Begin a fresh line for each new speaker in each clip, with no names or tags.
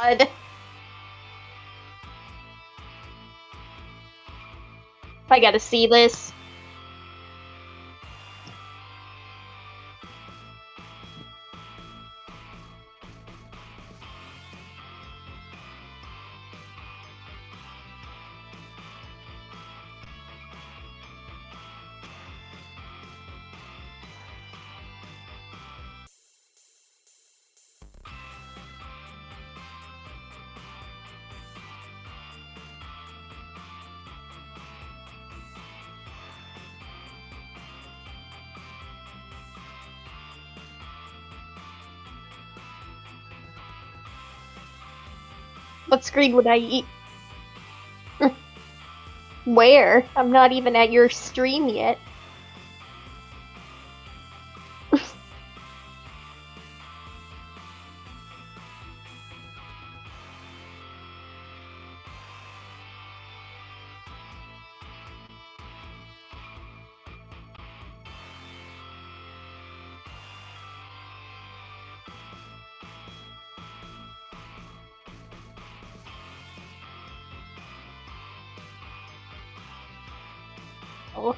God. I gotta see this. What screen would I eat? Where? I'm not even at your stream yet. Oh.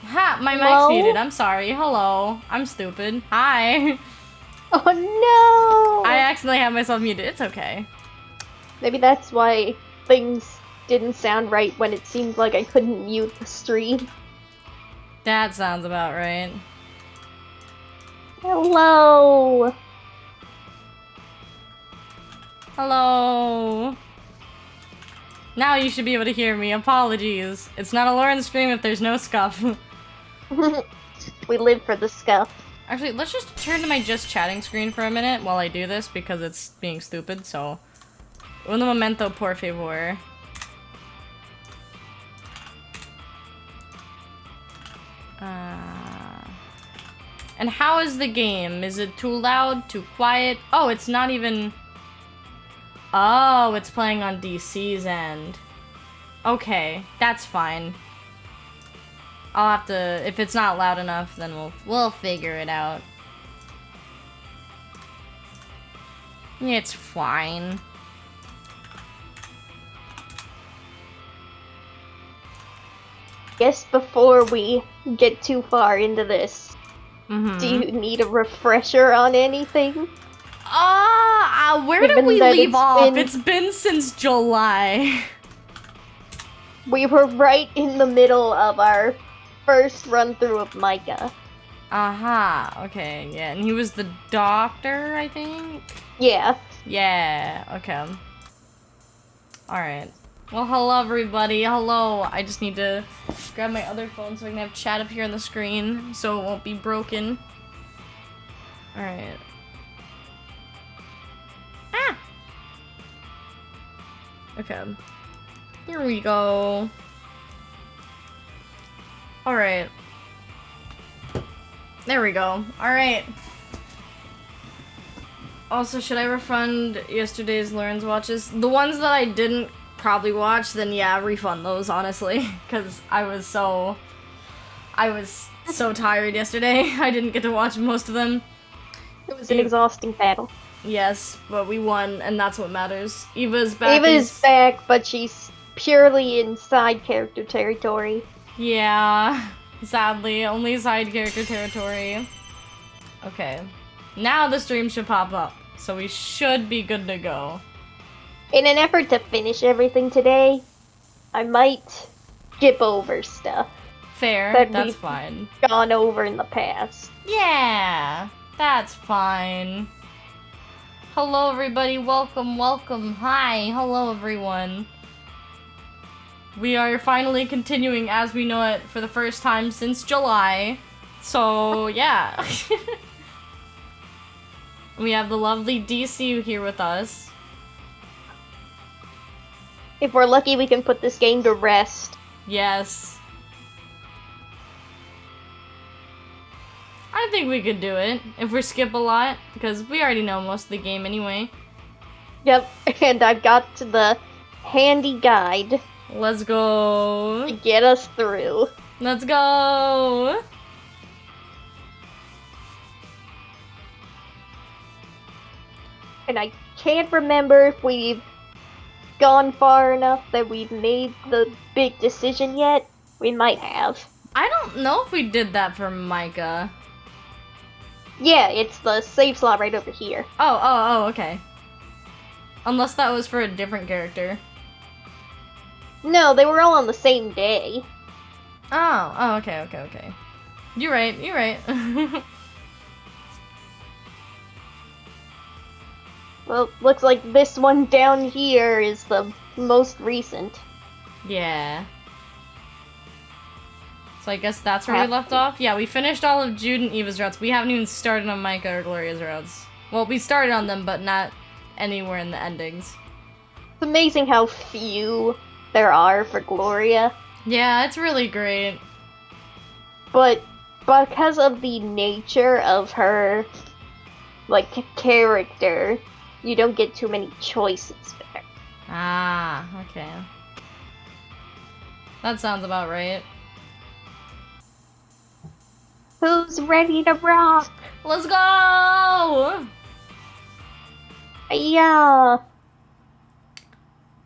Ha! My mic's
Hello?
muted. I'm sorry. Hello. I'm stupid. Hi.
Oh no!
I accidentally had myself muted. It's okay.
Maybe that's why things didn't sound right when it seemed like I couldn't mute the stream.
That sounds about right.
Hello!
Hello. Now you should be able to hear me. Apologies. It's not a Lauren stream if there's no scuff.
We live for the scuff.
Actually, let's just turn to my just chatting screen for a minute while I do this because it's being stupid, so... Un momento, por favor. And how is the game? Is it too loud? Too quiet? Oh, it's not even... Oh, it's playing on DC's end. Okay, that's fine. I'll have to... If it's not loud enough, then we'll figure it out. It's fine.
Guess before we get too far into this,
Mm-hmm.
do you need a refresher on anything?
Where did
Given
we
that
leave
it's
off?
been-
It's been since July.
We were right in the middle of our first run through of Micah.
Aha, okay, yeah, and he was the doctor, I think?
Yeah.
Yeah, okay. Alright. Well, hello everybody, hello. I just need to grab my other phone so I can have chat up here on the screen so it won't be broken. Alright. Ah! Okay. Here we go. Alright. There we go. Alright. Also, should I refund yesterday's Lauren's watches? The ones that I didn't probably watch, then yeah, refund those, honestly. Because I was so tired yesterday. I didn't get to watch most of them.
It was an exhausting battle.
Yes, but we won, and that's what matters. Eva's back.
Eva's back, but she's purely in side character territory.
Yeah, sadly, only side character territory. Okay, now the stream should pop up, so we should be good to go.
In an effort to finish everything today, I might skip over stuff
Fair,
that
that's
we've
fine.
gone over in the past.
Yeah, that's fine. Hello everybody, welcome, welcome, hi, hello everyone. We are finally continuing as we know it for the first time since July. So, yeah. We have the lovely DC here with us.
If we're lucky, we can put this game to rest.
Yes. I think we could do it if we skip a lot, because we already know most of the game anyway.
Yep, and I've got the handy guide
Let's go.
to get us through.
Let's go.
And I can't remember if we've gone far enough that we've made the big decision yet. We might have.
I don't know if we did that for Micah.
Yeah, it's the save slot right over here.
Oh, okay. Unless that was for a different character.
No, they were all on the same day.
Oh, okay. You're right.
Well, looks like this one down here is the most recent.
Yeah. So I guess that's where we left off? Yeah, we finished all of Jude and Eva's routes. We haven't even started on Micah or Gloria's routes. Well, we started on them, but not anywhere in the endings.
It's amazing how few there are for Gloria.
Yeah, it's really great.
But because of the nature of her, like, character, you don't get too many choices with her.
Ah, okay. That sounds about right.
Who's ready to rock?
Let's go!
Yeah.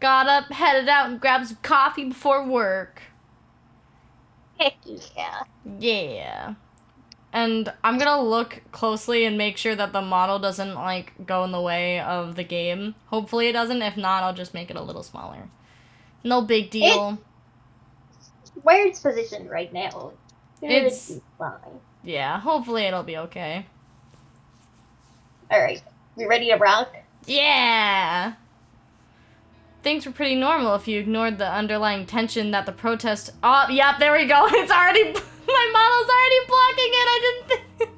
Got up, headed out, and grabbed some coffee before work.
Heck yeah.
Yeah. And I'm gonna look closely and make sure that the model doesn't, like, go in the way of the game. Hopefully it doesn't. If not, I'll just make it a little smaller. No big deal.
Where it's positioned right now.
It's
fine.
Yeah, hopefully it'll be okay.
Alright. You ready to rock?
Yeah! Things were pretty normal if you ignored the underlying tension that the protest... Oh, yep, there we go. It's already... My model's already blocking it. I didn't think...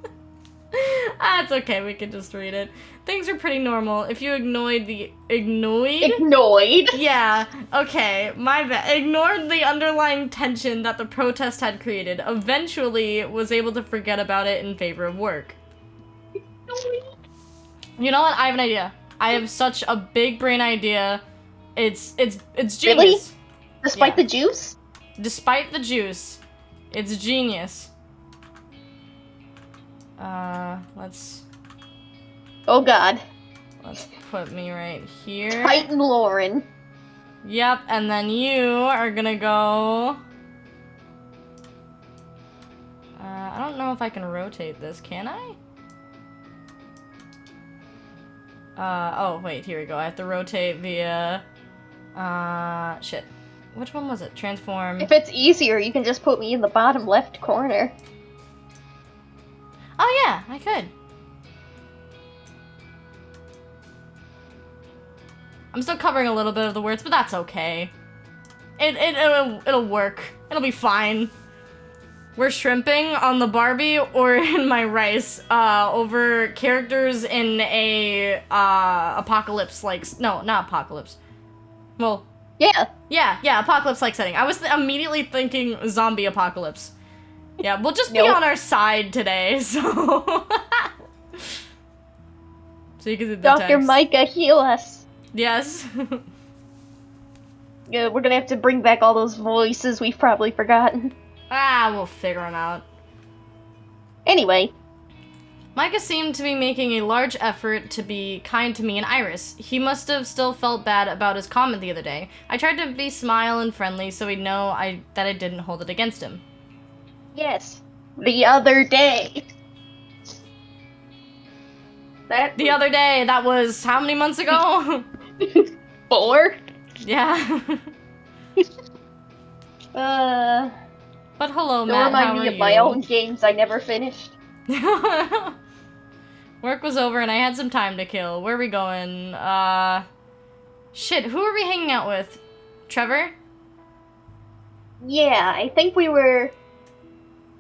That's okay. We can just read it. Things were pretty normal if you ignored the...
Ignored?
Yeah. Okay. My bad. Ignored the underlying tension that the protest had created. Eventually was able to forget about it in favor of work. You know what? I have an idea. I have such a big brain idea. It's genius.
Really? Despite the juice?
Despite the juice. It's genius. Let's...
Oh god.
Let's put me right here.
Titan Lauren.
Yep, and then you are gonna go... I don't know if I can rotate this, can I? Oh, wait, here we go. I have to rotate via... shit. Which one was it? Transform.
If it's easier, you can just put me in the bottom left corner.
Oh yeah, I could. I'm still covering a little bit of the words, but that's okay. It'll work. It'll be fine. We're shrimping on the Barbie or in my rice over characters in a apocalypse like no, not apocalypse. Well, yeah, apocalypse like setting. I was immediately thinking zombie apocalypse. Yeah, we'll just be on our side today, so so you can see the
Dr.
text.
Micah, heal us.
Yes.
Yeah, we're gonna have to bring back all those voices we've probably forgotten.
We'll figure them out.
Anyway.
Micah seemed to be making a large effort to be kind to me and Iris. He must have still felt bad about his comment the other day. I tried to be smile and friendly so he'd know that I didn't hold it against him.
Yes. The other day.
The other day, that was how many months ago?
4?
Yeah. But hello, Matt,
don't
how
remind
are
me of
you?
my own games I never finished.
Work was over and I had some time to kill. Where are we going? Shit, who are we hanging out with? Trevor?
Yeah, I think we were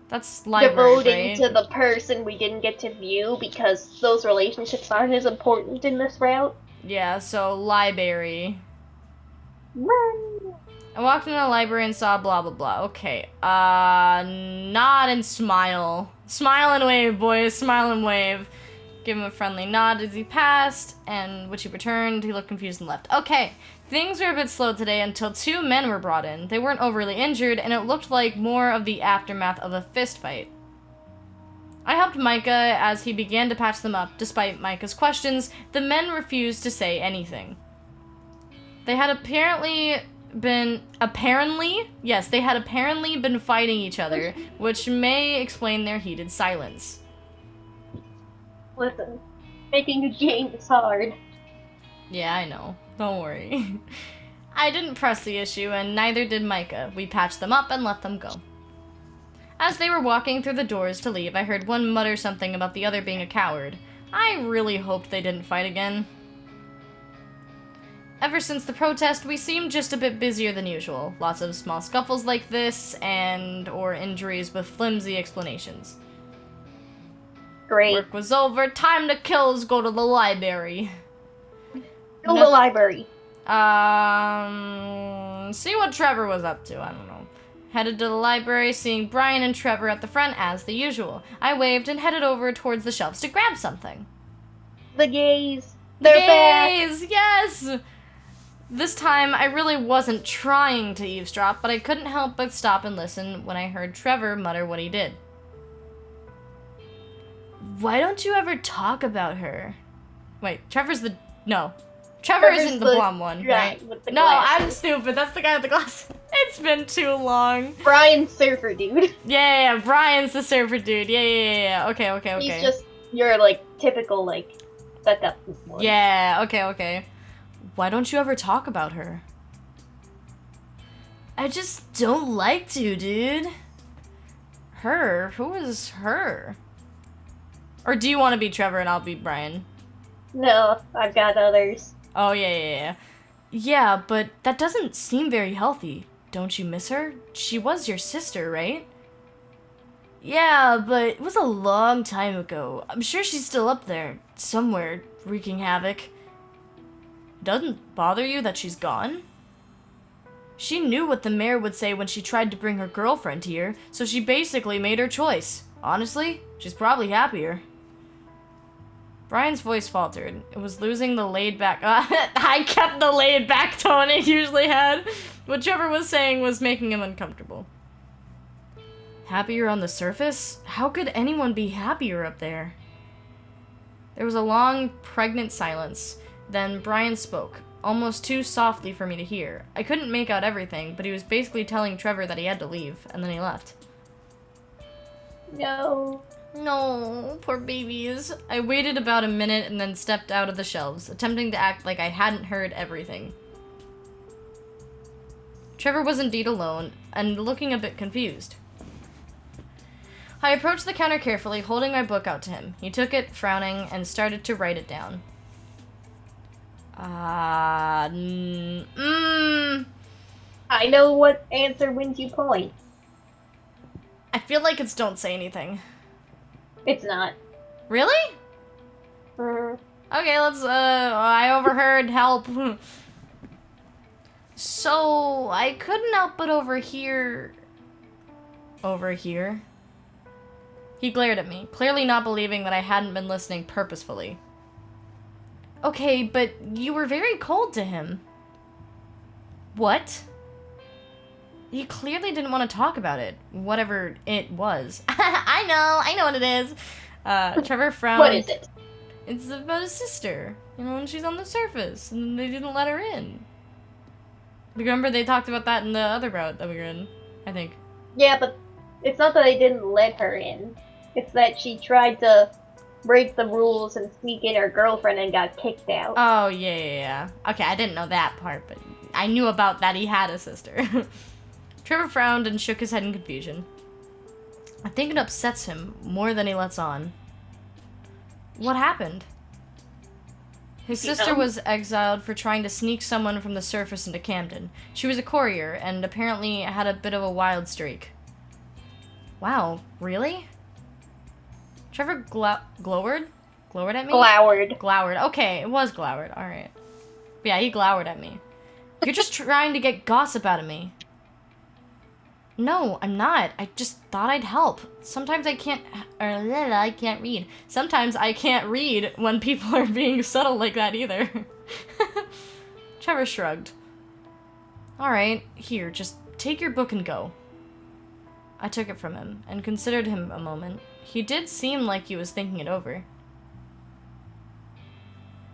That's library,
devoting
right?
to the person we didn't get to view because those relationships aren't as important in this route.
Yeah, so library.
Run!
I walked into the library and saw blah blah blah. Okay. Nod and smile. Smile and wave, boys. Smile and wave. Give him a friendly nod as he passed, and which he returned. He looked confused and left. Okay. Things were a bit slow today until two men were brought in. They weren't overly injured, and it looked like more of the aftermath of a fist fight. I helped Micah as he began to patch them up. Despite Micah's questions, the men refused to say anything. They had apparently been fighting each other, which may explain their heated silence.
Listen, making a game is hard.
Yeah, I know. Don't worry. I didn't press the issue, and neither did Micah. We patched them up and let them go. As they were walking through the doors to leave, I heard one mutter something about the other being a coward. I really hoped they didn't fight again. Ever since the protest, we seemed just a bit busier than usual. Lots of small scuffles like this, or injuries with flimsy explanations.
Great.
Work was over, time to kills, go to the library.
Go to the library.
See what Trevor was up to, I don't know. Headed to the library, seeing Brian and Trevor at the front as the usual. I waved and headed over towards the shelves to grab something.
The gays. They're back.
Yes! This time, I really wasn't trying to eavesdrop, but I couldn't help but stop and listen when I heard Trevor mutter what he did. Why don't you ever talk about her? Wait, Trevor isn't the blonde one, right?
With the
No,
glasses.
I'm stupid. That's the guy with the glasses. It's been too long.
Brian Surfer dude.
Yeah, Brian's the surfer dude. Yeah. Okay.
He's just your like typical setup one.
Yeah, okay. Why don't you ever talk about her? I just don't like to, dude. Her? Who is her? Or do you want to be Trevor and I'll be Brian?
No, I've got others.
Oh, yeah. Yeah, but that doesn't seem very healthy. Don't you miss her? She was your sister, right? Yeah, but it was a long time ago. I'm sure she's still up there, somewhere, wreaking havoc. Doesn't bother you that she's gone? She knew what the mayor would say when she tried to bring her girlfriend here, so she basically made her choice. Honestly, she's probably happier. Brian's voice faltered. It was losing the laid-back... I kept the laid-back tone it usually had. What Trevor was saying was making him uncomfortable. Happier on the surface? How could anyone be happier up there? There was a long, pregnant silence. Then Brian spoke, almost too softly for me to hear. I couldn't make out everything, but he was basically telling Trevor that he had to leave, and then he left.
No,
poor babies. I waited about a minute and then stepped out of the shelves, attempting to act like I hadn't heard everything. Trevor was indeed alone, and looking a bit confused. I approached the counter carefully, holding my book out to him. He took it, frowning, and started to write it down.
I know what answer wins you points.
I feel like it's don't say anything.
It's not.
Really? Okay, let's, I overheard, help. So, I couldn't help but overhear... Overhear? He glared at me, clearly not believing that I hadn't been listening purposefully. Okay, but you were very cold to him. What? He clearly didn't want to talk about it. Whatever it was. I know what it is. Trevor frowned.
What is it?
It's about his sister. You know, when she's on the surface, and they didn't let her in. Remember they talked about that in the other route that we were in, I think.
Yeah, but it's not that they didn't let her in. It's that she tried to break the rules and sneak in her girlfriend and got kicked out.
Oh, yeah. Okay, I didn't know that part, but I knew about that he had a sister. Trevor frowned and shook his head in confusion. I think it upsets him more than he lets on. What happened? His sister was exiled for trying to sneak someone from the surface into Camden. She was a courier and apparently had a bit of a wild streak. Wow, really? Trevor glowered? Glowered at me?
Glowered.
Glowered. Okay, it was glowered. Alright. Yeah, he glowered at me. You're just trying to get gossip out of me. No, I'm not. I just thought I'd help. Sometimes I can't... I can't read. Sometimes I can't read when people are being subtle like that either. Trevor shrugged. Alright, here, just take your book and go. I took it from him and considered him a moment. He did seem like he was thinking it over.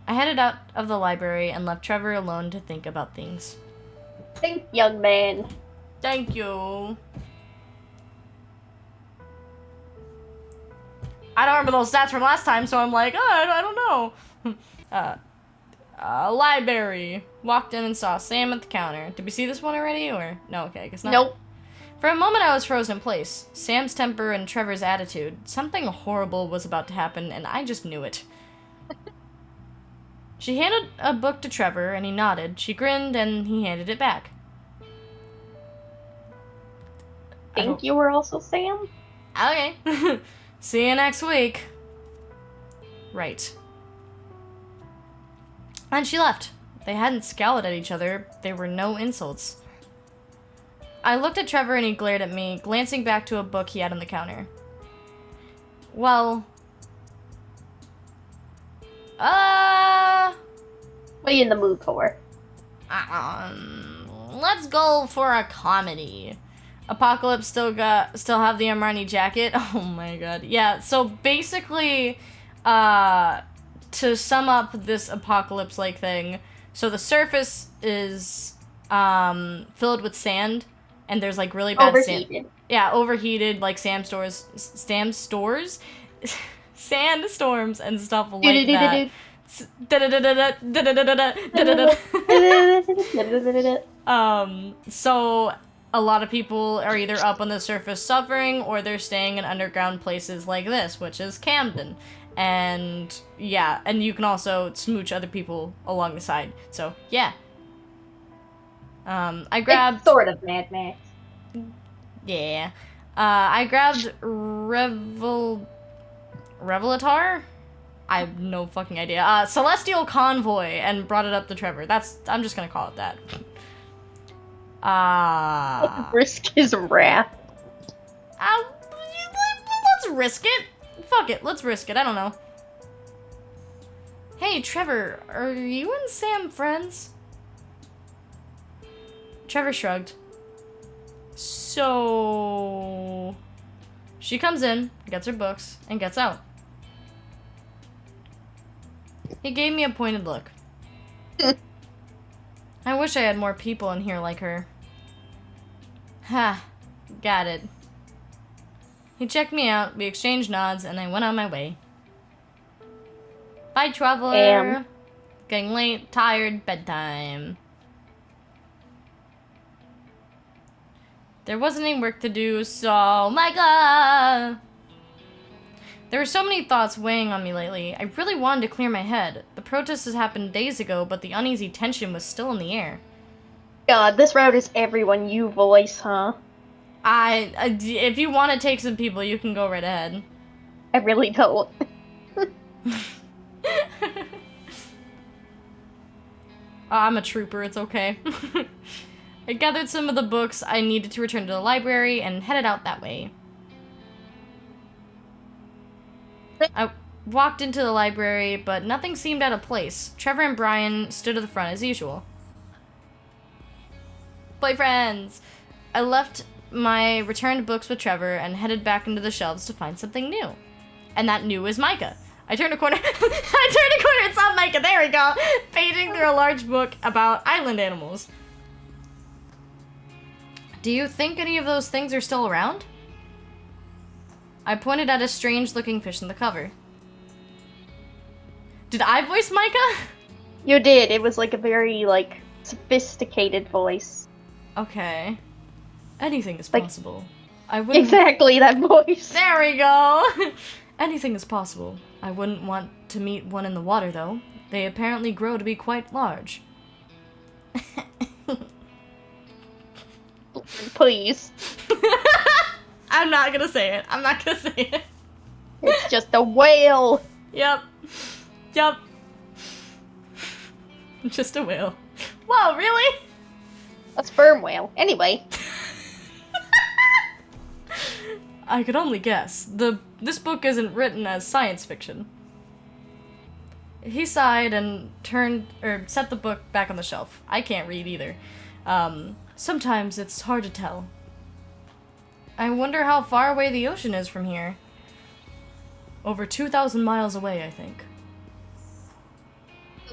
I headed out of the library and left Trevor alone to think about things.
Think, young man.
Thank you. I don't remember those stats from last time, so I'm like, oh, I don't know. Library. Walked in and saw Sam at the counter. Did we see this one already, or? No, okay, I guess not.
Nope.
For a moment, I was frozen in place. Sam's temper and Trevor's attitude. Something horrible was about to happen, and I just knew it. She handed a book to Trevor, and he nodded. She grinned, and he handed it back.
Think you were also Sam?
Okay. See you next week. Right. And she left. They hadn't scowled at each other. There were no insults. I looked at Trevor and he glared at me, glancing back to a book he had on the counter. Well...
What are you in the mood for?
Let's go for a comedy. Apocalypse still have the Armani jacket. Oh my god. Yeah, so basically, to sum up this apocalypse-like thing, so the surface is filled with sand, and there's like really bad
overheated.
Yeah, overheated, like sandstorms and stuff like that. So a lot of people are either up on the surface suffering, or they're staying in underground places like this, which is Camden. And yeah, and you can also smooch other people along the side. So yeah. I grabbed...
It's sort of Mad Max.
Yeah. I grabbed Revelator? I have no fucking idea. Celestial Convoy, and brought it up to Trevor. I'm just gonna call it that.
Risk his wrath.
Let's risk it. Fuck it, let's risk it. I don't know. Hey, Trevor, are you and Sam friends? Trevor shrugged. So... She comes in, gets her books, and gets out. He gave me a pointed look. I wish I had more people in here like her. Ha, got it. He checked me out, we exchanged nods, and I went on my way. Bye, traveler. Getting late, tired, bedtime. There wasn't any work to do, so... Oh my god! There were so many thoughts weighing on me lately. I really wanted to clear my head. The protests had happened days ago, but the uneasy tension was still in the air.
God, this route is everyone you voice, huh?
If you want to take some people, you can go right ahead.
I really don't.
I'm a trooper, it's okay. I gathered some of the books I needed to return to the library and headed out that way. I walked into the library, but nothing seemed out of place. Trevor and Brian stood at the front as usual. Boyfriends! I left my returned books with Trevor and headed back into the shelves to find something new. And that new is Micah. I turned a corner. It's not Micah. There we go. Paging through a large book about island animals. Do you think any of those things are still around? I pointed at a strange-looking fish in the cover. Did I voice Micah?
You did. It was like a very, like, sophisticated voice.
Okay. Anything is
Like,
possible. I wouldn't...
Exactly, that voice.
There we go! Anything is possible. I wouldn't want to meet one in the water, though. They apparently grow to be quite large.
Please.
I'm not gonna say it. I'm not gonna say it.
It's just a whale.
Yep. Yep. Just a whale. Whoa, really?
A sperm whale. Anyway.
I could only guess. This book isn't written as science fiction. He sighed and set the book back on the shelf. I can't read either. Sometimes it's hard to tell. I wonder how far away the ocean is from here. Over 2,000 miles away, I think.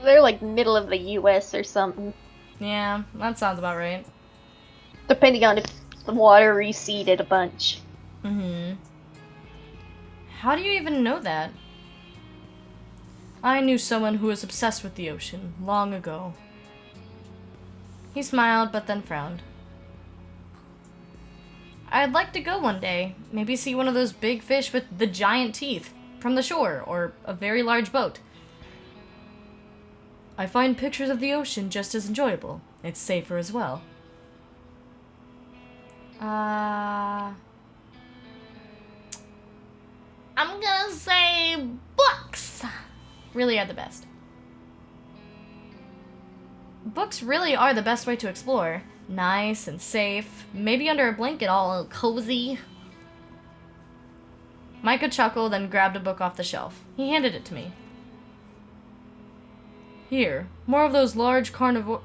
They're like middle of the US or something.
Yeah, that sounds about right.
Depending on if the water receded a bunch.
Mm-hmm. How do you even know that? I knew someone who was obsessed with the ocean long ago. He smiled, but then frowned. I'd like to go one day. Maybe see one of those big fish with the giant teeth from the shore, or a very large boat. I find pictures of the ocean just as enjoyable. It's safer as well. I'm gonna say books. Really are the best. Books really are the best way to explore. Nice and safe. Maybe under a blanket, all cozy. Micah chuckled and grabbed a book off the shelf. He handed it to me. Here, more of those large carnivorous?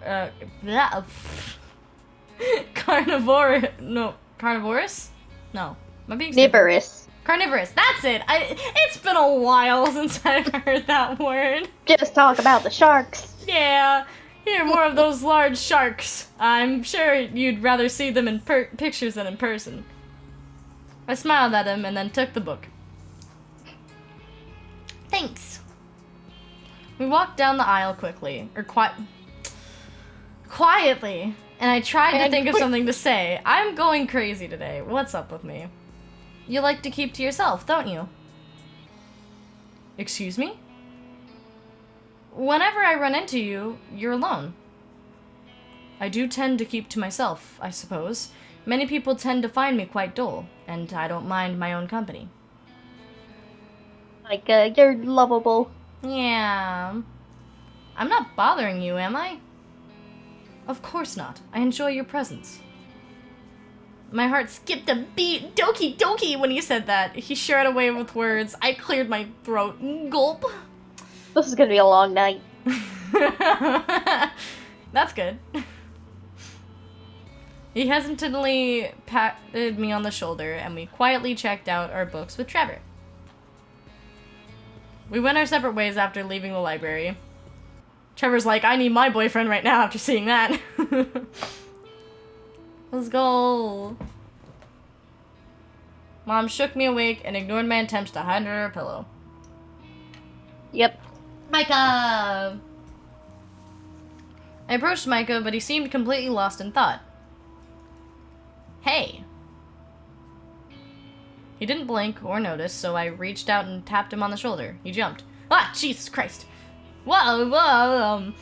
No. Am I being stupid?
Carnivorous.
Carnivorous. That's it. It's been a while since I've heard that word.
Just talk about the sharks.
Yeah. Here, more of those large sharks. I'm sure you'd rather see them in pictures than in person. I smiled at him and then took the book. Thanks. We walked down the aisle quickly, or quietly, and I tried to think of something to say. I'm going crazy today. What's up with me? You like to keep to yourself, don't you? Excuse me? Whenever I run into you, you're alone. I do tend to keep to myself, I suppose. Many people tend to find me quite dull, and I don't mind my own company.
Like, you're lovable.
Yeah. I'm not bothering you, am I? Of course not. I enjoy your presence. My heart skipped a beat. Doki doki when he said that. He shared away with words. I cleared my throat. Gulp.
This is gonna be a long night.
That's good. He hesitantly patted me on the shoulder, and we quietly checked out our books with Trevor. We went our separate ways after leaving the library. Trevor's like, I need my boyfriend right now after seeing that. Let's go. Mom shook me awake and ignored my attempts to hide under her pillow.
Yep.
Micah! I approached Micah, but he seemed completely lost in thought. Hey. He didn't blink or notice, so I reached out and tapped him on the shoulder. He jumped. Ah, Jesus Christ! Whoa.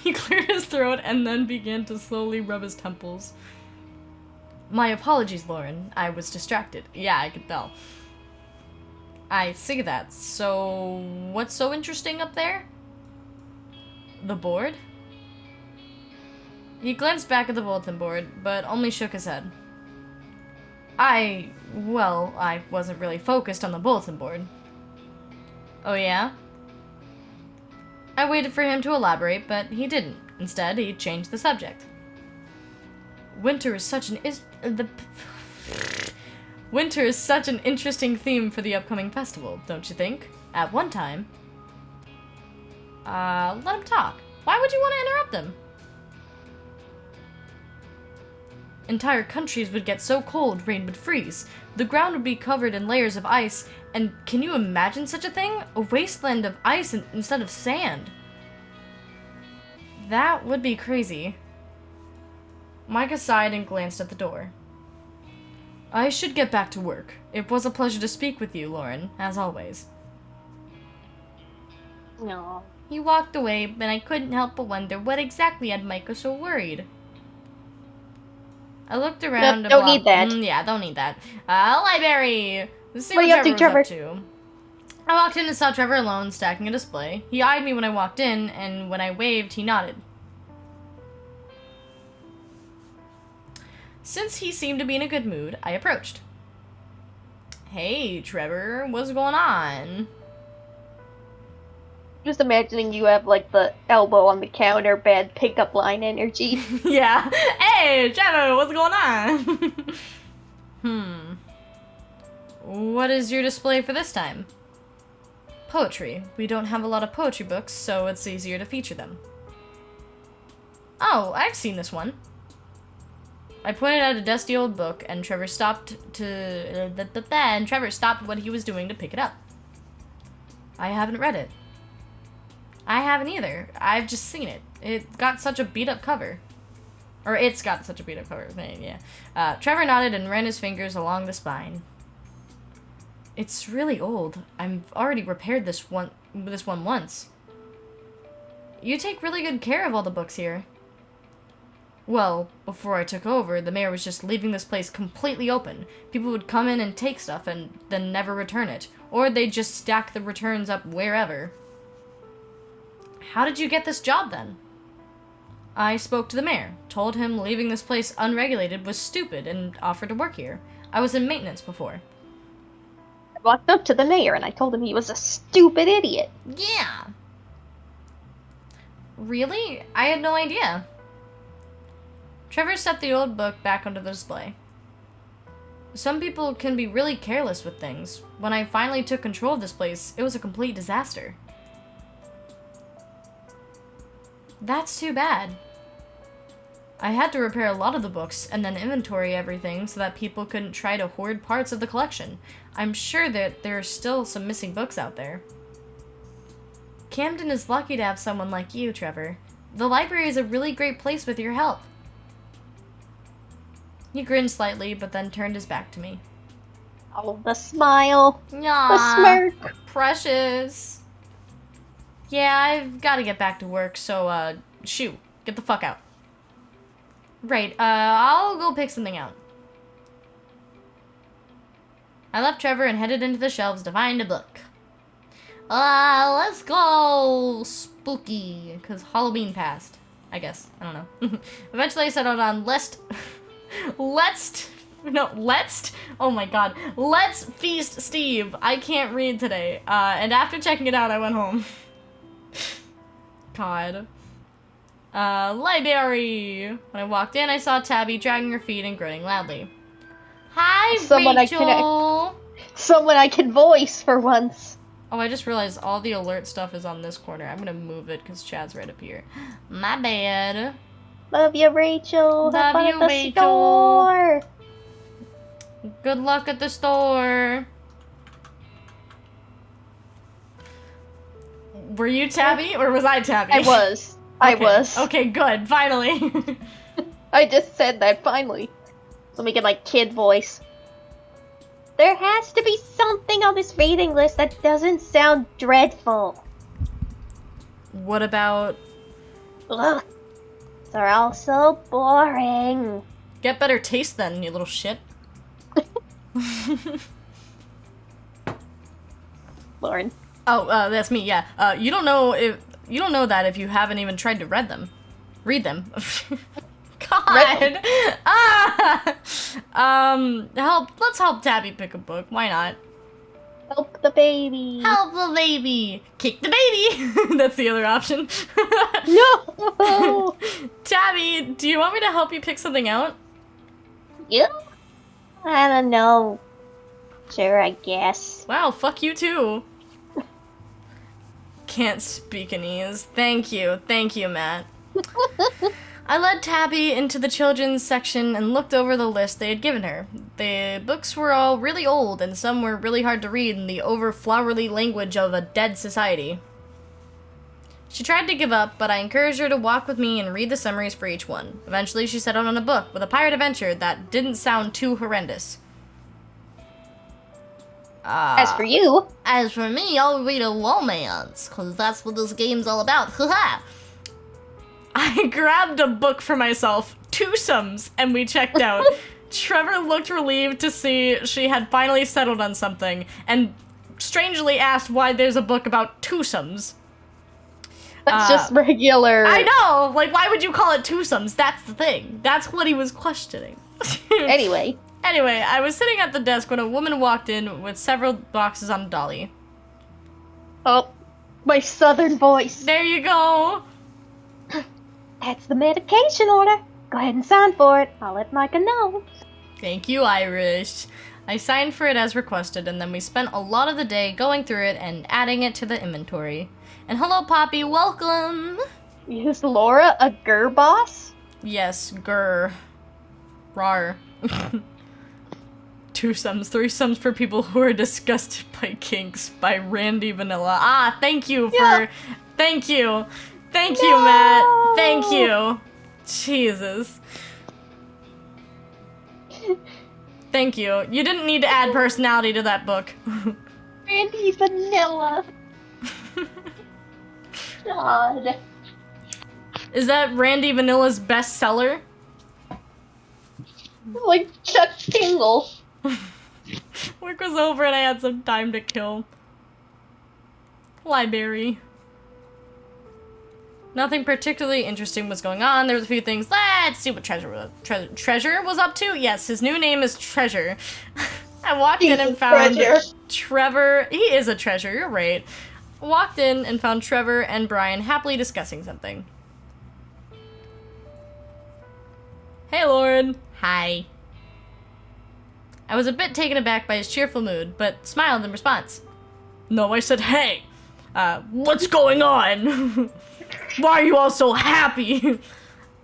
He cleared his throat and then began to slowly rub his temples. My apologies, Lauren. I was distracted. Yeah, I could tell. I see that. So, what's so interesting up there? The board? He glanced back at the bulletin board, but only shook his head. I wasn't really focused on the bulletin board. Oh yeah? I waited for him to elaborate, but he didn't. Instead, he changed the subject. Winter is such an interesting theme for the upcoming festival, don't you think? At one time. Let him talk. Why would you want to interrupt him? Entire countries would get so cold, rain would freeze. The ground would be covered in layers of ice, and can you imagine such a thing? A wasteland of ice instead of sand. That would be crazy. Micah sighed and glanced at the door. I should get back to work. It was a pleasure to speak with you, Lauren, as always.
No.
He walked away, and I couldn't help but wonder what exactly had Micah so worried. I looked around.
Nope, don't need that.
Yeah, don't need that. Library. Let's see
What
what
are you up to,
Trevor was
Trevor?
up to. I walked in and saw Trevor alone, stacking a display. He eyed me when I walked in, and when I waved, he nodded. Since he seemed to be in a good mood, I approached. Hey, Trevor, what's going on?
Just imagining you have, like, the elbow on the counter, bad pickup line energy.
Yeah. Hey, Trevor, what's going on? What is your display for this time? Poetry. We don't have a lot of poetry books, so it's easier to feature them. Oh, I've seen this one. I pointed at a dusty old book, and Trevor stopped what he was doing to pick it up. I haven't read it. I haven't either. I've just seen it. It got such a beat-up cover. Or it's got such a beat-up cover. Yeah. Trevor nodded and ran his fingers along the spine. It's really old. I've already repaired this one once. You take really good care of all the books here. Well, before I took over, the mayor was just leaving this place completely open. People would come in and take stuff and then never return it. Or they'd just stack the returns up wherever. How did you get this job then? I spoke to the mayor, told him leaving this place unregulated was stupid, and offered to work here. I was in maintenance before.
I walked up to the mayor and I told him he was a stupid idiot.
Yeah. Really? I had no idea. Trevor set the old book back onto the display. Some people can be really careless with things. When I finally took control of this place, it was a complete disaster. That's too bad. I had to repair a lot of the books and then inventory everything so that people couldn't try to hoard parts of the collection. I'm sure that there are still some missing books out there. Camden is lucky to have someone like you, Trevor. The library is a really great place with your help. He grinned slightly, but then turned his back to me.
Oh, the smile.
Aww,
The smirk.
Precious. Yeah, I've got to get back to work, so, shoo, get the fuck out. Right, I'll go pick something out. I left Trevor and headed into the shelves to find a book. Let's go spooky, because Halloween passed, I guess. I don't know. Eventually I settled on Let's Feast Steve. I can't read today. And after checking it out, I went home. God. Library. When I walked in, I saw Tabby dragging her feet and groaning loudly. Hi, Rachel.
Someone I can voice for once.
Oh, I just realized all the alert stuff is on this corner. I'm gonna move it because Chad's right up here. My bad.
Love you, Rachel.
Love
Have fun
you,
at the
Rachel.
store.
Good luck at the store. Were you Tabby or was I Tabby?
I was.
Okay.
I was.
Okay, good. Finally.
I just said that finally. Let me get my kid voice. There has to be something on this reading list that doesn't sound dreadful.
What about...
Ugh. They're all so boring.
Get better taste then, you little shit.
Lauren.
Oh, that's me, yeah. You don't know that if you haven't even tried to read them. God! Let's help Tabby pick a book. Why not?
Help the baby.
Help the baby! Kick the baby! That's the other option.
No!
Tabby, do you want me to help you pick something out?
You? I don't know. Sure, I guess.
Wow, fuck you too. Can't speakanese. Thank you, Matt. I led Tabby into the children's section and looked over the list they had given her. The books were all really old, and some were really hard to read in the over-flowery language of a dead society. She tried to give up, but I encouraged her to walk with me and read the summaries for each one. Eventually, she settled on a book with a pirate adventure that didn't sound too horrendous.
As for you...
As for me, I'll read a romance, because that's what this game's all about. Haha! I grabbed a book for myself twosomes, and we checked out. Trevor looked relieved to see she had finally settled on something, and strangely asked why there's a book about twosomes.
That's just regular.
I know! Like, why would you call it twosomes? That's the thing. That's what he was questioning.
Anyway,
I was sitting at the desk when a woman walked in with several boxes on a dolly.
oh, my southern voice.
There you go!
That's the medication order. Go ahead and sign for it. I'll let Micah know.
Thank you, Irish. I signed for it as requested, and then we spent a lot of the day going through it and adding it to the inventory. And hello, Poppy, welcome!
Is Laura a gur boss?
Yes, grr. Rar. Twosomes, threesomes for people who are disgusted by kinks by Randy Vanilla. Ah, thank you for...
Yeah.
Thank you. Thank you, Matt. Thank you. Jesus. Thank you. You didn't need to add personality to that book.
Randy Vanilla. God.
Is that Randy Vanilla's bestseller?
Like Chuck Tingle.
Work was over and I had some time to kill. Library. Nothing particularly interesting was going on. There was a few things. Let's see what Treasure was up to. Yes, his new name is Treasure. I walked in and found Trevor. He is a treasure, you're right. Walked in and found Trevor and Brian happily discussing something. Hey, Lauren. Hi. I was a bit taken aback by his cheerful mood, but smiled in response. No, I said, hey, what's going on? Why are you all so happy?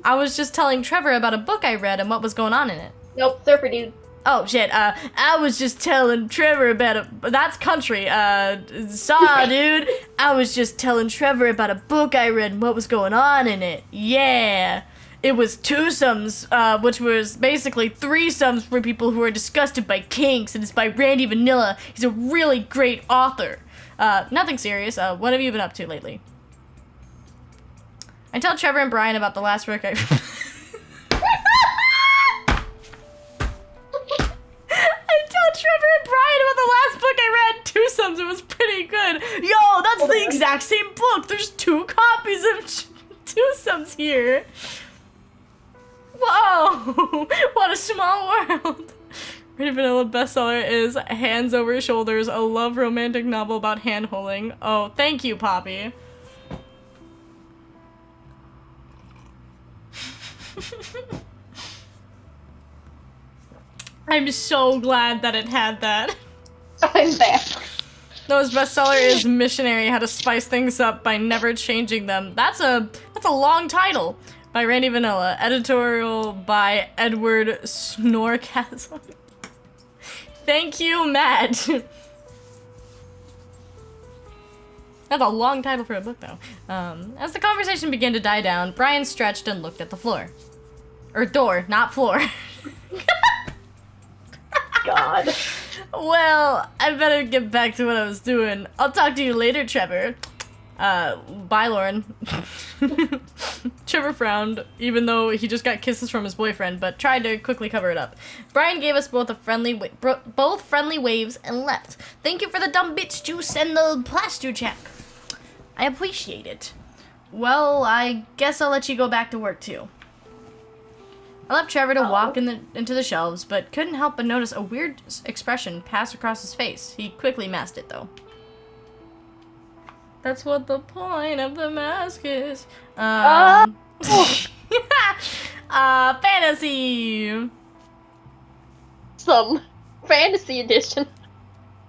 I was just telling Trevor about a book I read and what was going on in it.
Nope, surfer dude.
Oh, shit, I was just telling Trevor about that's country, dude. I was just telling Trevor about a book I read and what was going on in it. Yeah. It was twosomes, which was basically threesomes for people who are disgusted by kinks, and it's by Randy Vanilla. He's a really great author. Nothing serious. What have you been up to lately? I tell Trevor and Brian about the last book I... Trevor and Brian about the last book I read, Twosomes. It was pretty good. Yo, that's the exact same book. There's 2 copies of Twosomes here. Whoa, what a small world. Randy Vanilla bestseller is Hands Over Shoulders, a love romantic novel about hand-holding. Oh, thank you, Poppy. I'm so glad that it had that.
I'm back.
No, his bestseller is Missionary, How to Spice Things Up by Never Changing Them. That's a long title. By Randy Vanilla. Editorial by Edward Snorkasm. Thank you, Matt. That's a long title for a book, though. As the conversation began to die down, Brian stretched and looked at the floor. Or door, not floor.
God.
Well, I better get back to what I was doing. I'll talk to you later, Trevor. Bye, Lauren. Trevor frowned, even though he just got kisses from his boyfriend, but tried to quickly cover it up. Brian gave us both both friendly waves and left. Thank you for the dumb bitch juice and the plaster check. I appreciate it. Well, I guess I'll let you go back to work, too. I left Trevor to walk into the shelves, but couldn't help but notice a weird expression pass across his face. He quickly masked it, though. That's what the point of the mask is. Fantasy!
Some fantasy edition.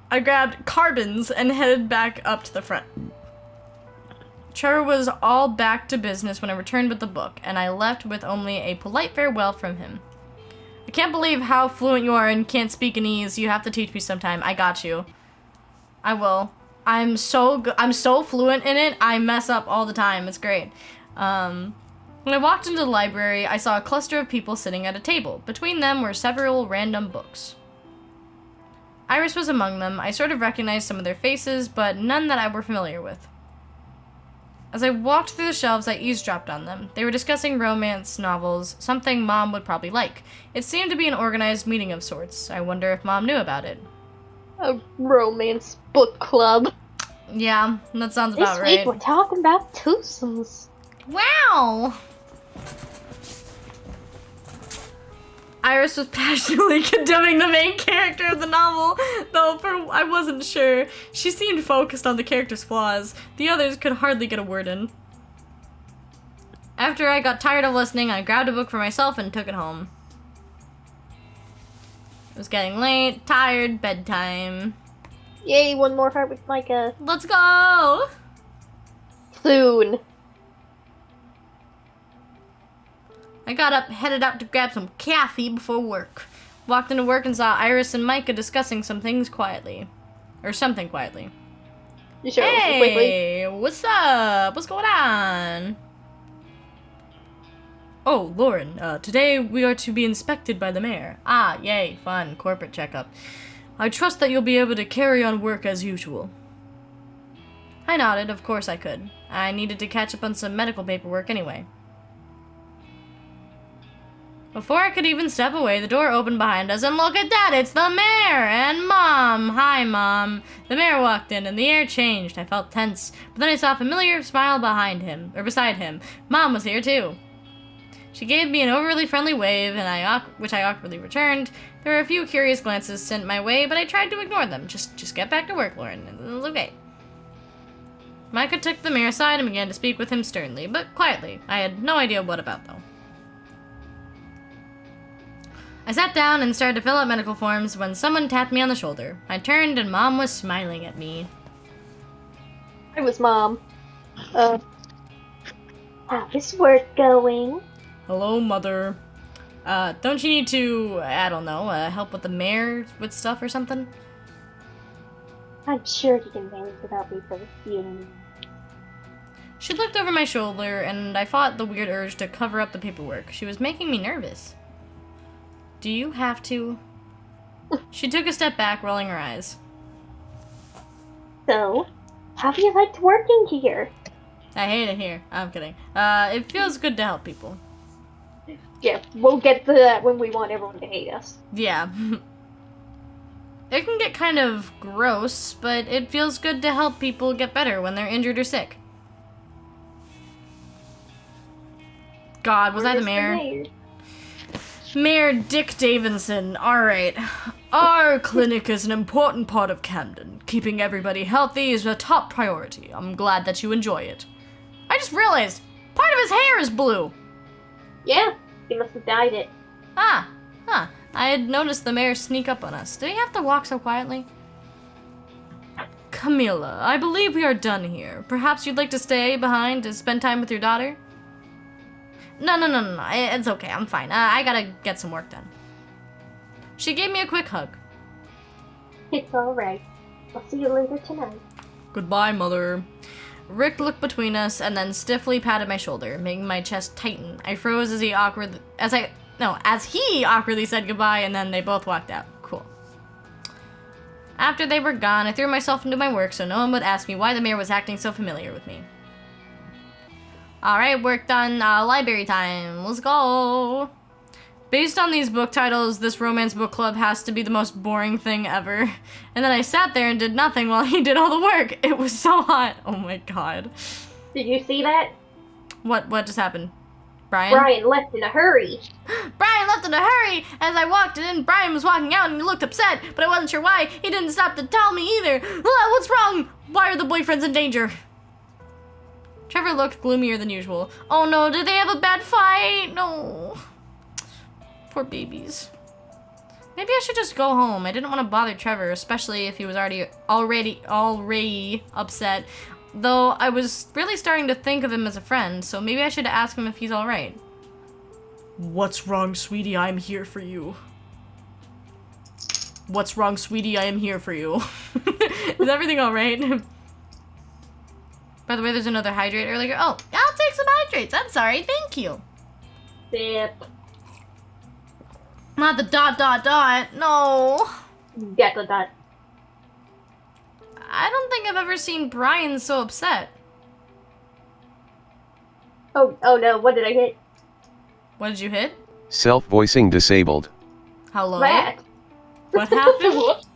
I grabbed carbons and headed back up to the front. Trevor was all back to business when I returned with the book, and I left with only a polite farewell from him. I can't believe how fluent you are and can't speak in ease. You have to teach me sometime. I got you. I will. I'm so fluent in it, I mess up all the time. It's great. When I walked into the library, I saw a cluster of people sitting at a table. Between them were several random books. Iris was among them. I sort of recognized some of their faces, but none that I were familiar with. As I walked through the shelves, I eavesdropped on them. They were discussing romance novels, something Mom would probably like. It seemed to be an organized meeting of sorts. I wonder if Mom knew about it.
A romance book club.
Yeah, that sounds
This
about
week
right.
we're talking about twosomes.
Wow! Iris was passionately condemning the main character of the novel, though I wasn't sure. She seemed focused on the character's flaws. The others could hardly get a word in. After I got tired of listening, I grabbed a book for myself and took it home. It was getting late, tired, bedtime.
Yay, one more part with Micah.
Let's go!
Soon.
I got up, headed out to grab some coffee before work. Walked into work and saw Iris and Micah discussing some things quietly. Or something quietly.
You sure quickly?
Hey, what's up? What's going on? Oh, Lauren, today we are to be inspected by the mayor. Ah, yay, fun, corporate checkup. I trust that you'll be able to carry on work as usual. I nodded, of course I could. I needed to catch up on some medical paperwork anyway. Before I could even step away, the door opened behind us, and look at that, it's the mayor and Mom. Hi, Mom. The mayor walked in, and the air changed. I felt tense, but then I saw a familiar smile beside him. Mom was here too. She gave me an overly friendly wave, and which I awkwardly returned. There were a few curious glances sent my way, but I tried to ignore them. Just get back to work, Lauren. It was okay. Micah took the mayor aside and began to speak with him sternly, but quietly. I had no idea what about, though. I sat down and started to fill out medical forms when someone tapped me on the shoulder. I turned and Mom was smiling at me.
I was Mom. How's work going?
Hello, Mother. Don't you need to, I don't know, help with the mayor with stuff or something?
I'm sure he can manage without me for the few.
She looked over my shoulder, and I fought the weird urge to cover up the paperwork. She was making me nervous. Do you have to? She took a step back, rolling her eyes.
So, how do you like working here?
I hate it here. I'm kidding. It feels good to help people.
Yeah, we'll get to that when we want everyone to hate us.
Yeah. It can get kind of gross, but it feels good to help people get better when they're injured or sick. God, was I the mayor? Mayor Dick Davidson. Alright. Our clinic is an important part of Camden. Keeping everybody healthy is a top priority. I'm glad that you enjoy it. I just realized, part of his hair is blue.
Yeah, he must have dyed it.
I had noticed the mayor sneak up on us. Did he have to walk so quietly? Camilla, I believe we are done here. Perhaps you'd like to stay behind to spend time with your daughter? No. It's okay. I'm fine. I gotta get some work done. She gave me a quick hug.
It's alright. I'll see you later tonight.
Goodbye, Mother. Rick looked between us and then stiffly patted my shoulder, making my chest tighten. I froze as he awkwardly said goodbye, and then they both walked out. Cool. After they were gone, I threw myself into my work so no one would ask me why the mayor was acting so familiar with me. Alright, work done. Library time. Let's go. Based on these book titles, this romance book club has to be the most boring thing ever. And then I sat there and did nothing while he did all the work. It was so hot. Oh my god.
Did you see that?
What just happened? Brian?
Brian left in a hurry.
Brian left in a hurry! As I walked in, Brian was walking out and he looked upset, but I wasn't sure why. He didn't stop to tell me either. What's wrong? Why are the boyfriends in danger? Trevor looked gloomier than usual. Oh no, did they have a bad fight? No. Poor babies. Maybe I should just go home. I didn't want to bother Trevor, especially if he was already upset. Though I was really starting to think of him as a friend, so maybe I should ask him if he's alright. What's wrong, sweetie? I'm here for you. What's wrong, sweetie? I am here for you. Is everything alright? By the way, there's another hydrate earlier. Oh, I'll take some hydrates. I'm sorry. Thank you.
Sip.
Not the ... No.
Get the dot.
I don't think I've ever seen Brian so upset.
Oh no, what did I hit?
What did you hit?
Self-voicing disabled.
Hello?
That.
What happened?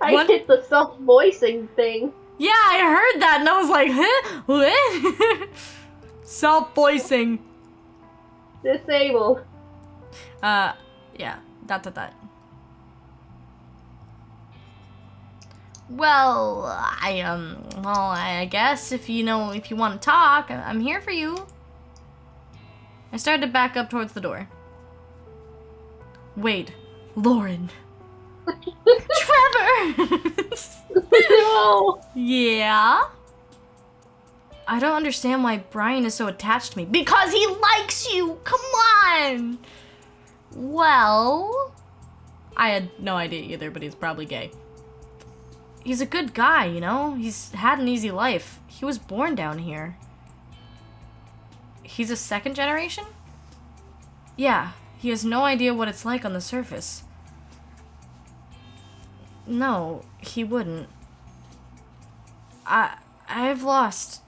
I
What?
hit the self-voicing thing.
Yeah, I heard that and I was like, huh? What? Self-voicing.
Disabled.
Yeah. That. Well, I guess if you want to talk, I'm here for you. I started to back up towards the door. Wait, Lauren. Trevor!
No.
Yeah? I don't understand why Brian is so attached to me. Because he likes you! Come on! Well, I had no idea either, but he's probably gay. He's a good guy, you know? He's had an easy life. He was born down here. He's a second generation? Yeah, he has no idea what it's like on the surface. No, he wouldn't. I've lost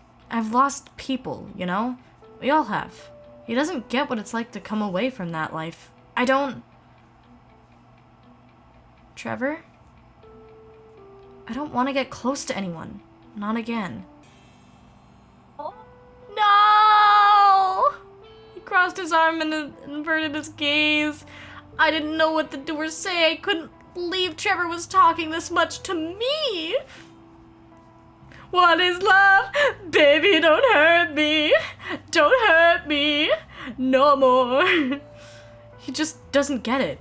people, you know? We all have. He doesn't get what it's like to come away from that life. I don't... Trevor? I don't want to get close to anyone. Not again. No! He crossed his arm and inverted his gaze. I didn't know what to do or say. I couldn't believe Trevor was talking this much to me. What is love? Baby, don't hurt me. Don't hurt me. No more. He just doesn't get it.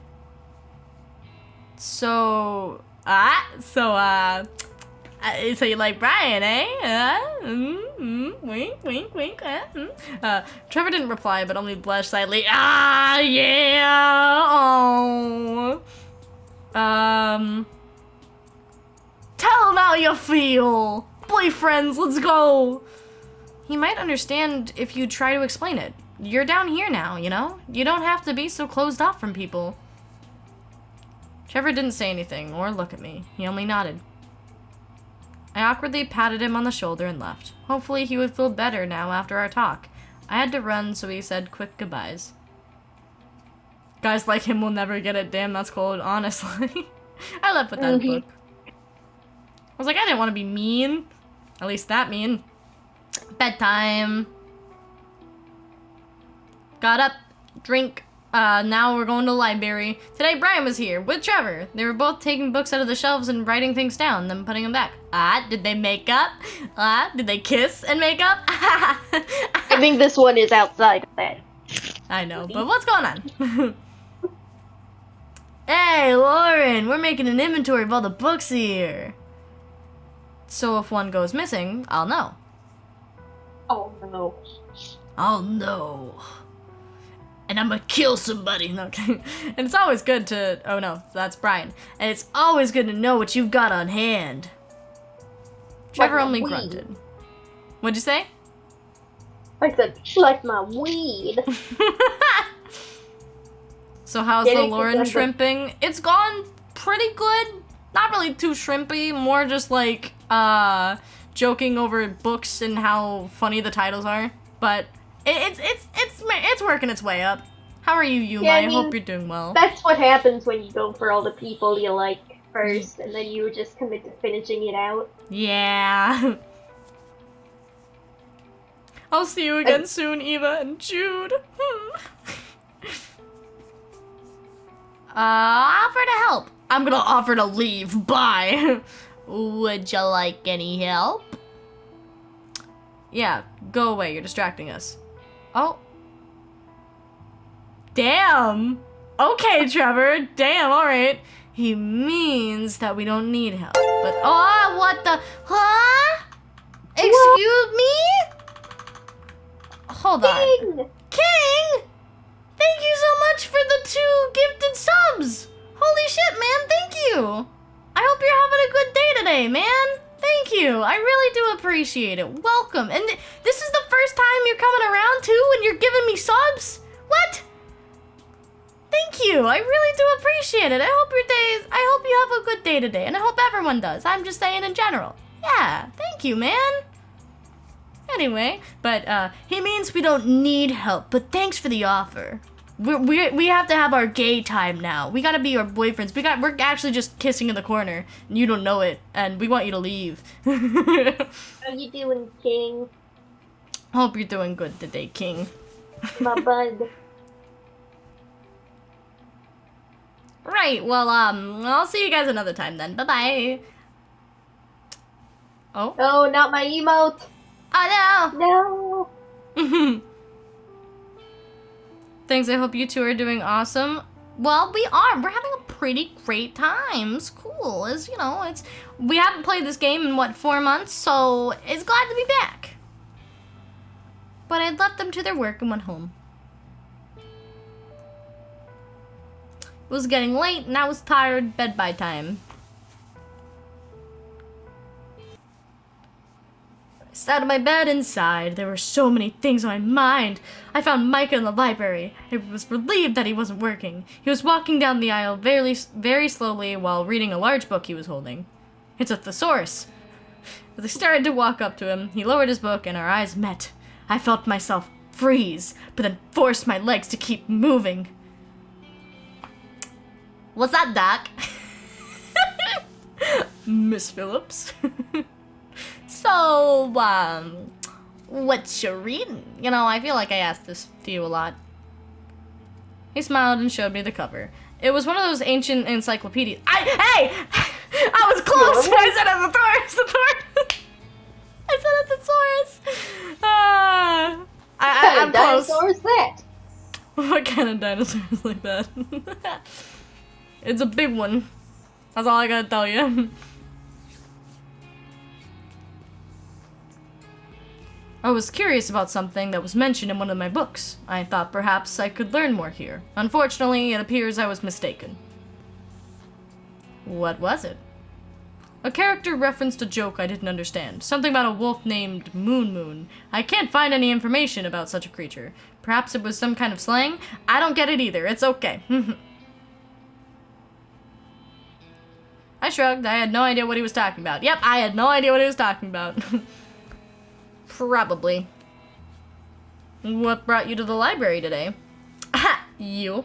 So you like Brian, eh? Wink, wink, wink. Trevor didn't reply, but only blushed slightly. Ah, yeah. Oh. Tell him how you feel. Boyfriends, let's go. He might understand if you try to explain it. You're down here now, you know? You don't have to be so closed off from people. Trevor didn't say anything or look at me. He only nodded. I awkwardly patted him on the shoulder and left. Hopefully he would feel better now after our talk. I had to run, so he said quick goodbyes. Guys like him will never get it. Damn, that's cold, honestly. I left with that book. I was like, I didn't want to be mean. At least that mean. Bedtime. Got up, drink. Now we're going to the library. Today Brian was here with Trevor. They were both taking books out of the shelves and writing things down, then putting them back. Did they make up? Did they kiss and make up?
I think this one is outside of that.
I know, but what's going on? Hey, Lauren, we're making an inventory of all the books here. So if one goes missing, I'll know.
Oh no.
Oh no. And I'm gonna kill somebody. No, okay. And it's always good to... Oh no, that's Brian. And it's always good to know what you've got on hand. Trevor
Like
only
weed.
grunted. What'd you say?
I said, like my weed.
So how's the Lauren shrimping? It's gone pretty good. Not really too shrimpy. More just like, joking over books and how funny the titles are. But... It's working its way up. How are you, Yuma?
Yeah,
I hope you're doing well.
That's what happens when you go for all the people you like first, and then you just commit to finishing it out.
Yeah. I'll see you again soon, Eva and Jude. Offer to help. I'm gonna offer to leave. Bye. Would you like any help? Yeah, go away. You're distracting us. Oh. Damn. Okay, Trevor. Damn, alright. He means that we don't need help. But, oh, what the? Huh? Excuse me? Hold on. King! Thank you so much for the 2 gifted subs. Holy shit, man. Thank you. I hope you're having a good day today, man. Thank you. I really do appreciate it. Welcome. And this is the first time you're coming around, too, and you're giving me subs? What? Thank you. I really do appreciate it. I hope you have a good day today, and I hope everyone does. I'm just saying in general. Yeah. Thank you, man. Anyway, but he means we don't need help, but thanks for the offer. We have to have our gay time now. We gotta be your boyfriends. We're actually just kissing in the corner, and you don't know it, and we want you to leave.
How you doing, King?
Hope you're doing good today, King.
My bud.
Right, well, I'll see you guys another time then. Bye-bye. Oh.
Oh, not my emote.
Oh, no.
No.
Thanks, I hope you two are doing awesome. Well, we are. We're having a pretty great time. It's cool. We haven't played this game in, what, 4 months, so it's glad to be back. But I left them to their work and went home. It was getting late, and I was tired. Bed-bye time. I sat on my bed and sighed. There were so many things on my mind. I found Micah in the library. I was relieved that he wasn't working. He was walking down the aisle very, very slowly while reading a large book he was holding. It's a thesaurus. As I started to walk up to him, he lowered his book and our eyes met. I felt myself freeze, but then forced my legs to keep moving. What's that, Doc? Miss Phillips? So, what you reading? I feel like I asked this to you a lot. He smiled and showed me the cover. It was one of those ancient encyclopedias. Hey! I was close! I said a thesaurus! I said a thesaurus! I'm close.
What kind of dinosaur is that?
What kind of dinosaur is like that? It's a big one. That's all I gotta tell you. I was curious about something that was mentioned in one of my books. I thought perhaps I could learn more here. Unfortunately, it appears I was mistaken. What was it? A character referenced a joke I didn't understand. Something about a wolf named Moon Moon. I can't find any information about such a creature. Perhaps it was some kind of slang? I don't get it either. It's okay. I shrugged. I had no idea what he was talking about. Yep, I had no idea what he was talking about. Probably. What brought you to the library today? You.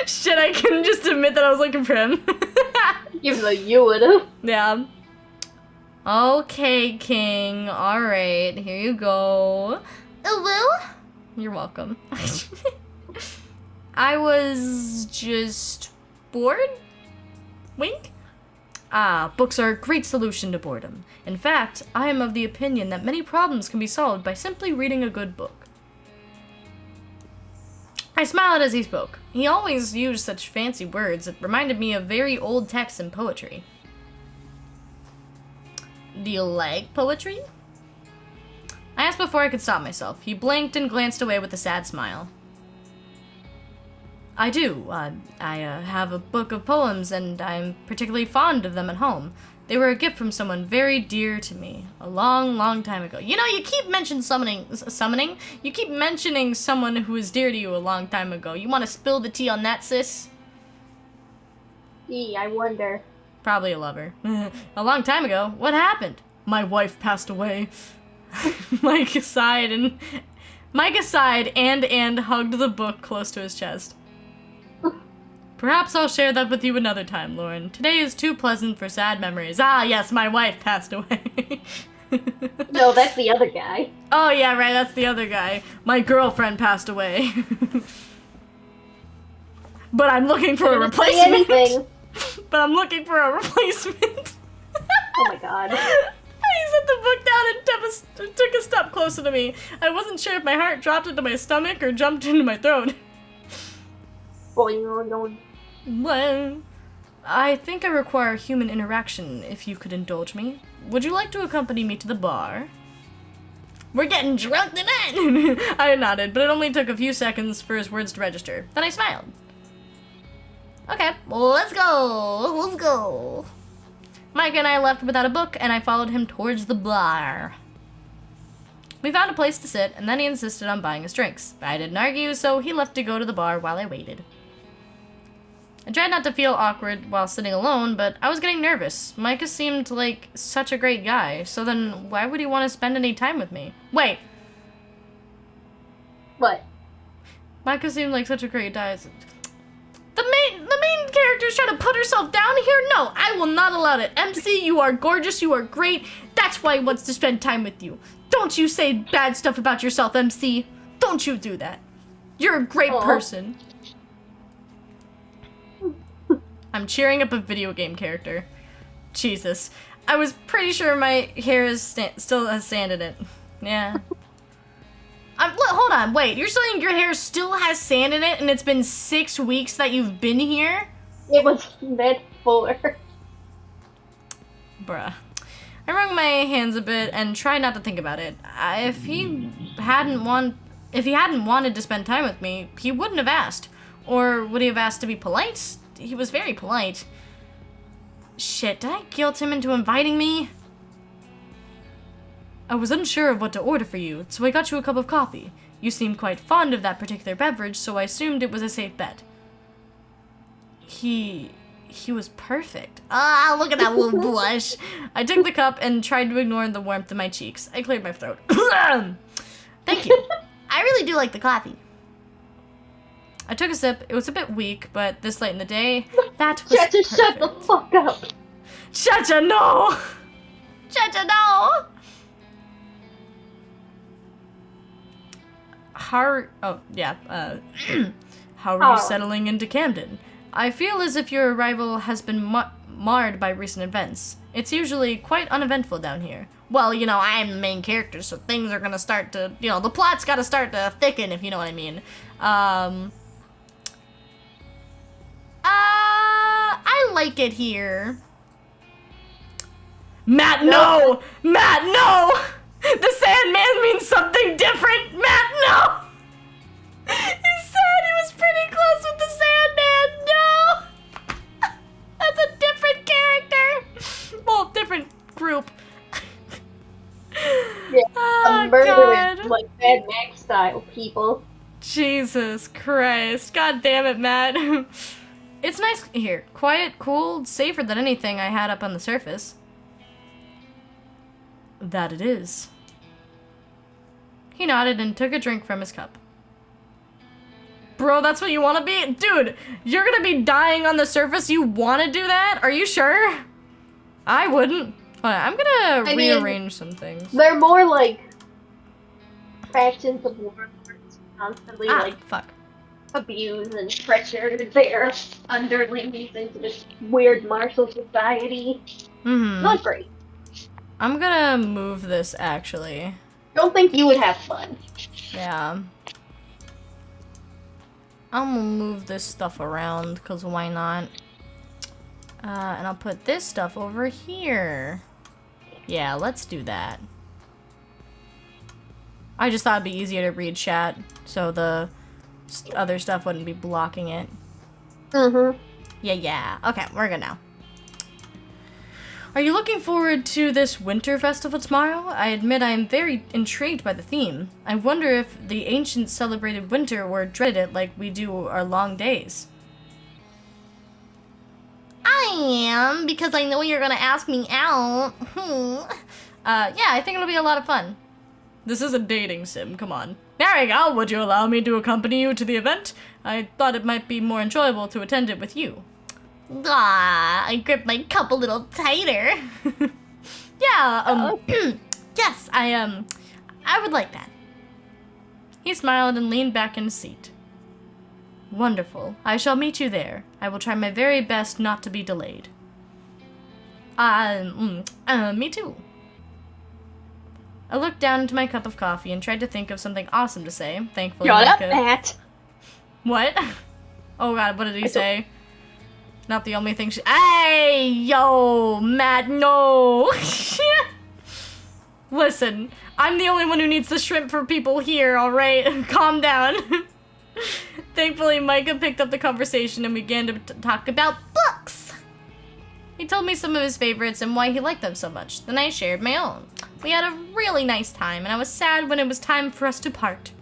Shit, I couldn't just admit that I was looking for him.
Even though you would've.
Yeah. Okay, King. Alright, here you go. Oh, well? You're welcome. I was just bored? Wink? Books are a great solution to boredom. In fact, I am of the opinion that many problems can be solved by simply reading a good book. I smiled as he spoke. He always used such fancy words that reminded me of very old texts and poetry. Do you like poetry? I asked before I could stop myself. He blinked and glanced away with a sad smile. I do. I have a book of poems, and I'm particularly fond of them at home. They were a gift from someone very dear to me a long, long time ago. You keep summoning? You keep mentioning someone who was dear to you a long time ago. You want to spill the tea on that, sis?
Gee, I wonder.
Probably a lover. A long time ago? What happened? My wife passed away. Micah sighed and hugged the book close to his chest. Perhaps I'll share that with you another time, Lauren. Today is too pleasant for sad memories. Ah, yes, my wife passed away.
No, that's the other guy.
Oh, yeah, right, that's the other guy. My girlfriend passed away. But I'm looking for a replacement. But I'm looking for a replacement.
Oh my god.
He set the book down and took a step closer to me. I wasn't sure if my heart dropped into my stomach or jumped into my throat. Well, I think I require human interaction, if you could indulge me. Would you like to accompany me to the bar? We're getting drunk tonight! I nodded, but it only took a few seconds for his words to register. Then I smiled. Okay, well, let's go. Micah and I left without a book, and I followed him towards the bar. We found a place to sit, and then he insisted on buying us drinks. I didn't argue, so he left to go to the bar while I waited. I tried not to feel awkward while sitting alone, but I was getting nervous. Micah seemed like such a great guy, so then why would he want to spend any time with me? Wait.
What?
Micah seemed like such a great guy. The main character's trying to put herself down here? No, I will not allow it. MC, you are gorgeous, you are great. That's why he wants to spend time with you. Don't you say bad stuff about yourself, MC. Don't you do that. You're a great person. I'm cheering up a video game character. Jesus. I was pretty sure my hair is still has sand in it. Yeah. Hold on, wait. You're saying your hair still has sand in it and it's been 6 weeks that you've been here?
It was meant for.
Bruh. I wrung my hands a bit and tried not to think about it. If he hadn't wanted to spend time with me, he wouldn't have asked. Or would he have asked to be polite? He was very polite. Shit, did I guilt him into inviting me? I was unsure of what to order for you, so I got you a cup of coffee. You seemed quite fond of that particular beverage, so I assumed it was a safe bet. He was perfect. Ah, look at that little blush. I took the cup and tried to ignore the warmth in my cheeks. I cleared my throat. Thank you. I really do like the coffee. I took a sip. It was a bit weak, but this late in the day, that was
Chacha,
perfect.
shut the fuck up.
Chacha, no! Chacha, no! How are you settling into Camden? I feel as if your arrival has been marred by recent events. It's usually quite uneventful down here. Well, you know, I'm the main character, so things are gonna start to, you know, the plot's gotta start to thicken, if you know what I mean. I like it here. Matt, no! Matt, no! The Sandman means something different! Matt, no! He said he was pretty close with the Sandman! No! That's a different character! Well, different group.
Yeah,
Oh,
a murderous,
God.
like Mad Max style people.
Jesus Christ. God damn it, Matt. It's nice here. Quiet, cool, safer than anything I had up on the surface. That it is. He nodded and took a drink from his cup. Bro, that's what you want to be? Dude, you're gonna be dying on the surface? You want to do that? Are you sure? I wouldn't. Hold on, I'm gonna rearrange some things.
They're more like factions of warlords constantly
Fuck.
abuse and pressure their underlings into this weird martial society.
Mm-hmm.
Not great.
I'm gonna move this, actually.
Don't think you would have fun.
Yeah. I'm gonna move this stuff around, because why not? And I'll put this stuff over here. Yeah, let's do that. I just thought it'd be easier to read chat, so the other stuff wouldn't be blocking it.
Mm-hmm.
Yeah. Okay, we're good now. Are you looking forward to this winter festival tomorrow? I admit I am very intrigued by the theme. I wonder if the ancients celebrated winter or dreaded it like we do our long days. I am, because I know you're gonna ask me out. Yeah, I think it'll be a lot of fun. This is a dating sim, come on. There we go, would you allow me to accompany you to the event? I thought it might be more enjoyable to attend it with you. Ah, I gripped my cup a little tighter. Yeah, yes, I would like that. He smiled and leaned back in his seat. Wonderful. I shall meet you there. I will try my very best not to be delayed. Me too. I looked down into my cup of coffee and tried to think of something awesome to say. Thankfully,
Shut up,
Micah...
Matt.
What? Oh god, what did he say? Not the only thing she... Hey, yo, Matt, no. Listen, I'm the only one who needs the shrimp for people here, alright? Calm down. Thankfully, Micah picked up the conversation and began to talk about books. He told me some of his favorites and why he liked them so much. Then I shared my own. We had a really nice time, and I was sad when it was time for us to part.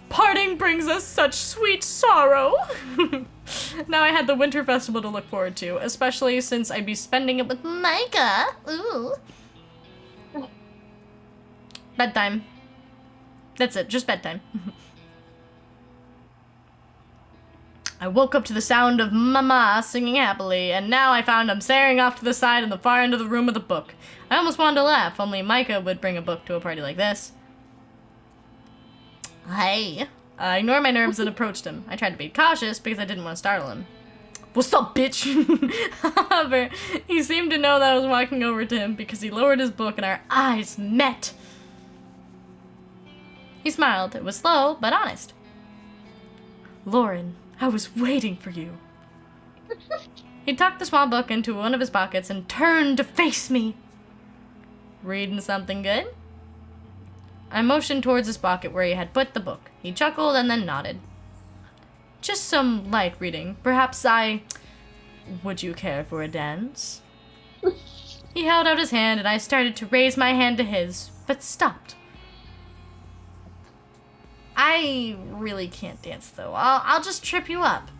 Parting brings us such sweet sorrow. Now I had the winter festival to look forward to, especially since I'd be spending it with Micah. Ooh. Bedtime. That's it, just bedtime. I woke up to the sound of Mama singing happily, and now I found I'm staring off to the side in the far end of the room with a book. I almost wanted to laugh, only Micah would bring a book to a party like this. Hey. I ignored my nerves and approached him. I tried to be cautious because I didn't want to startle him. What's up, bitch? However, he seemed to know that I was walking over to him because he lowered his book and our eyes met. He smiled. It was slow, but honest. Lauren, I was waiting for you. He tucked the small book into one of his pockets and turned to face me. Reading something good? I motioned towards his pocket where he had put the book. He chuckled and then nodded. Just some light reading. Perhaps Would you care for a dance? He held out his hand and I started to raise my hand to his, but stopped. I really can't dance though. I'll just trip you up.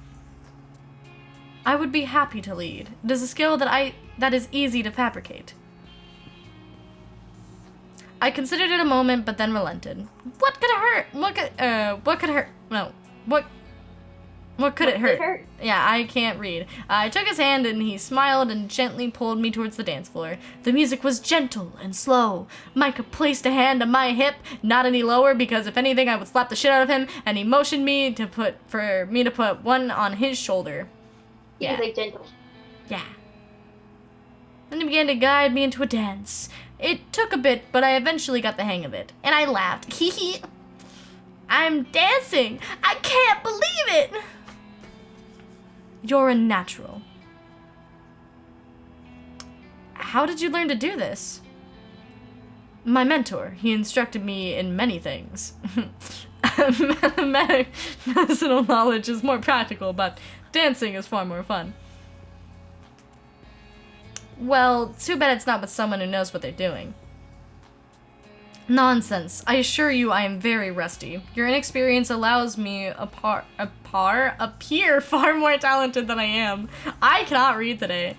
I would be happy to lead. It is a skill that is easy to fabricate. I considered it a moment, but then relented. What could it hurt? What could hurt? No. What could it hurt? Yeah, I can't read. I took his hand and he smiled and gently pulled me towards the dance floor. The music was gentle and slow. Micah placed a hand on my hip, not any lower because if anything I would slap the shit out of him, and he motioned me to put one on his shoulder. Yeah.
He's like gentle.
Yeah. Then he began to guide me into a dance. It took a bit, but I eventually got the hang of it. And I laughed. Hee hee. I'm dancing. I can't believe it. You're a natural. How did you learn to do this? My mentor. He instructed me in many things. Medicinal knowledge is more practical, but dancing is far more fun. Well, too bad it's not with someone who knows what they're doing. Nonsense. I assure you I am very rusty. Your inexperience allows me appear far more talented than I am. I cannot read today.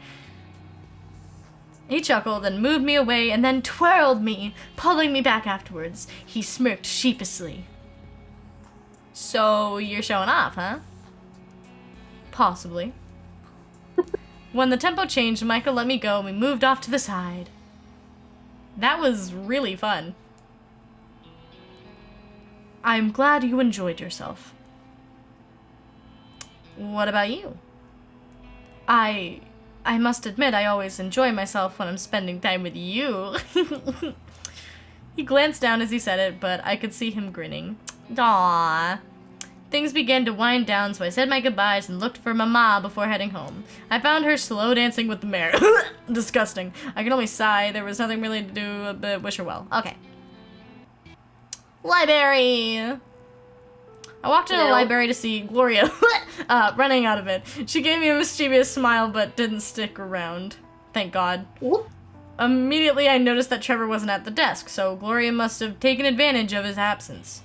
He chuckled and moved me away and then twirled me, pulling me back afterwards. He smirked sheepishly. So, you're showing off, huh? Possibly. When the tempo changed, Micah let me go and we moved off to the side. That was really fun. I'm glad you enjoyed yourself. What about you? I must admit I always enjoy myself when I'm spending time with you. He glanced down as he said it, but I could see him grinning. Aww. Things began to wind down, so I said my goodbyes and looked for Mama before heading home. I found her slow dancing with the mayor. Disgusting. I can only sigh. There was nothing really to do but wish her well. Okay. Library! I walked into the library to see Gloria running out of it. She gave me a mischievous smile but didn't stick around. Thank God.
Whoop.
Immediately I noticed that Trevor wasn't at the desk, so Gloria must have taken advantage of his absence.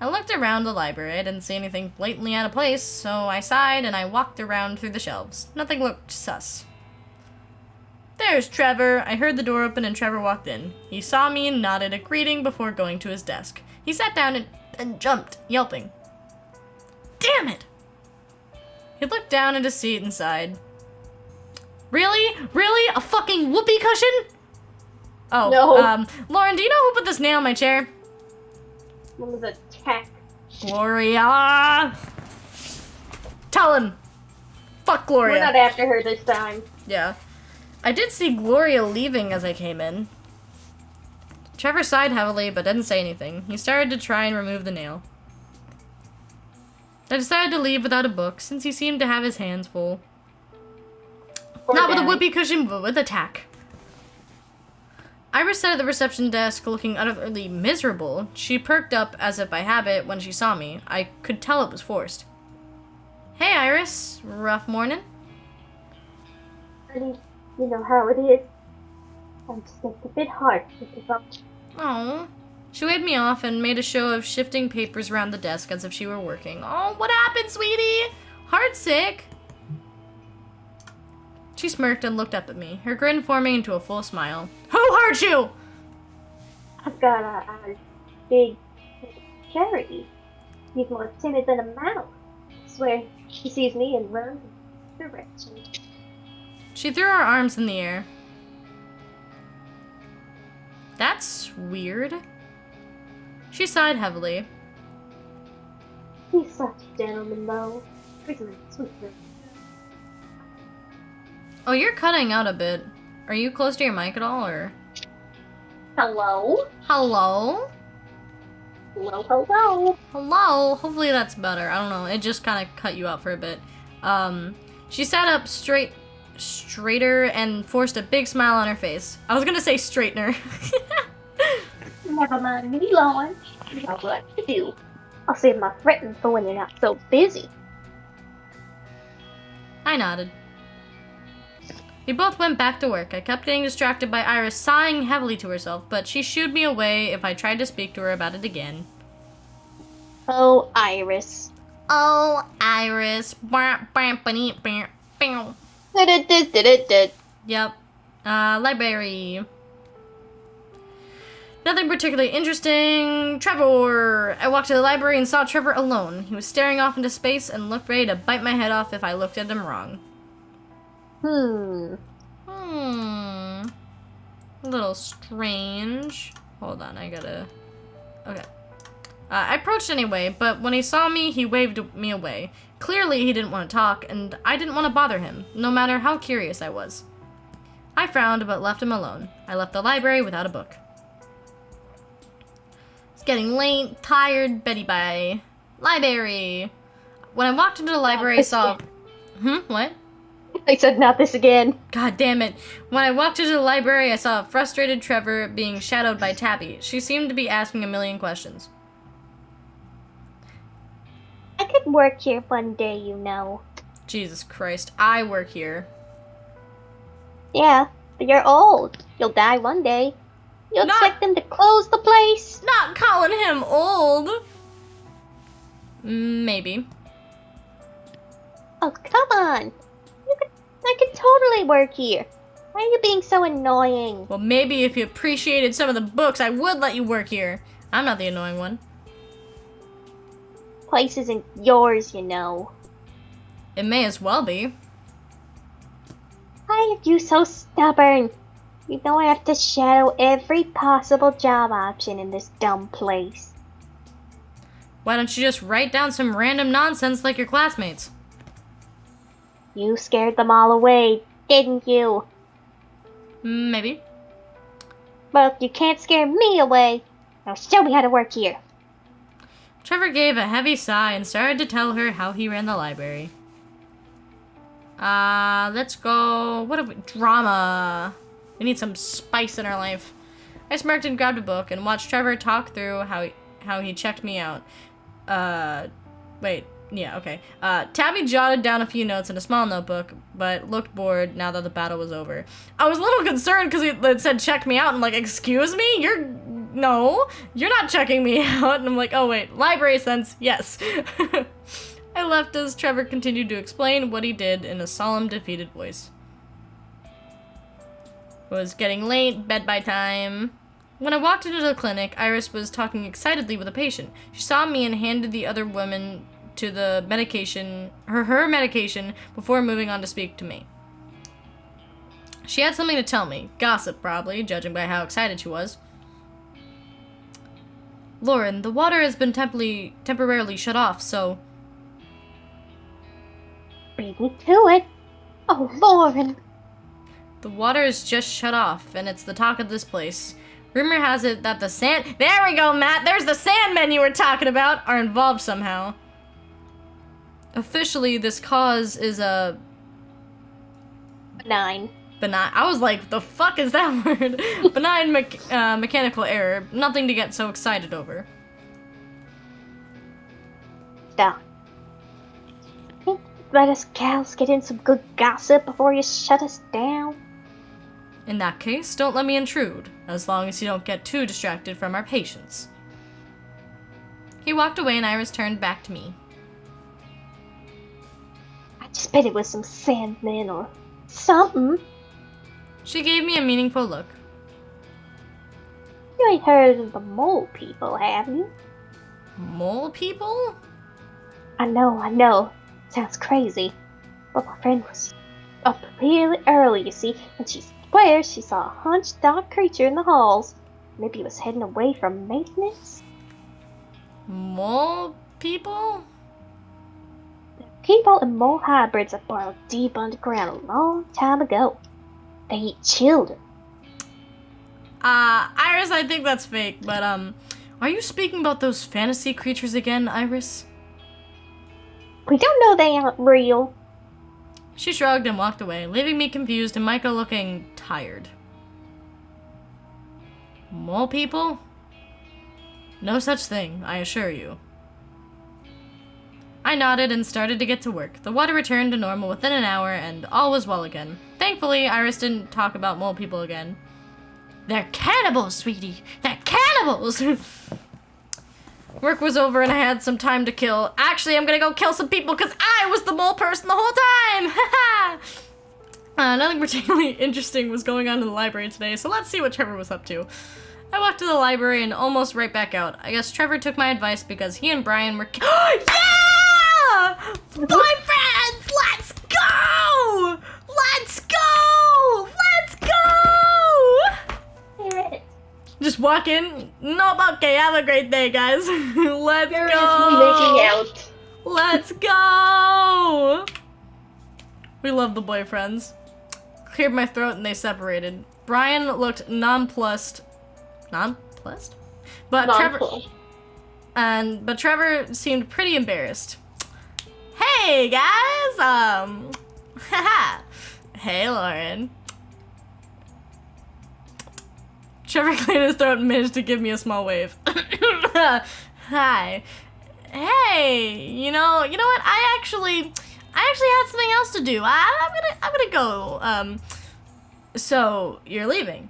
I looked around the library. I didn't see anything blatantly out of place, so I sighed and I walked around through the shelves. Nothing looked sus. There's Trevor. I heard the door open and Trevor walked in. He saw me and nodded a greeting before going to his desk. He sat down and jumped, yelping. Damn it! He looked down at his seat and sighed. Really? Really? A fucking whoopee cushion? Oh,
no.
Lauren, do you know who put this nail in my chair?
One was a tech.
Gloria! Tell him! Fuck Gloria.
We're not after her this time.
Yeah. I did see Gloria leaving as I came in. Trevor sighed heavily, but didn't say anything. He started to try and remove the nail. I decided to leave without a book, since he seemed to have his hands full. Not with a whoopee cushion, but with a tack. Iris sat at the reception desk looking utterly miserable. She perked up as if by habit when she saw me. I could tell it was forced. Hey, Iris. Rough morning?
You know how it is. I'm just a bit hard to give up.
Oh. She waved me off and made a show of shifting papers around the desk as if she were working. Oh, what happened, sweetie? Heartsick? She smirked and looked up at me, her grin forming into a full smile. Who hurt you?
I've got a big charity. He's more timid than a mouse. I swear, she sees me and runs in the direction.
She threw her arms in the air. That's weird. She sighed heavily.
He's such a gentleman, though. Sweet.
Oh, you're cutting out a bit. Are you close to your mic at all, or?
Hello?
Hello?
Hello?
Hello? Hopefully that's better. I don't know. It just kind of cut you out for a bit. She sat up straighter and forced a big smile on her face. I was gonna say straightener.
Never mind me, Lauren. You know what to do. I'll save my fretting for when you're not so busy.
I nodded. We both went back to work. I kept getting distracted by Iris sighing heavily to herself, but she shooed me away if I tried to speak to her about it again.
Oh, Iris.
Oh, Iris. Yep. Library. Nothing particularly interesting. Trevor! I walked to the library and saw Trevor alone. He was staring off into space and looked ready to bite my head off if I looked at him wrong. A little strange. Hold on, I gotta... Okay. I approached anyway, but when he saw me, he waved me away. Clearly, he didn't want to talk, and I didn't want to bother him, no matter how curious I was. I frowned, but left him alone. I left the library without a book. It's getting late, tired, Betty bye. Library. When I walked into the library, I saw... What?
I said not this again.
God damn it. When I walked into the library, I saw a frustrated Trevor being shadowed by Tabby. She seemed to be asking a million questions.
I could work here one day, you know.
Jesus Christ, I work here.
Yeah, but you're old. You'll die one day. You expect them to close the place?
Not calling him old. Maybe.
Oh, come on. I could totally work here. Why are you being so annoying?
Well, maybe if you appreciated some of the books, I would let you work here. I'm not the annoying one.
Place isn't yours, you know.
It may as well be.
Why are you so stubborn? You know I have to shadow every possible job option in this dumb place.
Why don't you just write down some random nonsense like your classmates?
You scared them all away, didn't you?
Maybe.
Well, you can't scare me away. Now show me how to work here.
Trevor gave a heavy sigh and started to tell her how he ran the library. Let's go... What have we... Drama. We need some spice in our life. I smirked and grabbed a book and watched Trevor talk through how he checked me out. Wait. Yeah, okay. Tabby jotted down a few notes in a small notebook, but looked bored now that the battle was over. I was a little concerned because it said check me out, and like, excuse me? No, you're not checking me out. And I'm like, oh wait, library sense, yes. I left as Trevor continued to explain what he did in a solemn, defeated voice. It was getting late, bed by time. When I walked into the clinic, Iris was talking excitedly with a patient. She saw me and handed the other woman to the medication, her medication, before moving on to speak to me. She had something to tell me. Gossip, probably, judging by how excited she was. Lauren, the water has been temporarily shut off, so...
Beat me to it. Oh, Lauren.
The water is just shut off, and it's the talk of this place. Rumor has it that the sand... There we go, Matt! There's the Sandmen you were talking about! Are involved somehow. Officially, this cause is a...
Benign.
I was like, the fuck is that word? Benign mechanical error. Nothing to get so excited over.
Stop. Let us gals get in some good gossip before you shut us down.
In that case, don't let me intrude, as long as you don't get too distracted from our patients. He walked away and Iris turned back to me.
Just bet it was some sandman or something.
She gave me a meaningful look.
You ain't heard of the mole people, have you?
Mole people?
I know. Sounds crazy. But my friend was up really early, you see, and she swears she saw a hunched dark creature in the halls. Maybe it was heading away from maintenance?
Mole people?
People and mole hybrids are burrowed deep underground a long time ago. They eat children.
Iris, I think that's fake, but, are you speaking about those fantasy creatures again, Iris?
We don't know they aren't real.
She shrugged and walked away, leaving me confused and Micah looking tired. Mole people? No such thing, I assure you. I nodded and started to get to work. The water returned to normal within an hour, and all was well again. Thankfully, Iris didn't talk about mole people again. They're cannibals, sweetie! They're cannibals! Work was over and I had some time to kill. Actually, I'm gonna go kill some people because I was the mole person the whole time! Nothing particularly interesting was going on in the library today, so let's see what Trevor was up to. I walked to the library and almost right back out. I guess Trevor took my advice because he and Brian were— Yeah! Boyfriends! Let's go! Let's go! Let's go!
Hear it.
Just walk in. Nope, okay, have a great day, guys. Let's
There is
go!
making out.
Let's go! We love the boyfriends. Cleared my throat and they separated. Brian looked nonplussed. Nonplussed? But Trevor seemed pretty embarrassed. Hey guys! Haha. Hey Lauren. Trevor cleared his throat and managed to give me a small wave. Hi. Hey, you know what? I actually had something else to do. I'm gonna go. So you're leaving?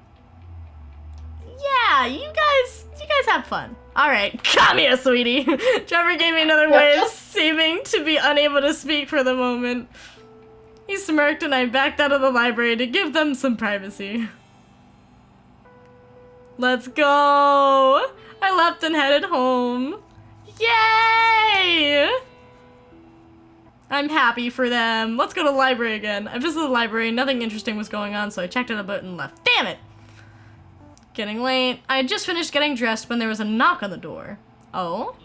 Yeah, you guys have fun. All right, come here, sweetie. Trevor gave me another wave, seeming to be unable to speak for the moment. He smirked and I backed out of the library to give them some privacy. Let's go! I left and headed home. Yay! I'm happy for them. Let's go to the library again. I visited the library, nothing interesting was going on, so I checked out a bit and left. Damn it! Getting late. I had just finished getting dressed when there was a knock on the door. Oh?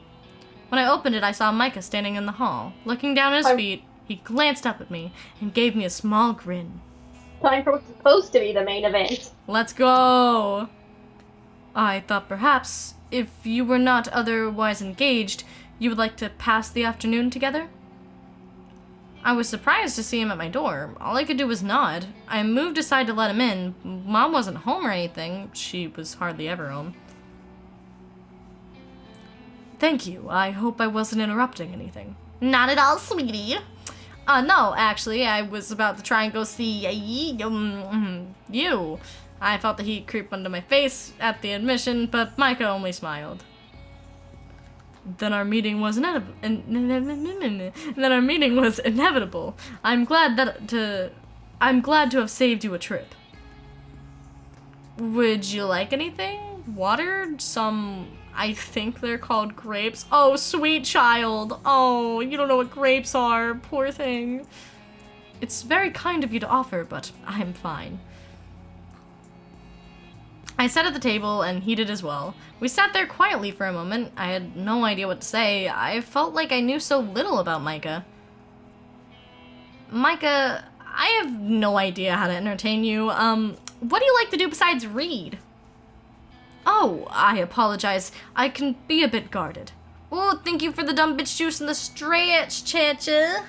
When I opened it, I saw Micah standing in the hall. Looking down at his feet, he glanced up at me and gave me a small grin.
Time for what's supposed to be the main event.
Let's go! I thought perhaps, if you were not otherwise engaged, you would like to pass the afternoon together? I was surprised to see him at my door. All I could do was nod. I moved aside to let him in. Mom wasn't home or anything. She was hardly ever home. Thank you. I hope I wasn't interrupting anything. Not at all, sweetie. No, actually, I was about to try and go see you. I felt the heat creep under my face at the admission, but Micah only smiled. Then our meeting was inevitable. I'm glad to have saved you a trip. Would you like anything? Water? I think they're called grapes. Oh, sweet child. Oh, you don't know what grapes are. Poor thing. It's very kind of you to offer, but I'm fine. I sat at the table and he did as well. We sat there quietly for a moment. I had no idea what to say. I felt like I knew so little about Micah. Micah, I have no idea how to entertain you. What do you like to do besides read? Oh, I apologize. I can be a bit guarded. Oh, thank you for the dumb bitch juice and the stretch, Chacha.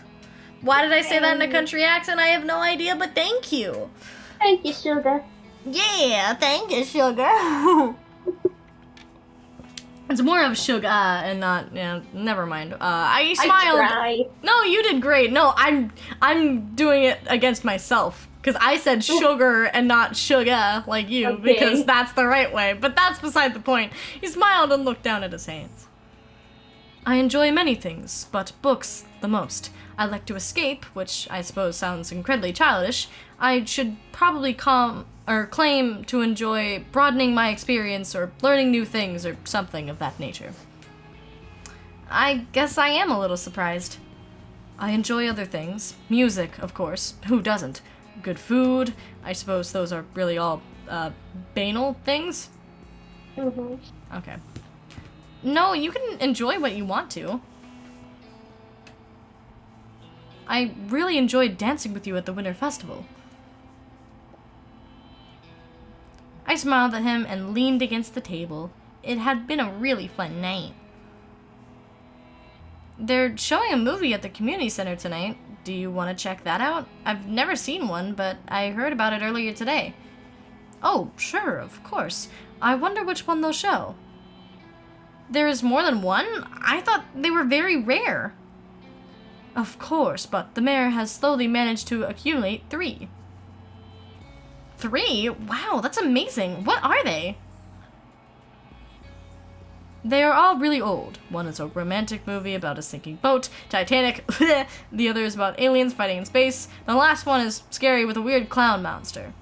Why did I say that in a country accent? I have no idea, but thank you.
Thank you, sugar.
Yeah, thank you, sugar. It's more of sugar and not, never mind. I smiled.
I tried.
No, you did great. No, I'm doing it against myself. Because I said sugar and not sugar like you,
Okay.
because that's the right way. But that's beside the point. He smiled and looked down at his hands. I enjoy many things, but books the most. I like to escape, which I suppose sounds incredibly childish, I should probably claim to enjoy broadening my experience or learning new things or something of that nature. I guess I am a little surprised. I enjoy other things. Music, of course. Who doesn't? Good food. I suppose those are really all, banal things?
Mm-hmm.
Okay. No, you can enjoy what you want to. I really enjoyed dancing with you at the Winter Festival. I smiled at him and leaned against the table. It had been a really fun night. They're showing a movie at the community center tonight. Do you want to check that out? I've never seen one, but I heard about it earlier today. Oh, sure, of course. I wonder which one they'll show. There is more than one? I thought they were very rare. Of course, but the mayor has slowly managed to accumulate 3. 3? Wow, that's amazing. What are they? They are all really old. One is a romantic movie about a sinking boat, Titanic. The other is about aliens fighting in space. The last one is scary with a weird clown monster.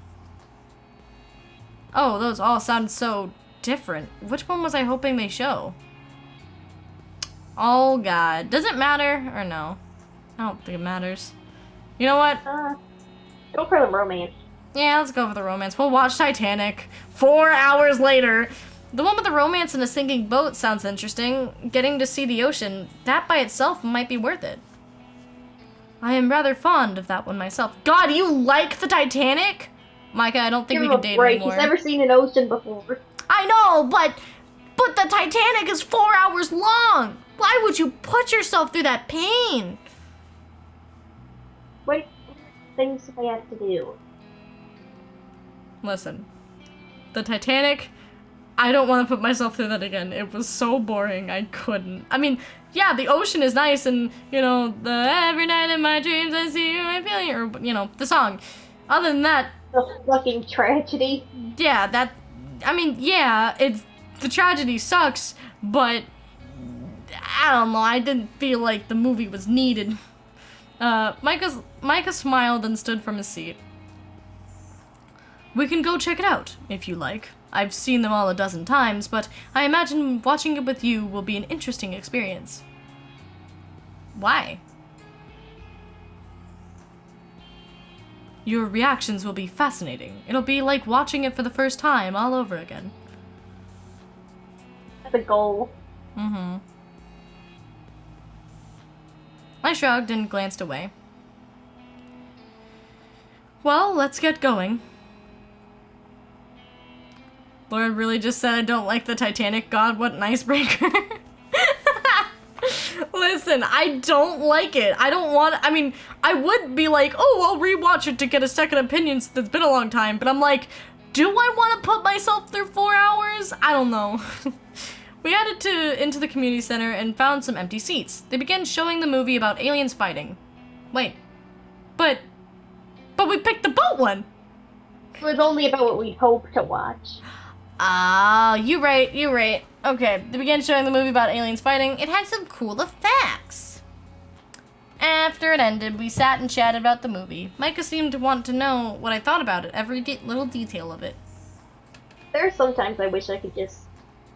Oh, those all sound so different. Which one was I hoping they show? Oh god. Does it matter or no? I don't think it matters. You know what?
Go for the romance.
Yeah, let's go for the romance. We'll watch Titanic 4 hours later. The one with the romance in a sinking boat sounds interesting. Getting to see the ocean, that by itself might be worth it. I am rather fond of that one myself. God, you like the Titanic? Micah, I don't think we can date anymore.
He's never seen an ocean before.
I know, but the Titanic is 4 hours long. Why would you put yourself through that pain?
What things do I have to do?
Listen, the Titanic, I don't want to put myself through that again. It was so boring, I couldn't. I mean, yeah, the ocean is nice and, you know, the every night in my dreams I see you, I feel you, or, you know, the song. Other than that...
The fucking tragedy.
Yeah, that... I mean, yeah, the tragedy sucks, but... I don't know, I didn't feel like the movie was needed. Micah smiled and stood from his seat. We can go check it out, if you like. I've seen them all a dozen times, but I imagine watching it with you will be an interesting experience. Why? Your reactions will be fascinating. It'll be like watching it for the first time all over again.
That's a goal.
Mm-hmm. I shrugged and glanced away. Well, let's get going. Lauren really just said I don't like the Titanic. God, what an icebreaker. Listen, I don't like it. I don't want... I mean, I would be like, oh, I'll rewatch it to get a second opinion since it's been a long time. But I'm like, do I want to put myself through 4 hours? I don't know. We headed into the community center and found some empty seats. They began showing the movie about aliens fighting. Wait. But we picked the boat one.
It was only about what we hoped to watch.
Ah, you're right. Okay, they began showing the movie about aliens fighting. It had some cool effects. After it ended, we sat and chatted about the movie. Micah seemed to want to know what I thought about it, every little detail of it.
There are sometimes I wish I could just,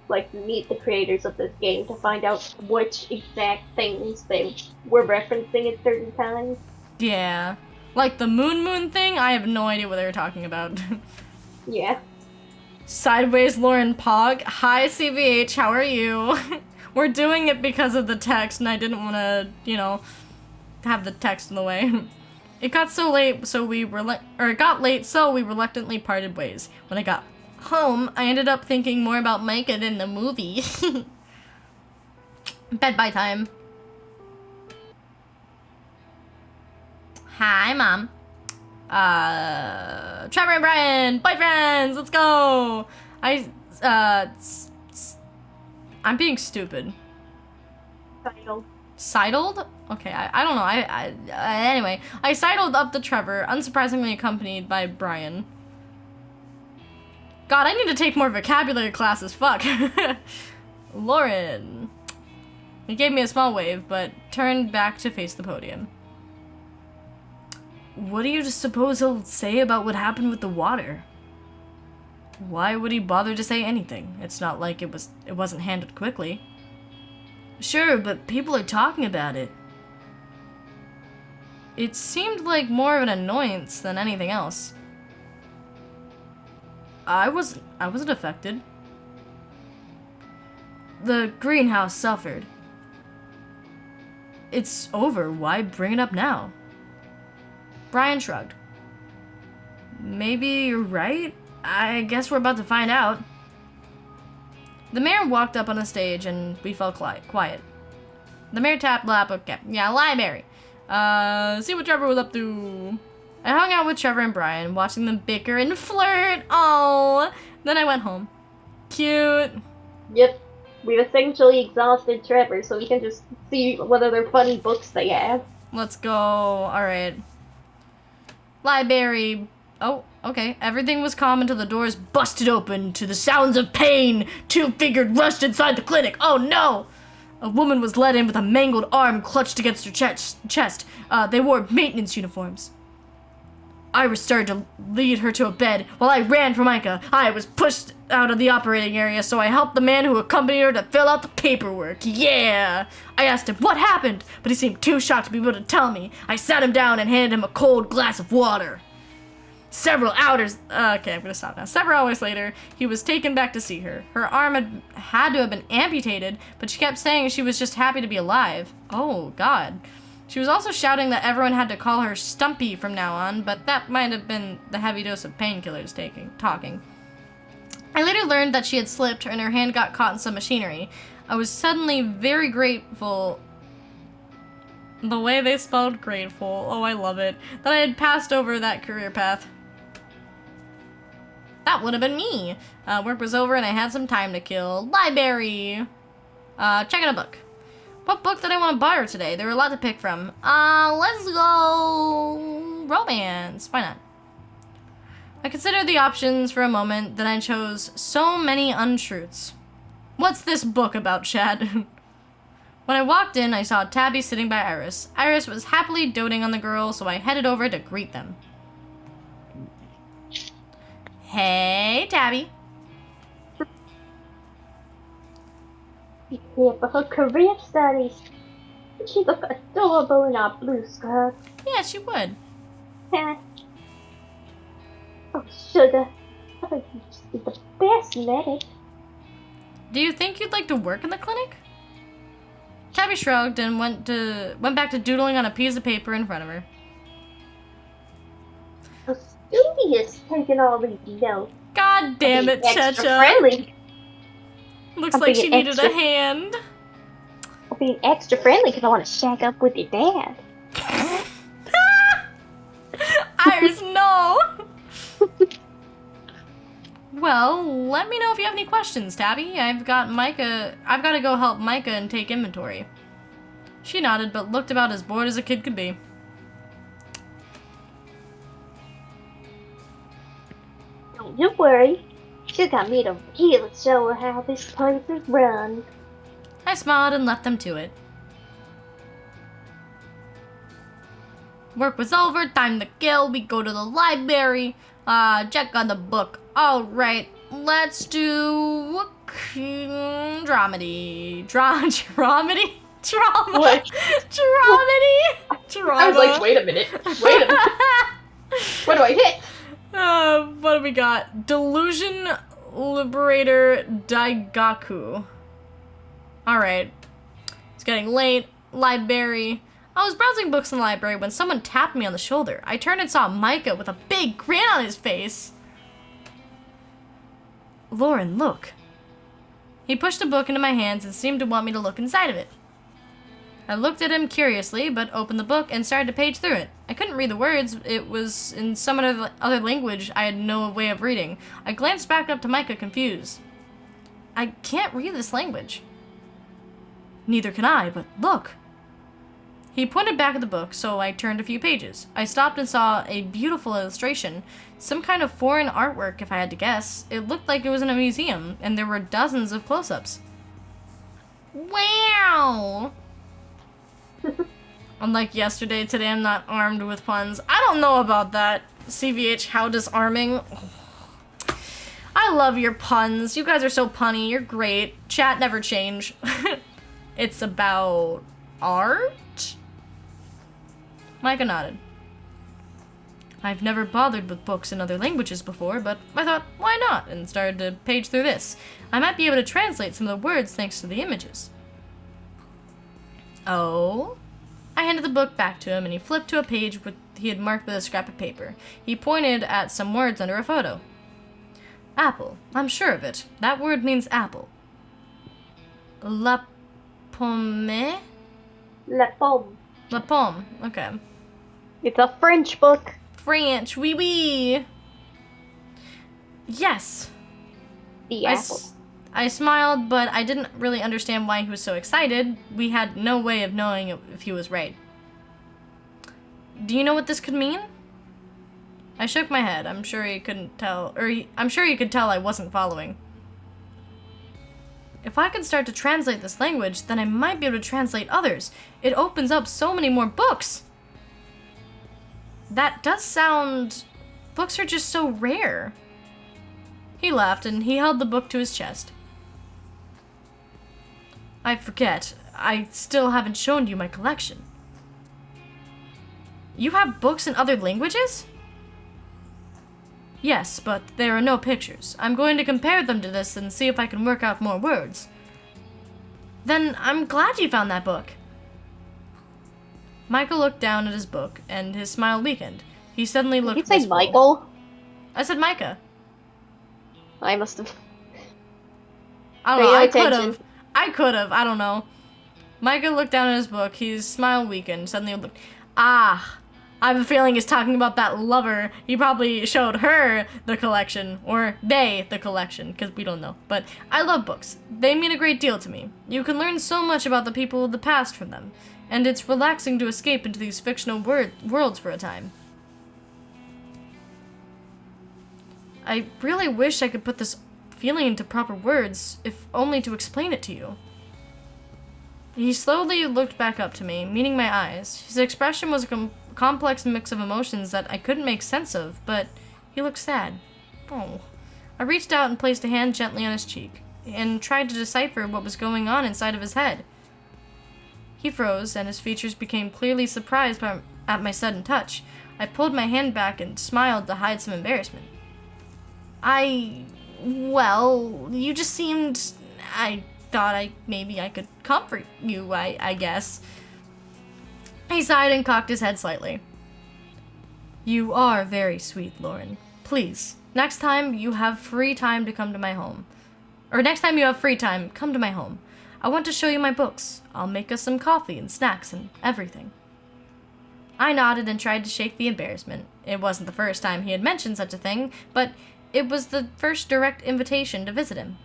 like, meet the creators of this game to find out which exact things they were referencing at certain times.
Yeah. Like the moon thing, I have no idea what they were talking about.
Yeah.
Sideways Lauren Pog. Hi, CVH, how are you? We're doing it because of the text, and I didn't want to, you know, have the text in the way. It got so late, so we reluctantly parted ways. When I got home, I ended up thinking more about Micah than the movie. Bed-bye time. Hi, Mom. Trevor and Brian, boyfriends, let's go! I'm being stupid. Sidled? Okay, I don't know, anyway. I sidled up to Trevor, unsurprisingly accompanied by Brian. God, I need to take more vocabulary classes, fuck. Lauren. He gave me a small wave, but turned back to face the podium. what do you suppose he'll say about what happened with the water? Why would he bother to say anything? It's not like it wasn't handled quickly. Sure, but people are talking about it. It seemed like more of an annoyance than anything else. I wasn't affected. The greenhouse suffered. It's over. Why bring it up now? Brian shrugged. Maybe you're right? I guess we're about to find out. The mayor walked up on the stage and we fell quiet. The mayor tapped lap. Okay, yeah, library. See what Trevor was up to. I hung out with Trevor and Brian, watching them bicker and flirt. Oh, then I went home. Cute.
Yep. We've essentially exhausted Trevor, so we can just see what other funny books they have.
Let's go. Alright. Library. Oh, okay. Everything was calm until the doors busted open to the sounds of pain. Two figures rushed inside the clinic. Oh no! A woman was led in with a mangled arm clutched against her chest. They wore maintenance uniforms. Iris started to lead her to a bed while I ran for Micah. I was pushed out of the operating area, so I helped the man who accompanied her to fill out the paperwork. Yeah! I asked him what happened, but he seemed too shocked to be able to tell me. I sat him down and handed him a cold glass of water. Several hours later, he was taken back to see her. Her arm had to have been amputated, but she kept saying she was just happy to be alive. Oh, God. She was also shouting that everyone had to call her Stumpy from now on, but that might have been the heavy dose of painkillers talking. I later learned that she had slipped and her hand got caught in some machinery. I was suddenly very grateful. The way they spelled grateful. Oh, I love it. That I had passed over that career path. That would have been me. Work was over and I had some time to kill. Library. Checking a book. What book did I want to borrow today? There were a lot to pick from. Let's go romance. Why not? I considered the options for a moment, then I chose So Many Untruths. What's this book about, Chad? When I walked in, I saw Tabby sitting by Iris. Iris was happily doting on the girl, so I headed over to greet them. Hey, Tabby.
She's here for her career studies. She looked adorable in our blue skirt.
Yeah, she would.
Oh, sugar. Oh, you just be the best medic.
Do you think you'd like to work in the clinic? Tabby shrugged and went back to doodling on a piece of paper in front of her.
So studious taking all these notes.
God damn it,
Extra
Checha.
friendly.
Looks like she needed a hand.
I'm being extra friendly because I want to shack up with your dad.
Iris, no! Well, let me know if you have any questions, Tabby. I've got to go help Micah and take inventory. She nodded, but looked about as bored as a kid could be.
Don't you worry. She got me to really show her how this place is run.
I smiled and left them to it. Work was over, time to kill. We go to the library. Check on the book. Alright, let's do dramedy. Dramedy? Drama.
What?
Dramedy? Drama.
I was like, wait a minute. What do I hit?
What do we got? Delusion Liberator Daigaku. Alright. It's getting late. Library. I was browsing books in the library when someone tapped me on the shoulder. I turned and saw Micah with a big grin on his face. Lauren, look. He pushed a book into my hands and seemed to want me to look inside of it. I looked at him curiously, but opened the book and started to page through it. I couldn't read the words. It was in some other language I had no way of reading. I glanced back up to Micah, confused. I can't read this language. Neither can I, but look. He pointed back at the book, so I turned a few pages. I stopped and saw a beautiful illustration. Some kind of foreign artwork, if I had to guess. It looked like it was in a museum, and there were dozens of close-ups. Wow! Unlike yesterday, today I'm not armed with puns. I don't know about that. CVH, how disarming. I love your puns. You guys are so punny. You're great. Chat never change. It's about art? Micah nodded. I've never bothered with books in other languages before, but I thought, why not? And started to page through this. I might be able to translate some of the words thanks to the images. Oh? I handed the book back to him, and he flipped to a page he had marked with a scrap of paper. He pointed at some words under a photo. Apple. I'm sure of it. That word means apple. La pomme?
La pomme.
La pomme. Okay.
It's a French book.
French. Oui, oui. Yes.
The apple.
I smiled, but I didn't really understand why he was so excited. We had no way of knowing if he was right. Do you know what this could mean? I shook my head. I'm sure he couldn't tell, I'm sure he could tell I wasn't following. If I could start to translate this language, then I might be able to translate others. It opens up so many more books. That does sound... Books are just so rare. He laughed, and he held the book to his chest. I forget. I still haven't shown you my collection. You have books in other languages? Yes, but there are no pictures. I'm going to compare them to this and see if I can work out more words. Then I'm glad you found that book. Michael looked down at his book, and his smile weakened. He suddenly looked
Did you say
wistful.
Michael?
I said Micah.
I must have.
I don't know.
Pay attention.
I could have. I don't know. Micah looked down at his book. His smile weakened. Suddenly looked. Ah. I have a feeling he's talking about that lover. He probably showed her the collection. Or they the collection. Because we don't know. But I love books. They mean a great deal to me. You can learn so much about the people of the past from them. And it's relaxing to escape into these fictional worlds for a time. I really wish I could put this feeling into proper words, if only to explain it to you. He slowly looked back up to me, meeting my eyes. His expression was a complex mix of emotions that I couldn't make sense of, but he looked sad. Oh. I reached out and placed a hand gently on his cheek, and tried to decipher what was going on inside of his head. He froze, and his features became clearly surprised at my sudden touch. I pulled my hand back and smiled to hide some embarrassment. Well, you just seemed... I thought maybe I could comfort you, I guess. He sighed and cocked his head slightly. You are very sweet, Lauren. Please, next time you have free time to come to my home. Or next time you have free time, come to my home. I want to show you my books. I'll make us some coffee and snacks and everything. I nodded and tried to shake the embarrassment. It wasn't the first time he had mentioned such a thing, but it was the first direct invitation to visit him.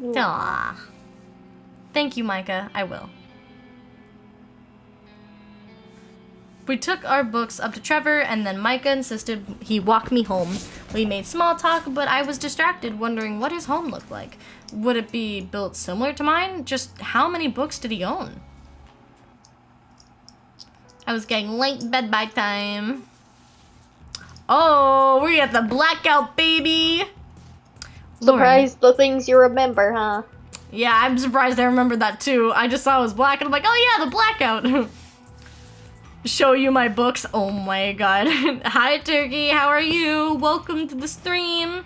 Aww. Thank you, Micah. I will. We took our books up to Trevor, and then Micah insisted he walk me home. We made small talk, but I was distracted, wondering what his home looked like. Would it be built similar to mine? Just how many books did he own? I was getting late bed by time. Oh, we're at the blackout, baby!
Surprised the things you remember, huh?
Yeah, I'm surprised I remembered that too. I just saw it was black and I'm like, oh yeah, the blackout. Show you my books. Oh my god. Hi, Turkey. How are you? Welcome to the stream.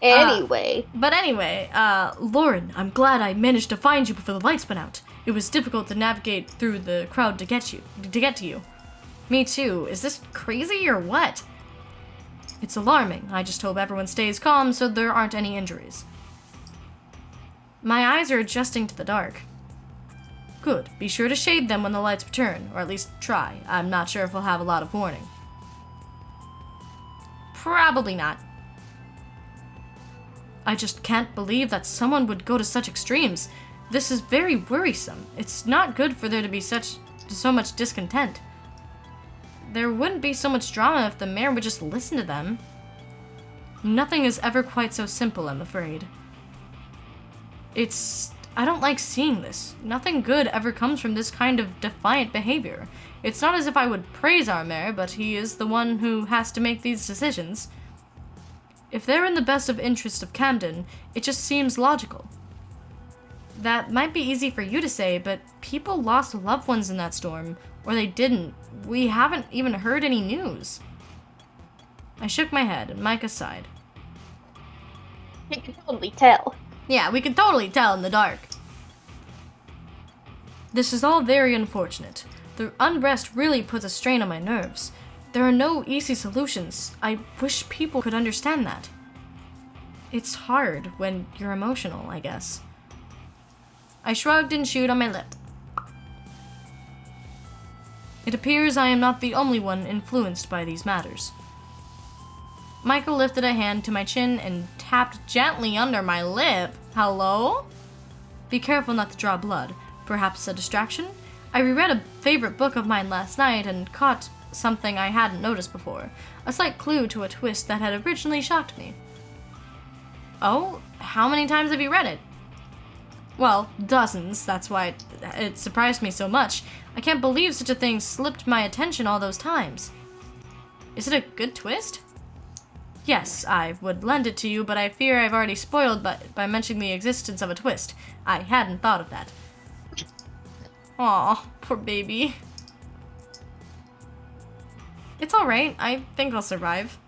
Anyway.
But anyway, Lauren, I'm glad I managed to find you before the lights went out. It was difficult to navigate through the crowd to get to you. Me too. Is this crazy or what? It's alarming. I just hope everyone stays calm so there aren't any injuries. My eyes are adjusting to the dark. Good. Be sure to shade them when the lights return, or at least try. I'm not sure if we'll have a lot of warning. Probably not. I just can't believe that someone would go to such extremes. This is very worrisome. It's not good for there to be so much discontent. There wouldn't be so much drama if the mayor would just listen to them. Nothing is ever quite so simple, I'm afraid. I don't like seeing this. Nothing good ever comes from this kind of defiant behavior. It's not as if I would praise our mayor, but he is the one who has to make these decisions. If they're in the best of interest of Camden, it just seems logical. That might be easy for you to say, but people lost loved ones in that storm, or they didn't. We haven't even heard any news. I shook my head, and Micah sighed.
You can totally tell.
Yeah, we can totally tell in the dark. This is all very unfortunate. The unrest really puts a strain on my nerves. There are no easy solutions. I wish people could understand that. It's hard when you're emotional, I guess. I shrugged and chewed on my lip. It appears I am not the only one influenced by these matters. Michael lifted a hand to my chin and tapped gently under my lip. Hello? Be careful not to draw blood. Perhaps a distraction? I reread a favorite book of mine last night and caught something I hadn't noticed before. A slight clue to a twist that had originally shocked me. Oh? How many times have you read it? Well, dozens. That's why it surprised me so much. I can't believe such a thing slipped my attention all those times. Is it a good twist? Yes, I would lend it to you, but I fear I've already spoiled by mentioning the existence of a twist. I hadn't thought of that. Aw, poor baby. It's alright. I think I'll survive.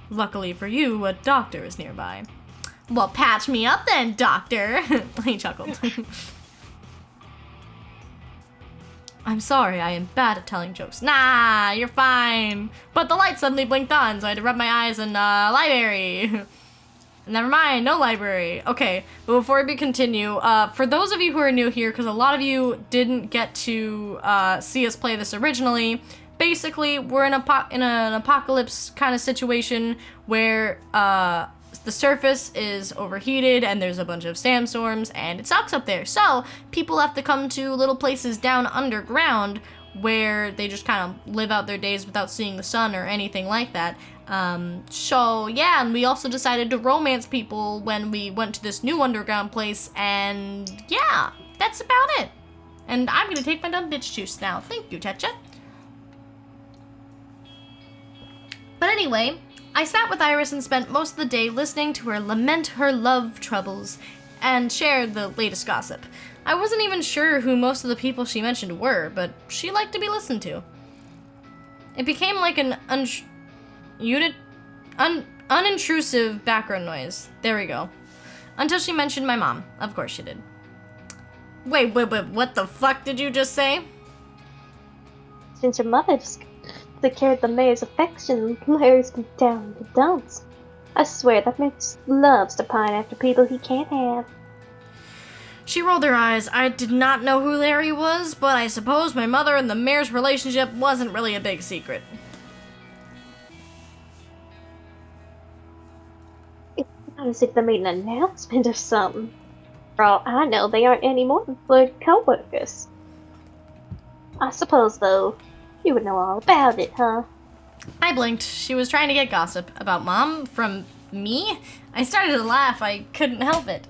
Luckily for you, a doctor is nearby. Well, patch me up then, doctor. He chuckled. I'm sorry, I am bad at telling jokes. Nah, you're fine. But the light suddenly blinked on, so I had to rub my eyes in library. Never mind, no library. Okay, but before we continue, for those of you who are new here, because a lot of you didn't get to see us play this originally, basically we're in an apocalypse kind of situation where the surface is overheated and there's a bunch of sandstorms and it sucks up there. So people have to come to little places down underground where they just kind of live out their days without seeing the sun or anything like that. So yeah, and we also decided to romance people when we went to this new underground place, and yeah, that's about it. And I'm gonna take my dumb bitch juice now. Thank you, Tetcha. But anyway, I sat with Iris and spent most of the day listening to her lament her love troubles and share the latest gossip. I wasn't even sure who most of the people she mentioned were, but she liked to be listened to. It became like an unintrusive background noise. There we go. Until she mentioned my mom. Of course she did. Wait, what the fuck did you just say?
Since your mother just secured the mayor's affection, Larry's been down in the dumps. I swear that man just loves to pine after people he can't have.
She rolled her eyes. I did not know who Larry was, but I suppose my mother and the mayor's relationship wasn't really a big secret.
It's not as if they made an announcement or something. For all I know, they aren't any more than blood co-workers. I suppose, though, you would know all about it, huh?
I blinked. She was trying to get gossip about Mom from me. I started to laugh. I couldn't help it.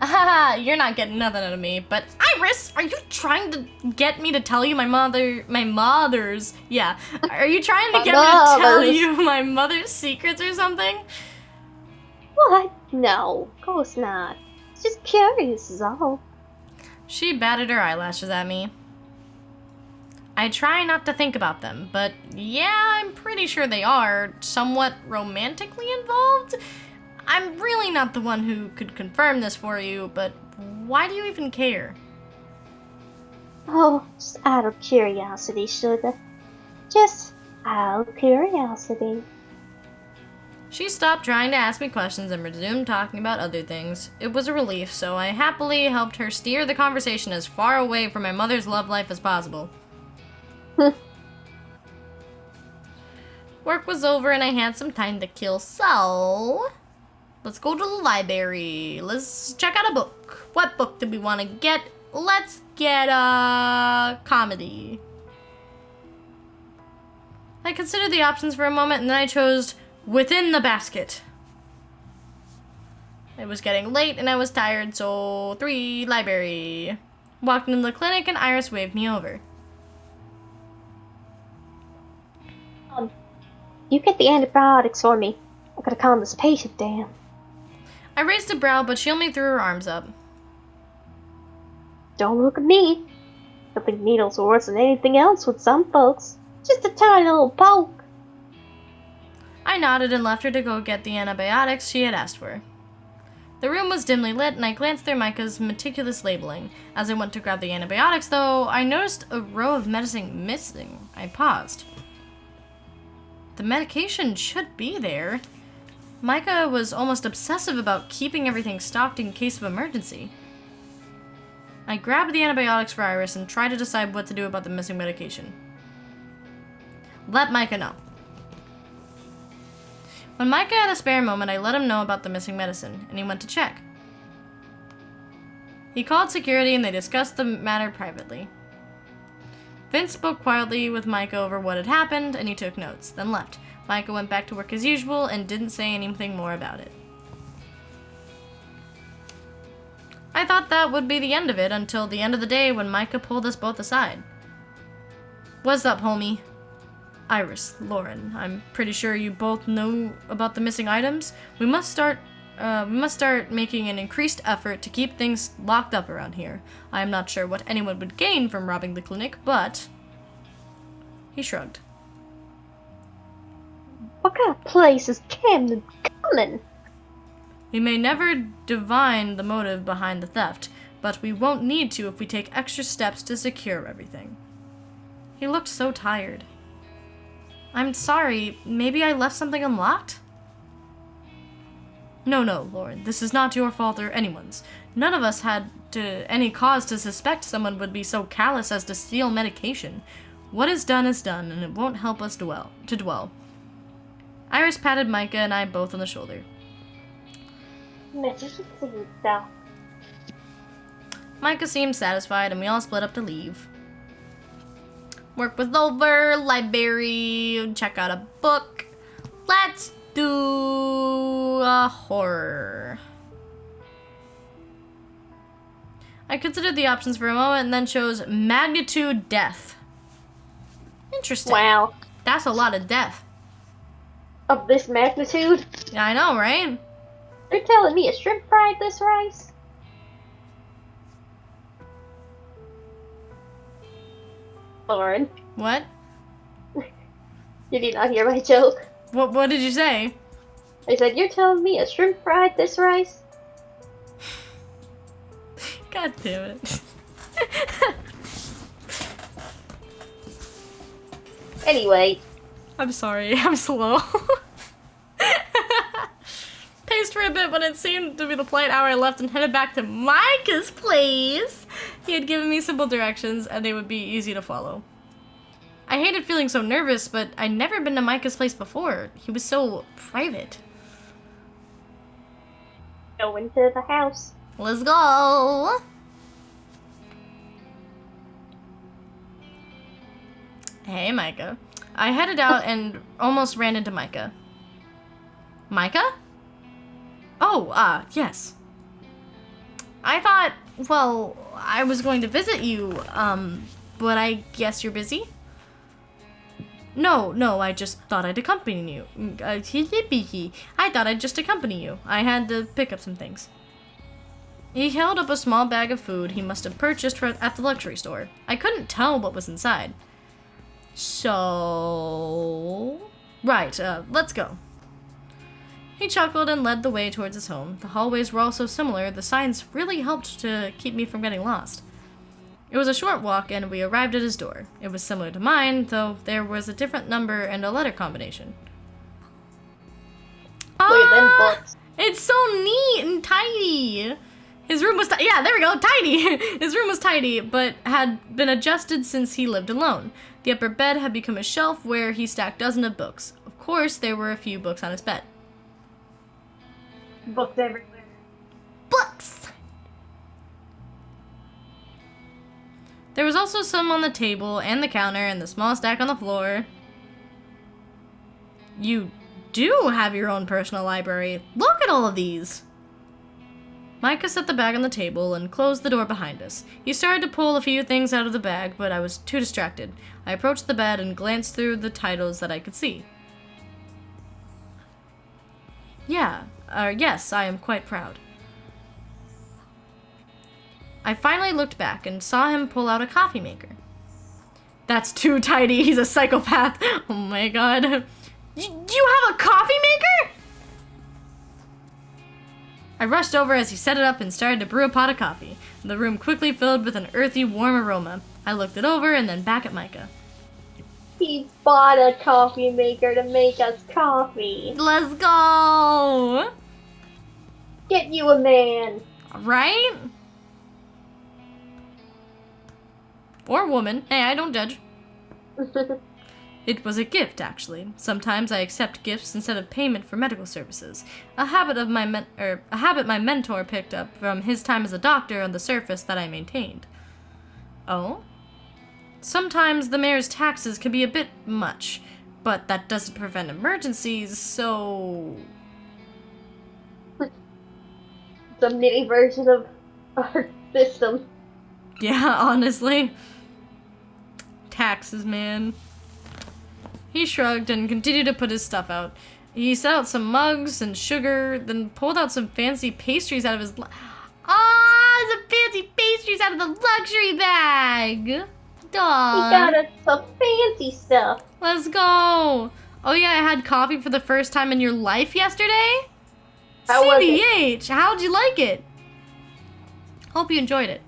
Ahaha, you're not getting nothing out of me. But Iris, are you trying to get me to tell you my mother's, yeah. Are you trying to get me to tell you my mother's secrets or something?
What? No, of course not. It's just curious is all.
She batted her eyelashes at me. I try not to think about them, but yeah, I'm pretty sure they are somewhat romantically involved. I'm really not the one who could confirm this for you, but why do you even care?
Oh, just out of curiosity, sugar. Just out of curiosity.
She stopped trying to ask me questions and resumed talking about other things. It was a relief, so I happily helped her steer the conversation as far away from my mother's love life as possible. Work was over and I had some time to kill, so let's go to the library. Let's check out a book. What book do we want to get? Let's get a comedy. I considered the options for a moment and then I chose Within the Basket. It was getting late and I was tired, so 3, library. Walked into the clinic and Iris waved me over.
You get the antibiotics for me. I gotta calm this patient down.
I raised a brow, but she only threw her arms up.
Don't look at me. I think needles are worse than anything else with some folks. Just a tiny little poke.
I nodded and left her to go get the antibiotics she had asked for. The room was dimly lit, and I glanced through Micah's meticulous labeling. As I went to grab the antibiotics, though, I noticed a row of medicine missing. I paused. The medication should be there. Micah was almost obsessive about keeping everything stocked in case of emergency. I grabbed the antibiotics for Iris and tried to decide what to do about the missing medication. Let Micah know. When Micah had a spare moment, I let him know about the missing medicine, and he went to check. He called security and they discussed the matter privately. Vince spoke quietly with Micah over what had happened, and he took notes, then left. Micah went back to work as usual and didn't say anything more about it. I thought that would be the end of it until the end of the day when Micah pulled us both aside. What's up, homie? Iris, Lauren, I'm pretty sure you both know about the missing items. We must start making an increased effort to keep things locked up around here. I am not sure what anyone would gain from robbing the clinic, but... He shrugged.
What kind of place is Camden coming?
We may never divine the motive behind the theft, but we won't need to if we take extra steps to secure everything. He looked so tired. I'm sorry, maybe I left something unlocked? No, Lauren, this is not your fault or anyone's. None of us had any cause to suspect someone would be so callous as to steal medication. What is done, and it won't help us to dwell. Iris patted Micah and I both on the shoulder. Micah seemed satisfied, and we all split up to leave. Work was over, library, check out a book. Let's do a horror. I considered the options for a moment and then chose Magnitude Death. Interesting.
Wow.
That's a lot of death.
Of this magnitude?
Yeah, I know, right?
You're telling me a shrimp fried this rice? Lauren,
What?
you did not hear my joke.
What did you say?
I said, you're telling me a shrimp fried this rice?
God damn it.
Anyway.
I'm sorry, I'm slow. Paced for a bit, but it seemed to be the polite hour I left and headed back to Micah's place. He had given me simple directions, and they would be easy to follow. I hated feeling so nervous, but I'd never been to Micah's place before. He was so private.
Go into the house.
Let's go! Hey, Micah. I headed out and almost ran into Micah. Micah? Oh, yes. I thought, well, I was going to visit you, but I guess you're busy? No, I just thought I'd accompany you. I thought I'd just accompany you. I had to pick up some things. He held up a small bag of food he must have purchased at the luxury store. I couldn't tell what was inside. So... Right, let's go. He chuckled and led the way towards his home. The hallways were all so similar, the signs really helped to keep me from getting lost. It was a short walk, and we arrived at his door. It was similar to mine, though there was a different number and a letter combination.
Look at them books.
It's so neat and tidy! His room was yeah, there we go, tidy! His room was tidy, but had been adjusted since he lived alone. The upper bed had become a shelf where he stacked dozens of books. Of course, there were a few books on his bed.
Books everywhere.
Books! There was also some on the table and the counter and the small stack on the floor. You do have your own personal library. Look at all of these. Micah set the bag on the table and closed the door behind us. He started to pull a few things out of the bag, but I was too distracted. I approached the bed and glanced through the titles that I could see. Yes, I am quite proud. I finally looked back and saw him pull out a coffee maker. That's too tidy, he's a psychopath. Oh my god. You have a coffee maker? I rushed over as he set it up and started to brew a pot of coffee. The room quickly filled with an earthy, warm aroma. I looked it over and then back at Micah.
He bought a coffee maker to make us coffee.
Let's go!
Get you a man.
Right? Or woman. Hey, I don't judge. It was a gift, actually. Sometimes I accept gifts instead of payment for medical services. A habit my mentor picked up from his time as a doctor on the surface that I maintained. Oh? Sometimes the mayor's taxes can be a bit much, but that doesn't prevent emergencies, so...
It's a mini version of our system.
Yeah, honestly. Taxes, man. He shrugged and continued to put his stuff out. He set out some mugs and sugar, then pulled out some fancy pastries out of his... some fancy pastries out of the luxury bag! Duh.
He got us some fancy stuff.
Let's go! Oh yeah, I had coffee for the first time in your life yesterday?
How was it?
CBH, how'd you like it? Hope you enjoyed it.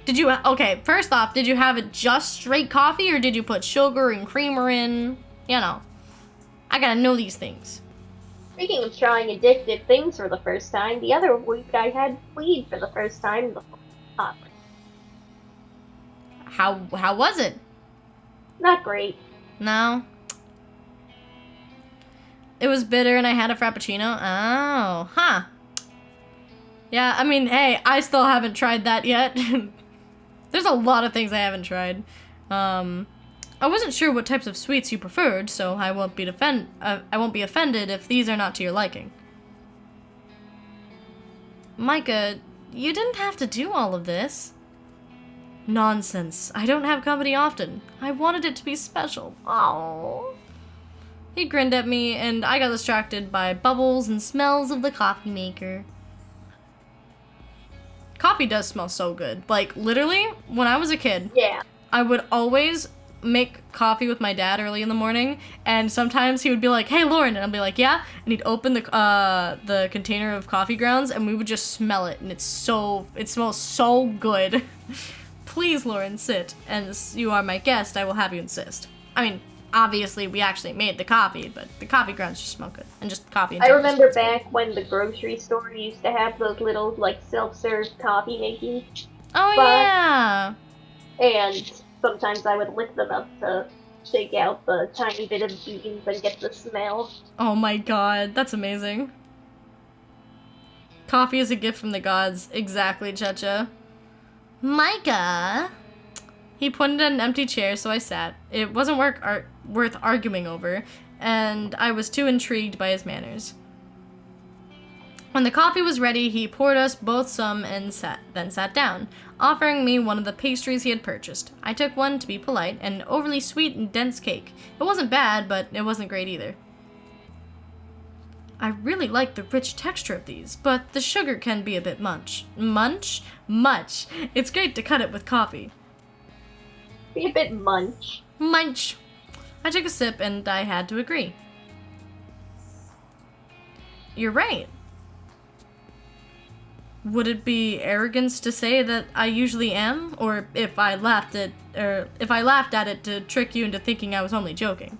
Did you, okay, first off, did you have it just straight coffee or did you put sugar and creamer in? You know, I gotta know these things.
Speaking of trying addictive things for the first time, the other week I had weed for the first time in the pot.
How was it?
Not great.
No? It was bitter and I had a Frappuccino? Oh, huh. Yeah, I mean, hey, I still haven't tried that yet. There's a lot of things I haven't tried. I wasn't sure what types of sweets you preferred, so I won't be offended if these are not to your liking. Micah, you didn't have to do all of this. Nonsense. I don't have company often. I wanted it to be special. Oh. He grinned at me, and I got distracted by bubbles and smells of the coffee maker. Coffee does smell so good. Like, literally, when I was a kid,
Yeah.
I would always make coffee with my dad early in the morning, and sometimes he would be like, "Hey, Lauren," and I'd be like, "Yeah," and he'd open the container of coffee grounds, and we would just smell it, and it smells so good. Please, Lauren, sit, and as you are my guest, I will have you insist. I mean, obviously, we actually made the coffee, but the coffee grounds just smell good, and just coffee.
I remember back when the grocery store used to have those little, like, self-serve coffee making.
Oh, yeah!
And sometimes I would lick them up to shake out the tiny bit of beans and get the smell.
Oh my god, that's amazing. Coffee is a gift from the gods. Exactly, Checha. Micah! He pointed at an empty chair, so I sat. It wasn't worth arguing over, and I was too intrigued by his manners. When the coffee was ready, he poured us both some and then sat down, offering me one of the pastries he had purchased. I took one to be polite, an overly sweet and dense cake. It wasn't bad, but it wasn't great either. I really like the rich texture of these, but the sugar can be a bit much. Much. It's great to cut it with coffee.
Be a bit munch.
Munch. I took a sip and I had to agree. You're right. Would it be arrogance to say that I usually am, or if I laughed at it to trick you into thinking I was only joking?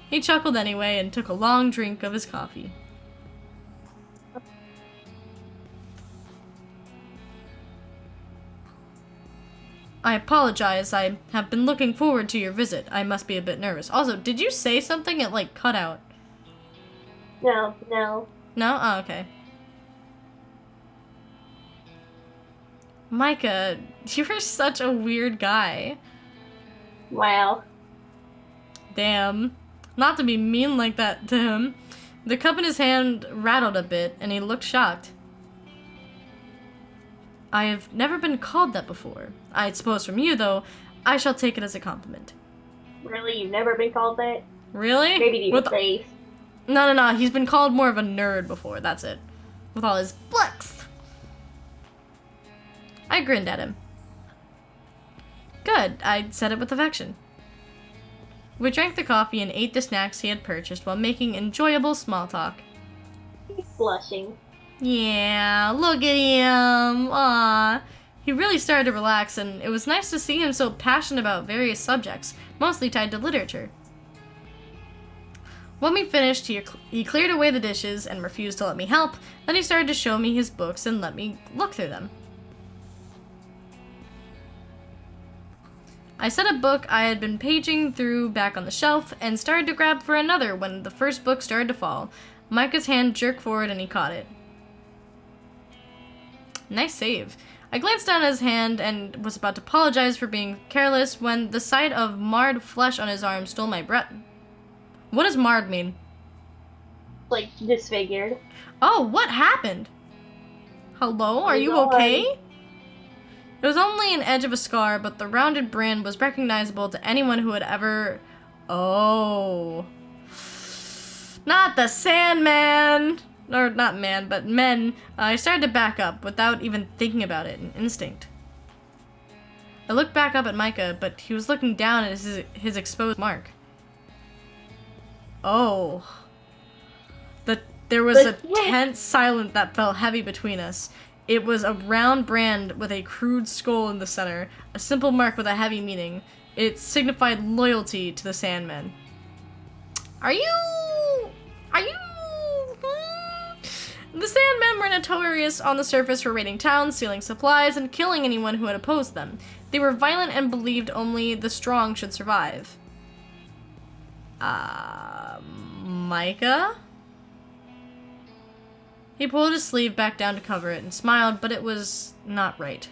He chuckled anyway and took a long drink of his coffee. I apologize. I have been looking forward to your visit. I must be a bit nervous. Also, did you say something? It, like, cut out.
No.
No? Oh, okay. Micah, you're such a weird guy.
Wow.
Damn. Not to be mean like that to him. The cup in his hand rattled a bit, and he looked shocked. I have never been called that before. I suppose from you, though, I shall take it as a compliment.
Really? You've never been called that?
Really?
Maybe to the face.
No. He's been called more of a nerd before, that's it. With all his books. I grinned at him. Good, I said it with affection. We drank the coffee and ate the snacks he had purchased while making enjoyable small talk.
He's blushing.
Yeah, look at him. Aww. He really started to relax, and it was nice to see him so passionate about various subjects, mostly tied to literature. When we finished, he cleared away the dishes and refused to let me help. Then he started to show me his books and let me look through them. I set a book I had been paging through back on the shelf and started to grab for another when the first book started to fall. Micah's hand jerked forward and he caught it. Nice save. I glanced down at his hand and was about to apologize for being careless when the sight of marred flesh on his arm stole my breath. What does marred mean?
Like, disfigured.
Oh, what happened? Hello, are you okay? It was only an edge of a scar, but the rounded brand was recognizable to anyone who had ever... Oh. Not the Sandman! Or not man, but men. I started to back up without even thinking about it, an instinct. I looked back up at Micah, but he was looking down at his exposed mark. Oh. There was a tense silence that fell heavy between us. It was a round brand with a crude skull in the center, a simple mark with a heavy meaning. It signified loyalty to the Sandmen. Are you... The Sandmen were notorious on the surface for raiding towns, stealing supplies, and killing anyone who had opposed them. They were violent and believed only the strong should survive. Micah? He pulled his sleeve back down to cover it and smiled, but it was not right.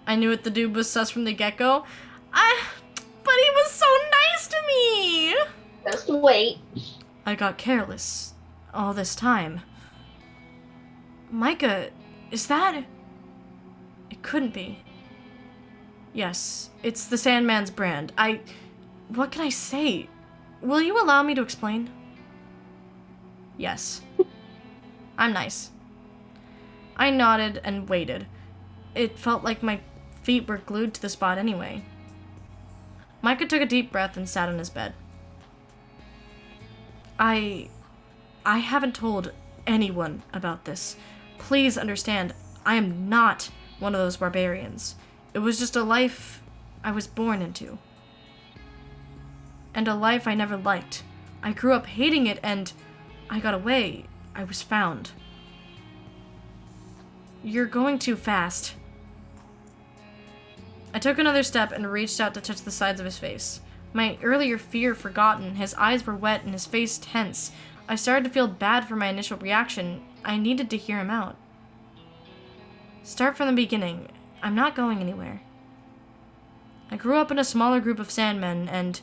I knew it, the dude was sus from the get-go. But he was so nice to me!
Just wait.
I got careless all this time. Micah, is that... It couldn't be. Yes, it's the Sandman's brand. What can I say? Will you allow me to explain? Yes. I'm nice. I nodded and waited. It felt like my feet were glued to the spot anyway. Micah took a deep breath and sat on his bed. I haven't told anyone about this. Please understand, I am not one of those barbarians. It was just a life I was born into. And a life I never liked. I grew up hating it and I got away. I was found. You're going too fast. I took another step and reached out to touch the sides of his face. My earlier fear forgotten, his eyes were wet and his face tense. I started to feel bad for my initial reaction. I needed to hear him out. Start from the beginning. I'm not going anywhere. I grew up in a smaller group of Sandmen, and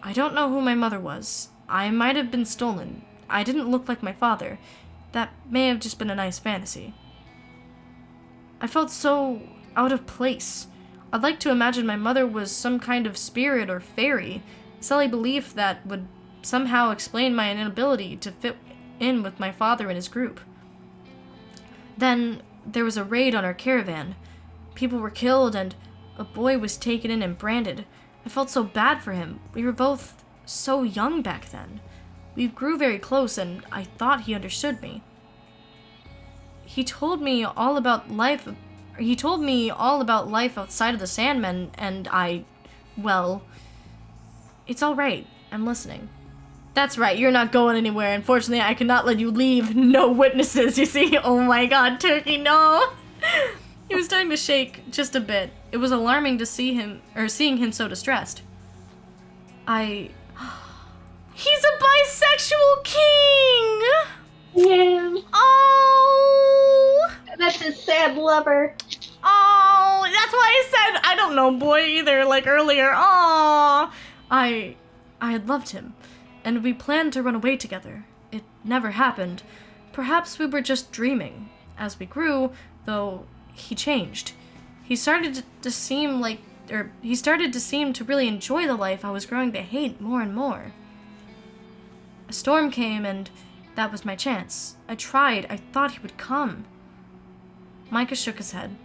I don't know who my mother was. I might have been stolen. I didn't look like my father. That may have just been a nice fantasy. I felt so out of place. I'd like to imagine my mother was some kind of spirit or fairy, a silly belief that would somehow explain my inability to fit in with my father and his group. Then there was a raid on our caravan. People were killed and a boy was taken in and branded. I felt so bad for him. We were both so young back then. We grew very close and I thought he understood me. He told me all about life outside of the Sandmen, and well, it's all right. I'm listening. That's right, you're not going anywhere. Unfortunately, I cannot let you leave. No witnesses, you see? Oh my god, Turkey, no! He was starting to shake just a bit. It was alarming to seeing him so distressed. He's a bisexual king!
Yeah.
Oh!
That's his sad lover.
Oh, that's why I said I don't know boy either, like earlier. Oh, I had loved him, and we planned to run away together. It never happened. Perhaps we were just dreaming. As we grew, though he changed. He started to seem to really enjoy the life I was growing to hate more and more. A storm came, and that was my chance. I tried. I thought he would come. Micah shook his head.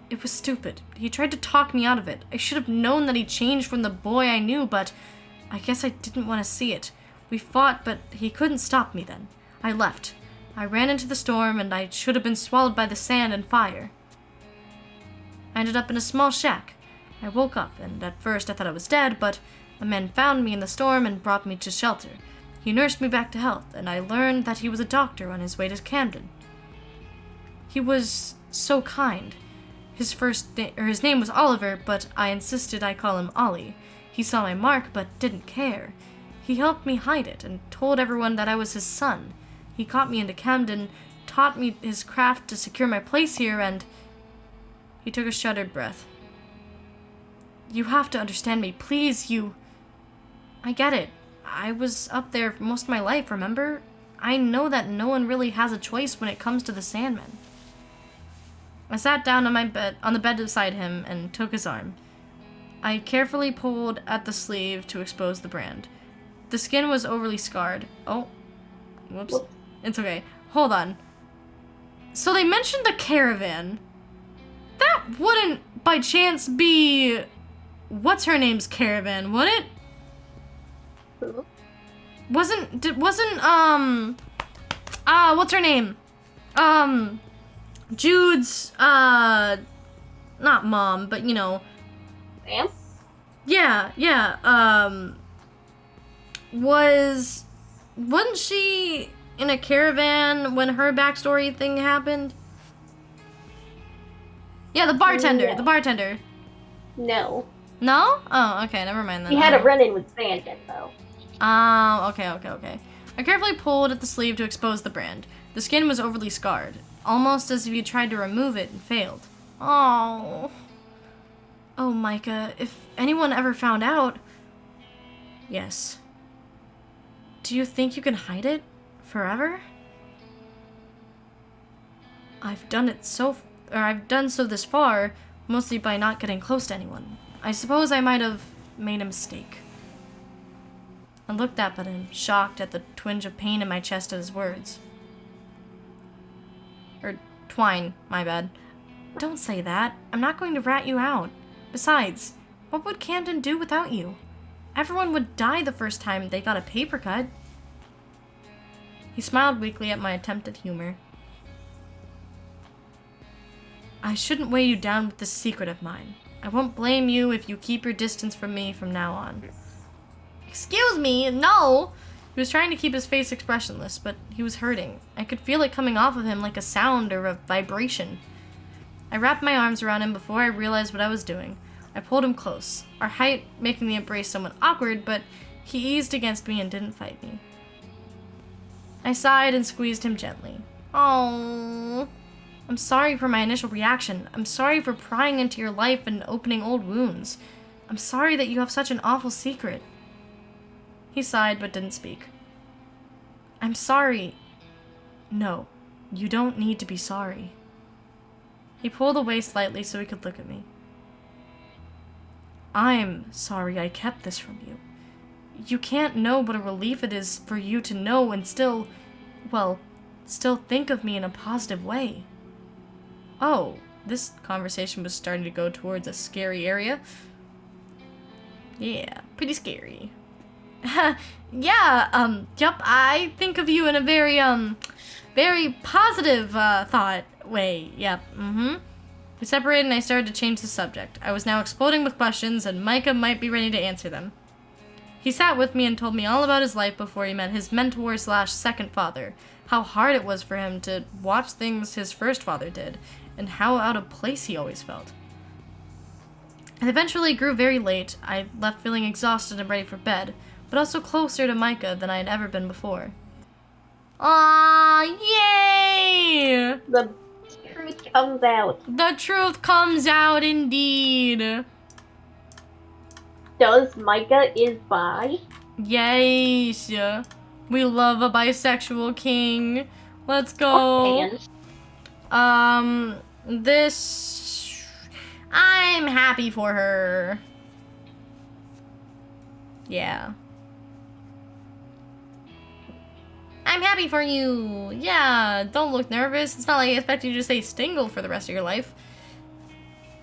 It was stupid. He tried to talk me out of it. I should have known that he changed from the boy I knew, but I guess I didn't want to see it. We fought, but he couldn't stop me then. I left. I ran into the storm, and I should have been swallowed by the sand and fire. I ended up in a small shack. I woke up, and at first I thought I was dead, but a man found me in the storm and brought me to shelter. He nursed me back to health, and I learned that he was a doctor on his way to Camden. He was so kind. His name was Oliver, but I insisted I call him Ollie. He saw my mark, but didn't care. He helped me hide it, and told everyone that I was his son. He caught me into Camden, taught me his craft to secure my place here, and... He took a shuddered breath. You have to understand me, please, I get it. I was up there for most of my life, remember? I know that no one really has a choice when it comes to the Sandman. I sat down on the bed beside him and took his arm. I carefully pulled at the sleeve to expose the brand. The skin was overly scarred. Oh. Whoops. It's okay. Hold on. So they mentioned the caravan. That wouldn't, by chance, be... What's her name's caravan, would it?
Who?
What's her name? Jude's, not mom, but, you know.
Sam?
Yeah, wasn't she in a caravan when her backstory thing happened? Yeah, the bartender.
No.
No? Oh, okay, never mind then.
He had a run-in with Sandman, though.
Okay. I carefully pulled at the sleeve to expose the brand. The skin was overly scarred, almost as if you tried to remove it and failed. Oh, Micah, if anyone ever found out... Yes. Do you think you can hide it forever? I've done so this far, mostly by not getting close to anyone. I suppose I might have made a mistake. I looked up at him, shocked at the twinge of pain in my chest at his words. Twine, my bad. Don't say that. I'm not going to rat you out. Besides, what would Camden do without you? Everyone would die the first time they got a paper cut. He smiled weakly at my attempt at humor. I shouldn't weigh you down with this secret of mine. I won't blame you if you keep your distance from me from now on. Excuse me, no! He was trying to keep his face expressionless, but he was hurting. I could feel it coming off of him like a sound or a vibration. I wrapped my arms around him before I realized what I was doing. I pulled him close, our height making the embrace somewhat awkward, but he eased against me and didn't fight me. I sighed and squeezed him gently. Oh, I'm sorry for my initial reaction. I'm sorry for prying into your life and opening old wounds. I'm sorry that you have such an awful secret. He sighed but didn't speak. I'm sorry. No, you don't need to be sorry. He pulled away slightly so he could look at me. I'm sorry I kept this from you. You can't know what a relief it is for you to know and still think of me in a positive way. Oh, this conversation was starting to go towards a scary area. Yeah, pretty scary. Yep, I think of you in a very positive, thought way. Yep, We separated and I started to change the subject. I was now exploding with questions and Micah might be ready to answer them. He sat with me and told me all about his life before he met his mentor/second father, how hard it was for him to watch things his first father did, and how out of place he always felt. It eventually grew very late. I left feeling exhausted and ready for bed, but also closer to Micah than I had ever been before. Aww, yay!
The truth comes out.
The truth comes out indeed.
Does Micah is bi?
Yes. We love a bisexual king. Let's go. This... I'm happy for her. Yeah. I'm happy for you. Yeah, don't look nervous. It's not like I expect you to stay single for the rest of your life.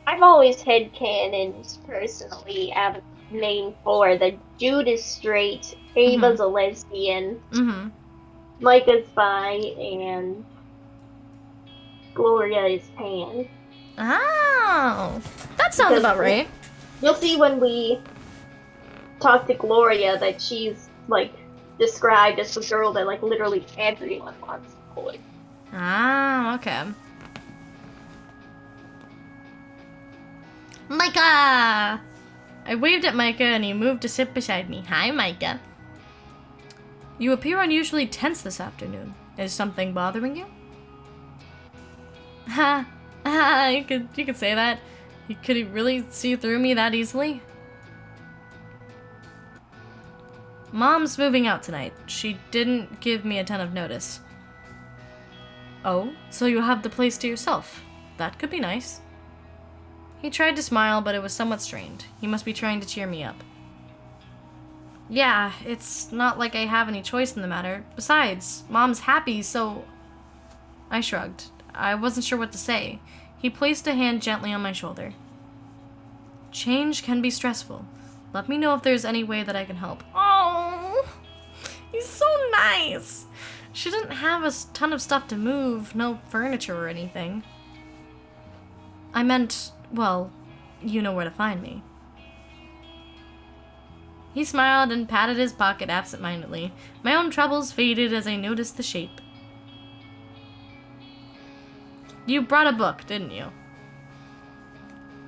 I've always had canons personally out of the main four. The Jude is straight, Ava's a lesbian,
Mm-hmm.
Micah's bi, and Gloria is pan.
Oh, that sounds
Because
about right.
You'll see when we talk to Gloria that she's, like, described as the girl that, like, literally everyone wants to court.
Ah, okay. Micah! I waved at Micah and he moved to sit beside me. Hi, Micah. You appear unusually tense this afternoon. Is something bothering you? Ha! Ha! You could say that. Could he really see through me that easily? Mom's moving out tonight. She didn't give me a ton of notice. Oh, so you have the place to yourself. That could be nice. He tried to smile, but it was somewhat strained. He must be trying to cheer me up. Yeah, it's not like I have any choice in the matter. Besides, Mom's happy, so... I shrugged. I wasn't sure what to say. He placed a hand gently on my shoulder. Change can be stressful. Let me know if there's any way that I can help. Oh, he's so nice. She didn't have a ton of stuff to move, no furniture or anything. I meant, well, you know where to find me. He smiled and patted his pocket absent-mindedly. My own troubles faded as I noticed the shape. You brought a book, didn't you?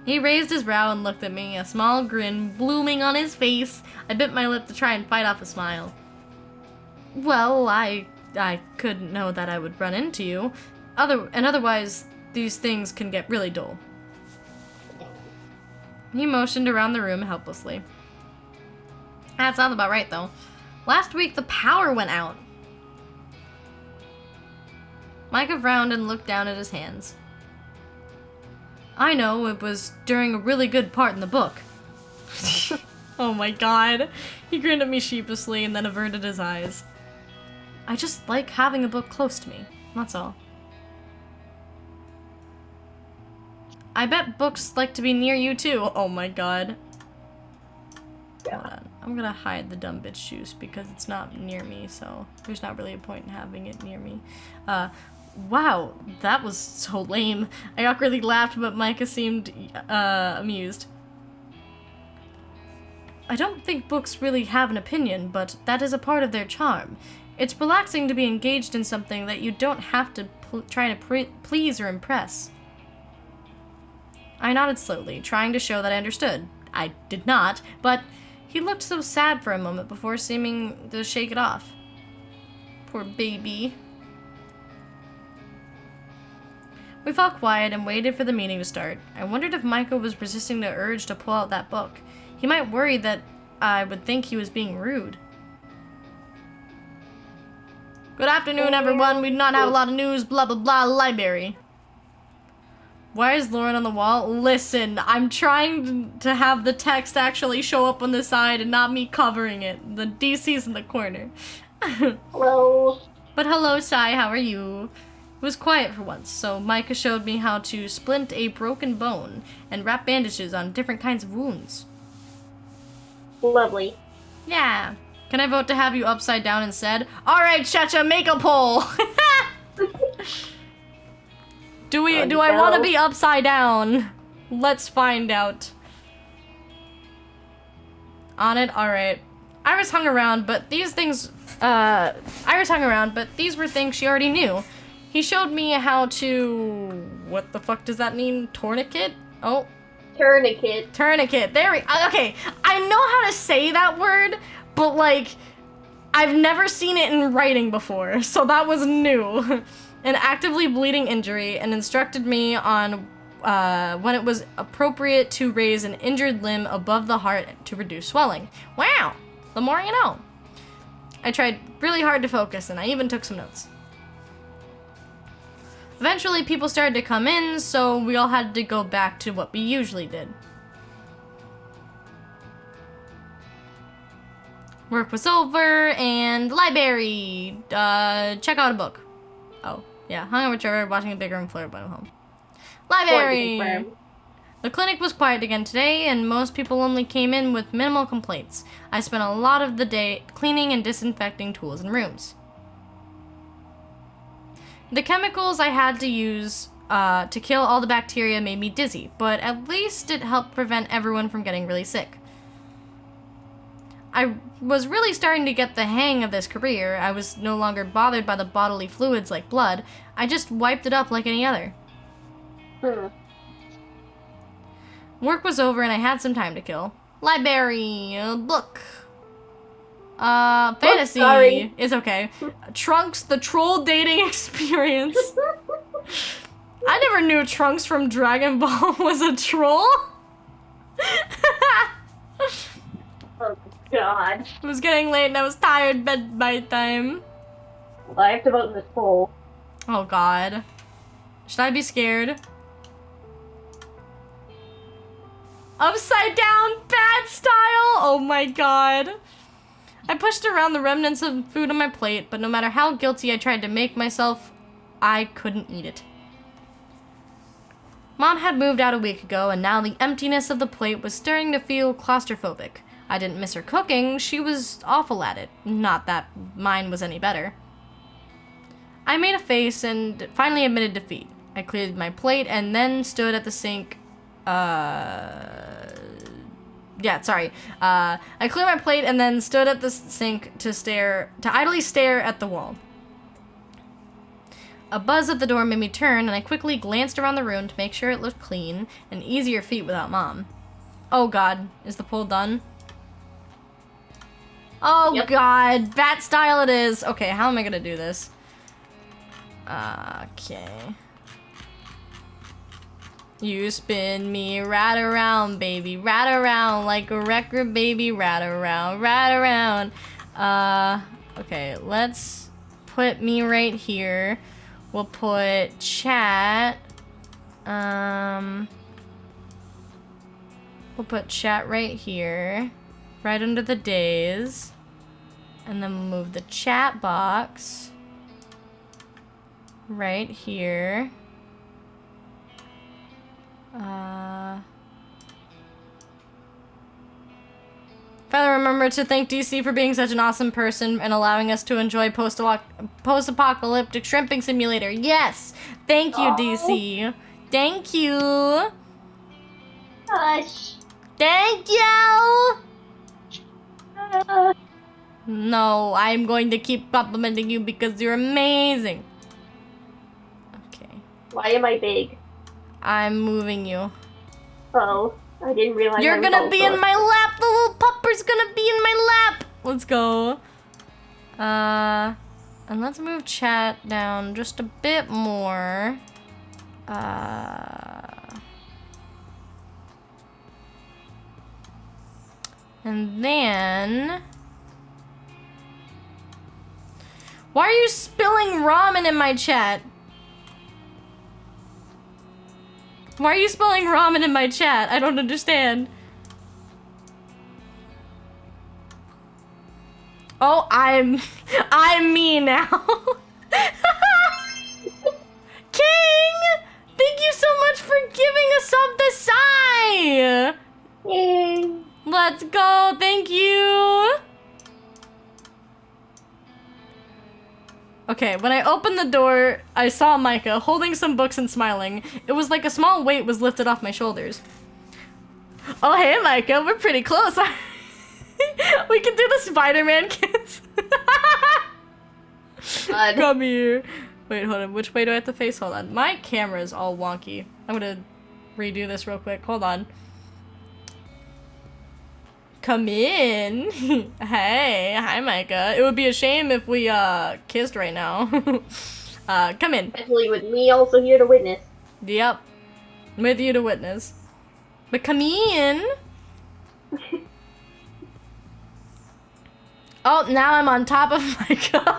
He raised his brow and looked at me, a small grin blooming on his face. I bit my lip to try and fight off a smile. Well, I couldn't know that I would run into you. Otherwise, these things can get really dull. He motioned around the room helplessly. That sounds about right, though. Last week, the power went out. Micah frowned and looked down at his hands. I know, it was during a really good part in the book. Oh my god. He grinned at me sheepishly and then averted his eyes. I just like having a book close to me, that's all. I bet books like to be near you too. Oh my god. Hold on. I'm gonna hide the dumb bitch juice because it's not near me, so there's not really a point in having it near me. Wow, that was so lame. I awkwardly laughed, but Micah seemed amused. I don't think books really have an opinion, but that is a part of their charm. It's relaxing to be engaged in something that you don't have to try to please or impress. I nodded slowly, trying to show that I understood. I did not, but he looked so sad for a moment before seeming to shake it off. Poor baby. We fell quiet and waited for the meeting to start. I wondered if Micah was resisting the urge to pull out that book. He might worry that I would think he was being rude. Good afternoon, everyone. We do not have a lot of news. Blah, blah, blah. Library. Why is Lauren on the wall? Listen, I'm trying to have the text actually show up on the side and not me covering it. The DC's in the corner.
Hello.
But hello, Sai. How are you? It was quiet for once, so Micah showed me how to splint a broken bone and wrap bandages on different kinds of wounds.
Lovely.
Yeah. Can I vote to have you upside down instead? Alright, Chacha, make a poll! Do I want to be upside down? Let's find out. On it? Alright. Iris hung around, but these were things she already knew. He showed me how to... What the fuck does that mean? Tourniquet? Oh.
Tourniquet.
Tourniquet. There we... Okay. I know how to say that word, but, like, I've never seen it in writing before, so that was new. An actively bleeding injury, and instructed me on when it was appropriate to raise an injured limb above the heart to reduce swelling. Wow. The more you know. I tried really hard to focus, and I even took some notes. Eventually, people started to come in, so we all had to go back to what we usually did. Work was over, and library. Check out a book. Oh, yeah. Hung out with Trevor, watching a big room floor by home. Library! The clinic was quiet again today, and most people only came in with minimal complaints. I spent a lot of the day cleaning and disinfecting tools and rooms. The chemicals I had to use to kill all the bacteria made me dizzy, but at least it helped prevent everyone from getting really sick. I was really starting to get the hang of this career. I was no longer bothered by the bodily fluids like blood. I just wiped it up like any other. Work was over and I had some time to kill. Library, book. Fantasy is okay. Trunks, the troll dating experience. I never knew Trunks from Dragon Ball was a troll.
Oh God.
It was getting late and I was tired. Bed time.
Well, I have to vote in this poll.
Oh God. Should I be scared? Upside down bad style? Oh my God. I pushed around the remnants of food on my plate, but no matter how guilty I tried to make myself, I couldn't eat it. Mom had moved out a week ago, and now the emptiness of the plate was starting to feel claustrophobic. I didn't miss her cooking, she was awful at it. Not that mine was any better. I made a face and finally admitted defeat. I cleared my plate and then stood at the sink. I cleared my plate and then stood at the sink to idly stare at the wall. A buzz at the door made me turn, and I quickly glanced around the room to make sure it looked clean and easier feet without Mom. Oh God, is the poll done? Oh yep. God, bat style it is. Okay, how am I gonna do this? Okay. You spin me right around, baby, right around like a record, baby, right around, right around. Okay, let's put me right here. We'll put chat. We'll put chat right here, right under the days. And then we'll move the chat box right here. Finally remember to thank DC for being such an awesome person and allowing us to enjoy post-apocalyptic shrimping simulator. Yes! Thank you, DC. Thank you.
Hush.
Thank you! No, I'm going to keep complimenting you because you're amazing. Okay.
Why am I big?
I'm moving you.
Oh, I didn't realize
You're gonna be in my lap. The little pupper's gonna be in my lap. Let's go. And let's move chat down just a bit more. And then... Why are you spilling ramen in my chat? Why are you spilling ramen in my chat? I don't understand. Oh, I'm me now. King! Thank you so much for giving us up the sigh!
Yay.
Let's go, thank you! Okay, when I opened the door, I saw Micah holding some books and smiling. It was like a small weight was lifted off my shoulders. Oh, hey, Micah, we're pretty close. We can do the Spider-Man kiss. Come here. Wait, hold on. Which way do I have to face? Hold on. My camera is all wonky. I'm gonna redo this real quick. Hold on. Come in. Hey, hi, Micah. It would be a shame if we kissed right now. Come in.
Especially with me also here to witness.
Yep. With you to witness. But come in. Oh, now I'm on top of Micah.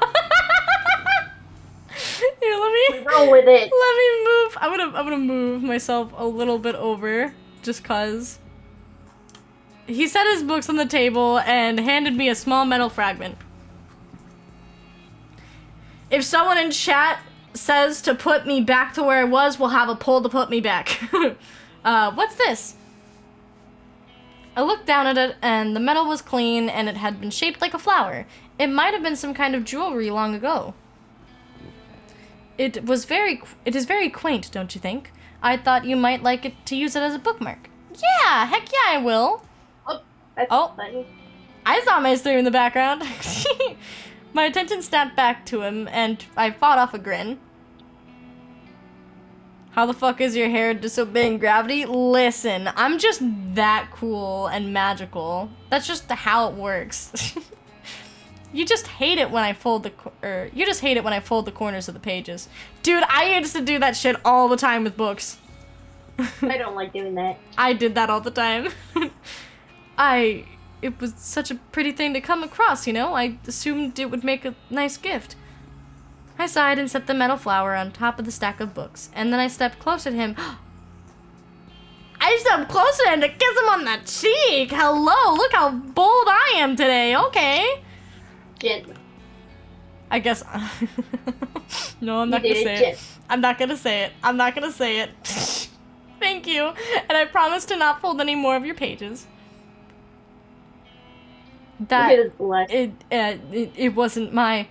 It Here, let me
Roll with it.
let me move. I'm gonna move myself a little bit over, just cause. He set his books on the table and handed me a small metal fragment. If someone in chat says to put me back to where I was, we'll have a poll to put me back. What's this? I looked down at it, and the metal was clean, and it had been shaped like a flower. It might have been some kind of jewelry long ago. It is very quaint, don't you think? I thought you might like it to use it as a bookmark. Yeah, heck yeah, I will.
Oh, that's
Oh.
funny.
I saw Maester in the background. My attention snapped back to him, and I fought off a grin. How the fuck is your hair disobeying gravity? Listen, I'm just that cool and magical. That's just how it works. You just hate it when I fold the corners of the pages. Dude, I used to do that shit all the time with books.
I don't like doing that.
I did that all the time. It was such a pretty thing to come across, you know? I assumed it would make a nice gift. I sighed and set the metal flower on top of the stack of books, and then I stepped close to him. I stepped close to him to kiss him on the cheek! Hello, look how bold I am today, okay?
Gently.
I guess... No, I'm not
You
gonna
did it,
say it.
Jen.
I'm not gonna say it. I'm not gonna say it. Thank you, and I promise to not fold any more of your pages. That...
It is blessed.
It wasn't my...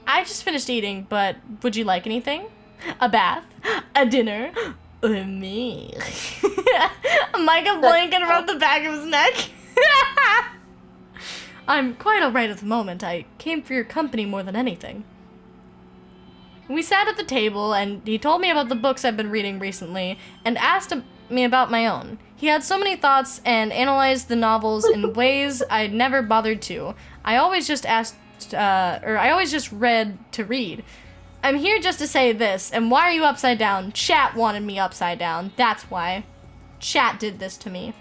I just finished eating, but would you like anything? A bath? A dinner? Or me? Micah blinked and rubbed the back of his neck. I'm quite alright at the moment. I came for your company more than anything. We sat at the table, and he told me about the books I've been reading recently, and asked me about my own. He had so many thoughts and analyzed the novels in ways I'd never bothered to. I always just read to read. I'm here just to say this, and why are you upside down? Chat wanted me upside down. That's why. Chat did this to me.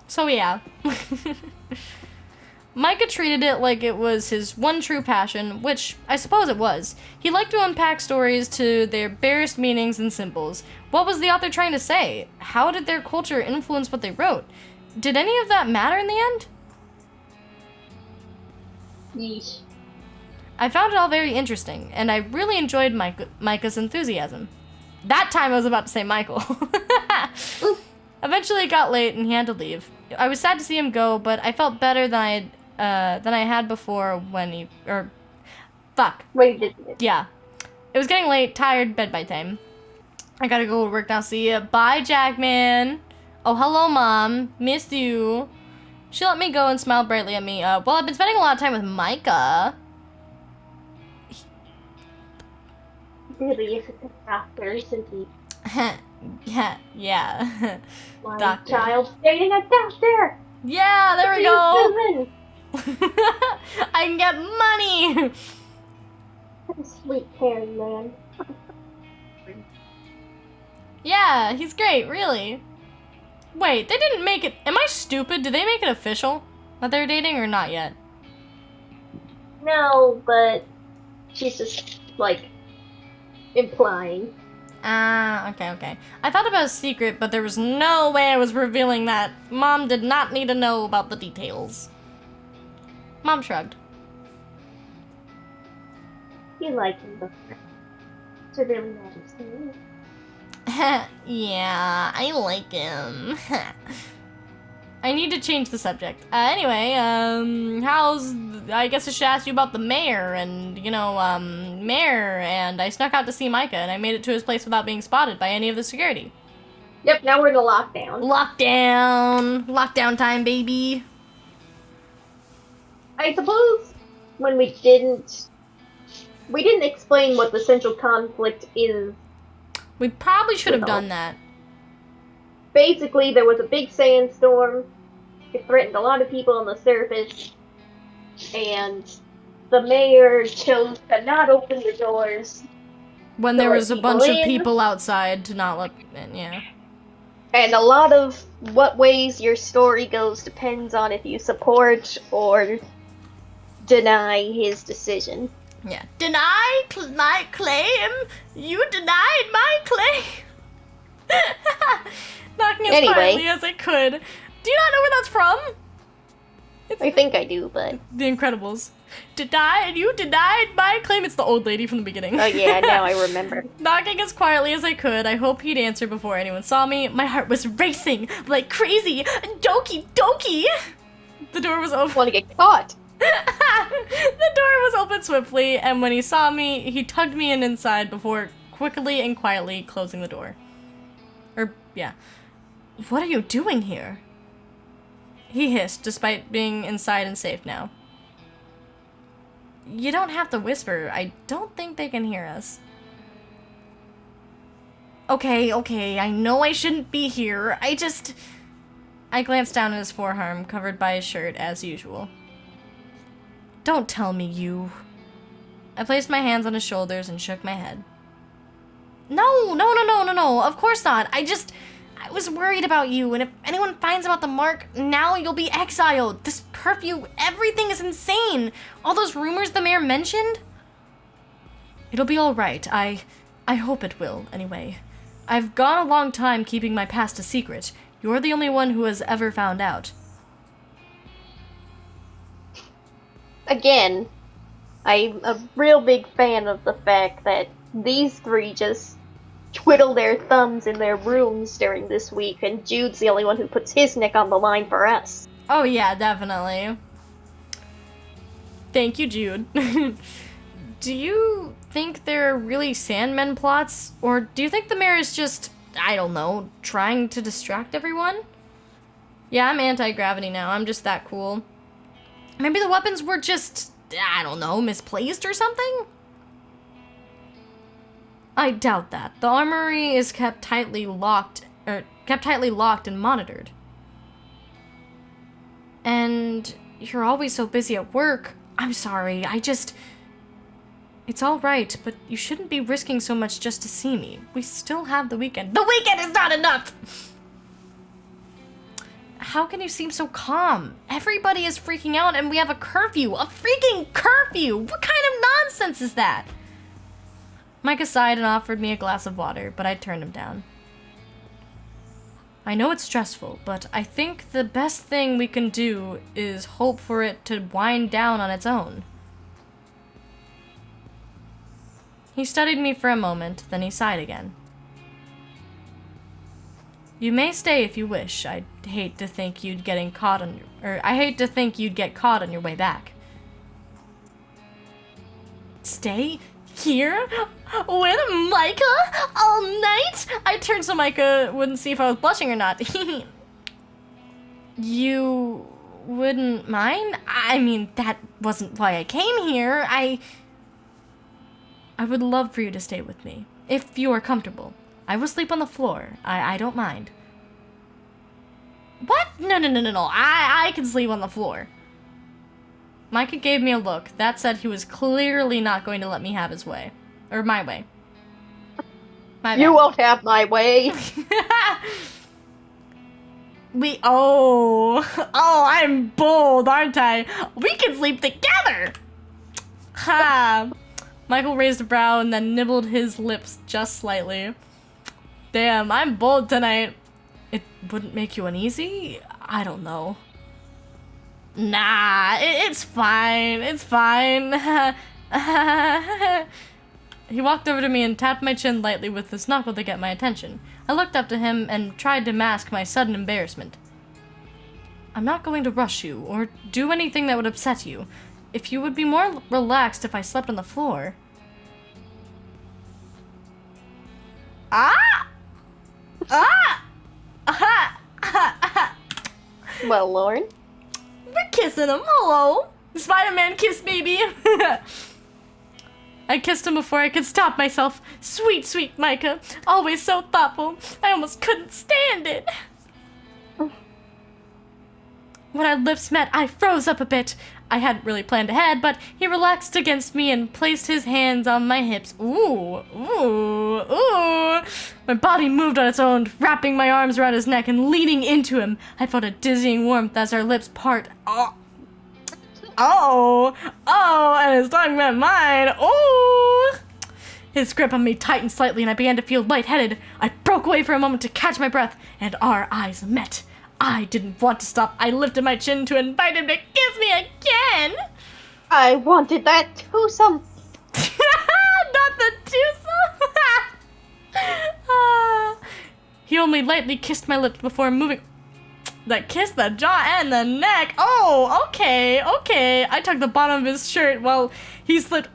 So yeah. Micah treated it like it was his one true passion, which I suppose it was. He liked to unpack stories to their barest meanings and symbols. What was the author trying to say? How did their culture influence what they wrote? Did any of that matter in the end?
Yeesh.
I found it all very interesting, and I really enjoyed Micah's enthusiasm. That time I was about to say Michael. Eventually it got late and he had to leave. I was sad to see him go, but I felt better than I had before when he... Fuck.
Wait, did it?
Yeah. It was getting late, tired, bed by time. I gotta go to work now, see ya. Bye, Jackman. Oh, hello, Mom. Missed you. She let me go and smiled brightly at me. Well, I've been spending a lot of time with Micah.
Really, if it's a doctor, isn't he?
yeah.
My
Doctor.
child's dating a doctor!
Yeah, there we
He's
go.
living.
I can get money.
Sweet caring man.
Yeah, he's great, really. Wait, they didn't make it... Am I stupid? Did they make it official that they're dating or not yet?
No, but she's just, like, implying.
Ah, okay. I thought about a secret, but there was no way I was revealing that. Mom did not need to know about the details. Mom shrugged.
You like him, but it really matters to me.
Yeah, I like him. I need to change the subject. Anyway, I guess I should ask you about the mayor and, mayor, and I snuck out to see Micah, and I made it to his place without being spotted by any of the security.
Yep, now we're in the lockdown.
Lockdown time, baby.
I suppose when we didn't explain what the central conflict is.
We probably should have done that.
Basically, there was a big sandstorm. It threatened a lot of people on the surface. And the mayor chose to not open the doors.
When there was a bunch of people outside to not let in, yeah.
And a lot of what ways your story goes depends on if you support or deny his decision.
Yeah. Deny my claim? You denied my claim? Knocking as quietly as I could. Do you not know where that's from?
I think I do, but...
The Incredibles. You denied my claim. It's the old lady from the beginning.
Oh yeah, now I remember.
Knocking as quietly as I could, I hoped he'd answer before anyone saw me. My heart was racing like crazy. Doki doki! The door was open.
Want to get caught?
The door was open swiftly, and when he saw me, he tugged me in inside before quickly and quietly closing the door. Yeah. What are you doing here? He hissed, despite being inside and safe now. You don't have to whisper. I don't think they can hear us. Okay, I know I shouldn't be here. I glanced down at his forearm, covered by his shirt, as usual. Don't tell me you... I placed my hands on his shoulders and shook my head. No, of course not. I was worried about you, and if anyone finds out the mark, now you'll be exiled. This curfew, everything is insane. All those rumors the mayor mentioned? It'll be all right. I hope it will, anyway. I've gone a long time keeping my past a secret. You're the only one who has ever found out.
Again, I'm a real big fan of the fact that these three just twiddle their thumbs in their rooms during this week, and Jude's the only one who puts his neck on the line for us.
Oh yeah, definitely. Thank you, Jude. Do you think there are really Sandmen plots? Or do you think the mayor is just, I don't know, trying to distract everyone? Yeah, I'm anti-gravity now. I'm just that cool. Maybe the weapons were just, I don't know, misplaced or something? I doubt that. The armory is kept tightly locked and monitored. And you're always so busy at work. I'm sorry, it's all right, but you shouldn't be risking so much just to see me. We still have the weekend. The weekend is not enough! How can you seem so calm? Everybody is freaking out and we have a curfew. A freaking curfew! What kind of nonsense is that? Micah sighed and offered me a glass of water, but I turned him down. I know it's stressful, but I think the best thing we can do is hope for it to wind down on its own. He studied me for a moment, then he sighed again. You may stay if you wish. I hate to think you'd get caught on your way back. Stay here with Micah all night? I turned so Micah wouldn't see if I was blushing or not. You wouldn't mind? I mean, that wasn't why I came here. I would love for you to stay with me, if you are comfortable. I will sleep on the floor. I don't mind. What? No. I can sleep on the floor. Micah gave me a look. That said, he was clearly not going to let me have his way. Or my way. My
You won't have my way.
I'm bold, aren't I? We can sleep together! Ha! Michael raised a brow and then nibbled his lips just slightly. Damn, I'm bold tonight. It wouldn't make you uneasy? I don't know. Nah, it's fine. It's fine. He walked over to me and tapped my chin lightly with his knuckle to get my attention. I looked up to him and tried to mask my sudden embarrassment. I'm not going to rush you or do anything that would upset you. If you would be more relaxed if I slept on the floor.
Well, Lauren.
We're kissing him. Hello. Spider-Man kiss, baby. I kissed him before I could stop myself. Sweet, sweet Micah. Always so thoughtful. I almost couldn't stand it. When our lips met, I froze up a bit. I hadn't really planned ahead, but he relaxed against me and placed his hands on my hips. Ooh. My body moved on its own, wrapping my arms around his neck and leaning into him. I felt a dizzying warmth as our lips part. Oh. And his tongue met mine. Oh! His grip on me tightened slightly and I began to feel lightheaded. I broke away for a moment to catch my breath, and our eyes met. I didn't want to stop. I lifted my chin to invite him to kiss me again.
I wanted that twosome.
Not the twosome. He only lightly kissed my lips before moving. That kiss, the jaw, and the neck. Oh, okay. I tugged the bottom of his shirt while he slid.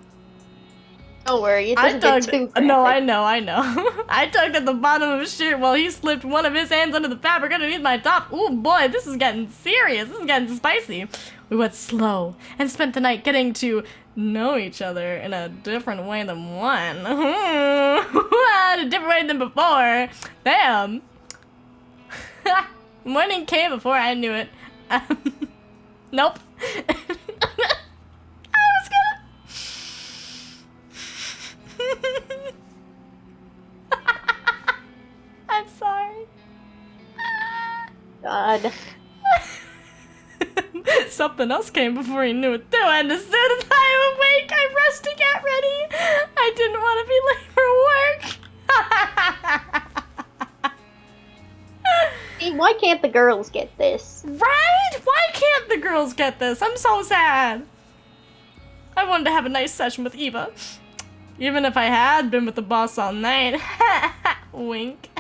Don't worry, it doesn't get too graphic.
No, I know. I tugged at the bottom of his shirt while he slipped one of his hands under the fabric underneath my top. Ooh, boy, this is getting serious. This is getting spicy. We went slow and spent the night getting to know each other in a different way than one. A different way than before. Damn. Morning came before I knew it. Nope. I was gonna... I'm sorry.
God.
Something else came before he knew it too, and as soon as I awake, I rushed to get ready. I didn't want to be late for work.
See, why can't the girls get this?
Right? Why can't the girls get this? I'm so sad. I wanted to have a nice session with Eva. Even if I had been with the boss all night. Wink.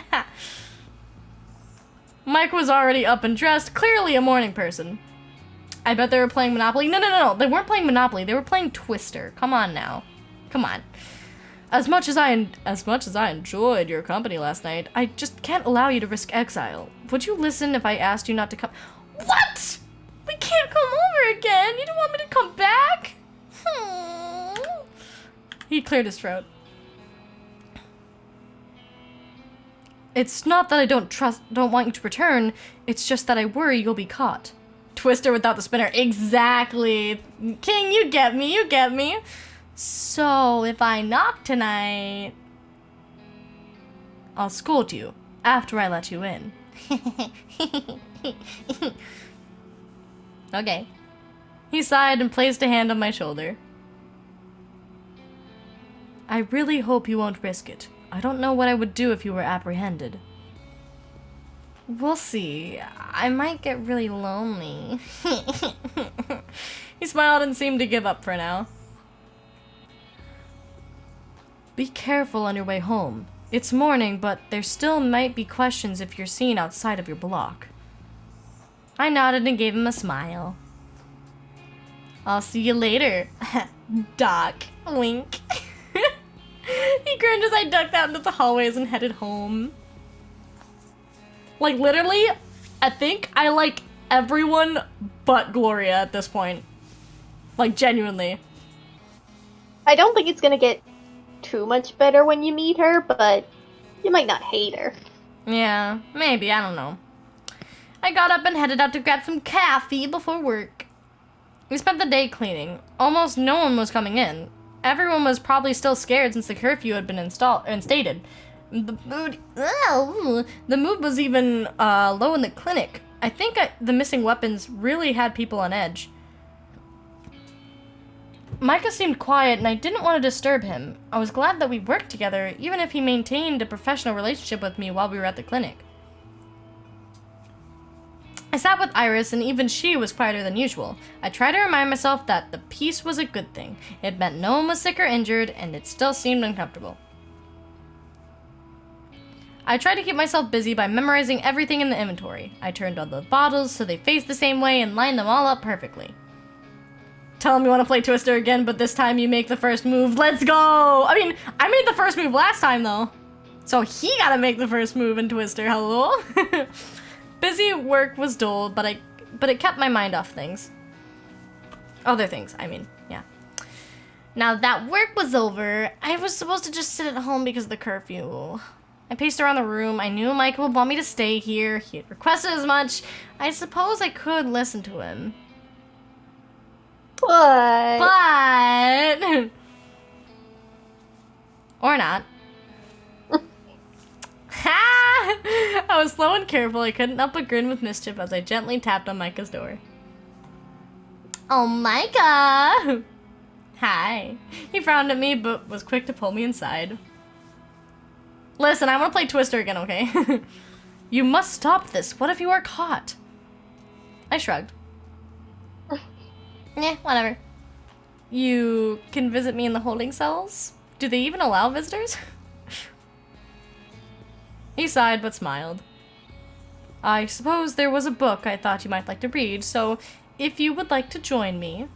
Mike was already up and dressed, clearly a morning person. I bet they were playing Monopoly. No. They weren't playing Monopoly. They were playing Twister. Come on now. Come on. As much as I enjoyed your company last night, I just can't allow you to risk exile. Would you listen if I asked you not to come? What? We can't come over again. You don't want me to come back? He cleared his throat. It's not that I don't want you to return. It's just that I worry you'll be caught. Twister without the spinner. Exactly. King, you get me. So, if I knock tonight, I'll scold you after I let you in. Okay. He sighed and placed a hand on my shoulder. I really hope you won't risk it. I don't know what I would do if you were apprehended. We'll see. I might get really lonely. He smiled and seemed to give up for now. Be careful on your way home. It's morning, but there still might be questions if you're seen outside of your block. I nodded and gave him a smile. I'll see you later, Doc. Wink. He grinned as I ducked out into the hallways and headed home. Like, literally, I think I like everyone but Gloria at this point. Like, genuinely.
I don't think it's gonna get too much better when you meet her, but you might not hate her.
Yeah, maybe, I don't know. I got up and headed out to grab some coffee before work. We spent the day cleaning. Almost no one was coming in. Everyone was probably still scared since the curfew had been instated. The mood was even low in the clinic. I think the missing weapons really had people on edge. Micah seemed quiet and I didn't want to disturb him. I was glad that we worked together, even if he maintained a professional relationship with me while we were at the clinic. I sat with Iris, and even she was quieter than usual. I tried to remind myself that the peace was a good thing. It meant no one was sick or injured, and it still seemed uncomfortable. I tried to keep myself busy by memorizing everything in the inventory. I turned all the bottles so they faced the same way and lined them all up perfectly. Tell him you want to play Twister again, but this time you make the first move. Let's go! I mean, I made the first move last time, though. So he gotta make the first move in Twister. Hello? Busy work was dull, but it kept my mind off things. Other things, I mean, yeah. Now that work was over, I was supposed to just sit at home because of the curfew. I paced around the room. I knew Micah would want me to stay here. He had requested as much. I suppose I could listen to him. But... or not. I was slow and careful. I couldn't help but grin with mischief as I gently tapped on Micah's door. Oh, Micah! Hi. He frowned at me, but was quick to pull me inside. Listen, I want to play Twister again, okay? You must stop this. What if you are caught? I shrugged. Yeah, whatever. You can visit me in the holding cells? Do they even allow visitors? He sighed but smiled. I suppose there was a book I thought you might like to read, so if you would like to join me...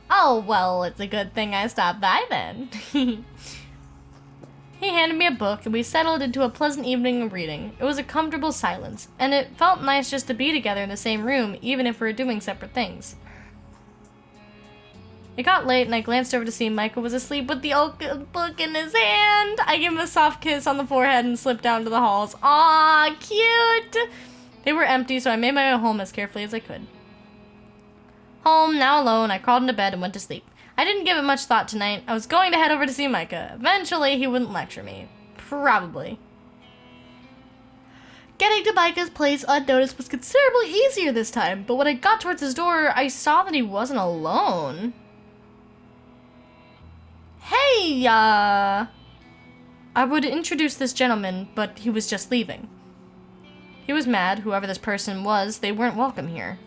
Oh, well, it's a good thing I stopped by then. He handed me a book, and we settled into a pleasant evening of reading. It was a comfortable silence, and it felt nice just to be together in the same room, even if we were doing separate things. It got late, and I glanced over to see Michael was asleep with the old book in his hand. I gave him a soft kiss on the forehead and slipped down to the halls. Aw, cute! They were empty, so I made my way home as carefully as I could. Home, now alone, I crawled into bed and went to sleep. I didn't give it much thought tonight. I was going to head over to see Micah. Eventually, he wouldn't lecture me. Probably. Getting to Micah's place unnoticed was considerably easier this time, but when I got towards his door, I saw that he wasn't alone. Hey, I would introduce this gentleman, but he was just leaving. He was mad. Whoever this person was, they weren't welcome here.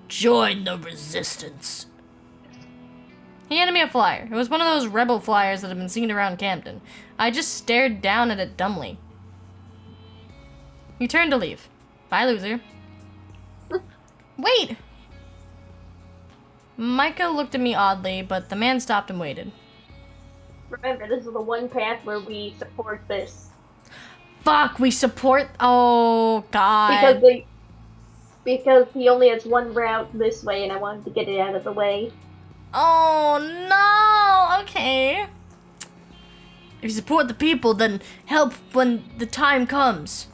Join the resistance. He handed me a flyer. It was one of those rebel flyers that had been seen around Camden. I just stared down at it dumbly. He turned to leave. Bye, loser. Wait! Micah looked at me oddly, but the man stopped and waited.
Remember, this is the one path where we support this.
Fuck, we support... Oh, God.
Because he only has one route this way, and I wanted to get it out of the way.
Oh, no! Okay. If you support the people, then help when the time comes.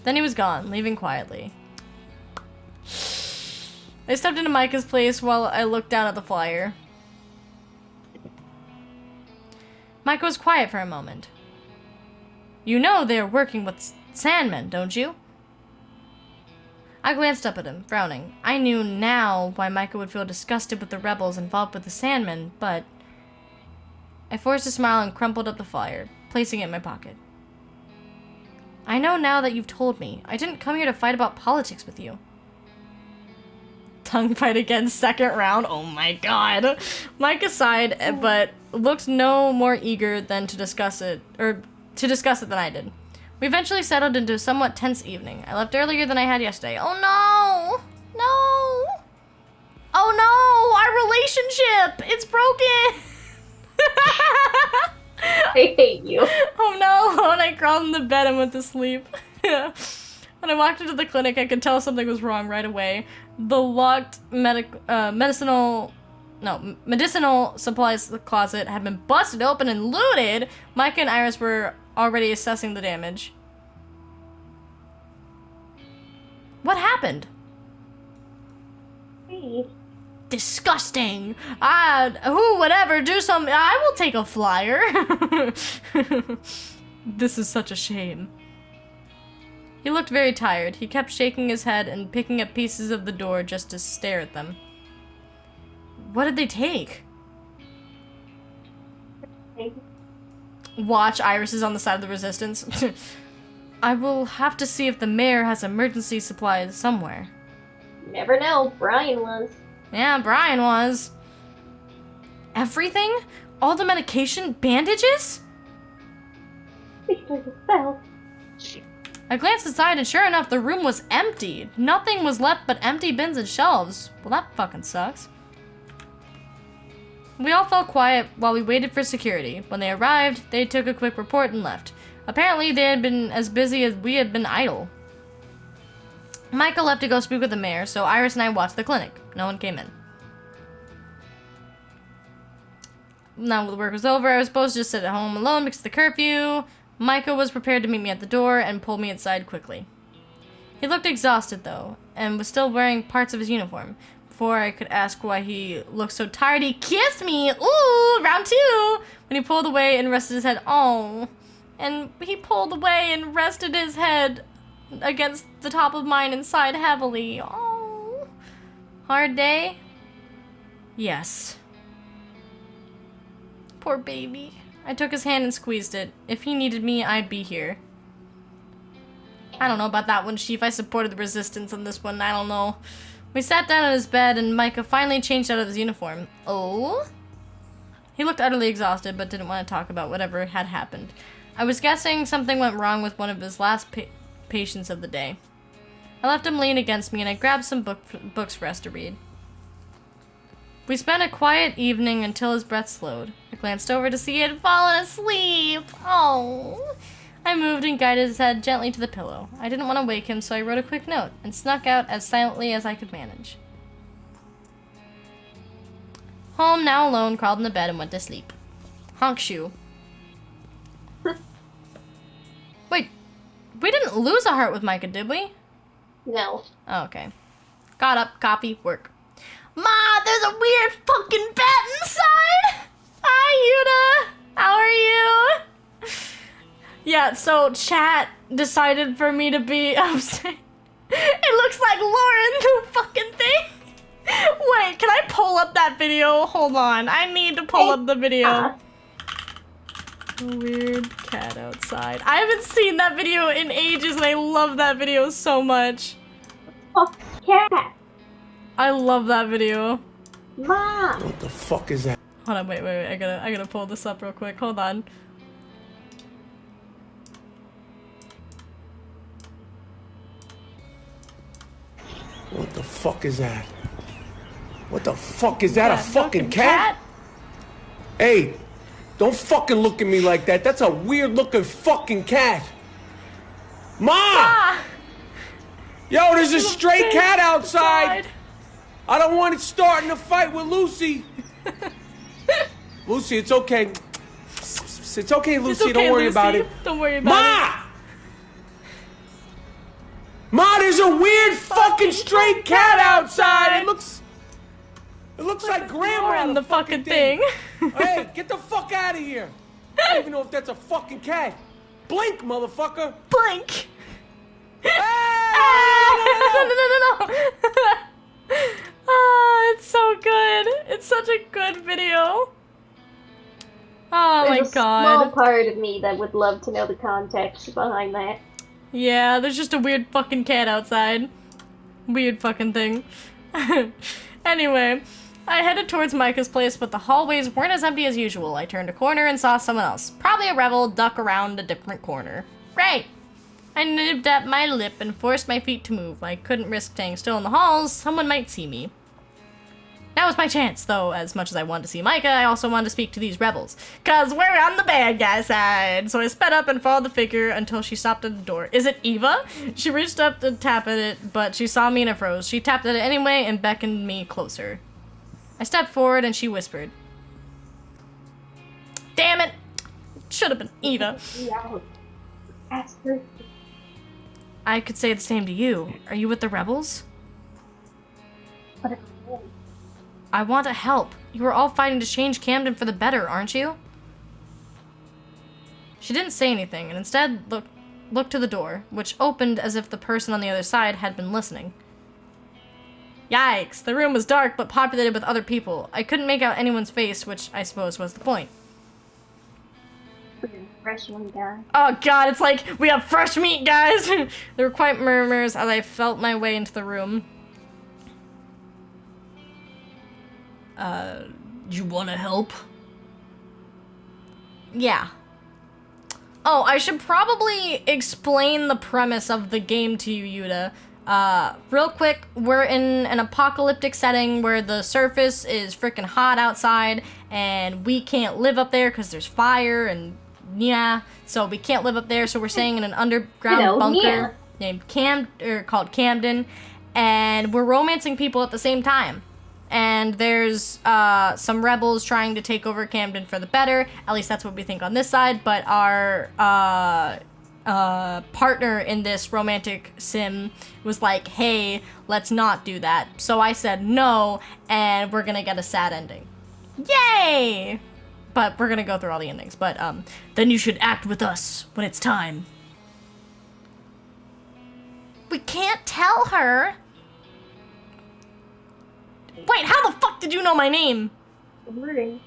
Then he was gone, leaving quietly. I stepped into Micah's place while I looked down at the flyer. Micah was quiet for a moment. You know they're working with Sandmen, don't you? I glanced up at him, frowning. I knew now why Micah would feel disgusted with the rebels involved with the Sandmen, but... I forced a smile and crumpled up the flyer, placing it in my pocket. I know now that you've told me. I didn't come here to fight about politics with you. Tongue fight again, second round. Oh my god. Micah sighed, but looked no more eager than to discuss it than I did. We eventually settled into a somewhat tense evening. I left earlier than I had yesterday. Oh no! No! Oh no! Our relationship! It's broken!
I hate you.
Oh no! When I crawled in the bed and went to sleep. When I walked into the clinic, I could tell something was wrong right away. The locked medicinal supplies closet had been busted open and looted. Micah and Iris were already assessing the damage. What happened?
Hey.
Disgusting. Whatever, do something. I will take a flyer. This is such a shame. He looked very tired. He kept shaking his head and picking up pieces of the door just to stare at them. What did they take?
Hey.
Watch, Iris is on the side of the resistance. I will have to see if the mayor has emergency supplies somewhere.
You never know. Brian was.
Yeah, Brian was. Everything? All the medication? Bandages?
Because it fell.
I glanced inside and sure enough, the room was empty. Nothing was left but empty bins and shelves. Well, that fucking sucks. We all fell quiet while we waited for security. When they arrived, they took a quick report and left. Apparently, they had been as busy as we had been idle. Michael left to go speak with the mayor, so Iris and I watched the clinic. No one came in. Now the work was over, I was supposed to just sit at home alone because of the curfew. Micah was prepared to meet me at the door and pulled me inside quickly. He looked exhausted, though, and was still wearing parts of his uniform. Before I could ask why he looked so tired, he kissed me! Ooh, round two! When he pulled away and rested his head. Oh. And he pulled away and rested his head against the top of mine and sighed heavily. Oh. Hard day? Yes. Poor baby. I took his hand and squeezed it. If he needed me, I'd be here. I don't know about that one, Chief. I supported the resistance on this one. I don't know. We sat down on his bed, and Micah finally changed out of his uniform. Oh? He looked utterly exhausted, but didn't want to talk about whatever had happened. I was guessing something went wrong with one of his last patients of the day. I left him lean against me, and I grabbed some books for us to read. We spent a quiet evening until his breath slowed. I glanced over to see he had fallen asleep. Oh. I moved and guided his head gently to the pillow. I didn't want to wake him, so I wrote a quick note and snuck out as silently as I could manage. Home, now alone, crawled in the bed and went to sleep. Honk shoe. Wait, we didn't lose a heart with Micah, did we?
No.
Oh, okay. Got up, copy, work. Ma, there's a weird fucking bat inside! Hi, Yuta! How are you? Yeah, so chat decided for me to be upset. It looks like Lauren, the fucking thing. Wait, can I pull up that video? Hold on, I need to pull up the video. A weird cat outside. I haven't seen that video in ages and I love that video so much.
Oh, cat.
I love that video.
Mom.
What the fuck is that?
Hold on, wait, I gotta pull this up real quick. Hold on.
What the fuck is that? What the fuck is that?
Yeah,
A fucking cat? Hey, don't fucking look at me like that. That's a weird looking fucking cat. Ma!
Ah!
Yo, there's a stray cat outside. I don't want it starting a fight with Lucy. Lucy, it's okay. It's okay, Lucy.
Okay,
don't worry
Lucy.
about it.
Don't worry about it.
Ma, there's a weird fucking stray cat outside. It looks like grandma
in the fucking thing.
Hey, get the fuck out of here. I don't even know if that's a fucking cat. Blink, motherfucker.
Blink.
Hey!
No. Ah, it's so good. It's such a good video. Oh
There's
my
a small
god.
part of me that would love to know the context behind that.
Yeah, there's just a weird fucking cat outside. Weird fucking thing. Anyway, I headed towards Micah's place, but the hallways weren't as empty as usual. I turned a corner and saw someone else. Probably a rebel duck around a different corner. Right. I nibbed at my lip and forced my feet to move. I couldn't risk staying still in the halls. Someone might see me. Now was my chance, though. As much as I wanted to see Micah, I also wanted to speak to these rebels. 'Cause we're on the bad guy side. So I sped up and followed the figure until she stopped at the door. Is it Eva? She reached up to tap at it, but she saw me and it froze. She tapped at it anyway and beckoned me closer. I stepped forward and she whispered. Damn it! Should have been Eva.
Yeah. Ask her.
I could say the same to you. Are you with the rebels?
But
I want to help. You are all fighting to change Camden for the better, aren't you? She didn't say anything, and instead looked to the door, which opened as if the person on the other side had been listening. Yikes, the room was dark but populated with other people. I couldn't make out anyone's face, which I suppose was the point.
fresh one guy.
Oh god, it's like, we have fresh meat, guys! There were quiet murmurs as I felt my way into the room. You wanna help? Yeah. Oh, I should probably explain the premise of the game to you, Yuta. Real quick, we're in an apocalyptic setting where the surface is freaking hot outside, and we can't live up there because there's fire, and yeah, so we can't live up there, so we're staying in an underground bunker named called Camden, and we're romancing people at the same time. And there's some rebels trying to take over Camden for the better. At least that's what we think on this side. But our partner in this romantic sim was like, hey, let's not do that. So I said no, and we're gonna get a sad ending. Yay! But we're gonna go through all the endings. But then you should act with us when it's time. We can't tell her. Wait, how the fuck did you know my name?
Wondering.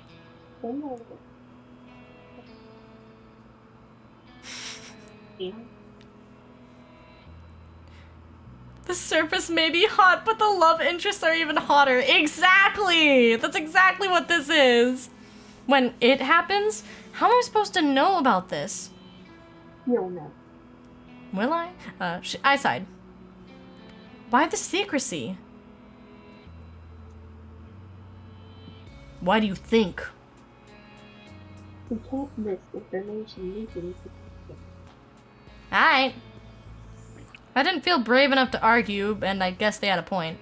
Yeah.
The surface may be hot, but the love interests are even hotter. Exactly! That's exactly what this is. When it happens, how am I supposed to know about this?
You'll know.
Will I? I sighed. Why the secrecy? Why do you think?
We can't risk information leaking.
Alright. I didn't feel brave enough to argue, and I guess they had a point.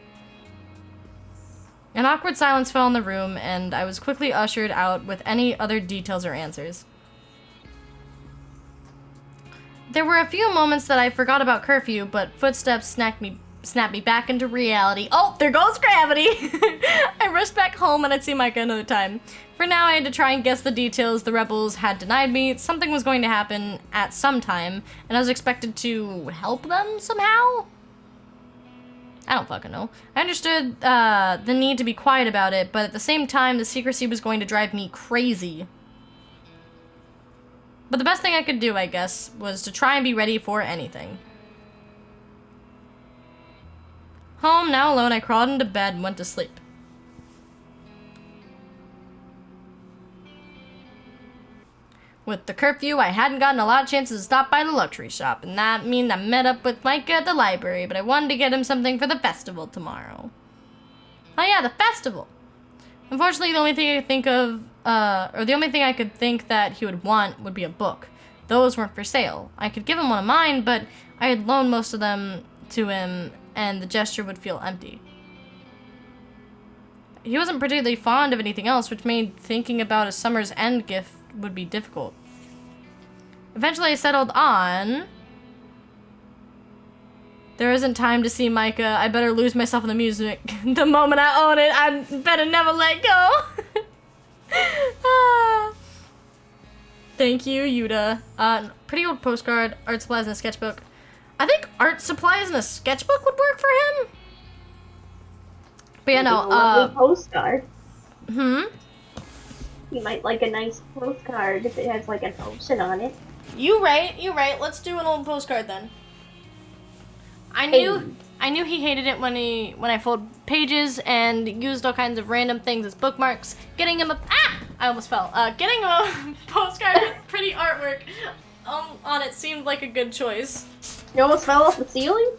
An awkward silence fell in the room, and I was quickly ushered out with any other details or answers. There were a few moments that I forgot about curfew, but footsteps snapped me back into reality. Oh, there goes gravity! I rushed back home and I'd see Micah another time. For now, I had to try and guess the details the rebels had denied me. Something was going to happen at some time, and I was expected to help them somehow? I don't fucking know. I understood the need to be quiet about it, but at the same time, the secrecy was going to drive me crazy. But the best thing I could do, I guess, was to try and be ready for anything. Home, now alone, I crawled into bed and went to sleep. With the curfew, I hadn't gotten a lot of chances to stop by the luxury shop, and that means I met up with Micah at the library, but I wanted to get him something for the festival tomorrow. Oh yeah, the festival! Unfortunately, the only thing I could think of, the only thing I could think that he would want would be a book. Those weren't for sale. I could give him one of mine, but I had loaned most of them to him, and the gesture would feel empty. He wasn't particularly fond of anything else, which made thinking about a summer's end gift would be difficult. Eventually I settled on... There isn't time to see Micah. I better lose myself in the music. The moment I own it, I better never let go. Thank you, Yuta. Pretty old postcard, art supplies, and a sketchbook. I think art supplies and a sketchbook would work for him. But yeah, no,
lovely postcard.
Hmm?
You might like a nice postcard if it has like an ocean on it.
You right. Let's do an old postcard then. I knew he hated it when I folded pages and used all kinds of random things as bookmarks. Getting him I almost fell. Getting him a postcard with pretty artwork on it seemed like a good choice.
You almost fell off the ceiling?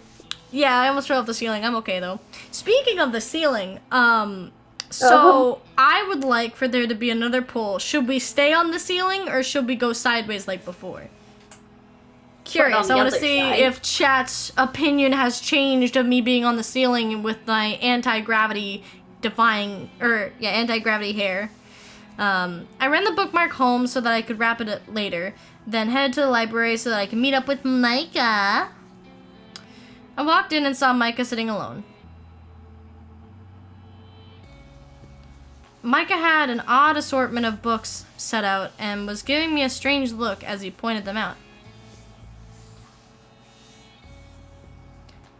Yeah, I almost fell off the ceiling. I'm okay though. Speaking of the ceiling, so I would like for there to be another poll. Should we stay on the ceiling or should we go sideways like before? Curious. I want to see if chat's opinion has changed of me being on the ceiling with my anti-gravity anti-gravity hair. I ran the bookmark home so that I could wrap it later, then headed to the library so that I could meet up with Micah. I walked in and saw Micah sitting alone. Micah had an odd assortment of books set out and was giving me a strange look as he pointed them out.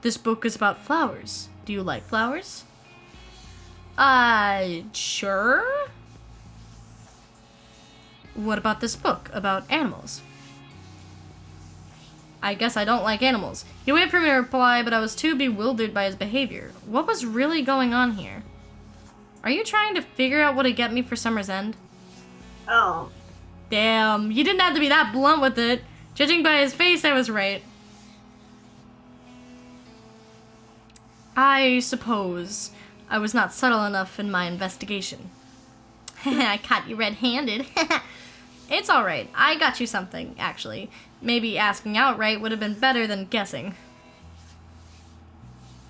This book is about flowers. Do you like flowers? Sure. What about this book about animals? I guess I don't like animals. He waited for me to reply, but I was too bewildered by his behavior. What was really going on here? Are you trying to figure out what to get me for summer's end?
Oh.
Damn, you didn't have to be that blunt with it. Judging by his face, I was right. I suppose I was not subtle enough in my investigation. I caught you red-handed. It's alright. I got you something, actually. Maybe asking outright would have been better than guessing.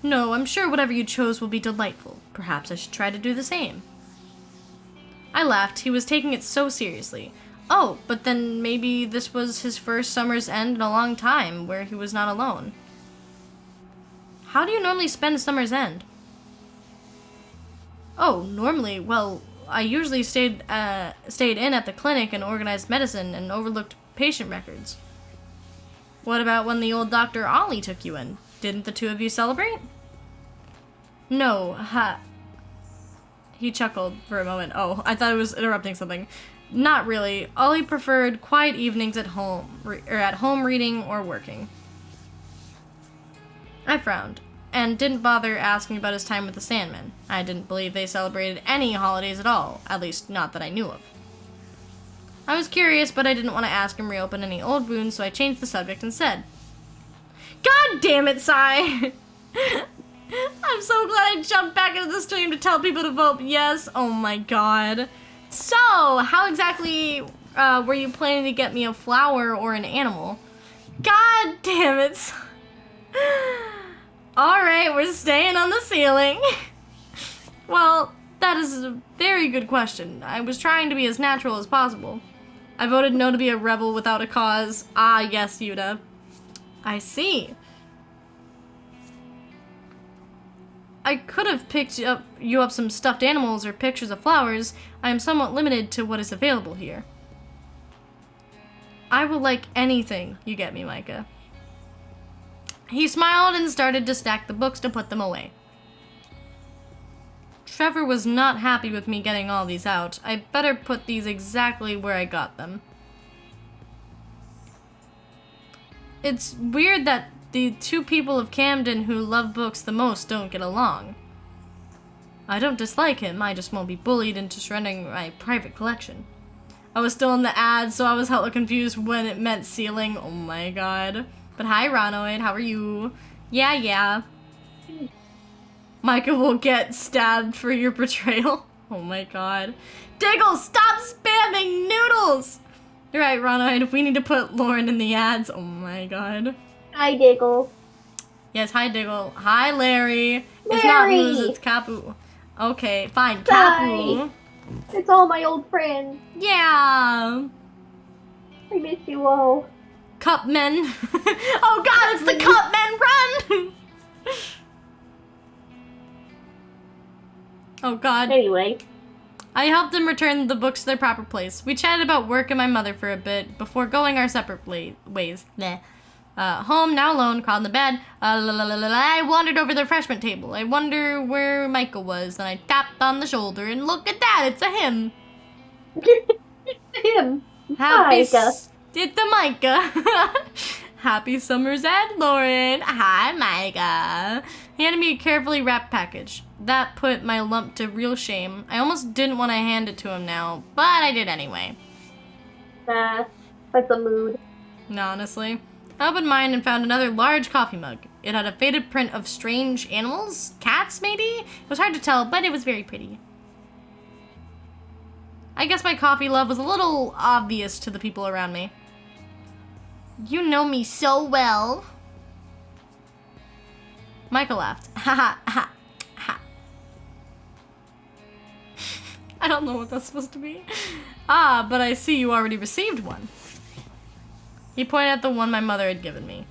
No, I'm sure whatever you chose will be delightful. Perhaps I should try to do the same. I laughed. He was taking it so seriously. Oh, but then maybe this was his first summer's end in a long time, where he was not alone. How do you normally spend summer's end? Oh, normally, well, I usually stayed in at the clinic and organized medicine and overlooked patient records. What about when the old Dr. Ollie took you in? Didn't the two of you celebrate? No, He chuckled for a moment. Oh, I thought it was interrupting something. Not really. Ollie preferred quiet evenings at home, or at home reading or working. I frowned, and didn't bother asking about his time with the Sandmen. I didn't believe they celebrated any holidays at all, at least not that I knew of. I was curious, but I didn't want to ask him reopen any old wounds, so I changed the subject and said, God damn it, Sai! I'm so glad I jumped back into the stream to tell people to vote yes. Oh my god. So, how exactly were you planning to get me a flower or an animal? God damn it. Alright, we're staying on the ceiling. Well, that is a very good question. I was trying to be as natural as possible. I voted no to be a rebel without a cause. Ah, yes, Yuta. I see. I could have picked you up some stuffed animals or pictures of flowers. I am somewhat limited to what is available here. I will like anything you get me, Micah. He smiled and started to stack the books to put them away. Trevor was not happy with me getting all these out. I better put these exactly where I got them. It's weird that the two people of Camden who love books the most don't get along. I don't dislike him, I just won't be bullied into surrendering my private collection. I was still in the ad, so I was hella confused when it meant ceiling. Oh my god. But hi, Ronoid, how are you? Yeah. Micah will get stabbed for your betrayal. Oh my god. Diggle, stop spamming noodles! You're right, Ronoid, we need to put Lauren in the ads. Oh my god.
Hi, Diggle.
Yes, hi, Diggle. Hi, Larry. It's not Moose, it's Kapu. Okay, fine, Kapu.
Hi. It's all my old friends.
Yeah.
I miss you all.
Cupmen. Oh god, it's the Cupmen, run! Oh god.
Anyway.
I helped them return the books to their proper place. We chatted about work and my mother for a bit before going our separate ways. Nah. Home, now alone, crawled in the bed. I wandered over the refreshment table. I wonder where Micah was. Then I tapped on the shoulder, and look at that, it's a him.
Him.
Happy
Micah.
It's the Micah. Happy summer's end, Lauren. Hi, Micah. He handed me a carefully wrapped package. That put my lump to real shame. I almost didn't want to hand it to him now, but I did anyway.
That's a mood.
No, honestly. I opened mine and found another large coffee mug. It had a faded print of strange animals? Cats, maybe? It was hard to tell, but it was very pretty. I guess my coffee love was a little obvious to the people around me. You know me so well. Michael laughed. Ha ha ha ha. I don't know what that's supposed to be. Ah, but I see you already received one. He pointed at the one my mother had given me.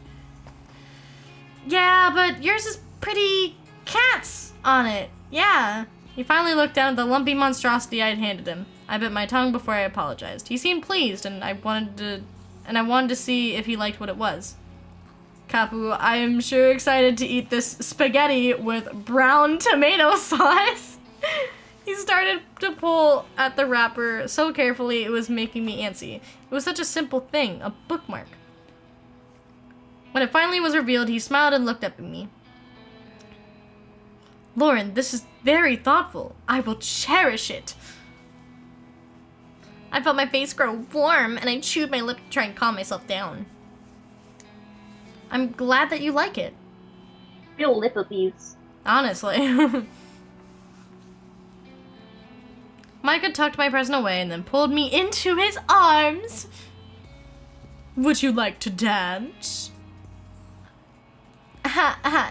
Yeah, but yours is pretty cats on it. Yeah. He finally looked down at the lumpy monstrosity I had handed him. I bit my tongue before I apologized. He seemed pleased, and I wanted to see if he liked what it was. Kapu, I am sure excited to eat this spaghetti with brown tomato sauce. He started to pull at the wrapper so carefully it was making me antsy. It was such a simple thing, a bookmark. When it finally was revealed, he smiled and looked up at me. Lauren, this is very thoughtful. I will cherish it. I felt my face grow warm, and I chewed my lip to try and calm myself down. I'm glad that you like it.
Real lip abuse.
Honestly. Micah tucked my present away and then pulled me into his arms. Would you like to dance?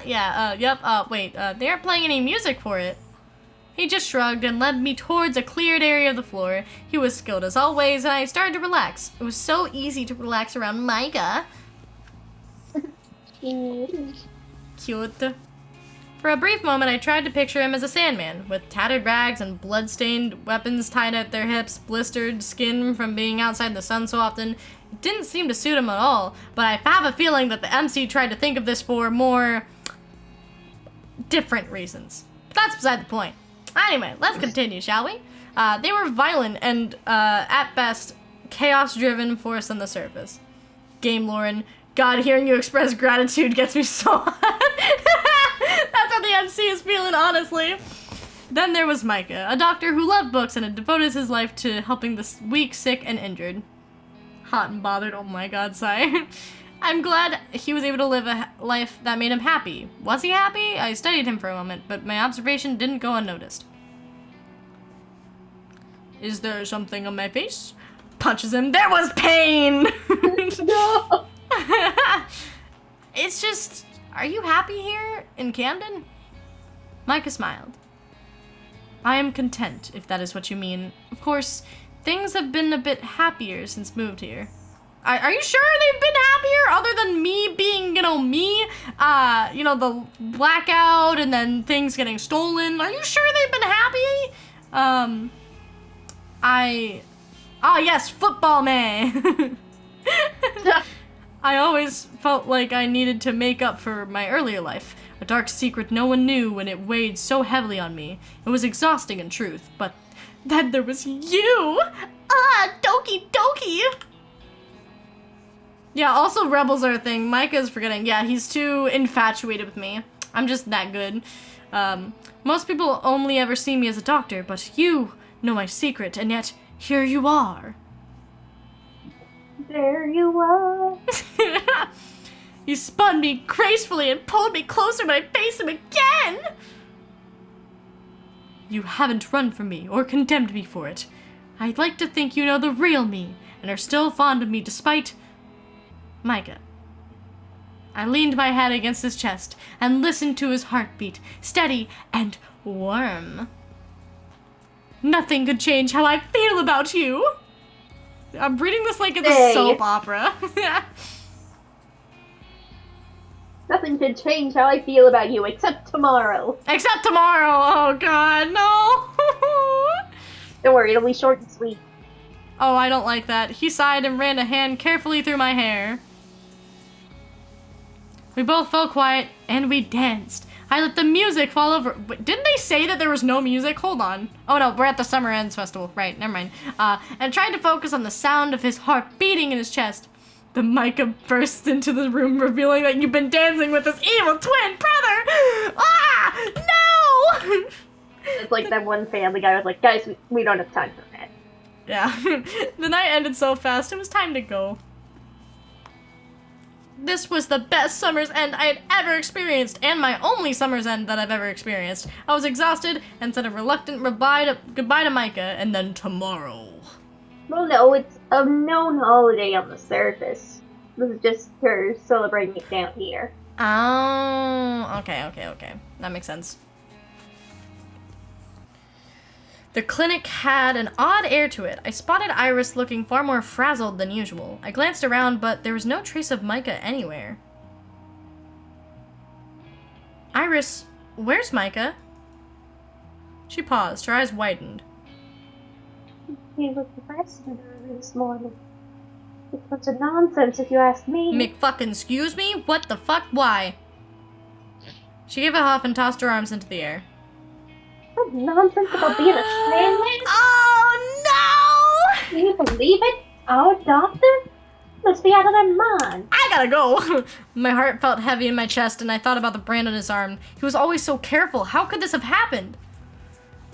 Yep, wait, they aren't playing any music for it. He just shrugged and led me towards a cleared area of the floor. He was skilled as always, and I started to relax. It was so easy to relax around Micah. Cute. For a brief moment, I tried to picture him as a Sandman, with tattered rags and blood-stained weapons tied at their hips, blistered skin from being outside in the sun so often. It didn't seem to suit him at all, but I have a feeling that the MC tried to think of this for more different reasons. But that's beside the point. Anyway, let's continue, shall we? They were violent and, at best, chaos-driven force on the surface. Game Lauren, God, hearing you express gratitude gets me so hot. That's how the MC is feeling, honestly. Then there was Micah, a doctor who loved books and had devoted his life to helping the weak, sick, and injured. Hot and bothered, oh my god, sigh. I'm glad he was able to live a life that made him happy. Was he happy? I studied him for a moment, but my observation didn't go unnoticed. Is there something on my face? Punches him. There was pain!
No!
It's just, are you happy here in Camden? Micah smiled. I am content, if that is what you mean. Of course, things have been a bit happier since moved here. Are you sure they've been happier other than me being, me? The blackout and then things getting stolen. Are you sure they've been happy? Yes, football man. I always felt like I needed to make up for my earlier life. A dark secret no one knew and it weighed so heavily on me. It was exhausting in truth, but then there was you! Doki doki! Yeah, also rebels are a thing. Micah's forgetting. Yeah, he's too infatuated with me. I'm just that good. Most people only ever see me as a doctor, but you know my secret, and yet here you are.
There you are.
You spun me gracefully and pulled me closer when I faced him again! You haven't run from me or condemned me for it. I'd like to think you know the real me and are still fond of me despite... Micah. I leaned my head against his chest and listened to his heartbeat, steady and warm. Nothing could change how I feel about you. I'm reading this like it's a soap opera.
Nothing can change how I feel about you except tomorrow.
Except tomorrow! Oh god, no!
Don't worry, it'll be short and sweet.
Oh, I don't like that. He sighed and ran a hand carefully through my hair. We both fell quiet, and we danced. I let the music fall over. Wait, didn't they say that there was no music? Hold on. Oh no, we're at the Summer Ends Festival. Right, never mind. And tried to focus on the sound of his heart beating in his chest. The Micah burst into the room, revealing that you've been dancing with this evil twin brother! Ah! No!
It's like that one family guy was like, guys, we don't have time for that.
Yeah. The night ended so fast, it was time to go. This was the best summer's end I had ever experienced, and my only summer's end that I've ever experienced. I was exhausted and said a reluctant goodbye to Micah, and then tomorrow.
Well, no, it's a known holiday on the surface. This is just her celebrating it down here.
Oh, okay. That makes sense. The clinic had an odd air to it. I spotted Iris looking far more frazzled than usual. I glanced around, but there was no trace of Micah anywhere. Iris, where's Micah? She paused, her eyes widened.
He was depressed early this morning. It's a bunch of nonsense if you ask me.
Excuse me? What the fuck? Why? She gave a huff and tossed her arms into the air.
What nonsense about being a sandwich?
Oh no!
Do you believe it? Our doctor? Must be out of their mind.
I gotta go! My heart felt heavy in my chest and I thought about the brand on his arm. He was always so careful. How could this have happened?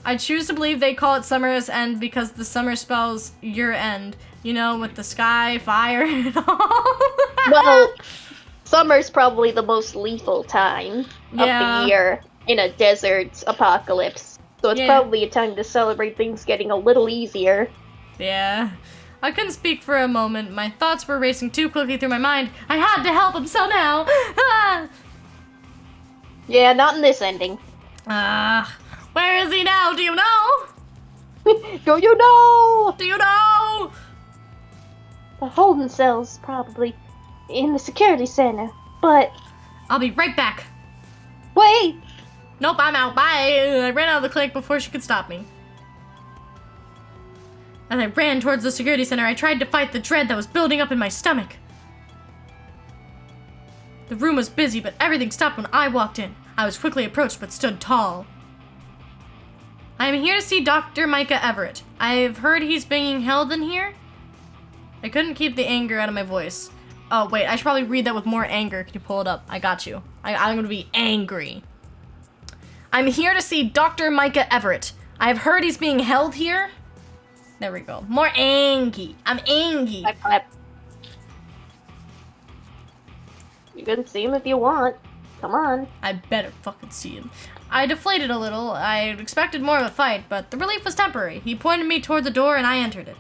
I choose to believe they call it summer's end because the summer spells your end. You know, with the sky, fire, and all.
Well, summer's probably the most lethal time of the year in a desert apocalypse. So it's probably a time to celebrate things getting a little easier.
Yeah. I couldn't speak for a moment. My thoughts were racing too quickly through my mind. I had to help him somehow.
Yeah, not in this ending.
Where is he now? Do you know?
Do you know?
Do you know?
The holding cell's probably in the security center, but...
I'll be right back.
Wait!
Nope, I'm out. Bye. I ran out of the clinic before she could stop me. As I ran towards the security center, I tried to fight the dread that was building up in my stomach. The room was busy, but everything stopped when I walked in. I was quickly approached, but stood tall. I'm here to see Dr. Micah Everett. I've heard he's being held in here. I couldn't keep the anger out of my voice. Oh, wait, I should probably read that with more anger. Can you pull it up? I got you. I'm gonna be angry. I'm here to see Dr. Micah Everett. I've heard he's being held here. There we go. More angry. I'm angry.
You can see him if you want. Come on.
I better fucking see him. I deflated a little. I expected more of a fight, but the relief was temporary. He pointed me toward the door and I entered it.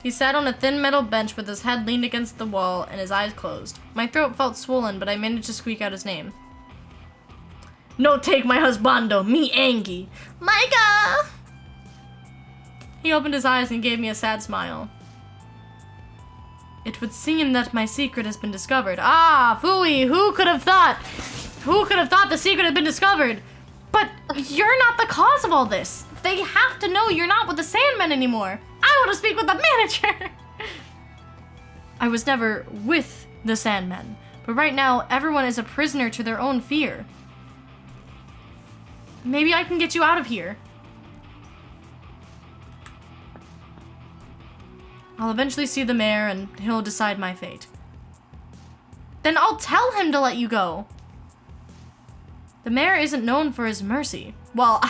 He sat on a thin metal bench with his head leaned against the wall and his eyes closed. My throat felt swollen, but I managed to squeak out his name. No take my husbando, me angry. Micah! He opened his eyes and gave me a sad smile. It would seem that my secret has been discovered. Ah, phooey, who could have thought? Who could have thought the secret had been discovered? But you're not the cause of all this. They have to know you're not with the Sandmen anymore. I want to speak with the manager. I was never with the Sandmen, but right now everyone is a prisoner to their own fear. Maybe I can get you out of here. I'll eventually see the mayor and he'll decide my fate. Then I'll tell him to let you go. The mayor isn't known for his mercy. Well,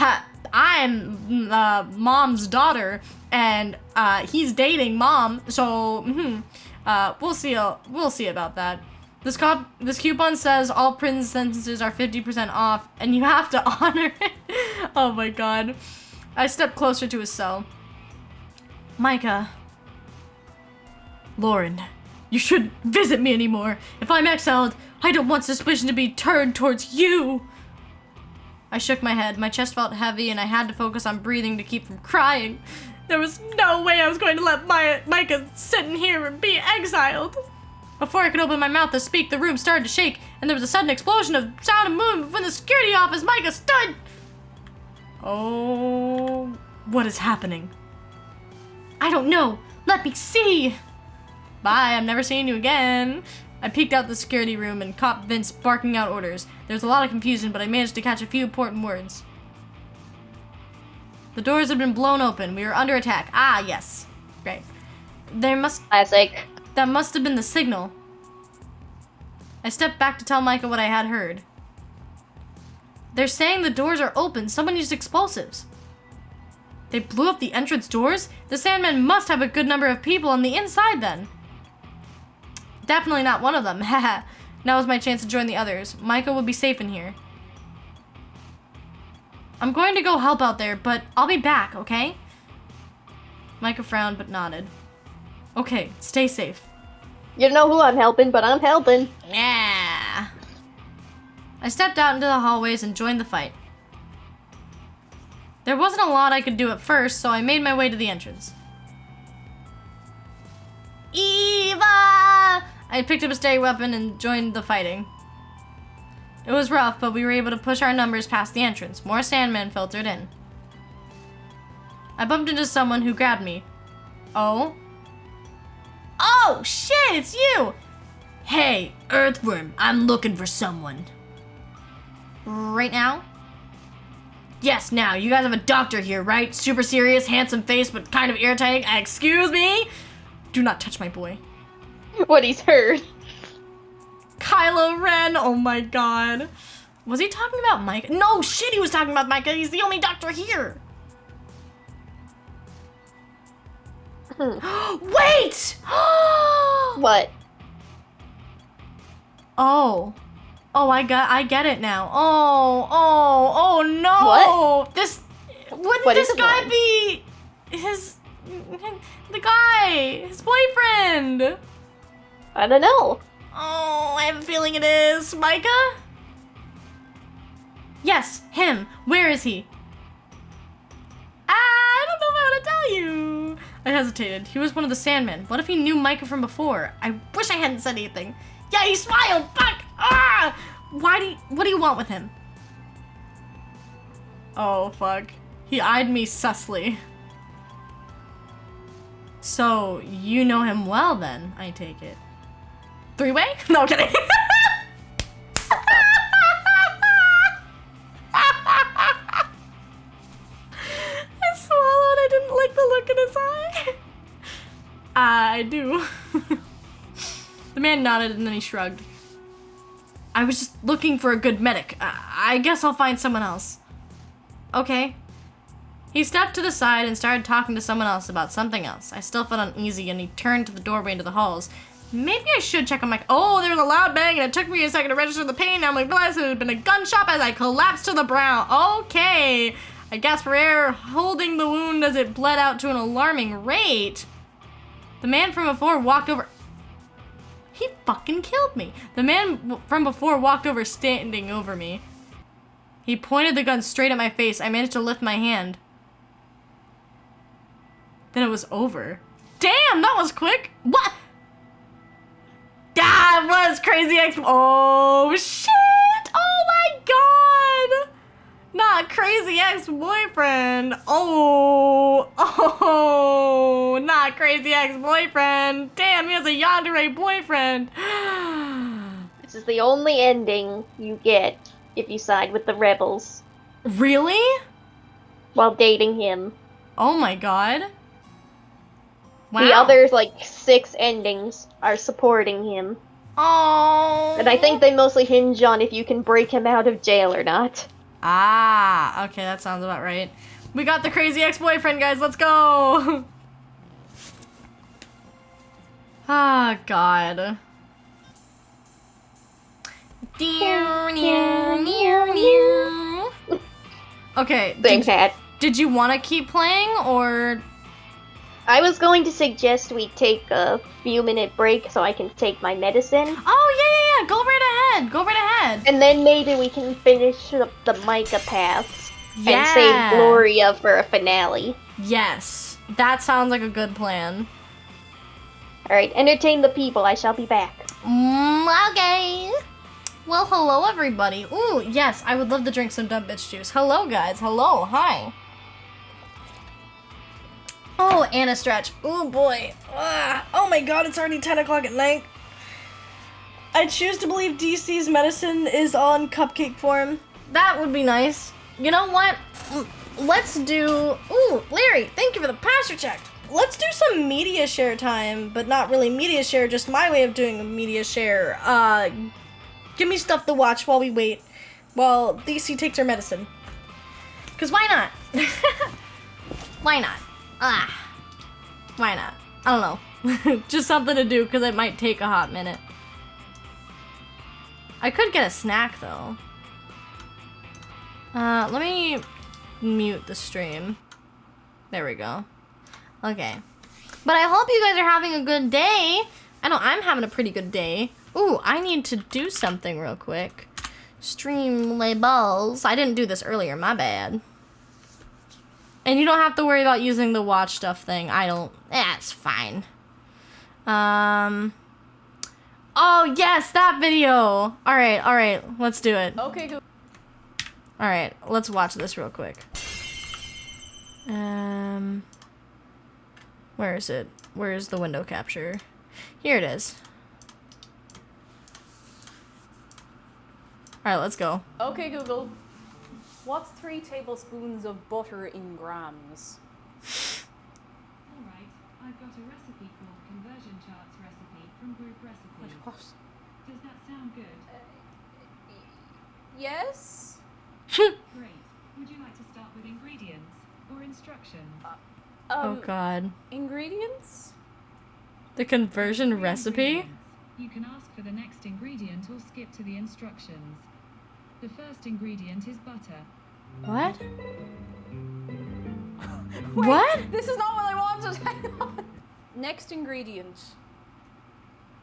I'm Mom's daughter, and he's dating Mom, so we'll see about that. This coupon says all prison sentences are 50% off, and you have to honor it. Oh my god. I stepped closer to his cell. Micah. Lauren, you shouldn't visit me anymore. If I'm exiled, I don't want suspicion to be turned towards you. I shook my head. My chest felt heavy, and I had to focus on breathing to keep from crying. There was no way I was going to let Micah sit in here and be exiled. Before I could open my mouth to speak, the room started to shake, and there was a sudden explosion of sound and movement from the security office. Micah stood! Oh, what is happening? I don't know. Let me see. Bye, I'm never seeing you again. I peeked out the security room and caught Vince barking out orders. There was a lot of confusion, but I managed to catch a few important words. The doors had been blown open. We were under attack. Ah, yes. Great.
Classic.
That must have been the signal. I stepped back to tell Micah what I had heard. They're saying the doors are open. Someone used explosives. They blew up the entrance doors? The Sandmen must have a good number of people on the inside then. Definitely not one of them. Haha. Now is my chance to join the others. Micah will be safe in here. I'm going to go help out there, but I'll be back, okay? Micah frowned but nodded. Okay, stay safe.
You don't know who I'm helping, but I'm helping.
Yeah. I stepped out into the hallways and joined the fight. There wasn't a lot I could do at first, so I made my way to the entrance. Eva! I picked up a steady weapon and joined the fighting. It was rough, but we were able to push our numbers past the entrance. More Sandmen filtered in. I bumped into someone who grabbed me. Oh? Oh, shit, it's you! Hey, Earthworm, I'm looking for someone. Right now? Yes, now. You guys have a doctor here, right? Super serious, handsome face, but kind of irritating. Excuse me? Do not touch my boy.
What he's heard.
Kylo Ren, oh my god. Was he talking about Micah? No, shit, he was talking about Micah. He's the only doctor here. Wait!
What?
Oh. Oh, I get it now. Oh no!
What?
Wouldn't this guy be the guy, his boyfriend?
I don't know.
Oh, I have a feeling it is. Micah? Yes, him. Where is he? I don't know if I want to tell you. I hesitated. He was one of the Sandmen. What if he knew Micah from before? I wish I hadn't said anything. Yeah, he smiled. Fuck. Ah! What do you want with him? Oh, fuck. He eyed me sussly. So, you know him well then, I take it. Three-way? No, I'm kidding. I do. The man nodded and then he shrugged. I was just looking for a good medic. I guess I'll find someone else. Okay. He stepped to the side and started talking to someone else about something else. I still felt uneasy and he turned to the doorway into the halls. Maybe I should check on my... Oh, there was a loud bang and it took me a second to register the pain. Now I realized it had been a gunshot as I collapsed to the ground. Okay. I gasped for air, holding the wound as it bled out to an alarming rate. The man from before walked over... He fucking killed me. The man from before walked over, standing over me. He pointed the gun straight at my face. I managed to lift my hand. Then it was over. Damn, that was quick. What? That was crazy Oh, shit. Oh, my God. Not crazy ex-boyfriend. Oh, not crazy ex-boyfriend. Damn, he has a yandere boyfriend.
This is the only ending you get if you side with the rebels
Really?
while dating him.
Oh my God. Wow.
The other, like, 6 endings are supporting him.
Oh.
And I think they mostly hinge on if you can break him out of jail or not.
Ah, okay, that sounds about right. We got the crazy ex-boyfriend, guys. Let's go. Ah, God. Okay.
Same hat.
Did you want to keep playing, or...
I was going to suggest we take a few-minute break so I can take my medicine.
Oh, yeah. Go right ahead. Go right ahead.
And then maybe we can finish up the Micah paths
Yeah.
and save Gloria for a finale.
Yes. That sounds like a good plan.
Alright, entertain the people. I shall be back.
Okay. Well, hello, everybody. Ooh, yes, I would love to drink some dumb bitch juice. Hello, guys. Hello. Hi. Oh, Anna stretch. Oh, boy. Oh, my God. It's already 10 o'clock at night. I choose to believe DC's medicine is on cupcake form. That would be nice. You know what? Let's do... Ooh, Larry, thank you for the pasture check. Let's do some media share time, but not really media share, just my way of doing a media share. Give me stuff to watch while we wait, while DC takes her medicine. Because why not? Why not? Why not? I don't know. Just something to do, because it might take a hot minute. I could get a snack, though. Let me mute the stream. There we go. Okay. But I hope you guys are having a good day. I know I'm having a pretty good day. Ooh, I need to do something real quick. Stream labels. I didn't do this earlier, my bad. And you don't have to worry about using the watch stuff thing. I don't. It's fine. Oh, yes, that video. Alright, let's do it.
Okay, go.
Alright, let's watch this real quick. Where is it? Where's the window capture? Here it is. Alright, let's go.
Okay, Google. What's 3 tablespoons of butter in grams?
Alright, I've got a recipe called Conversion Charts Recipe from Group Recipes.
What?
Does that sound good?
Yes?
Great. Would you like to start with ingredients or instructions?
Oh god.
Ingredients?
The conversion
Three
recipe?
ingredients. You can ask for the next ingredient or skip to the instructions. The first ingredient is butter.
What?
Wait,
What?
This is not what I wanted. Hang on. Next ingredient.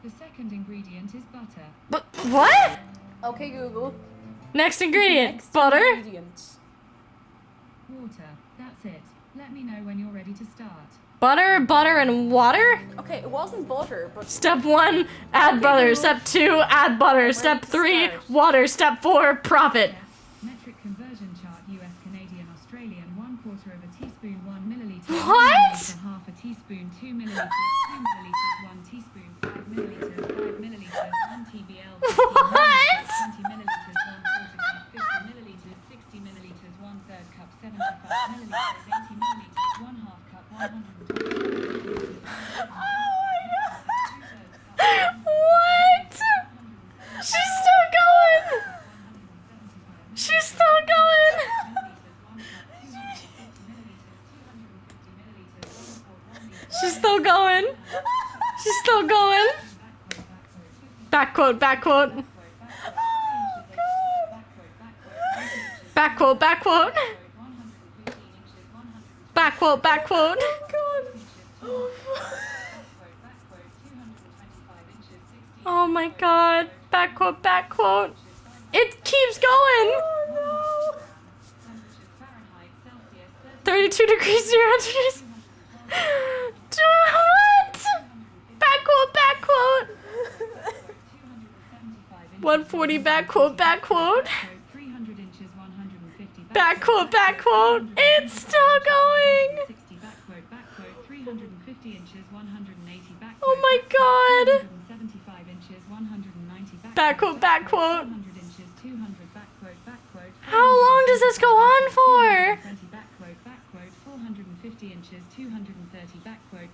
The second ingredient is butter.
But what?
Okay, Google.
Next ingredient.
Next
Butter?
ingredient.
Water. That's it. Let me know when you're ready to start.
Butter, and water?
Okay, it wasn't butter, but
Step 1, add butter.
Google.
Step 2, add butter. Step
to
3,
start?
water. Step 4, profit.
Metric conversion chart: US, Canadian, Australian. 1/4 of a teaspoon, 1 milliliter.
What?
1 milliliter, half a teaspoon, 2 milliliters, 2 milliliters, 1 teaspoon, 5 milliliters, 5 milliliters, 1 TBL. 15
What?
milliliters, 20 milliliters, 1/4 cup, 50 milliliters, 60 milliliters, 1/3 cup, 75 milliliters, 80 milliliters, 1/2 cup, 120 milliliters.
Oh my quote, back quote. Back quote, back quote. Back quote, back quote. Oh my god. Back quote, back quote. It keeps going. 32 degrees 0 What? Back quote, back quote. 140 back quote, back quote. Back quote, back quote. It's still going. Oh my god. Back quote, back quote. How long does this go on for? 450 inches, 230 back quote,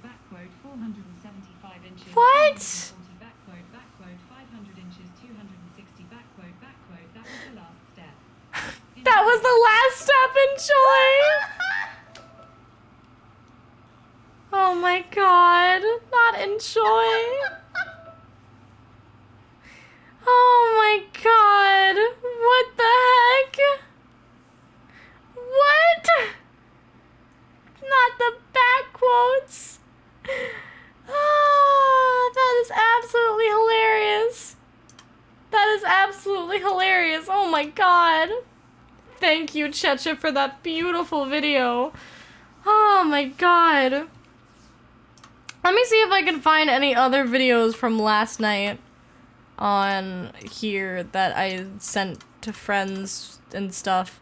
475 inches. What? Back quote, 500 inches, 260 back quote, that was the last step. That was the last step, enjoy! Oh my god, not enjoy. Oh my god, what the heck? What? Not the back quotes. Ah, that is absolutely hilarious. That is absolutely hilarious. Oh my god. Thank you, Checha, for that beautiful video. Oh my god. Let me see if I can find any other videos from last night on here that I sent to friends and stuff.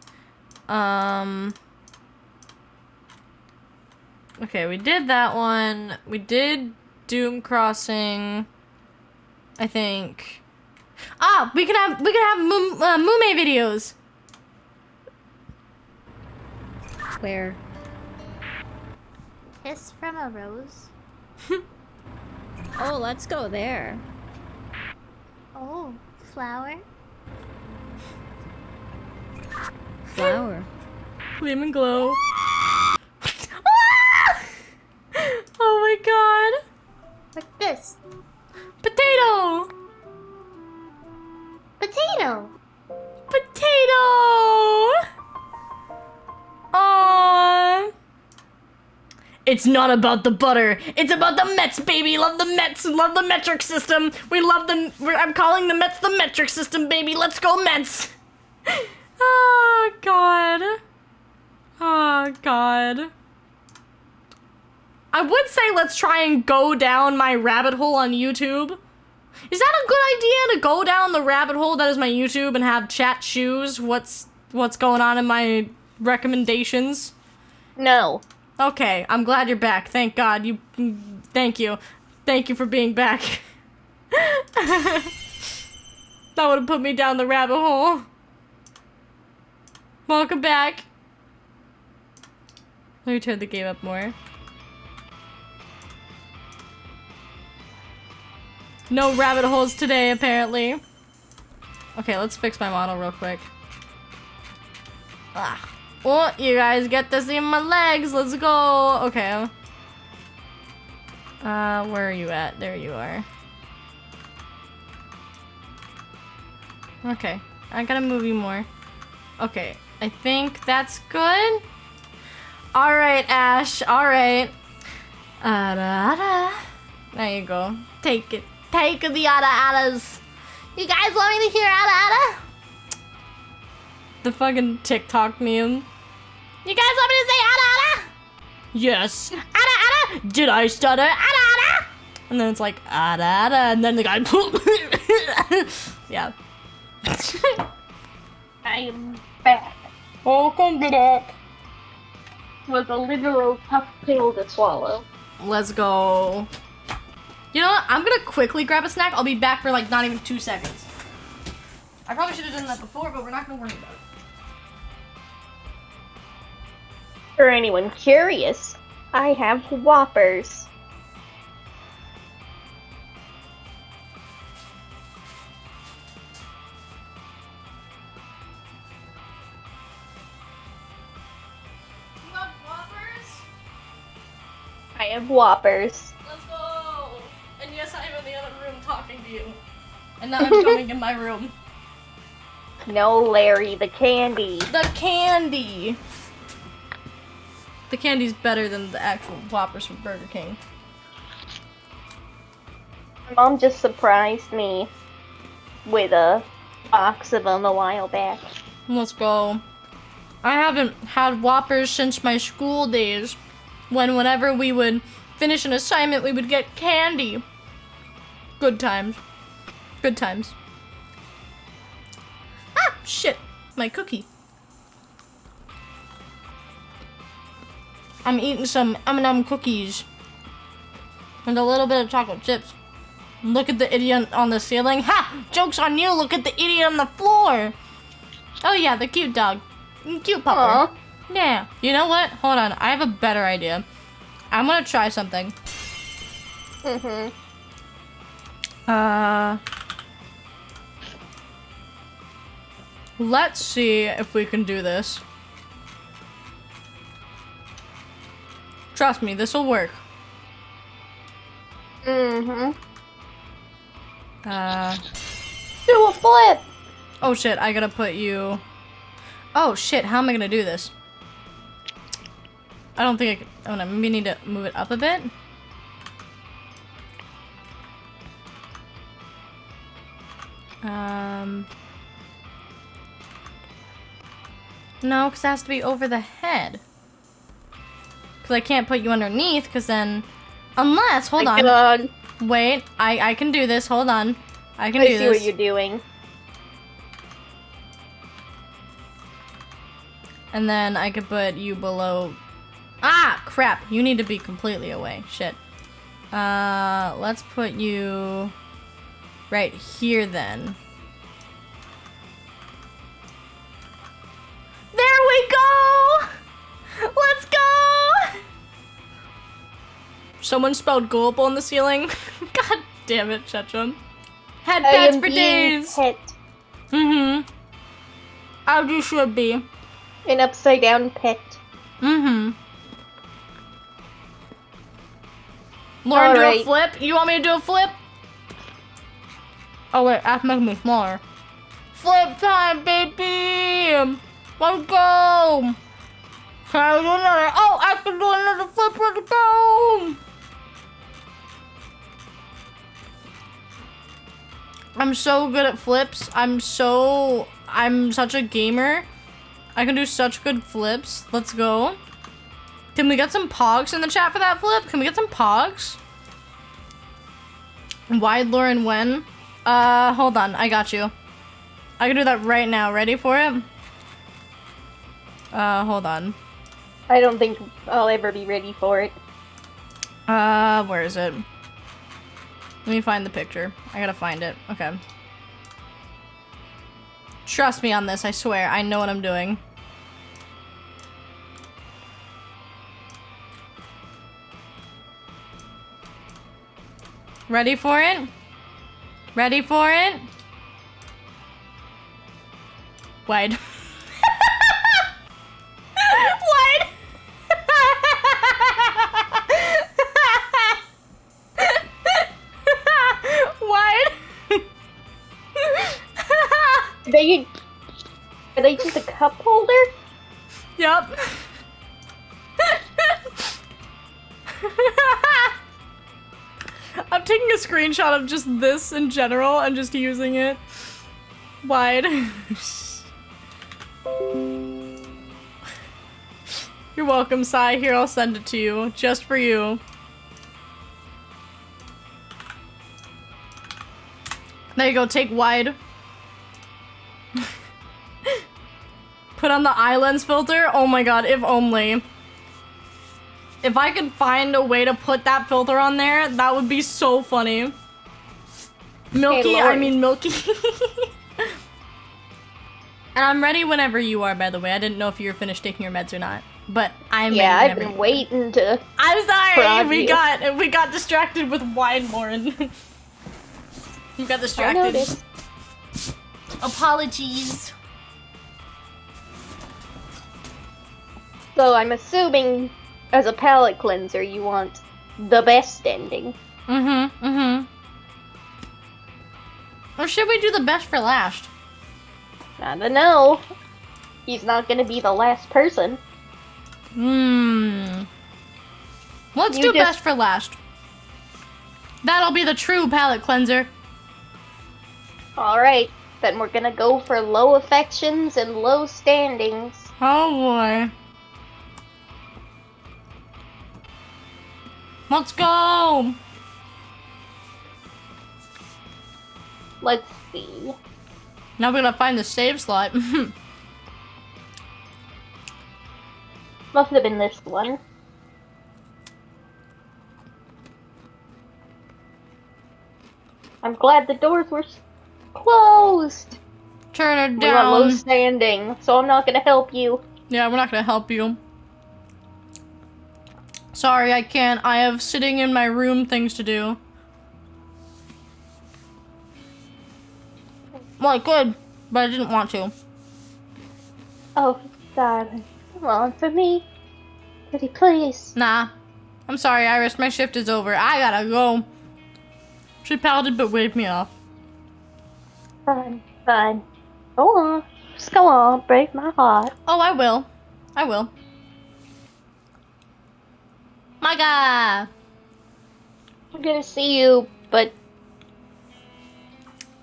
Okay, we did that one. We did Doom Crossing, I think. Ah, we can have Mume videos.
Where? Kiss from a rose. Oh, let's go there. Oh, flower. Flower.
Lemon glow. Oh my god.
What's this?
Potato.
Potato.
Potato. Aww. It's not about the butter. It's about the Mets, baby. Love the Mets. Love the metric system. We love them. I'm calling the Mets the metric system, baby. Let's go, Mets. Oh, God. Oh, God. I would say let's try and go down my rabbit hole on YouTube. Is that a good idea to go down the rabbit hole that is my YouTube and have chat choose what's going on in my recommendations?
No.
Okay, I'm glad you're back. Thank God. Thank you. Thank you for being back. That would have put me down the rabbit hole. Welcome back. Let me turn the game up more. No rabbit holes today, apparently. Okay, let's fix my model real quick. Ah. Oh, you guys get to see my legs. Let's go. Okay. Where are you at? There you are. Okay. I gotta move you more. Okay. I think that's good. Alright, Ash. Alright. There you go. Take it. Take the ada-adas. You guys want me to hear ada-ada? The fucking TikTok meme. You guys want me to say ada-ada? Yes. Ada-ada? Did I stutter? Ada-ada? And then it's like, ada-ada. And then the guy, yeah.
I am back.
Welcome back.
With a literal tough pill to swallow.
Let's go. You know what? I'm gonna quickly grab a snack. I'll be back for like not even 2 seconds. I probably should have done that before, but we're not gonna worry about it.
For anyone curious, I have Whoppers.
You have Whoppers?
I have Whoppers.
Let's go! And yes, I'm in the other room talking to you. And now I'm coming in my room.
No, Larry, the candy.
The candy! The candy's better than the actual Whoppers from Burger King.
Mom just surprised me with a box of them a while back.
Let's go. I haven't had Whoppers since my school days, when whenever we would finish an assignment, we would get candy. Good times. Good times. Ah, shit. My cookie. I'm eating some M&M cookies. And a little bit of chocolate chips. Look at the idiot on the ceiling. Ha! Joke's on you, look at the idiot on the floor! Oh yeah, the cute dog. Cute pupper.
Aw.
Yeah. You know what? Hold on, I have a better idea. I'm gonna try something.
Mm-hmm.
Let's see if we can do this. Trust me, this will work.
Mm-hmm.
Uh,
Do a flip!
oh shit, I gotta put you... Oh shit, how am I gonna do this? I don't think I can... Oh no, maybe I need to move it up a bit. No, because it has to be over the head. Because I can't put you underneath, because then... Unless, hold on.
God.
Wait, I can do this, hold on. I can
I
do
see
this.
what you're doing.
And then I could put you below... Ah, crap. You need to be completely away. Shit. Let's put you right here then. There we go! Let's go! Someone spelled gulp on the ceiling. God damn it, Chetchum. Had
I
pets
am
for
being
days.
pet.
Mm-hmm. As you should be.
An upside down pet.
Mm-hmm. Lauren, do a
Alright.
flip? You want me to do a flip? Oh wait, I have to make me smaller. Flip time, baby! Let's go! Can I do another? Oh, I can do another flip, let's go! I'm so good at flips. I'm such a gamer. I can do such good flips. Let's go. Can we get some pogs in the chat for that flip? Can we get some pogs? Wide Lauren when? Hold on. I got you. I can do that right now. Ready for it? Hold on.
I don't think I'll ever be ready for it.
Where is it? Let me find the picture. I gotta find it. Okay. Trust me on this, I swear. I know what I'm doing. Ready for it? Ready for it? Wide. Wide. Wide.
Are they just a cup holder?
Yup. I'm taking a screenshot of just this in general and just using it wide. You're welcome, Sai. Here, I'll send it to you. Just for you. There you go, take wide. Put on the eye lens filter. Oh my god, if only. If I could find a way to put that filter on there, that would be so funny. Milky, I mean Milky. And I'm ready whenever you are, by the way. I didn't know if you were finished taking your meds or not. But I'm
Yeah,
ready
I've
whenever
been waiting to.
I'm sorry,
prod
we
you.
got distracted with wine, Lauren. We got
I
distracted.
noticed.
Apologies.
So I'm assuming, as a palate cleanser, you want the best ending.
Mm-hmm. Or should we do the best for last?
I don't know. He's not gonna be the last person.
Let's do best for last. That'll be the true palate cleanser.
Alright, then we're gonna go for low affections and low standings.
Oh boy. Let's go!
Let's see.
Now we gotta find the save slot.
Must have been this one. I'm glad the doors were closed.
Turn her
We want low
down.
standing, so I'm not gonna help you.
Yeah, we're not gonna help you. Sorry, I can't. I have sitting in my room things to do. Well, I could, but I didn't want to.
Oh, darling. Come on for me. Pretty please.
Nah. I'm sorry, Iris. My shift is over. I gotta go. She pouted but waved me off.
Fine, fine. Go on. Just go on. Break my heart.
Oh, I will. I will. My God.
I'm gonna see you, but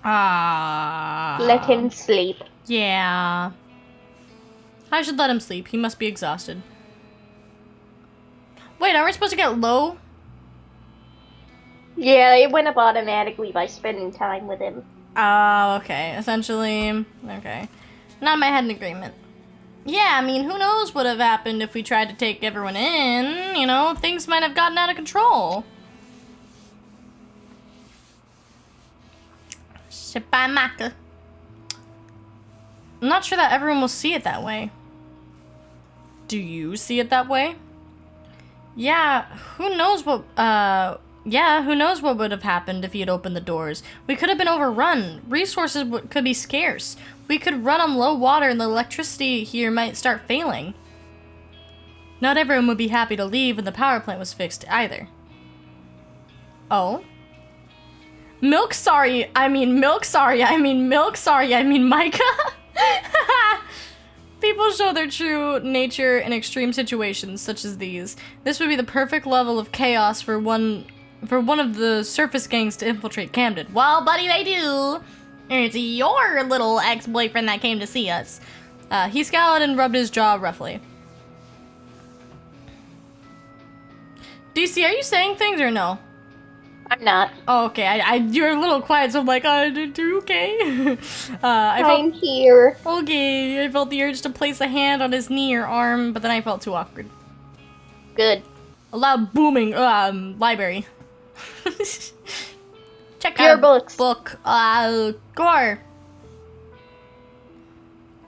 let him sleep.
Yeah. I should let him sleep. He must be exhausted. Wait, are we supposed to get low?
Yeah, it went up automatically by spending time with him.
Oh, okay. Essentially, okay. Not my head in agreement. Yeah, I mean, who knows what would have happened if we tried to take everyone in, you know? Things might have gotten out of control. Shit by Maka. I'm not sure that everyone will see it that way. Do you see it that way? Yeah, who knows what, who knows what would have happened if he had opened the doors. We could have been overrun. Resources could be scarce. We could run on low water and the electricity here might start failing. Not everyone would be happy to leave when the power plant was fixed either. Oh? Milk sorry, I mean Micah? People show their true nature in extreme situations such as these. This would be the perfect level of chaos for one of the surface gangs to infiltrate Camden. Well, buddy, they do. It's your little ex-boyfriend that came to see us. He scowled and rubbed his jaw roughly. DC, are you saying things or no?
I'm not.
Oh, okay. You're a little quiet, so I'm like, okay.
I'm here.
Okay, I felt the urge to place a hand on his knee or arm, but then I felt too awkward.
Good.
A loud booming, library. Check
Your
out
books.
book, Gore.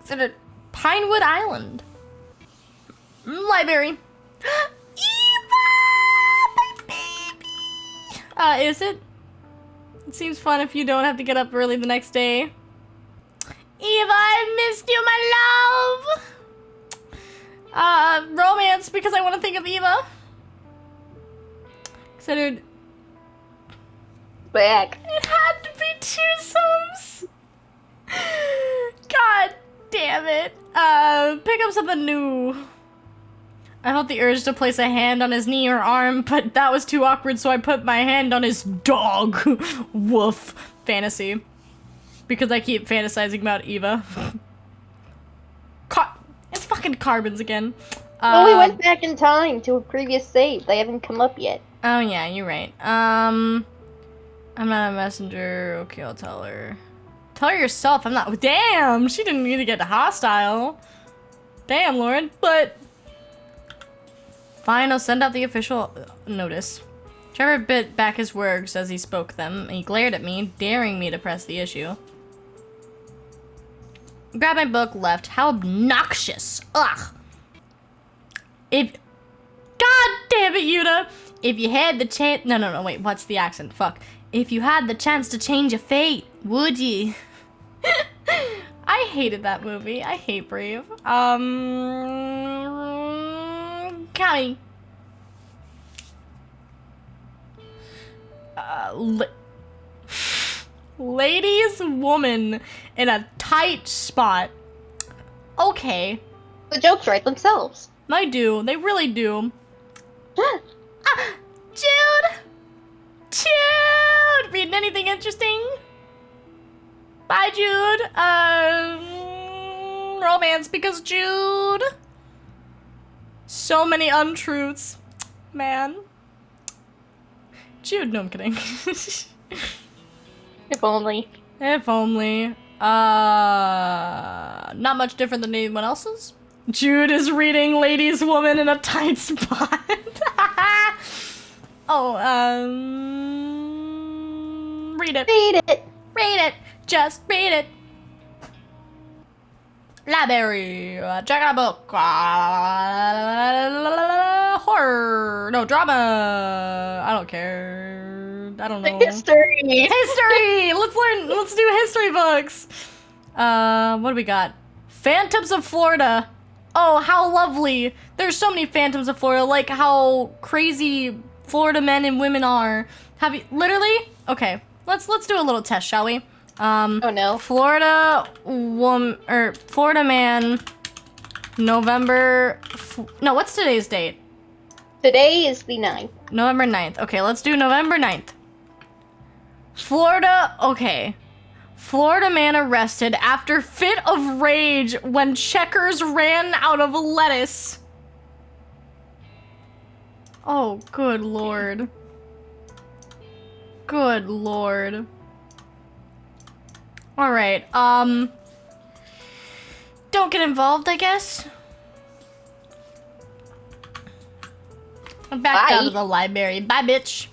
Is it at Pinewood Island? Library. Eva, my baby. Is it? It seems fun if you don't have to get up early the next day. Eva, I missed you, my love. Romance, because I want to think of Eva. Considered.
Back.
It had to be twosomes. God damn it. Pick up something new. I felt the urge to place a hand on his knee or arm, but that was too awkward, so I put my hand on his dog. Woof. Fantasy. Because I keep fantasizing about Eva. It's fucking carbons again.
Well, we went back in time to a previous save. They haven't come up yet.
Oh yeah, you're right. I'm not a messenger. Okay, I'll tell her. Tell her yourself. I'm not. Damn, she didn't need to get hostile. Damn, Lauren. But fine, I'll send out the official notice. Trevor bit back his words as he spoke them. He glared at me, daring me to press the issue. Grabbed my book, left. How obnoxious! Ugh. God damn it, Yuta! If you had the chance. No, wait. What's the accent? Fuck. If you had the chance to change your fate, would you? I hated that movie. I hate Brave. County. Ladies, woman in a tight spot. Okay.
The jokes write themselves.
They do. They really do. Jude! Jude! Reading anything interesting? Bye, Jude. Romance because Jude. So many untruths. Man. Jude, no, I'm kidding.
If only.
If only. Not much different than anyone else's. Jude is reading Ladies Woman in a tight spot. Oh, read it.
Read it.
Read it. Just read it. Library. Check out a book. Horror. No, drama. I don't care. I don't know.
History.
History! Let's do history books. What do we got? Phantoms of Florida. Oh, how lovely. There's so many Phantoms of Florida, like how crazy Florida men and women are. Have you literally? Okay. Let's do a little test, shall we?
Oh no.
Florida man November no, what's today's date?
Today is the 9th.
November 9th. Okay, let's do November 9th. Florida, okay. Florida man arrested after fit of rage when checkers ran out of lettuce. Oh, good lord. Good lord. Alright, don't get involved, I guess. I'm back
Bye.
out of the library. Bye, bitch.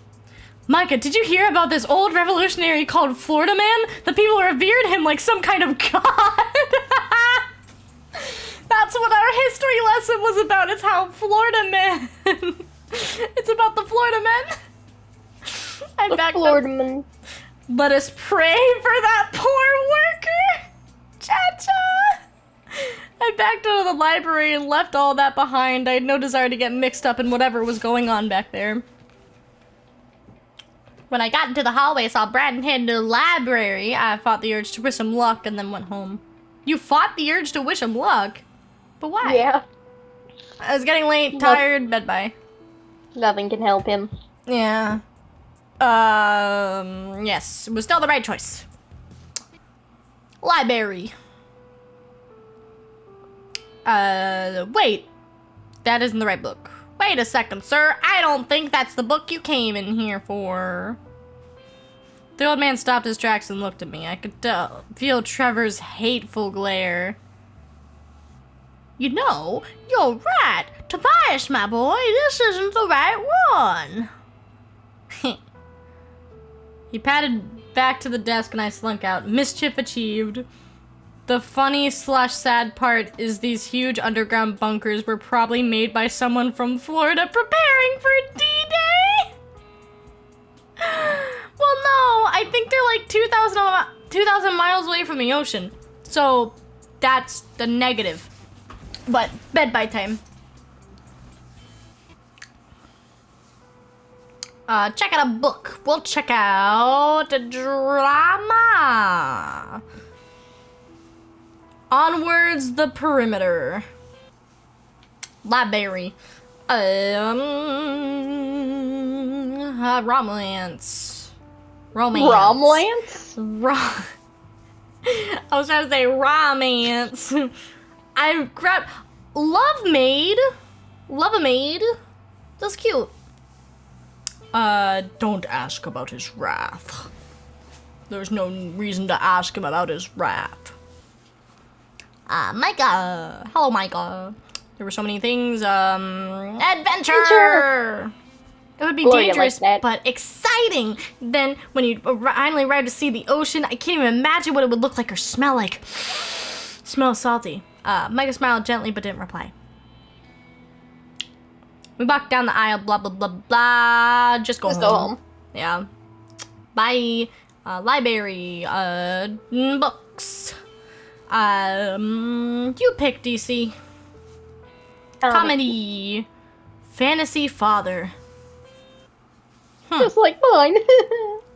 Micah, did you hear about this old revolutionary called Florida Man? The people revered him like some kind of god. That's what our history lesson was about. It's how Florida Man. It's about the Florida Men. I backed up.
Florida man.
Let us pray for that poor worker. Cha-cha. I backed out of the library and left all that behind. I had no desire to get mixed up in whatever was going on back there. When I got into the hallway, I saw Brandon head to the library. I fought the urge to wish him luck and then went home. You fought the urge to wish him luck? But why?
Yeah.
I was getting late, tired, bed bye.
Nothing can help him.
Yeah. Yes, it was still the right choice. Library. Wait. That isn't the right book. Wait a second, sir. I don't think that's the book you came in here for. The old man stopped his tracks and looked at me. I could feel Trevor's hateful glare. You know, you're right. Tobias, my boy, this isn't the right one. He patted back to the desk and I slunk out. Mischief achieved. The funny/sad part is these huge underground bunkers were probably made by someone from Florida preparing for D-Day. Well, no, I think they're like 2,000 miles away from the ocean. So that's the negative. But bed by time. Check out a book. We'll check out a drama. Onwards the Perimeter. Library. Romance. Romance.
Romance?
I was trying to say romance. I grabbed Love Maid. Love a Maid. That's cute. Don't ask about his wrath. There's no reason to ask him about his wrath. Micah. Hello, Micah. There were so many things. Adventure! It would be
Gloria
dangerous,
likes that.
but exciting. Then, when you finally arrive to see the ocean, I can't even imagine what it would look like or smell like. Smells salty. Micah smiled gently, but didn't reply. We walked down the aisle, blah, blah, blah, blah. Just go home. Yeah. Bye. Library. Books. You pick, DC. Comedy. Fantasy father.
Just like mine.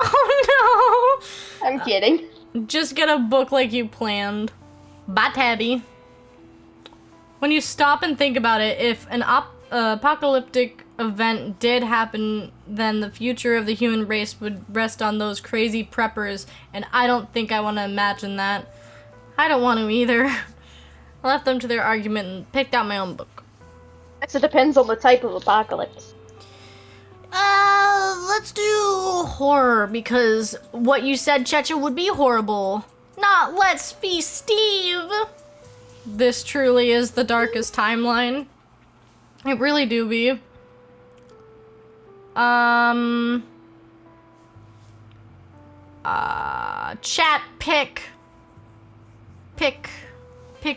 Oh
I'm kidding.
no! Just get a book like you planned. Bye, Tabby. When you stop and think about it, if an apocalyptic event did happen, then the future of the human race would rest on those crazy preppers, and I don't think I want to imagine that. I don't want to either. I left them to their argument and picked out my own book.
Guess it depends on the type of apocalypse.
Let's do horror, because what you said, Checha, would be horrible. Not let's feast Steve! This truly is the darkest timeline. It really do be. Chat, pick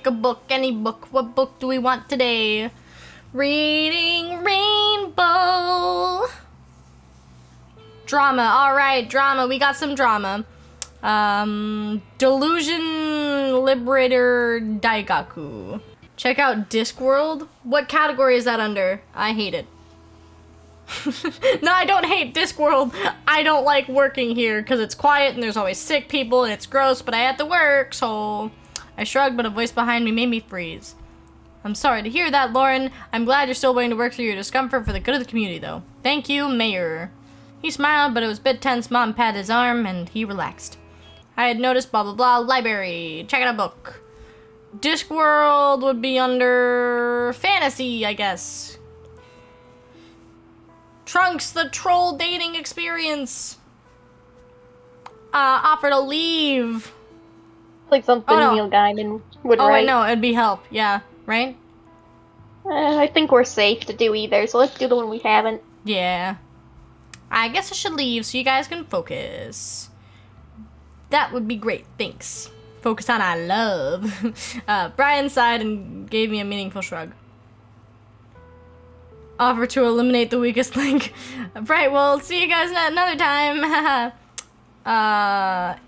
a book, any book. What book do we want today? Reading Rainbow. Drama, alright, drama, we got some drama. Delusion Liberator Daigaku. Check out Discworld. What category is that under? I hate it. No, I don't hate Discworld. I don't like working here because it's quiet and there's always sick people and it's gross, but I have to work, so... I shrugged, but a voice behind me made me freeze. I'm sorry to hear that, Lauren. I'm glad you're still willing to work through your discomfort for the good of the community, though. Thank you, Mayor. He smiled, but it was a bit tense. Mom patted his arm, and he relaxed. I had noticed blah blah blah, library, check out a book. Discworld would be under fantasy, I guess. Trunks, the troll dating experience. Offer to leave.
Like something
Oh, no.
Neil Gaiman would
Oh,
write.
wait, no, it'd be help, yeah, right?
I think we're safe to do either, so let's do the one we haven't.
Yeah. I guess I should leave so you guys can focus. That would be great, thanks. Focus on our love. Brian sighed and gave me a meaningful shrug. Offer to eliminate the weakest link. Right, well, see you guys another time.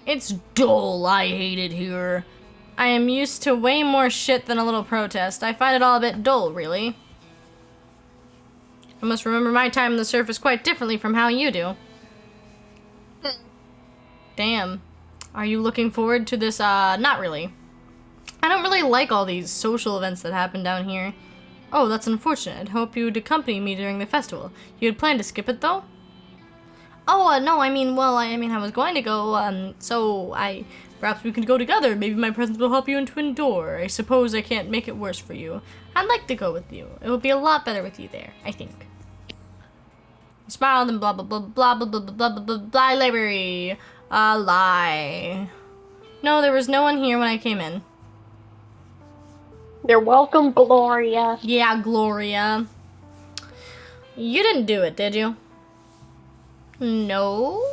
It's dull. I hate it here. I am used to way more shit than a little protest. I find it all a bit dull, really. I must remember my time on the surface quite differently from how you do. Damn. Are you looking forward to this? Not really. I don't really like all these social events that happen down here. Oh, that's unfortunate. I'd hope you'd accompany me during the festival. You had planned to skip it, though? Oh, no, I mean, I was going to go, so perhaps we could go together. Maybe my presence will help you into endure. I suppose I can't make it worse for you. I'd like to go with you. It would be a lot better with you there, I think. He smiled and blah, blah, blah, blah, blah, blah, blah, blah, blah, blah, library. A lie. No, there was no one here when I came in.
You're welcome, Gloria.
Yeah, Gloria. You didn't do it, did you? No?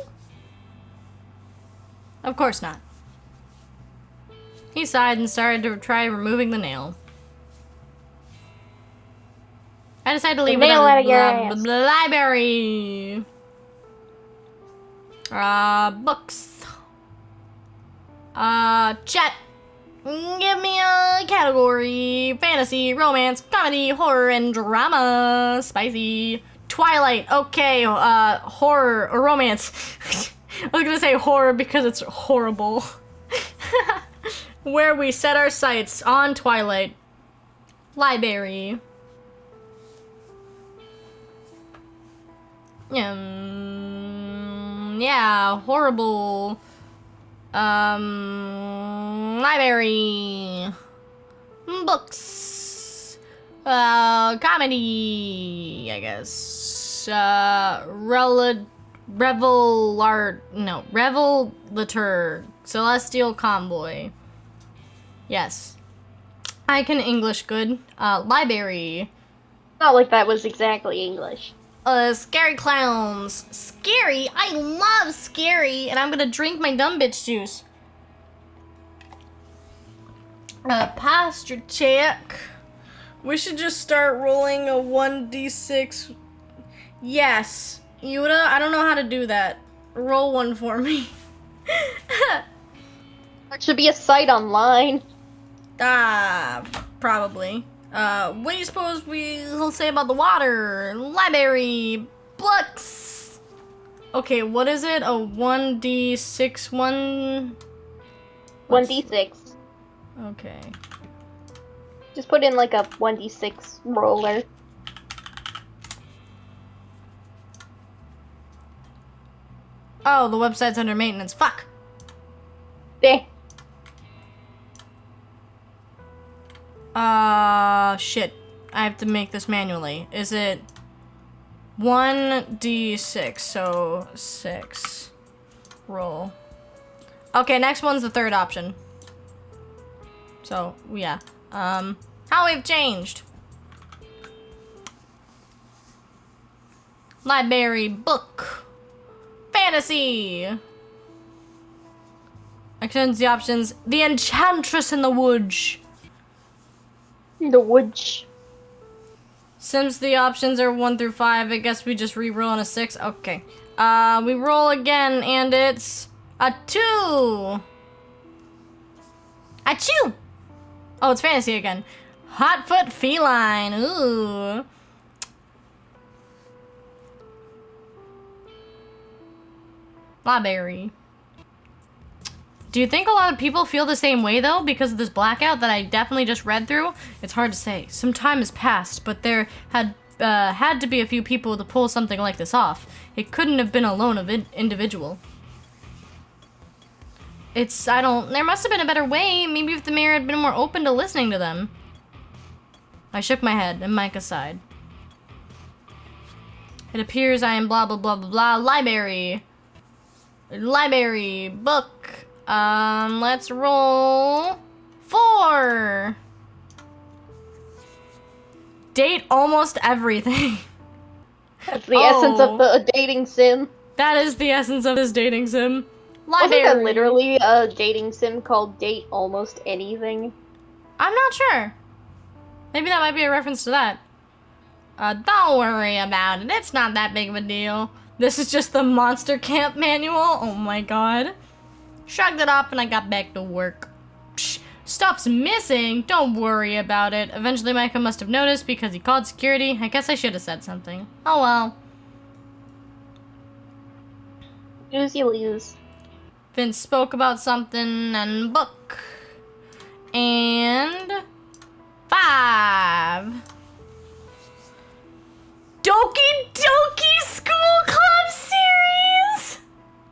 Of course not. He sighed and started to try removing the nail. I decided to leave
nail out of your
without
ass.
the library. Books. Chat. Give me a category. Fantasy, romance, comedy, horror, and drama. Spicy. Twilight. Okay, horror or romance. I was gonna say horror because it's horrible. Where we set our sights on Twilight. Library. Yeah, horrible. Library. Books. Comedy, I guess. Revelator. Celestial Convoy. Yes. I can English good. Library.
Not like that was exactly English.
Scary clowns. Scary? I love scary, and I'm gonna drink my dumb bitch juice. Posture check. We should just start rolling a 1d6. Yes. Yuta, I don't know how to do that. Roll one for me.
There should be a site online.
Probably. What do you suppose we'll say about the water? Library. Books. Okay, what is it? A 1d6 one?
1d6.
Okay.
Just put in like a 1d6 roller.
Oh, the website's under maintenance. Fuck!
Eh.
Shit. I have to make this manually. Is it 1d6? So 6. Roll. Okay, next one's the third option. So, yeah. How we've changed. Library, book, fantasy. Extends the options. The Enchantress in the Woods.
The woods.
Since the options are 1 through 5, I guess we just re-roll on a 6. Okay. We roll again, and it's a 2. Achoo! Oh, it's fantasy again. Hotfoot feline. Ooh. Library. Do you think a lot of people feel the same way, though, because of this blackout that I definitely just read through? It's hard to say. Some time has passed, but there had to be a few people to pull something like this off. It couldn't have been a lone individual. There must have been a better way. Maybe if the mayor had been more open to listening to them. I shook my head, and Micah sighed. It appears I am blah blah blah blah blah. Library. Library. Book. Let's roll 4. Date almost everything.
That's the essence of the dating sim.
That is the essence of this dating sim.
Wasn't
Library.
there literally a dating sim called Date Almost Anything?
I'm not sure. Maybe that might be a reference to that. Don't worry about it. It's not that big of a deal. This is just the Monster Camp manual. Oh my god. Shrugged it off and I got back to work. Psh, stuff's missing. Don't worry about it. Eventually Micah must have noticed because he called security. I guess I should have said something. Oh well.
Lose you lose.
Vince spoke about something and book. And 5. Doki Doki School Club series!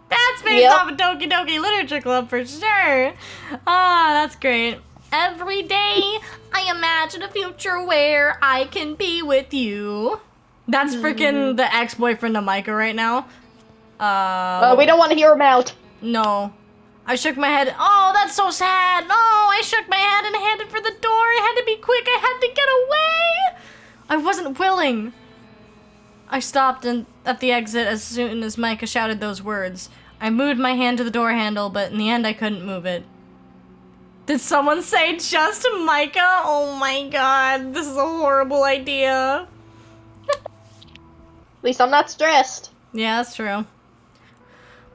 That's based off of Doki Doki Literature Club for sure. Ah, that's great. Every day, I imagine a future where I can be with you. That's freaking the ex-boyfriend of Micah right now.
We don't want to hear him out.
No. I shook my head. Oh, that's so sad. No, I shook my head and headed for the door. I had to be quick. I had to get away. I wasn't willing. I stopped at the exit as soon as Micah shouted those words. I moved my hand to the door handle, but in the end I couldn't move it. Did someone say just Micah? Oh my god, this is a horrible idea.
At least I'm not stressed.
Yeah, that's true.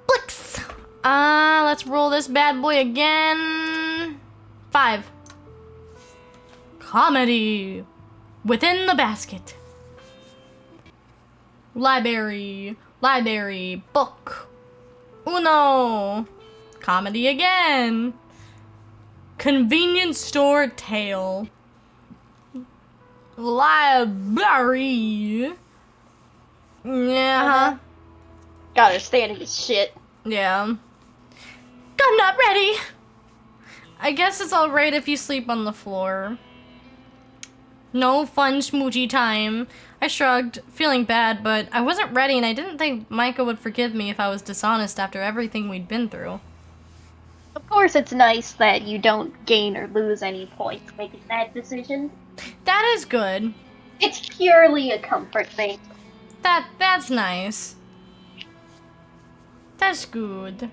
Blix! Let's roll this bad boy again. 5. Comedy. Within the basket. Library. Library. Book. Uno. Comedy again. Convenience store tale. Library. Yeah.
God, they're standing this shit.
Yeah. I'm not ready. I guess it's alright if you sleep on the floor. No fun schmoochy time. I shrugged, feeling bad, but I wasn't ready and I didn't think Micah would forgive me if I was dishonest after everything we'd been through.
Of course it's nice that you don't gain or lose any points making that decision.
That is good.
It's purely a comfort thing.
That's nice. That's good.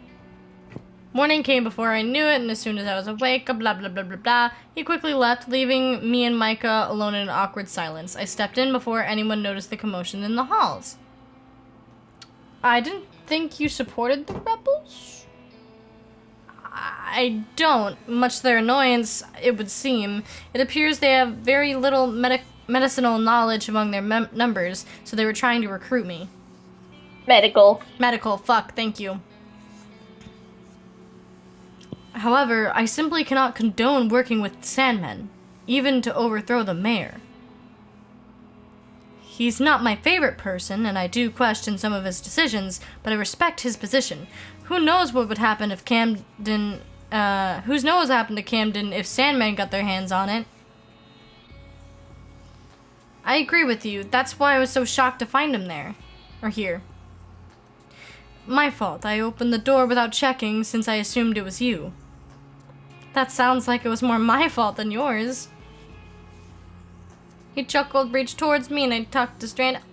Morning came before I knew it, and as soon as I was awake, blah blah blah blah blah, he quickly left, leaving me and Micah alone in an awkward silence. I stepped in before anyone noticed the commotion in the halls. I didn't think you supported the rebels? I don't. Much to their annoyance, it would seem. It appears they have very little medicinal knowledge among their members, so they were trying to recruit me.
Medical.
Medical, fuck, thank you. However, I simply cannot condone working with Sandmen, even to overthrow the mayor. He's not my favorite person, and I do question some of his decisions, but I respect his position. Who knows what would happen if Camden, who knows what happened to Camden if Sandmen got their hands on it? I agree with you. That's why I was so shocked to find him there. Or here. My fault. I opened the door without checking since I assumed it was you. That sounds like it was more my fault than yours. He chuckled, reached towards me, and I tucked a strand of hair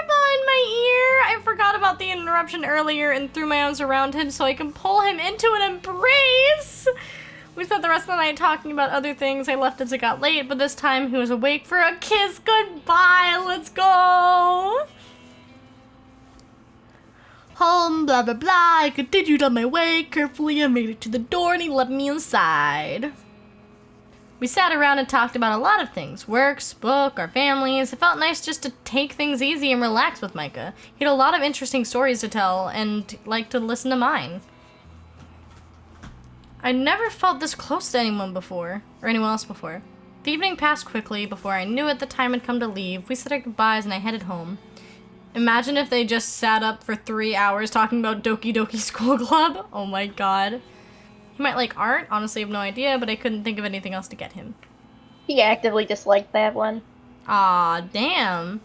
behind my ear. I forgot about the interruption earlier and threw my arms around him so I can pull him into an embrace. We spent the rest of the night talking about other things. I left as it got late, but this time he was awake for a kiss goodbye. Let's go. Home, blah, blah, blah. I continued on my way. Carefully, I made it to the door and he let me inside. We sat around and talked about a lot of things. Works, book, our families. It felt nice just to take things easy and relax with Micah. He had a lot of interesting stories to tell and liked to listen to mine. I never felt this close to anyone before, or anyone else before. The evening passed quickly. Before I knew it, the time had come to leave. We said our goodbyes and I headed home. Imagine if they just sat up for 3 hours talking about Doki Doki School Club. Oh my god. He might like art. Honestly, I have no idea, but I couldn't think of anything else to get him.
He actively disliked that one.
Aw, damn.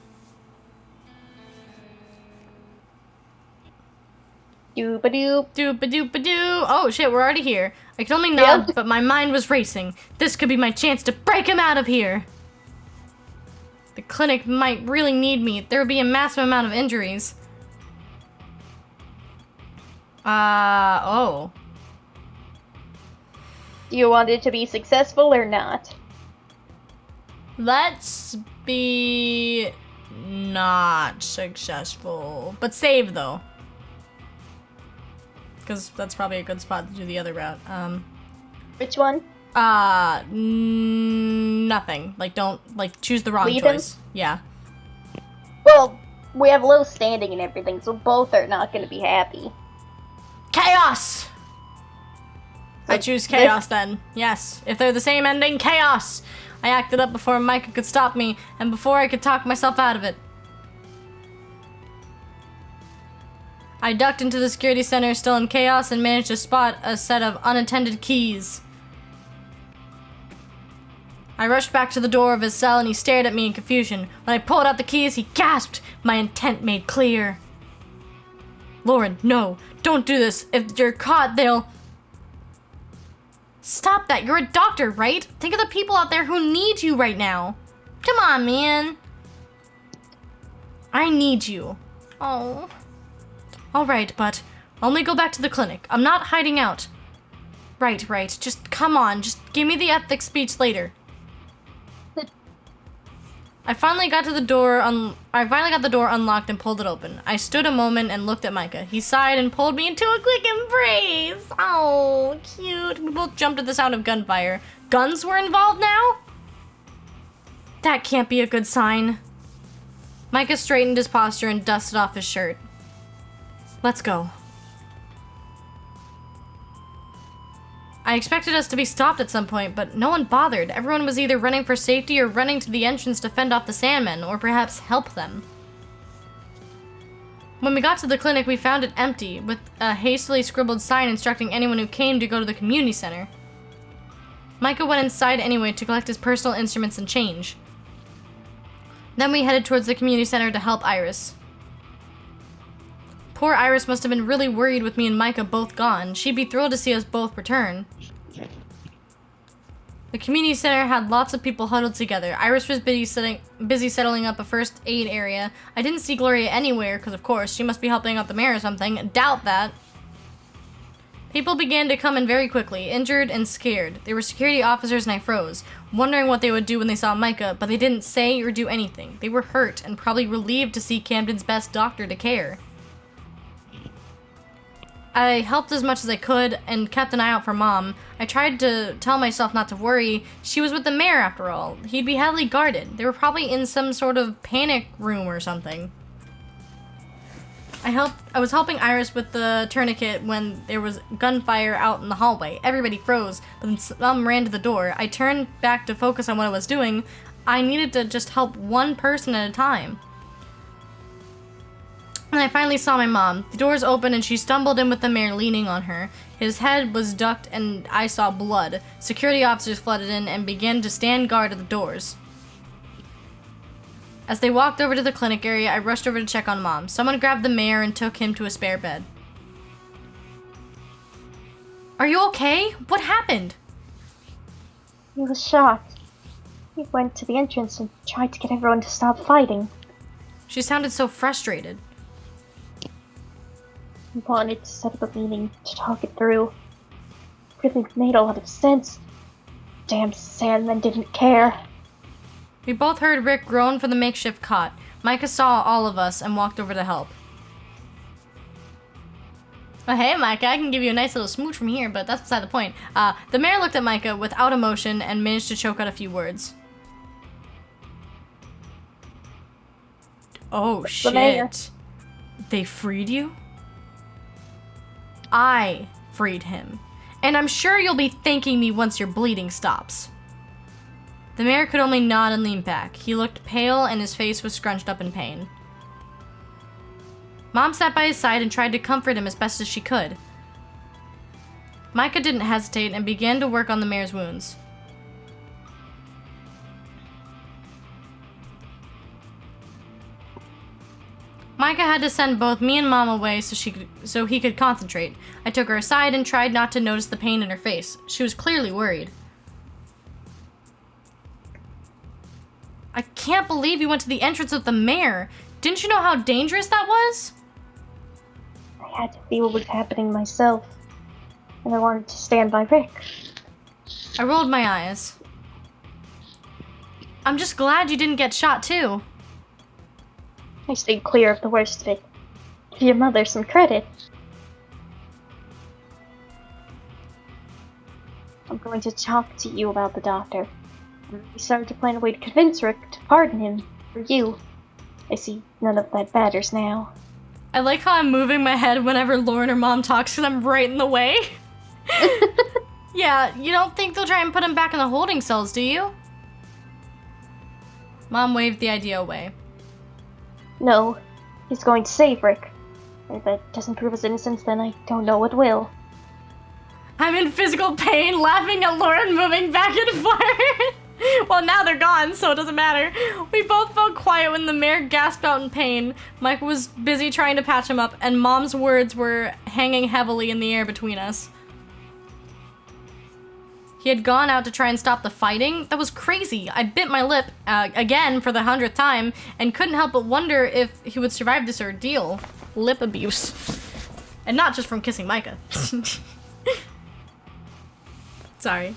Doop-a-doop.
Doop-a-doop-a-doo. Oh shit, we're already here. I could only nod, but my mind was racing. This could be my chance to break him out of here. The clinic might really need me. There would be a massive amount of injuries. Oh.
Do you want it to be successful or not?
Let's be not successful. But save, though. Because that's probably a good spot to do the other route.
Which one?
Nothing. Like, don't, like, choose the wrong
Leave him?
choice. Yeah.
Well, we have low standing and everything, so both are not going to be happy.
Chaos!
So
I choose chaos then. Yes. If they're the same ending, chaos! I acted up before Micah could stop me, and before I could talk myself out of it. I ducked into the security center still in chaos and managed to spot a set of unattended keys. I rushed back to the door of his cell and he stared at me in confusion. When I pulled out the keys, he gasped, my intent made clear. Lauren, no, don't do this. If you're caught, they'll... Stop that, you're a doctor, right? Think of the people out there who need you right now. Come on, man. I need you. Oh. Alright, but only go back to the clinic. I'm not hiding out. Right. Just come on. Just give me the ethics speech later. I finally got the door unlocked and pulled it open. I stood a moment and looked at Micah. He sighed and pulled me into a quick embrace. Oh, cute. We both jumped at the sound of gunfire. Guns were involved now? That can't be a good sign. Micah straightened his posture and dusted off his shirt. Let's go. I expected us to be stopped at some point, but no one bothered. Everyone was either running for safety or running to the entrance to fend off the Sandmen, or perhaps help them. When we got to the clinic, we found it empty, with a hastily scribbled sign instructing anyone who came to go to the community center. Micah went inside anyway to collect his personal instruments and change. Then we headed towards the community center to help Iris. Poor Iris must have been really worried with me and Micah both gone. She'd be thrilled to see us both return. The community center had lots of people huddled together. Iris was busy settling up a first aid area. I didn't see Gloria anywhere, because of course, she must be helping out the mayor or something. Doubt that. People began to come in very quickly, injured and scared. They were security officers and I froze, wondering what they would do when they saw Micah, but they didn't say or do anything. They were hurt and probably relieved to see Camden's best doctor to care. I helped as much as I could and kept an eye out for Mom. I tried to tell myself not to worry. She was with the mayor after all. He'd be heavily guarded. They were probably in some sort of panic room or something. I was helping Iris with the tourniquet when there was gunfire out in the hallway. Everybody froze, but then some ran to the door. I turned back to focus on what I was doing. I needed to just help one person at a time. And I finally saw my mom. The doors opened and she stumbled in with the mayor leaning on her. His head was ducked and I saw blood. Security officers flooded in and began to stand guard at the doors. As they walked over to the clinic area, I rushed over to check on Mom. Someone grabbed the mayor and took him to a spare bed. Are you okay? What happened?
He was shot. He went to the entrance and tried to get everyone to stop fighting.
She sounded so frustrated.
He wanted to set up a meeting to talk it through. Everything made a lot of sense. Damn Sandman didn't care.
We both heard Rick groan from the makeshift cot. Micah saw all of us and walked over to help. Oh, hey, Micah, I can give you a nice little smooch from here, but that's beside the point. The mayor looked at Micah without emotion and managed to choke out a few words. Oh,
The mayor.
shit. They freed you? I freed him. And I'm sure you'll be thanking me once your bleeding stops. The mayor could only nod and lean back. He looked pale and his face was scrunched up in pain. Mom sat by his side and tried to comfort him as best as she could. Micah didn't hesitate and began to work on the mayor's wounds. Micah had to send both me and Mom away so he could concentrate. I took her aside and tried not to notice the pain in her face. She was clearly worried. I can't believe you went to the entrance with the mayor. Didn't you know how dangerous that was?
I had to see what was happening myself. And I wanted to stand by Rick.
I rolled my eyes. I'm just glad you didn't get shot too.
I stayed clear of the worst of it. Give your mother some credit. I'm going to talk to you about the doctor. We started to plan a way to convince Rick to pardon him for you. I see none of that matters now.
I like how I'm moving my head whenever Lauren or Mom talks because I'm right in the way. Yeah, you don't think they'll try and put him back in the holding cells, do you? Mom waved the idea away.
No, he's going to save Rick. If that doesn't prove his innocence, then I don't know what will.
I'm in physical pain, laughing at Lauren moving back and forth. Well, now they're gone, so it doesn't matter. We both felt quiet when the mayor gasped out in pain. Mike was busy trying to patch him up, and Mom's words were hanging heavily in the air between us. He had gone out to try and stop the fighting? That was crazy. I bit my lip, again for the 100th time, and couldn't help but wonder if he would survive this ordeal. Lip abuse. And not just from kissing Micah. Sorry.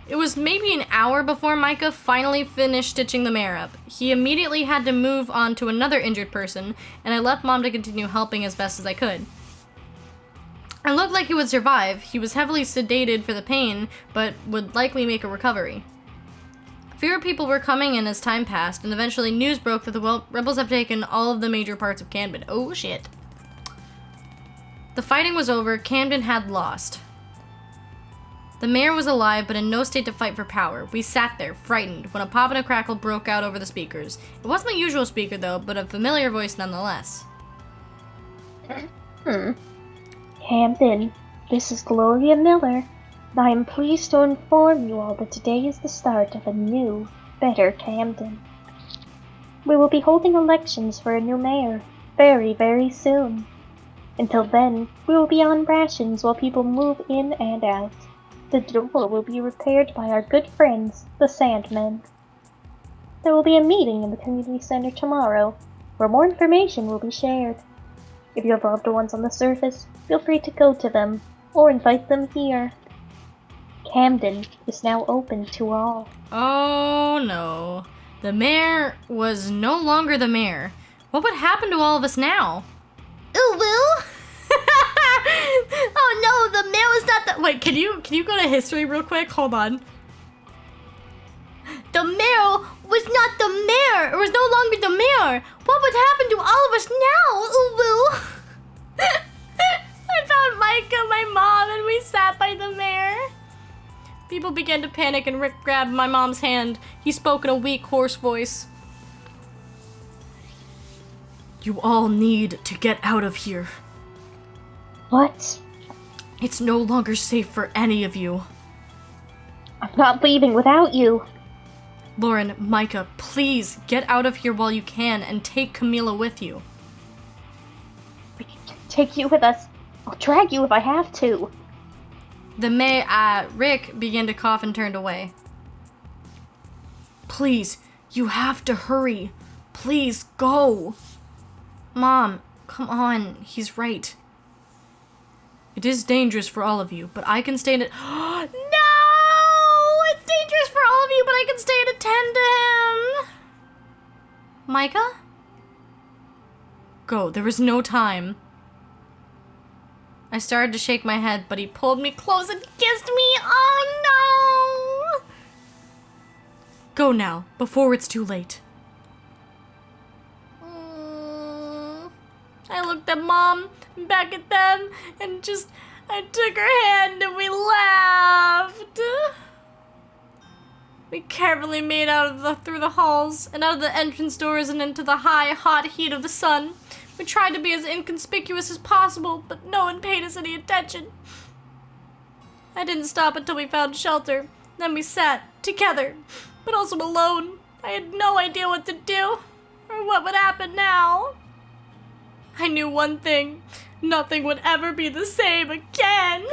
It was maybe an hour before Micah finally finished stitching the mayor up. He immediately had to move on to another injured person, and I left Mom to continue helping as best as I could. It looked like he would survive. He was heavily sedated for the pain, but would likely make a recovery. Fewer people were coming in as time passed, and eventually news broke that the rebels have taken all of the major parts of Camden. Oh shit. The fighting was over. Camden had lost. The mayor was alive, but in no state to fight for power. We sat there, frightened, when a pop and a crackle broke out over the speakers. It wasn't the usual speaker, though, but a familiar voice nonetheless.
Camden, this is Gloria Miller, and I am pleased to inform you all that today is the start of a new, better Camden. We will be holding elections for a new mayor very, very soon. Until then, we will be on rations while people move in and out. The door will be repaired by our good friends, the Sandmen. There will be a meeting in the community center tomorrow, where more information will be shared. If you have loved ones on the surface, feel free to go to them, or invite them here. Camden is now open to all.
Oh no. The mayor was no longer the mayor. What would happen to all of us now?
Ooh, Will? Oh no, the mayor was not the—
Wait, can you go to history real quick? Hold on.
The mayor
was not the mayor. It was no longer the mayor. What would happen to all of us now? Uwu. I found Micah, my mom, and we sat by the mayor. People began to panic and Rick grabbed my mom's hand. He spoke in a weak, hoarse voice. You all need to get out of here.
What?
It's no longer safe for any of you.
I'm not leaving without you.
Lauren, Micah, please get out of here while you can and take Camila with you.
We can take you with us. I'll drag you if I have to.
Rick began to cough and turned away. Please, you have to hurry. Please, go. Mom, come on, he's right. It is dangerous for all of you, but I can stay and No! It's dangerous for all of you, but I can stay and attend to him. Micah? Go, there is no time. I started to shake my head, but he pulled me close and kissed me. Oh no! Go now, before it's too late. I looked at Mom, and back at them, and I took her hand and we laughed. We carefully made through the halls, and out of the entrance doors and into the high, hot heat of the sun. We tried to be as inconspicuous as possible, but no one paid us any attention. I didn't stop until we found shelter. Then we sat, together, but also alone. I had no idea what to do, or what would happen now. I knew one thing. Nothing would ever be the same again.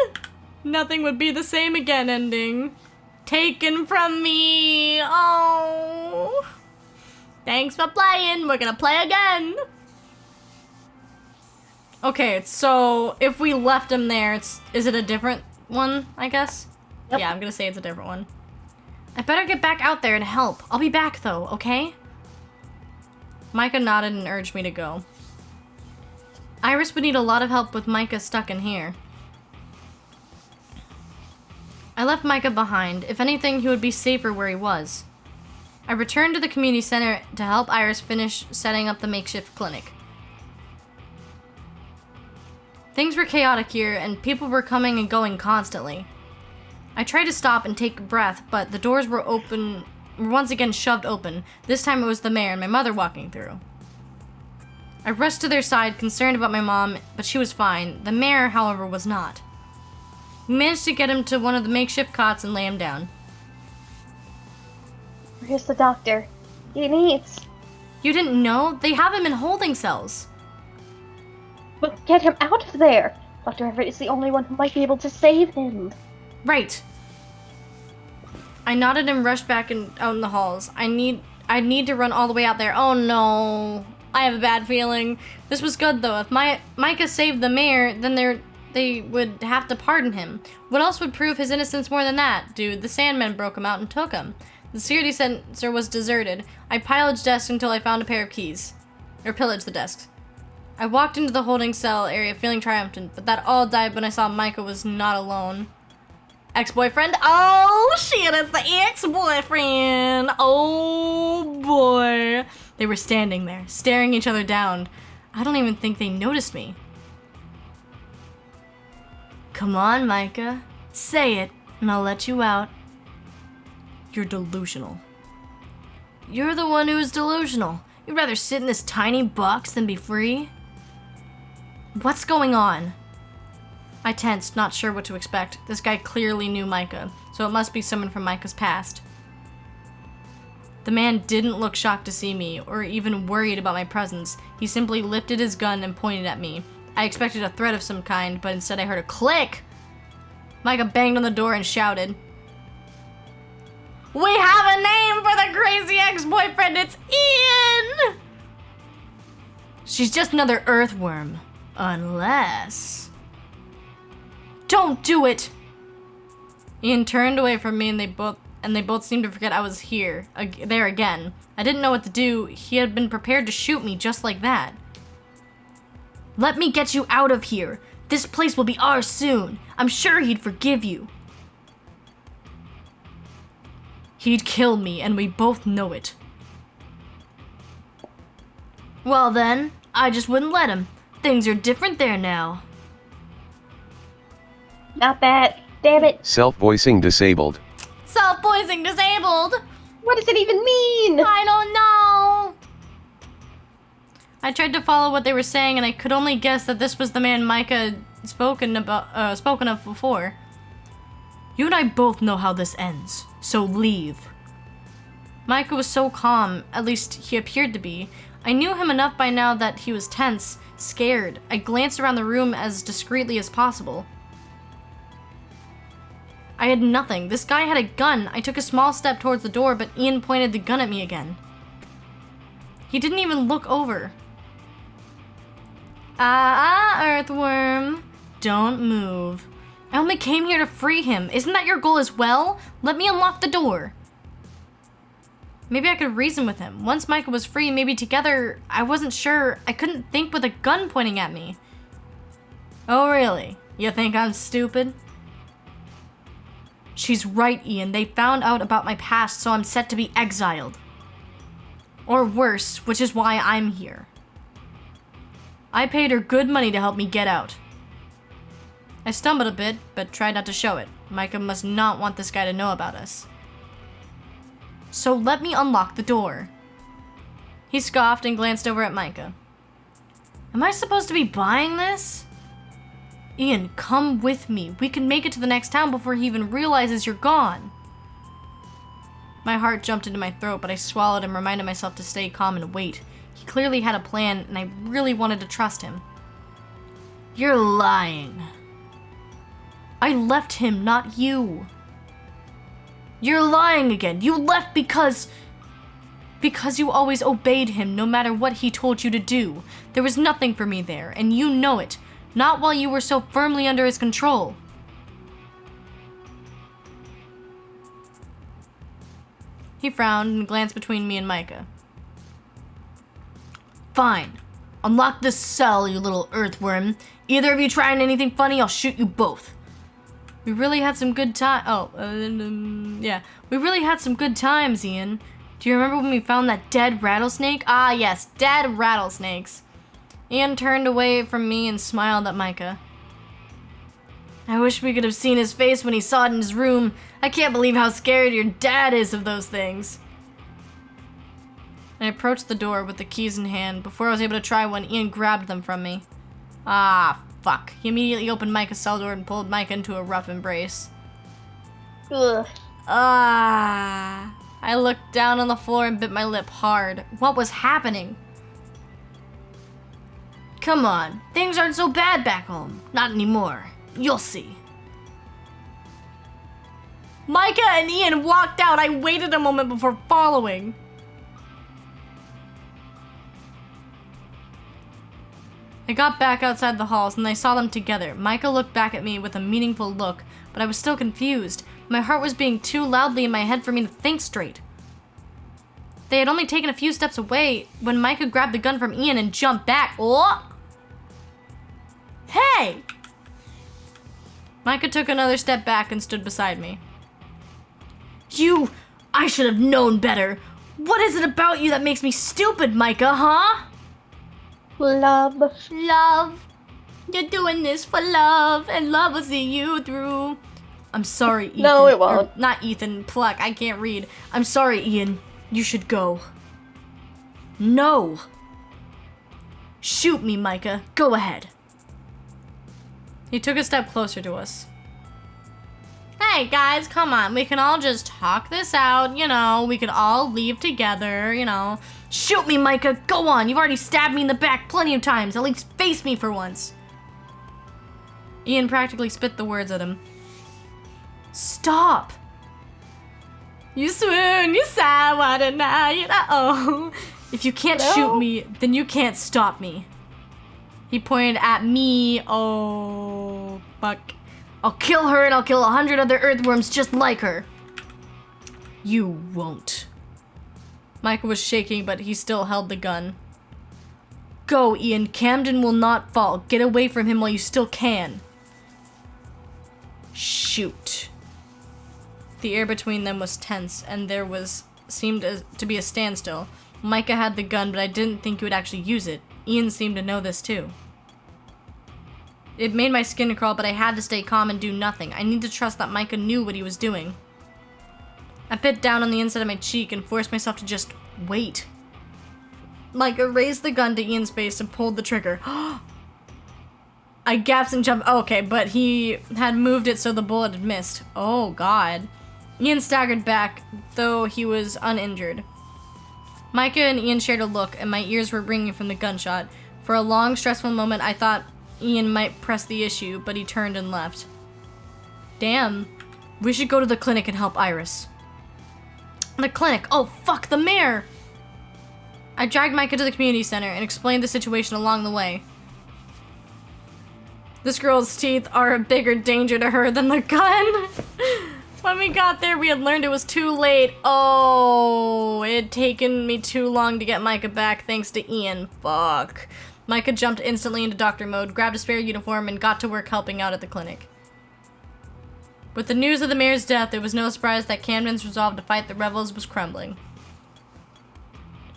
Nothing would be the same again ending. Taken from me. Oh. Thanks for playing. We're gonna play again. Okay, so if we left him there, is it a different one, I guess? Yep. Yeah, I'm gonna say it's a different one. I better get back out there and help. I'll be back though, okay? Micah nodded and urged me to go. Iris would need a lot of help with Micah stuck in here. I left Micah behind. If anything, he would be safer where he was. I returned to the community center to help Iris finish setting up the makeshift clinic. Things were chaotic here, and people were coming and going constantly. I tried to stop and take a breath, but the doors were once again shoved open. This time it was the mayor and my mother walking through. I rushed to their side, concerned about my mom, but she was fine. The mayor, however, was not. We managed to get him to one of the makeshift cots and lay him down.
Where's the doctor? He needs.
You didn't know? They have him in holding cells.
But get him out of there! Dr. Everett is the only one who might be able to save him.
Right. I nodded and rushed back out in the halls. I need to run all the way out there. Oh no. I have a bad feeling. This was good though. If Micah saved the mayor, then they would have to pardon him. What else would prove his innocence more than that? Dude, the Sandmen broke him out and took him. The security center was deserted. I pillaged desks until I found a pair of keys. Or pillaged the desks. I walked into the holding cell area feeling triumphant, but that all died when I saw Micah was not alone. Ex-boyfriend? Oh shit, it's the ex-boyfriend! Oh boy. They were standing there, staring each other down. I don't even think they noticed me. Come on, Micah. Say it, and I'll let you out. You're delusional. You're the one who's delusional. You'd rather sit in this tiny box than be free? What's going on? I tensed, not sure what to expect. This guy clearly knew Micah, so it must be someone from Micah's past. The man didn't look shocked to see me, or even worried about my presence. He simply lifted his gun and pointed at me. I expected a threat of some kind, but instead I heard a click! Micah banged on the door and shouted, "We have a name for the crazy ex-boyfriend! It's Ian!" She's just another earthworm. Unless... Don't do it! Ian turned away from me and they both seemed to forget I was there again. I didn't know what to do. He had been prepared to shoot me just like that. Let me get you out of here. This place will be ours soon. I'm sure he'd forgive you. He'd kill me, and we both know it. Well then, I just wouldn't let him. Things are different there now.
Not that. Damn it.
Self-voicing disabled.
Self-voicing disabled!
What does it even mean?
I don't know! I tried to follow what they were saying and I could only guess that this was the man Micah had spoken of before. You and I both know how this ends, so leave. Micah was so calm, at least he appeared to be. I knew him enough by now that he was tense, scared. I glanced around the room as discreetly as possible. I had nothing. This guy had a gun. I took a small step towards the door, but Ian pointed the gun at me again. He didn't even look over. Earthworm. Don't move. I only came here to free him. Isn't that your goal as well? Let me unlock the door. Maybe I could reason with him. Once Micah was free, maybe together, I wasn't sure. I couldn't think with a gun pointing at me. Oh, really? You think I'm stupid? She's right, Ian. They found out about my past, so I'm set to be exiled. Or worse, which is why I'm here. I paid her good money to help me get out. I stumbled a bit, but tried not to show it. Micah must not want this guy to know about us. So let me unlock the door. He scoffed and glanced over at Micah. Am I supposed to be buying this? Ian, come with me. We can make it to the next town before he even realizes you're gone. My heart jumped into my throat, but I swallowed and reminded myself to stay calm and wait. He clearly had a plan, and I really wanted to trust him. You're lying. I left him, not you. You're lying again. You left because you always obeyed him no matter what he told you to do. There was nothing for me there, and you know it. Not while you were so firmly under his control. He frowned and glanced between me and Micah. Fine. Unlock this cell, you little earthworm. Either of you trying anything funny, I'll shoot you both. We really had some good yeah. We really had some good times, Ian. Do you remember when we found that dead rattlesnake? Ah, yes, dead rattlesnakes. Ian turned away from me and smiled at Micah. I wish we could have seen his face when he saw it in his room. I can't believe how scared your dad is of those things. I approached the door with the keys in hand. Before I was able to try one, Ian grabbed them from me. Ah, fuck. He immediately opened Micah's cell door and pulled Micah into a rough embrace.
Ugh.
Ah. I looked down on the floor and bit my lip hard. What was happening? Come on, things aren't so bad back home. Not anymore. You'll see. Micah and Ian walked out. I waited a moment before following. I got back outside the halls and I saw them together. Micah looked back at me with a meaningful look, but I was still confused. My heart was beating too loudly in my head for me to think straight. They had only taken a few steps away when Micah grabbed the gun from Ian and jumped back. Oh! Hey! Micah took another step back and stood beside me. I should have known better. What is it about you that makes me stupid, Micah, huh?
Love.
Love. You're doing this for love, and love will see you through. I'm sorry, Ethan.
No, it won't.
Or, not Ethan, Pluck, I can't read. I'm sorry, Ian. You should go. No. Shoot me, Micah. Go ahead. He took a step closer to us. Hey, guys, come on. We can all just talk this out, you know. We could all leave together, you know. Shoot me, Micah. Go on. You've already stabbed me in the back plenty of times. At least face me for once. Ian practically spit the words at him. Stop. You swoon, you sigh, what a night. Uh-oh. If you can't shoot me, then you can't stop me. He pointed at me. Oh, fuck. I'll kill her and I'll kill 100 other earthworms just like her. You won't. Micah was shaking, but he still held the gun. Go, Ian. Camden will not fall. Get away from him while you still can. Shoot. The air between them was tense, and there seemed to be a standstill. Micah had the gun, but I didn't think he would actually use it. Ian seemed to know this too. It made my skin crawl, but I had to stay calm and do nothing. I need to trust that Micah knew what he was doing. I bit down on the inside of my cheek and forced myself to just wait. Micah raised the gun to Ian's face and pulled the trigger. I gasped and jumped. Oh, okay, but he had moved it so the bullet had missed. Oh, God. Ian staggered back, though he was uninjured. Micah and Ian shared a look, and my ears were ringing from the gunshot. For a long, stressful moment, I thought Ian might press the issue, but he turned and left. Damn. We should go to the clinic and help Iris. The clinic? Oh, fuck, the mayor! I dragged Micah to the community center and explained the situation along the way. This girl's teeth are a bigger danger to her than the gun. When we got there, we had learned it was too late. Oh, it had taken me too long to get Micah back thanks to Ian. Fuck. Micah jumped instantly into doctor mode, grabbed a spare uniform, and got to work helping out at the clinic. With the news of the mayor's death, it was no surprise that Camden's resolve to fight the rebels was crumbling.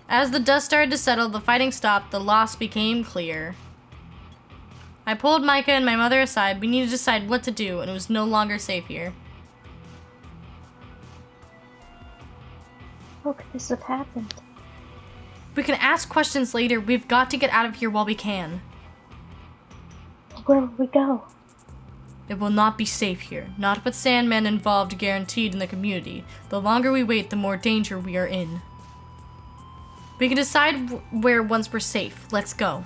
As the dust started to settle, the fighting stopped, the loss became clear. I pulled Micah and my mother aside. We needed to decide what to do, and it was no longer safe here.
How could this have happened?
We can ask questions later. We've got to get out of here while we can.
Where will we go?
It will not be safe here. Not with Sandman involved guaranteed in the community. The longer we wait, the more danger we are in. We can decide where once we're safe. Let's go.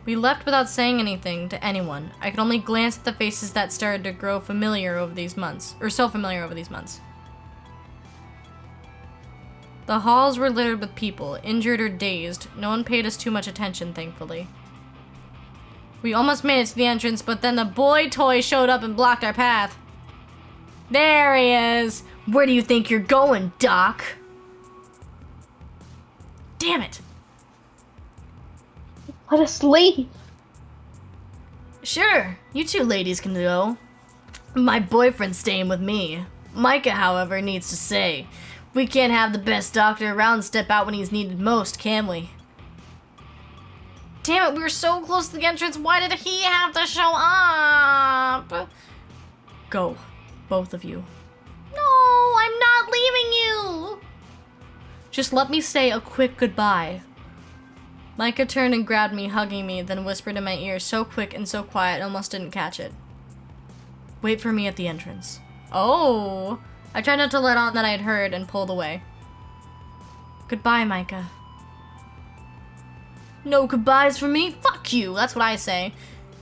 We left without saying anything to anyone. I could only glance at the faces that started to grow familiar over these months. Or so familiar over these months. The halls were littered with people, injured or dazed. No one paid us too much attention, thankfully. We almost made it to the entrance, but then the boy toy showed up and blocked our path. There he is! Where do you think you're going, Doc? Damn it!
Let us leave.
Sure, you two ladies can go. My boyfriend's staying with me. Micah, however, needs to stay. We can't have the best doctor around step out when he's needed most, can we? Damn it, we were so close to the entrance. Why did he have to show up? Go, both of you. No, I'm not leaving you. Just let me say a quick goodbye. Micah turned and grabbed me, hugging me, then whispered in my ear so quick and so quiet I almost didn't catch it. Wait for me at the entrance. Oh. I tried not to let on that I had heard and pulled away. Goodbye, Micah. No goodbyes for me? Fuck you! That's what I say.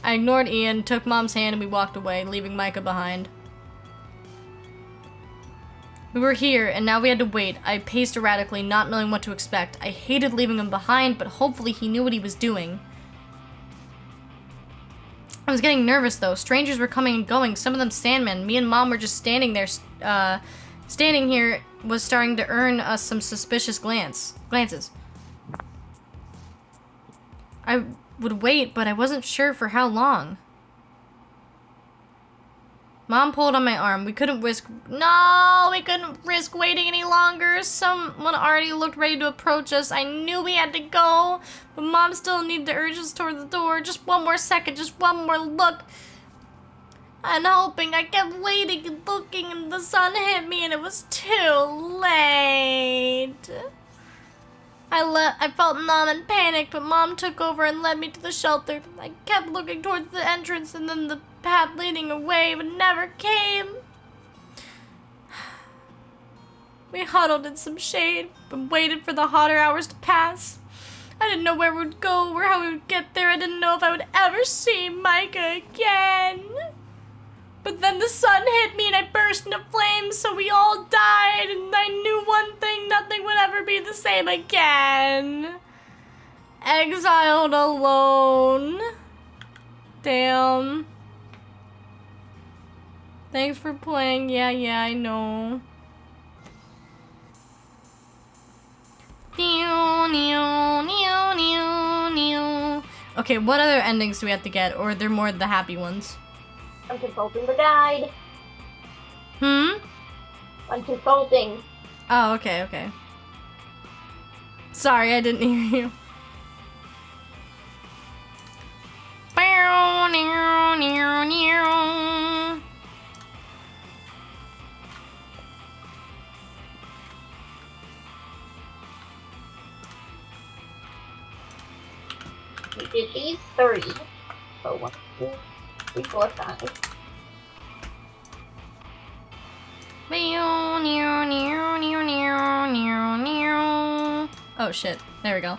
I ignored Ian, took Mom's hand, and we walked away, leaving Micah behind. We were here, and now we had to wait. I paced erratically, not knowing what to expect. I hated leaving him behind, but hopefully he knew what he was doing. I was getting nervous, though. Strangers were coming and going, some of them Sandmen. Me and Mom were just standing there. Standing here was starting to earn us some suspicious glances. I would wait, but I wasn't sure for how long. Mom pulled on my arm. We couldn't risk waiting any longer. Someone already looked ready to approach us. I knew we had to go, but Mom still needed to urge us toward the door. Just one more second, just one more look. And hoping, I kept waiting and looking, and the sun hit me, and it was too late. I felt numb and panicked, but Mom took over and led me to the shelter. I kept looking towards the entrance and then the path leading away, but never came. We huddled in some shade and waited for the hotter hours to pass. I didn't know where we would go or how we would get there. I didn't know if I would ever see Micah again. But then the sun hit me and I burst into flames, so we all died, and I knew one thing: nothing would ever be the same again. Exiled alone. Damn. Thanks for playing. Yeah, I know. Okay, what other endings do we have to get, or they're more the happy ones?
I'm consulting the guide.
I'm
consulting.
Oh, okay. Sorry, I didn't hear you.
We did these 3. So 1, 2, 3, 4, 5.
Oh shit, there we go.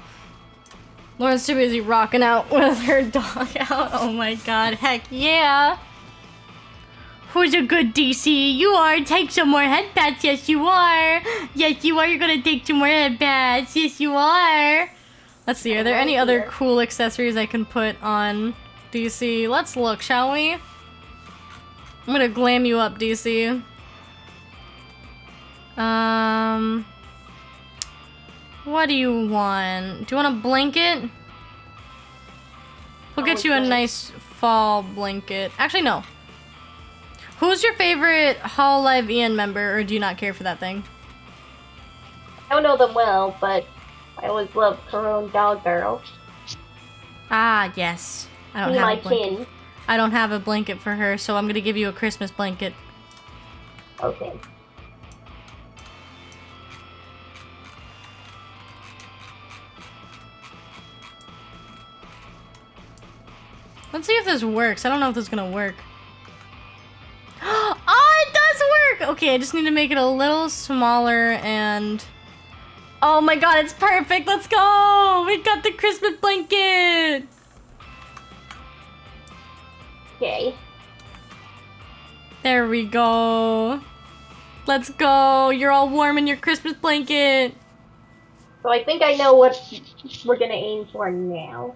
Lauren's too busy rocking out with her dog out. Oh my god, heck yeah! Who's a good DC? You are! Take some more headbats, yes you are! Yes you are, you're gonna take some more headbats, yes you are! Let's see, are there any other cool accessories I can put on DC? Let's look, shall we? I'm gonna glam you up, DC. What do you want? Do you want a blanket? We'll get you a nice fall blanket. Actually, no. Who's your favorite Hololive Ian member, or do you not care for that thing?
I don't know them well, but I always loved Corone Dog Girl.
Ah, yes. I don't
Be
have
my
a blanket.
kin.
I don't have a blanket for her, so I'm gonna give you a Christmas blanket.
Okay.
Let's see if this works. I don't know if this is gonna work. Oh, it does work! Okay, I just need to make it a little smaller and... Oh my god, it's perfect! Let's go! We got the Christmas blanket!
Okay.
There we go. Let's go! You're all warm in your Christmas blanket!
So I think I know what we're gonna aim for now.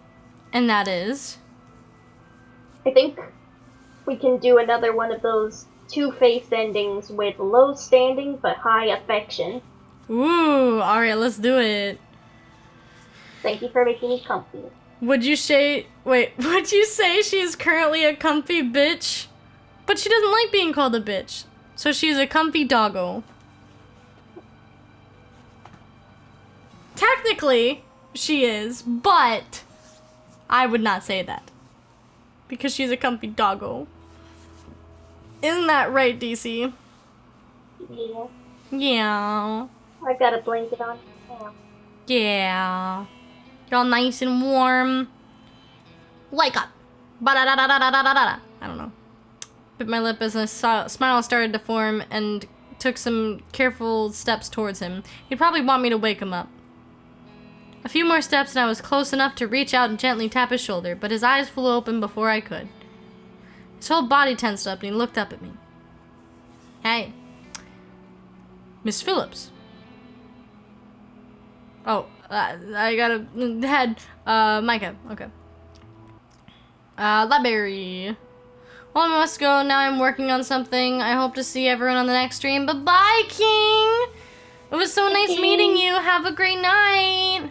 And that is...
I think we can do another one of those two-faced endings with low standing but high affection.
Ooh, alright, let's do it.
Thank you for making me comfy.
Would you say... Wait, would you say she is currently a comfy bitch? But she doesn't like being called a bitch. So she's a comfy doggo. Technically, she is, but I would not say that. Because she's a comfy doggo. Isn't that right, DC?
Yeah.
Yeah.
I've got a blanket on now.
Yeah. You're all nice and warm. Like a... Ba-da-da-da-da-da-da-da. I don't know. Bit my lip as a smile started to form and took some careful steps towards him. He'd probably want me to wake him up. A few more steps and I was close enough to reach out and gently tap his shoulder, but his eyes flew open before I could. His whole body tensed up and he looked up at me. Hey. Miss Phillips. Oh, I got a head. Micah. Okay. Library. Well, I must go. Now I'm working on something. I hope to see everyone on the next stream. Bye-bye, King! It was so nice meeting you. Have a great night.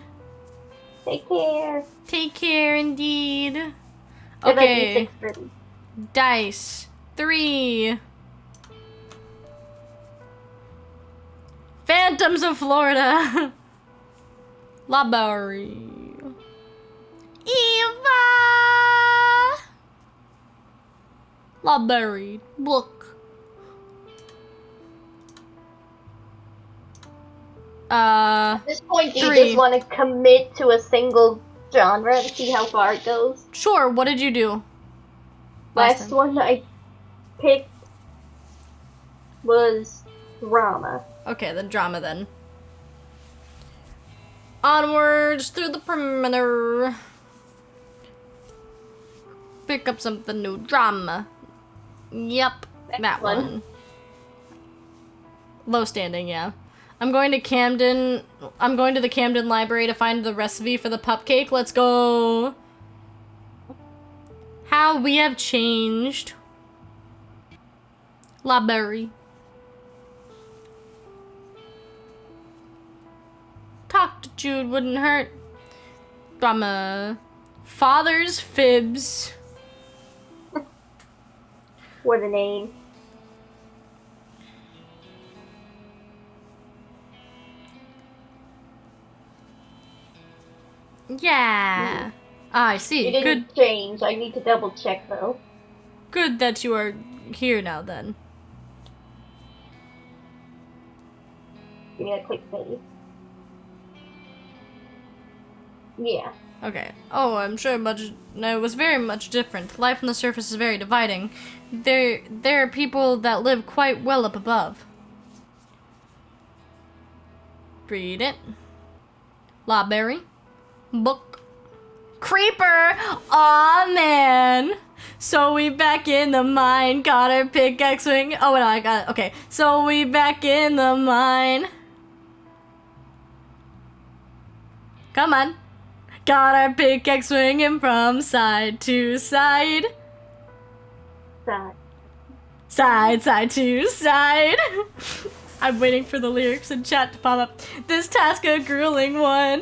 Take care.
Take care, indeed. Okay. Dice. 3. Phantoms of Florida. Library. Eva. Library. Book.
At this point, do you
3.
just want to commit to a single genre and see how far it goes?
Sure, what did you do?
Last
time?
one I picked was drama.
Okay, then drama then. Onwards through the perimeter. Pick up something new. Drama. Yep, that one. Low standing, yeah. I'm going to Camden. I'm going to the Camden Library to find the recipe for the pup cake. Let's go. How we have changed. Library. Talk to Jude wouldn't hurt. Drama. Father's fibs.
What a name.
Yeah. Ah, I see.
You
Good.
didn't change. I need to double check though.
Good that you are here now. Then.
Give me a quick save. Yeah.
Okay. Oh, I'm sure no, it was very much different. Life on the surface is very dividing. There are people that live quite well up above. Read it. Library. Book. Creeper! Aw, man! So we back in the mine, got our pickaxe swing. Oh, no, I got it. Okay. So we back in the mine. Come on. Got our pickaxe swinging from side to side. Side to side. I'm waiting for the lyrics in chat to pop up. This task a grueling one.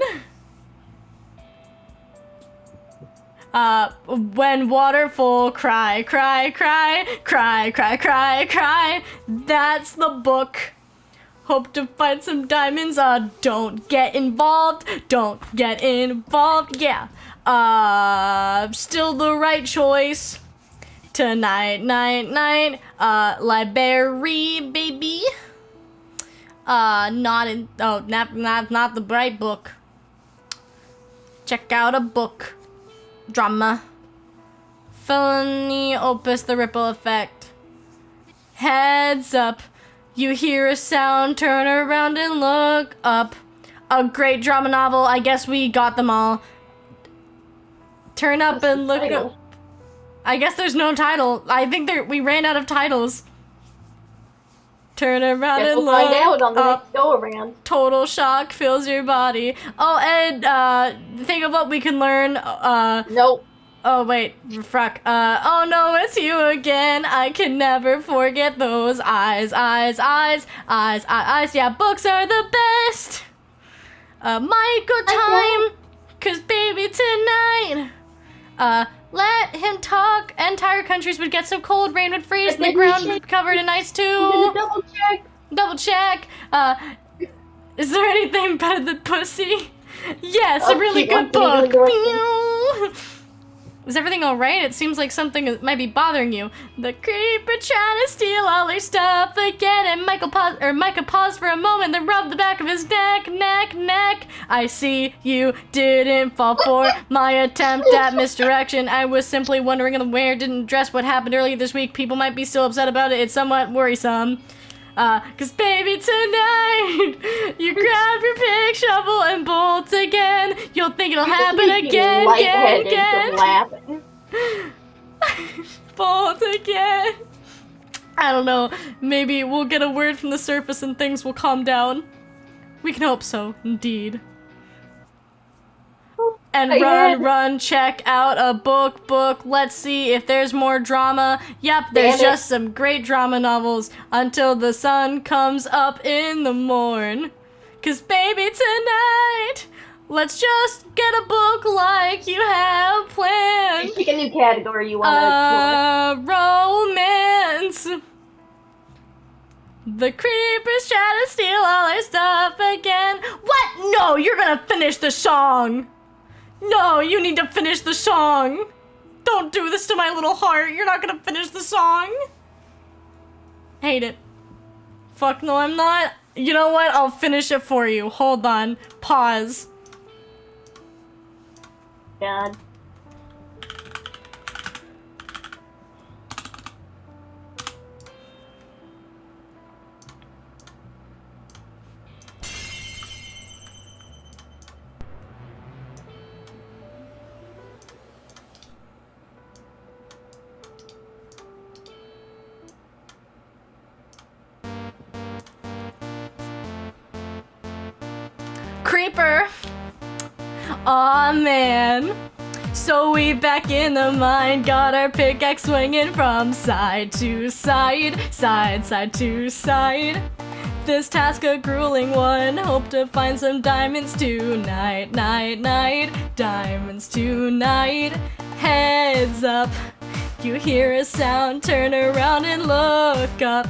When waterfall cry, cry, cry, cry, cry, cry, cry. That's the book. Hope to find some diamonds. Don't get involved. Don't get involved. Yeah. Still the right choice. Tonight, night. Library, baby. Not the bright book. Check out a book. Drama. Felony opus, the ripple effect. Heads up. You hear a sound, turn around and look up. A great drama novel, I guess we got them all. Turn up and look up. I guess there's no title. I think we ran out of titles. Turn around and
we'll
look
find out on the
up.
next go around.
Total shock fills your body. Oh, and think of what we can learn.
Nope.
Oh wait, fuck. Oh no, it's you again. I can never forget those eyes. Yeah, books are the best. My good time, 'cause baby tonight. Let him talk. Entire countries would get so cold, rain would freeze, and the ground would be covered in ice too.
Double check.
Double check. Is there anything better than pussy? Yeah, it's a really good book. Is everything alright? It seems like something might be bothering you. The creeper trying to steal all her stuff again, and Micah paused for a moment, then rubbed the back of his neck. I see you didn't fall for my attempt at misdirection. I was simply wondering in the way didn't address what happened earlier this week. People might be still upset about it. It's somewhat worrisome. 'Cause baby tonight, you grab your pick, shovel, and bolt again. You'll think it'll happen again. Bolt again. I don't know. Maybe we'll get a word from the surface and things will calm down. We can hope so, indeed. And run, check out a book. Let's see if there's more drama. Yep, there's just some great drama novels until the sun comes up in the morn. 'Cause baby tonight, let's just get a book like you have planned.
Pick a new category you want to explore.
Romance. The creepers try to steal all our stuff again. What? No, you're gonna finish the song. No, you need to finish the song. Don't do this to my little heart. You're not gonna finish the song. Hate it. Fuck no, I'm not. You know what? I'll finish it for you. Hold on. Pause.
God.
Creeper. Aw, man. So we back in the mine, got our pickaxe swinging from side to side, side to side. This task a grueling one, hope to find some diamonds tonight, night, diamonds tonight. Heads up, you hear a sound, turn around and look up.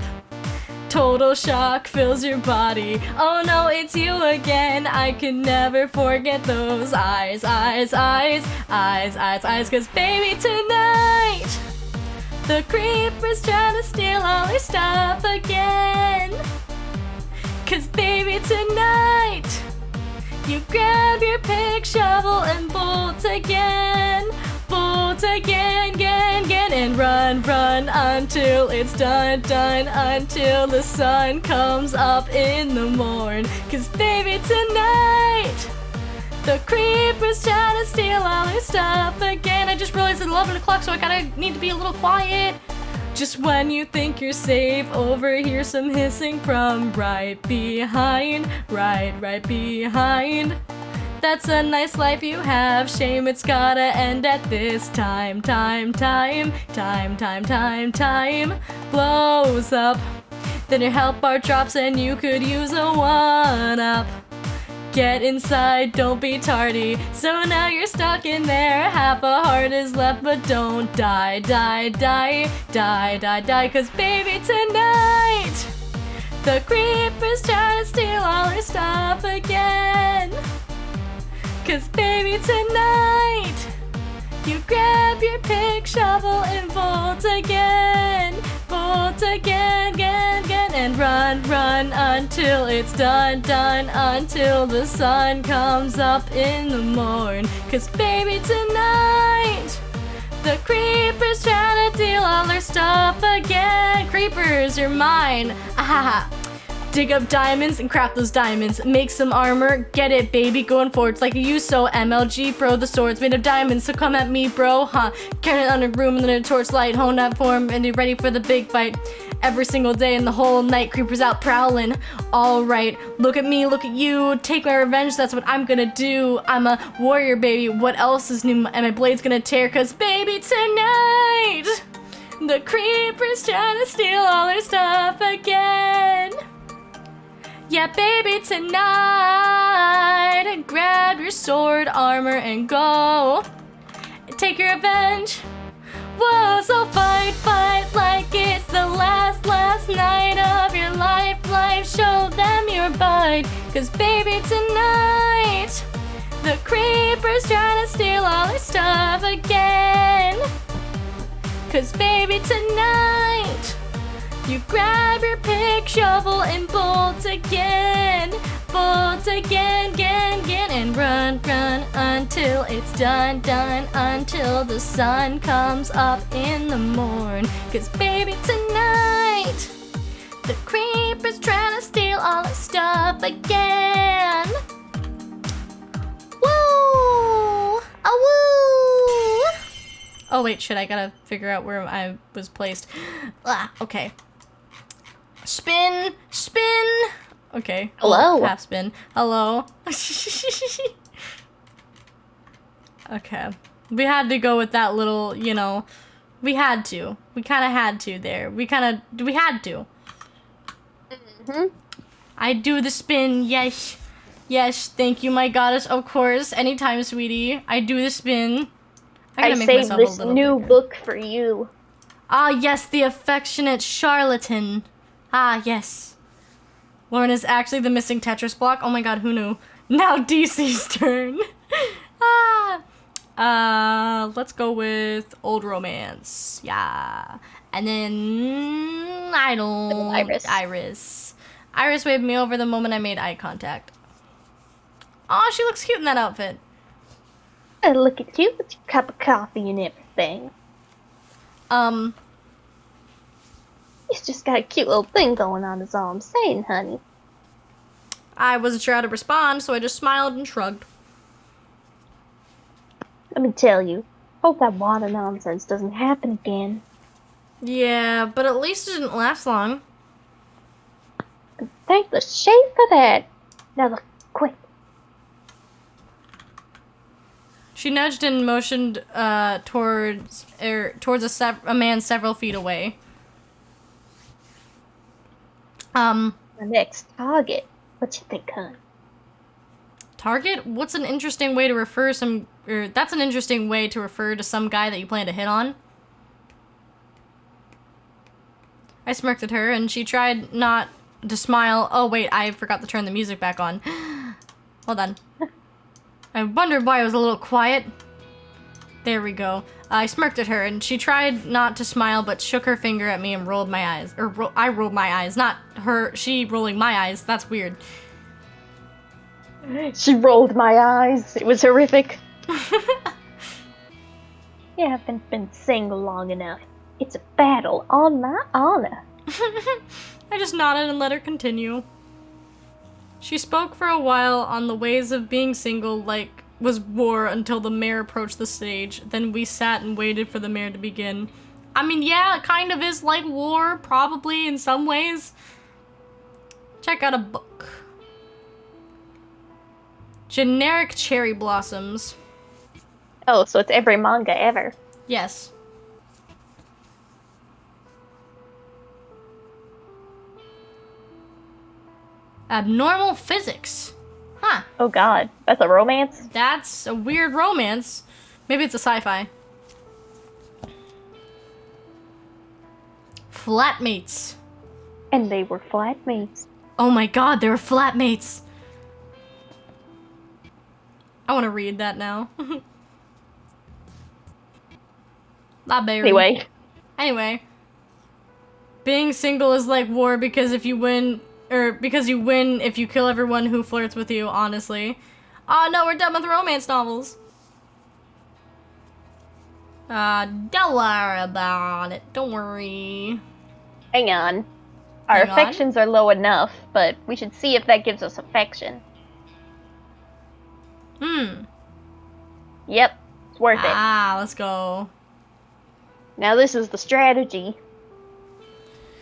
Total shock fills your body. Oh no, it's you again. I can never forget those eyes, eyes, eyes, eyes, eyes, eyes. Cause baby, tonight the creeper's trying to steal all our stuff again. Cause baby, tonight you grab your pick, shovel, and bolt again. Bolt again, again, and run, run until it's done, done, until the sun comes up in the morn. Cause baby, tonight the creeper's trying to steal all our stuff again. I just realized it's 11 o'clock, so I gotta need to be a little quiet. Just when you think you're safe, overhear some hissing from right behind, right behind. That's a nice life you have, shame it's gotta end at this time. Time blows up. Then your health bar drops and you could use a 1-up. Get inside, don't be tardy. So now you're stuck in there, half a heart is left, but don't die, die, die, die, die, die. Cause baby, tonight the creeper's trying to steal all our stuff again. Cause baby, tonight you grab your pick, shovel, and bolt again. Bolt again, again, again, and run, run until it's done, done, until the sun comes up in the morn. Cause baby, tonight the creeper's trying to steal all our stuff again. Creepers, you're mine. Ahaha. Dig up diamonds and craft those diamonds. Make some armor, get it, baby, going forward. It's like you so MLG, bro. The sword's made of diamonds, so come at me, bro, huh? Carry it on a room and then a torchlight, hone that form, and be ready for the big fight. Every single day and the whole night, creepers out prowling. Alright, look at me, look at you. Take my revenge, that's what I'm gonna do. I'm a warrior, baby. What else is new? And my blade's gonna tear, cause baby, tonight the creeper's trying to steal all our stuff again. Yeah, baby, tonight grab your sword, armor, and go. Take your revenge. Whoa, so fight, fight like it's the last night of your life. Show them your bite. Cause baby, tonight the creeper's trying to steal all our stuff again. Cause baby, tonight you grab your pick, shovel, and bolt again. Bolt again, again, again, and run, run until it's done, done, until the sun comes up in the morn. Cause baby, tonight the creeper's trying to steal all our stuff again. Woo! A woo! Oh wait, shit, I gotta figure out where I was placed. Okay. Spin, spin. Okay.
Hello.
Half spin. Hello. Okay. We had to go with that little, you know, we had to. We kind of had to there. We had to. I do the spin. Yes. Yes, thank you, my goddess. Of course. Anytime, sweetie. I do the spin.
I saved this new book for you.
Ah, yes, the affectionate charlatan. Ah, yes. Lauren is actually the missing Tetris block. Oh my god, who knew? Now DC's turn. Let's go with Old Romance. Yeah. And then Iris. Iris waved me over the moment I made eye contact. Oh, she looks cute in that outfit.
Look at you with your cup of coffee and everything. He's just got a cute little thing going on is all I'm saying, honey.
I wasn't sure how to respond, so I just smiled and shrugged.
Let me tell you, hope that water nonsense doesn't happen again.
Yeah, but at least it didn't last long.
Thank the shade for that. Now look, quick.
She nudged and motioned towards a man several feet away.
The next target. What you think, hon?
Target? What's an interesting way to refer that's an interesting way to refer to some guy that you plan to hit on. I smirked at her, and she tried not to smile. Oh, wait, I forgot to turn the music back on. Hold on. I wondered why it was a little quiet. There we go. I smirked at her, and she tried not to smile, but shook her finger at me and rolled my eyes. I rolled my eyes, not her, she rolling my eyes. That's weird.
She rolled my eyes. It was horrific. You haven't been single long enough. It's a battle on my honor.
I just nodded and let her continue. She spoke for a while on the ways of being single, like was war, until the mayor approached the stage. Then we sat and waited for the mayor to begin. I mean, yeah, it kind of is like war, probably, in some ways. Check out a book. Generic Cherry Blossoms.
Oh, so it's every manga ever.
Yes. Abnormal Physics. Huh.
Oh god, that's a romance?
That's a weird romance. Maybe it's a sci-fi. Flatmates.
And they were flatmates.
Oh my god, they were flatmates. I want to read that now. Library. Anyway. Being single is like war because if you win, because you win if you kill everyone who flirts with you, honestly. Oh no, we're done with romance novels. Don't worry about it. Don't worry.
Hang on. Our
Hang on.
affections are low enough, but we should see if that gives us affection. Yep, it's worth it.
Ah, let's go.
Now this is the strategy.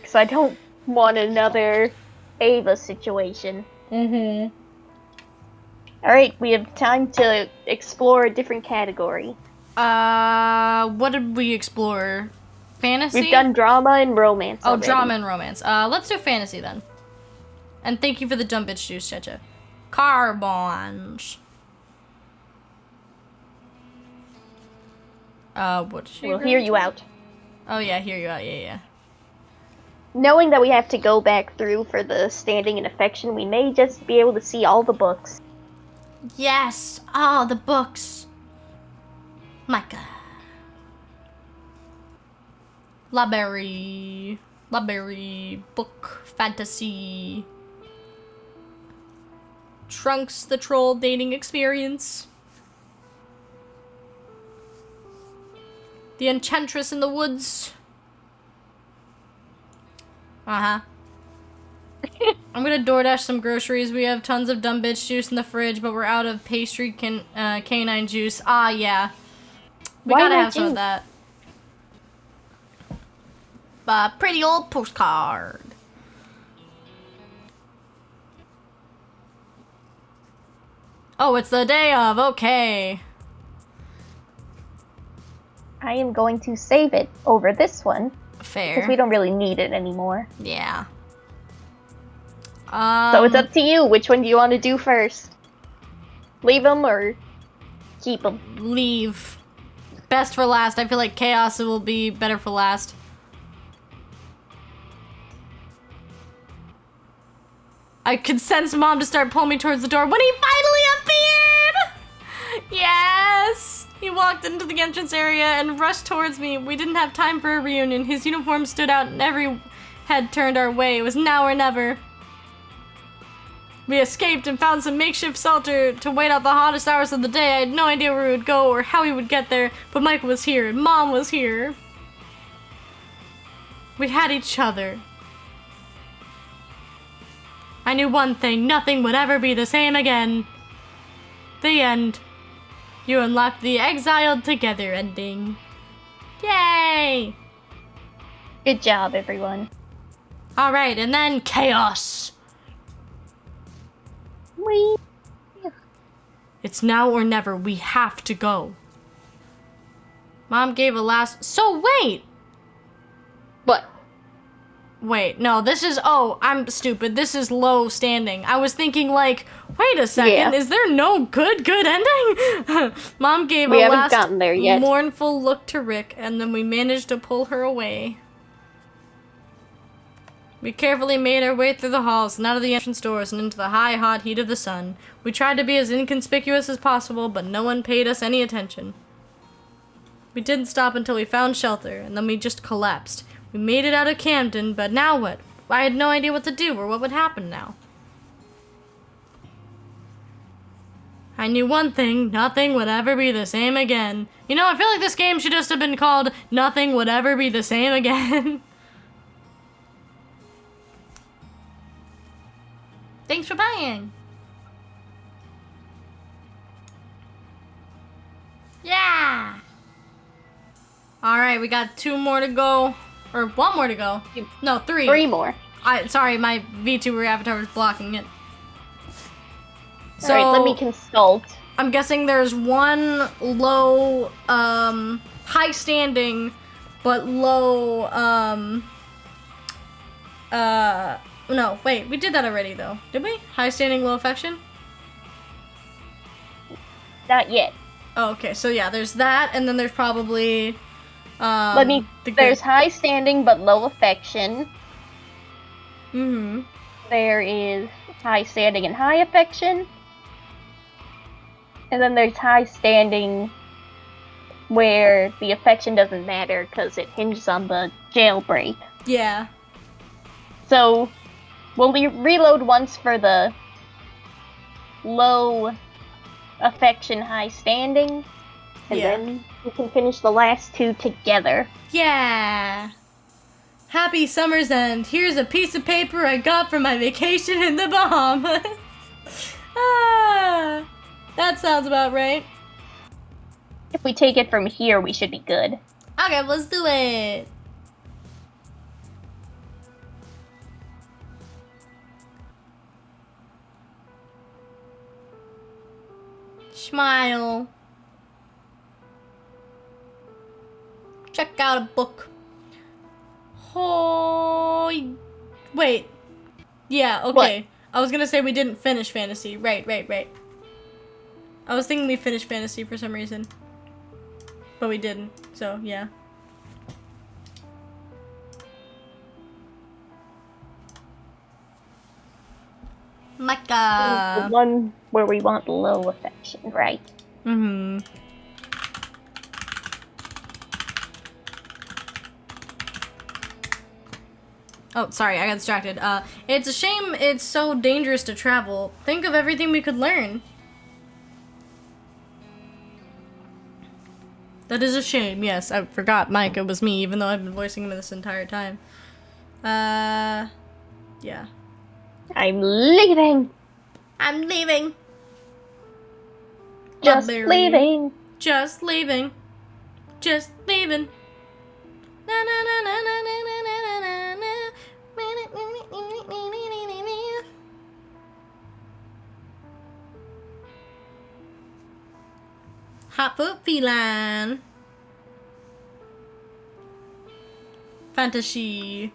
Because I don't want another Ava situation.
Mm-hmm.
Alright, we have time to explore a different category.
What did we explore? Fantasy?
We've done drama and romance
Oh,
already.
drama and romance. Let's do fantasy then. And thank you for the dumb bitch juice, Checha. Carbons. What did she
We'll
agree
hear
to?
you out.
Oh yeah, hear you out, yeah.
Knowing that we have to go back through for the standing and affection, we may just be able to see all the books.
Yes! Oh, the books. My god. Library. Library. Book. Fantasy. Trunks the Troll dating experience. The Enchantress in the Woods. Uh-huh. I'm gonna DoorDash some groceries. We have tons of dumb bitch juice in the fridge, but we're out of pastry canine juice. Ah, yeah. We
Why
gotta
not
have some of
juice?
that. Pretty old postcard. Oh, it's the day of. Okay.
I am going to save it over this one,
Fair.
because we don't really need it anymore.
Yeah.
So it's up to you. Which one do you want to do first? Leave them or keep them?
Leave. Best for last. I feel like chaos will be better for last. I could sense Mom to start pulling me towards the door when he finally appeared! Yes! He walked into the entrance area and rushed towards me. We didn't have time for a reunion. His uniform stood out and every head turned our way. It was now or never. We escaped and found some makeshift shelter to wait out the hottest hours of the day. I had no idea where we would go or how we would get there, but Michael was here and Mom was here. We had each other. I knew one thing, nothing would ever be the same again. The end. You unlocked the Exiled Together ending. Yay!
Good job, everyone.
Alright, and then chaos.
Whee!
It's now or never. We have to go. Mom gave a last... So wait!
What?
Wait, no, this is... Oh, I'm stupid. This is low standing. I was thinking like, wait a second,
Yeah.
is there no good ending? Mom gave
We
a
haven't
last
gotten there yet.
mournful look to Rick, and then we managed to pull her away. We carefully made our way through the halls and out of the entrance doors and into the high, hot heat of the sun. We tried to be as inconspicuous as possible, but no one paid us any attention. We didn't stop until we found shelter, and then we just collapsed. We made it out of Camden, but now what? I had no idea what to do or what would happen now. I knew one thing, nothing would ever be the same again. You know, I feel like this game should just have been called Nothing Would Ever Be the Same Again. Thanks for playing. Yeah. Alright, we got 2 more to go. Or 1 more to go. No, 3.
3 more.
Sorry, my VTuber avatar was blocking it. So,
Alright, let me consult.
I'm guessing there's 1 low, high standing, but low, no, wait, we did that already though. Did we? High standing, low affection?
Not yet.
Oh, okay, so yeah, there's that, and then there's probably,
There's high standing but low affection.
Mm-hmm.
There is high standing and high affection. And then there's high standing where the affection doesn't matter because it hinges on the jailbreak.
Yeah.
So we'll reload once for the low affection, high standing, and
Yeah.
then we can finish the last 2 together.
Yeah. Happy summer's end. Here's a piece of paper I got from my vacation in the Bahamas. Ah, that sounds about right.
If we take it from here, we should be good.
Okay, let's do it. Smile. Check out a book. Oh, wait. Yeah, okay.
What?
I was gonna say we didn't finish fantasy. Right. I was thinking we finished fantasy for some reason. But we didn't, so yeah. Micah.
The one where we want low affection, right?
Mm-hmm. Oh, sorry, I got distracted. It's a shame it's so dangerous to travel. Think of everything we could learn. That is a shame, yes. I forgot Micah was me, even though I've been voicing him this entire time. Yeah.
I'm leaving!
I'm leaving.
Just
Blueberry.
leaving!
Just leaving. Just leaving. Na na na na na na na na na na. Hot foot feline. Fantasy.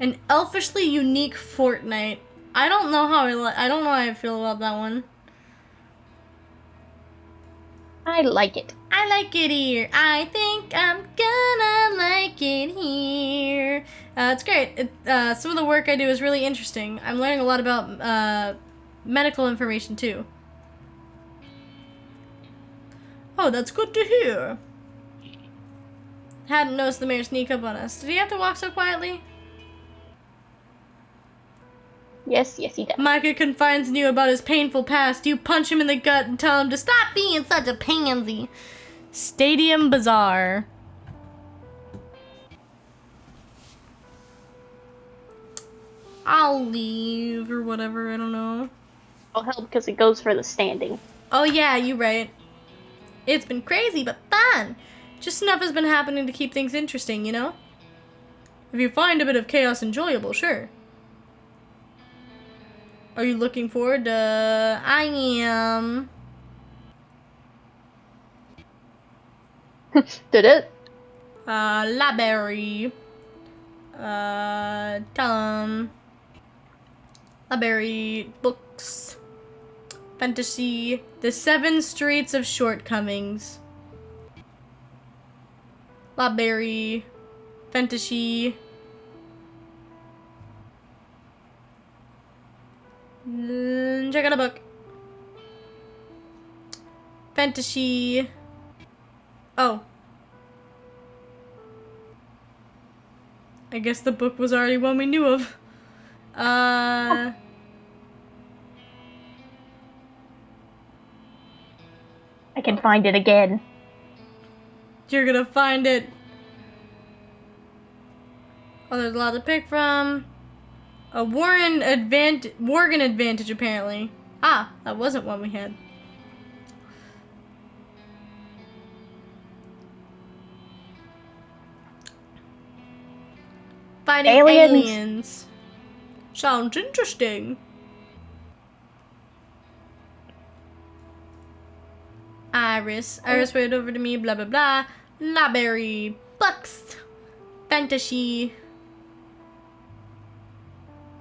An elfishly unique fortnight. I don't know how I don't know how I feel about that one.
I like it.
I like it here. I think I'm gonna like it here. It's great. Some of the work I do is really interesting. I'm learning a lot about medical information too. Oh, that's good to hear. Hadn't noticed the mayor sneak up on us. Did he have to walk so quietly?
Yes, he does.
Micah confides in you about his painful past. You punch him in the gut and tell him to stop being such a pansy. Stadium Bazaar. I'll leave or whatever, I don't know.
I'll help because it goes for the standing.
Oh yeah, you're right. It's been crazy, but fun. Just enough has been happening to keep things interesting, you know? If you find a bit of chaos enjoyable, sure. Are you looking forward to... I am...
Did it?
Library. Library books. Fantasy. The 7 Streets of Shortcomings. Library. Fantasy. Check out a book. Fantasy. Oh. I guess the book was already one we knew of.
I can find it again.
You're gonna find it. Oh, there's a lot to pick from. A Worgen advantage, apparently. Ah, that wasn't one we had. Fighting aliens. Sounds interesting. Iris waved over to me, blah blah blah. Library, books, fantasy,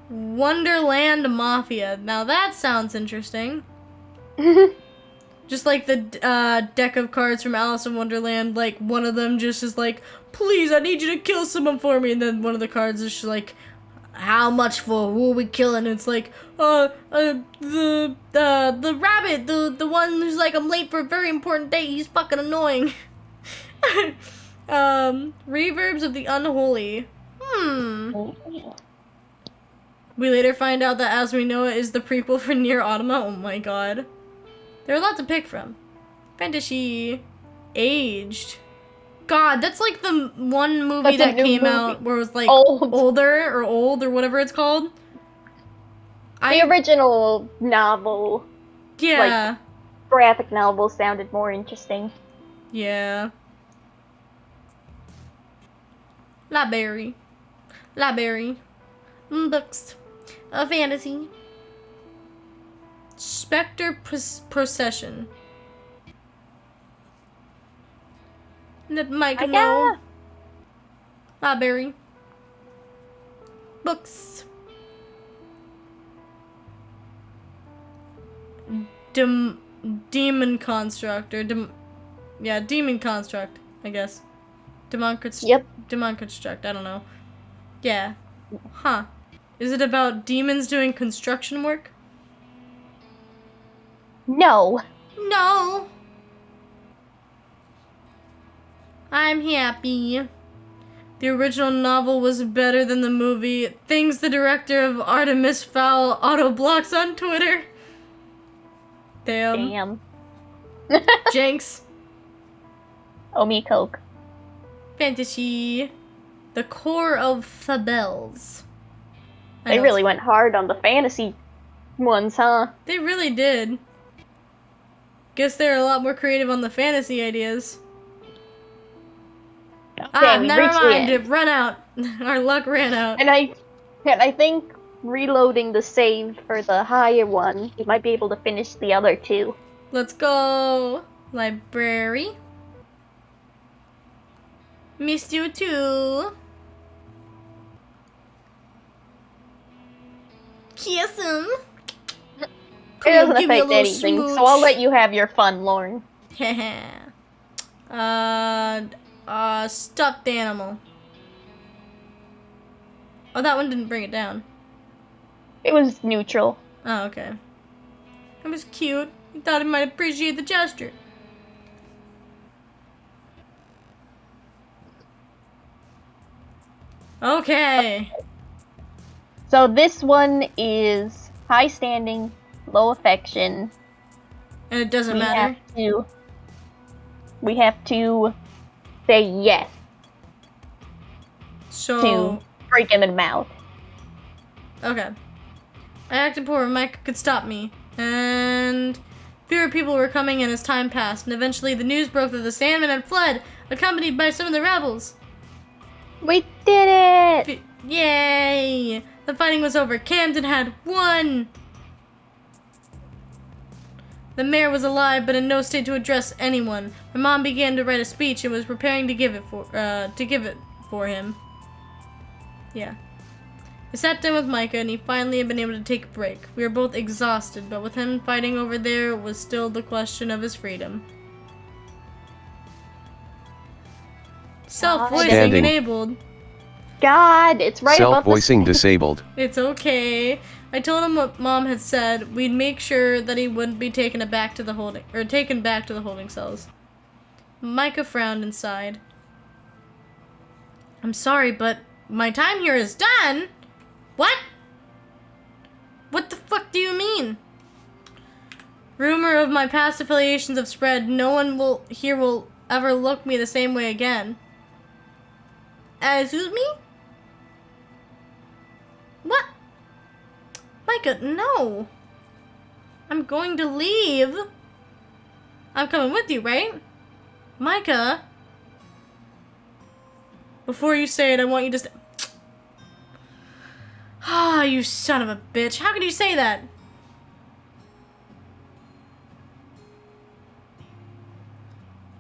Wonderland Mafia. Now that sounds interesting. Just like the deck of cards from Alice in Wonderland, like one of them just is like, please, I need you to kill someone for me, and then one of the cards is just like, how much for? Who are we killing? And it's like, the rabbit, the one who's like, I'm late for a very important date. He's fucking annoying. Reverbs of the Unholy. We later find out that As We Know It is the prequel for Nier Automata. Oh my god. There are a lot to pick from. Fantasy. Aged. God, that's like the one movie that came out where it was like old or whatever it's called.
The original novel.
Yeah.
Like, graphic novel sounded more interesting.
Yeah. Library. Books. A fantasy. Spectre Procession. That Mike know. Library. Books. Demon Construct. Or Demon Construct, I guess. Demon Construct, I don't know. Yeah. Huh. Is it about demons doing construction work?
No.
No. I'm happy. The original novel was better than the movie. Things the director of Artemis Fowl auto-blocks on Twitter. Damn. Jinx.
Omi Coke.
Fantasy. The Core of Fabels.
They really went hard on the fantasy ones, huh?
They really did. Guess they're a lot more creative on the fantasy ideas.
Okay,
never mind. It run out. Our luck ran out.
And I think reloading the save for the higher one, you might be able to finish the other two.
Let's go. Library. Missed you too. Kiss him.
It doesn't affect anything, so I'll let you have your fun, Lauren.
Stuffed animal. Oh, that one didn't bring it down.
It was neutral.
Oh, okay. It was cute. I thought I might appreciate the gesture. Okay.
So this one is high standing, low affection.
And it doesn't matter?
We have to say yes. To break him in the mouth.
Okay. I acted poor. Micah could stop me. And fewer people were coming in as time passed. And eventually the news broke that the Sandman had fled, accompanied by some of the rebels.
We did it!
Yay! The fighting was over. Camden had won! The mayor was alive, but in no state to address anyone. My mom began to write a speech and was preparing to give it for him. Yeah. I sat down with Micah, and he finally had been able to take a break. We were both exhausted, but with him fighting over there was still the question of his freedom. Self-voicing enabled.
God, it's right above
Self-voicing disabled.
It's okay. I told him what Mom had said. We'd make sure that he wouldn't be taken back to the holding cells. Micah frowned and sighed. I'm sorry, but my time here is done. What? What the fuck do you mean? Rumor of my past affiliations have spread. No one will ever look me the same way again. Excuse me? What? Micah, no. I'm going to leave. I'm coming with you, right? Micah? Before you say it, I want you to Ah, you son of a bitch. How could you say that?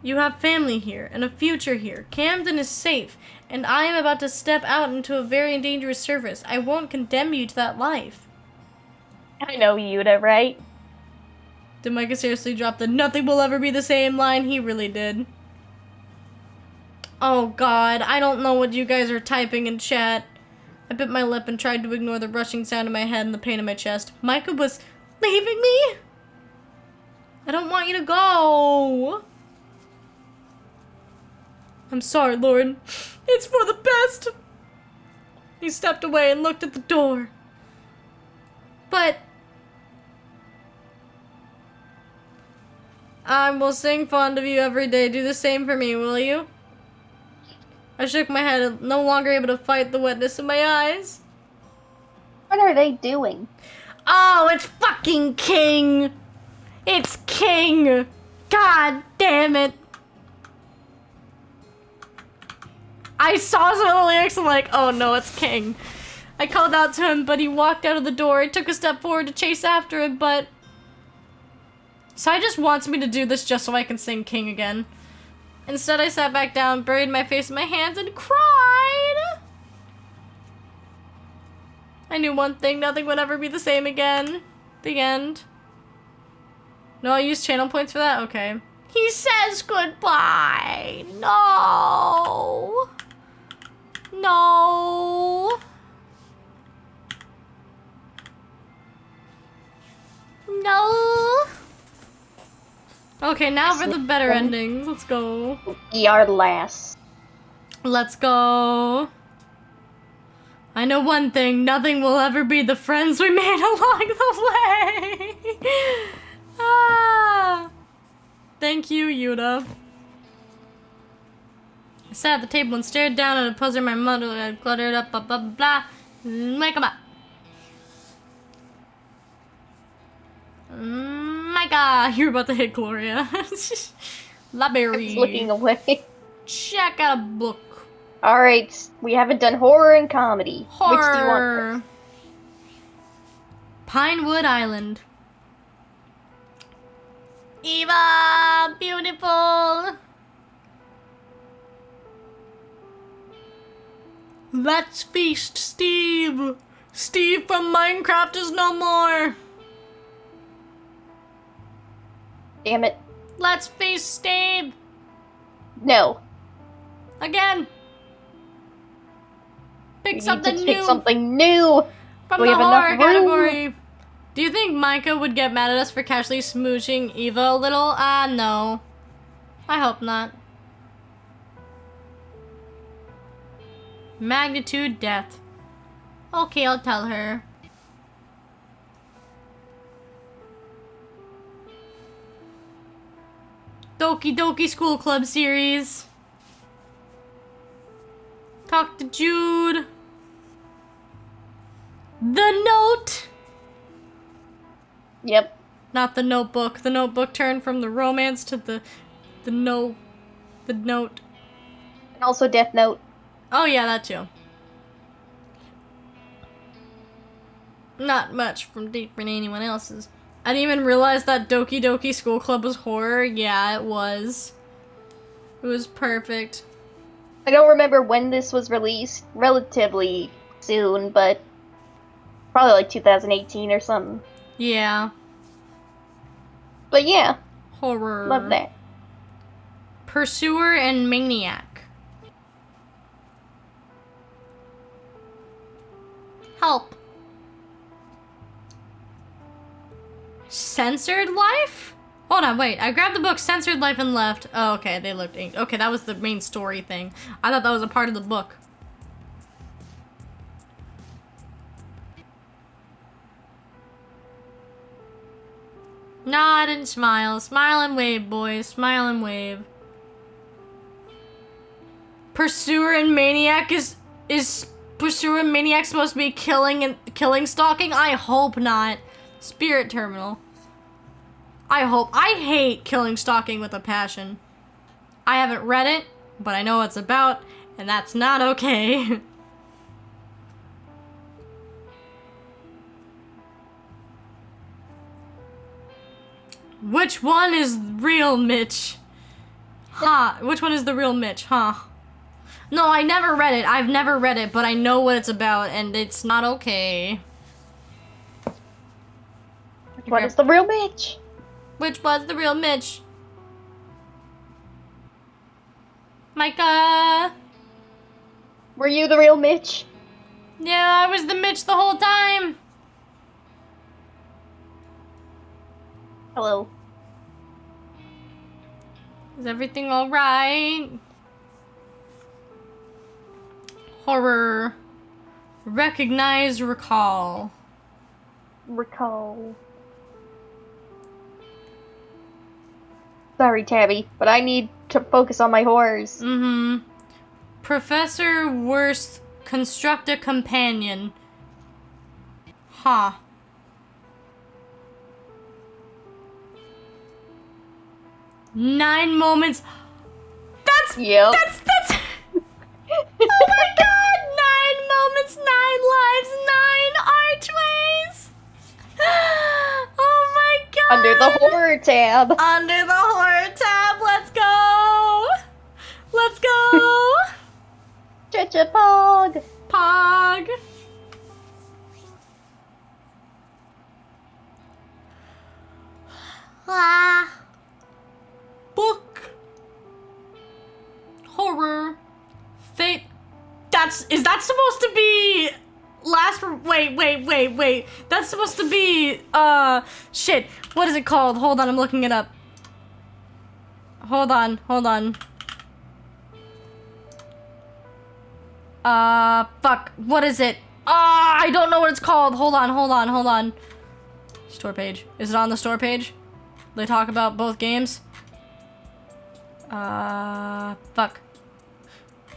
You have family here, and a future here. Camden is safe, and I am about to step out into a very dangerous service. I won't condemn you to that life.
I know Yuta, right?
Did Micah seriously drop the "nothing will ever be the same" line? He really did. Oh god, I don't know what you guys are typing in chat. I bit my lip and tried to ignore the rushing sound in my head and the pain in my chest. Micah was leaving me? I don't want you to go. I'm sorry, Lord. It's for the best. He stepped away and looked at the door. But I will sing fond of you every day. Do the same for me, will you? I shook my head, no longer able to fight the wetness in my eyes.
What are they doing?
Oh, it's fucking King! It's King! God damn it! I saw some of the lyrics, I'm like, oh no, it's King. I called out to him, but he walked out of the door. I took a step forward to chase after him, but... Sai just wants me to do this just so I can sing King again. Instead, I sat back down, buried my face in my hands, and cried! I knew one thing, nothing would ever be the same again. The end. No, I used channel points for that? Okay. He says goodbye! No! No! No! Okay, now for the better endings. Let's go.
ER last.
Let's go. I know one thing, nothing will ever be the friends we made along the way. Ah. Thank you, Yuta. I sat at the table and stared down at a puzzle my mother had cluttered up, blah, blah, blah. Make 'em up. Micah, you're about to hit Gloria. Library.
It's looking away.
Check out a book.
Alright, we haven't done horror and comedy.
Horror.
Which do you want first?
Pinewood Island. Eva, beautiful. Let's feast, Steve. Steve from Minecraft is no more.
Damn it.
Let's feast, Steve.
No.
Again. Pick
We need
something
to
new
pick something new.
from
we
the
have enough
horror
room?
category. Do you think Micah would get mad at us for casually smooching Eva a little? No. I hope not. Magnitude death. Okay, I'll tell her. Doki Doki School Club series. Talk to Jude. The Note.
Yep.
Not the Notebook. The Notebook turned from the romance to the Note.
And also Death Note.
Oh yeah, that too. Not much from anyone else's. I didn't even realize that Doki Doki School Club was horror. Yeah, it was. It was perfect.
I don't remember when this was released. Relatively soon, but probably like 2018 or something.
Yeah.
But yeah,
Horror.
love that.
Pursuer and Maniac. Help. Censored Life? Hold on, wait. I grabbed the book Censored Life and left. Oh, okay, they looked ink. Okay, that was the main story thing. I thought that was a part of the book. No, I didn't smile. Smile and wave, boys. Smile and wave. Pursuer and Maniac is Pursuer and Maniac supposed to be killing stalking? I hope not. Spirit Terminal. I hope. I hate killing stalking with a passion. I haven't read it, but I know what it's about, and that's not okay. Which one is real Mitch? Huh. Which one is the real Mitch? Huh. No, I never read it. I've never read it, but I know what it's about, and it's not okay.
What is the real Mitch?
Which was the real Mitch? Micah!
Were you the real Mitch?
Yeah, I was the Mitch the whole time.
Hello.
Is everything alright? Horror. Recognize, recall.
Recall. Sorry, Tabby, but I need to focus on my horrors.
Mm-hmm. Professor Worst construct a companion. Huh. Nine moments. That's
Yep.
that's oh my god! 9 moments, 9 lives, 9 archways! Oh my god!
Under the horror tab.
Under the horror tab, let's go! Let's go!
Cha-cha-pog.
Pog! Ah. Book. Horror. Fate. Is that supposed to be wait. That's supposed to be, shit. What is it called? Hold on, I'm looking it up. Hold on. Fuck. What is it? I don't know what it's called. Hold on. Store page. Is it on the store page? They talk about both games? Fuck.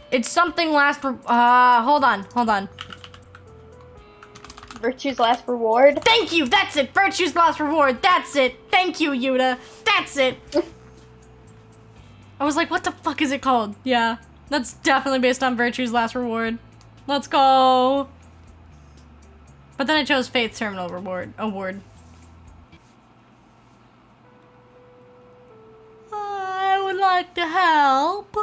It's something hold on.
Virtue's Last Reward.
Thank you, that's it! Virtue's Last Reward, that's it! Thank you, Yuta! That's it! I was like, what the fuck is it called? Yeah, that's definitely based on Virtue's Last Reward. Let's go! But then I chose Faith's Terminal Award. I would like to help.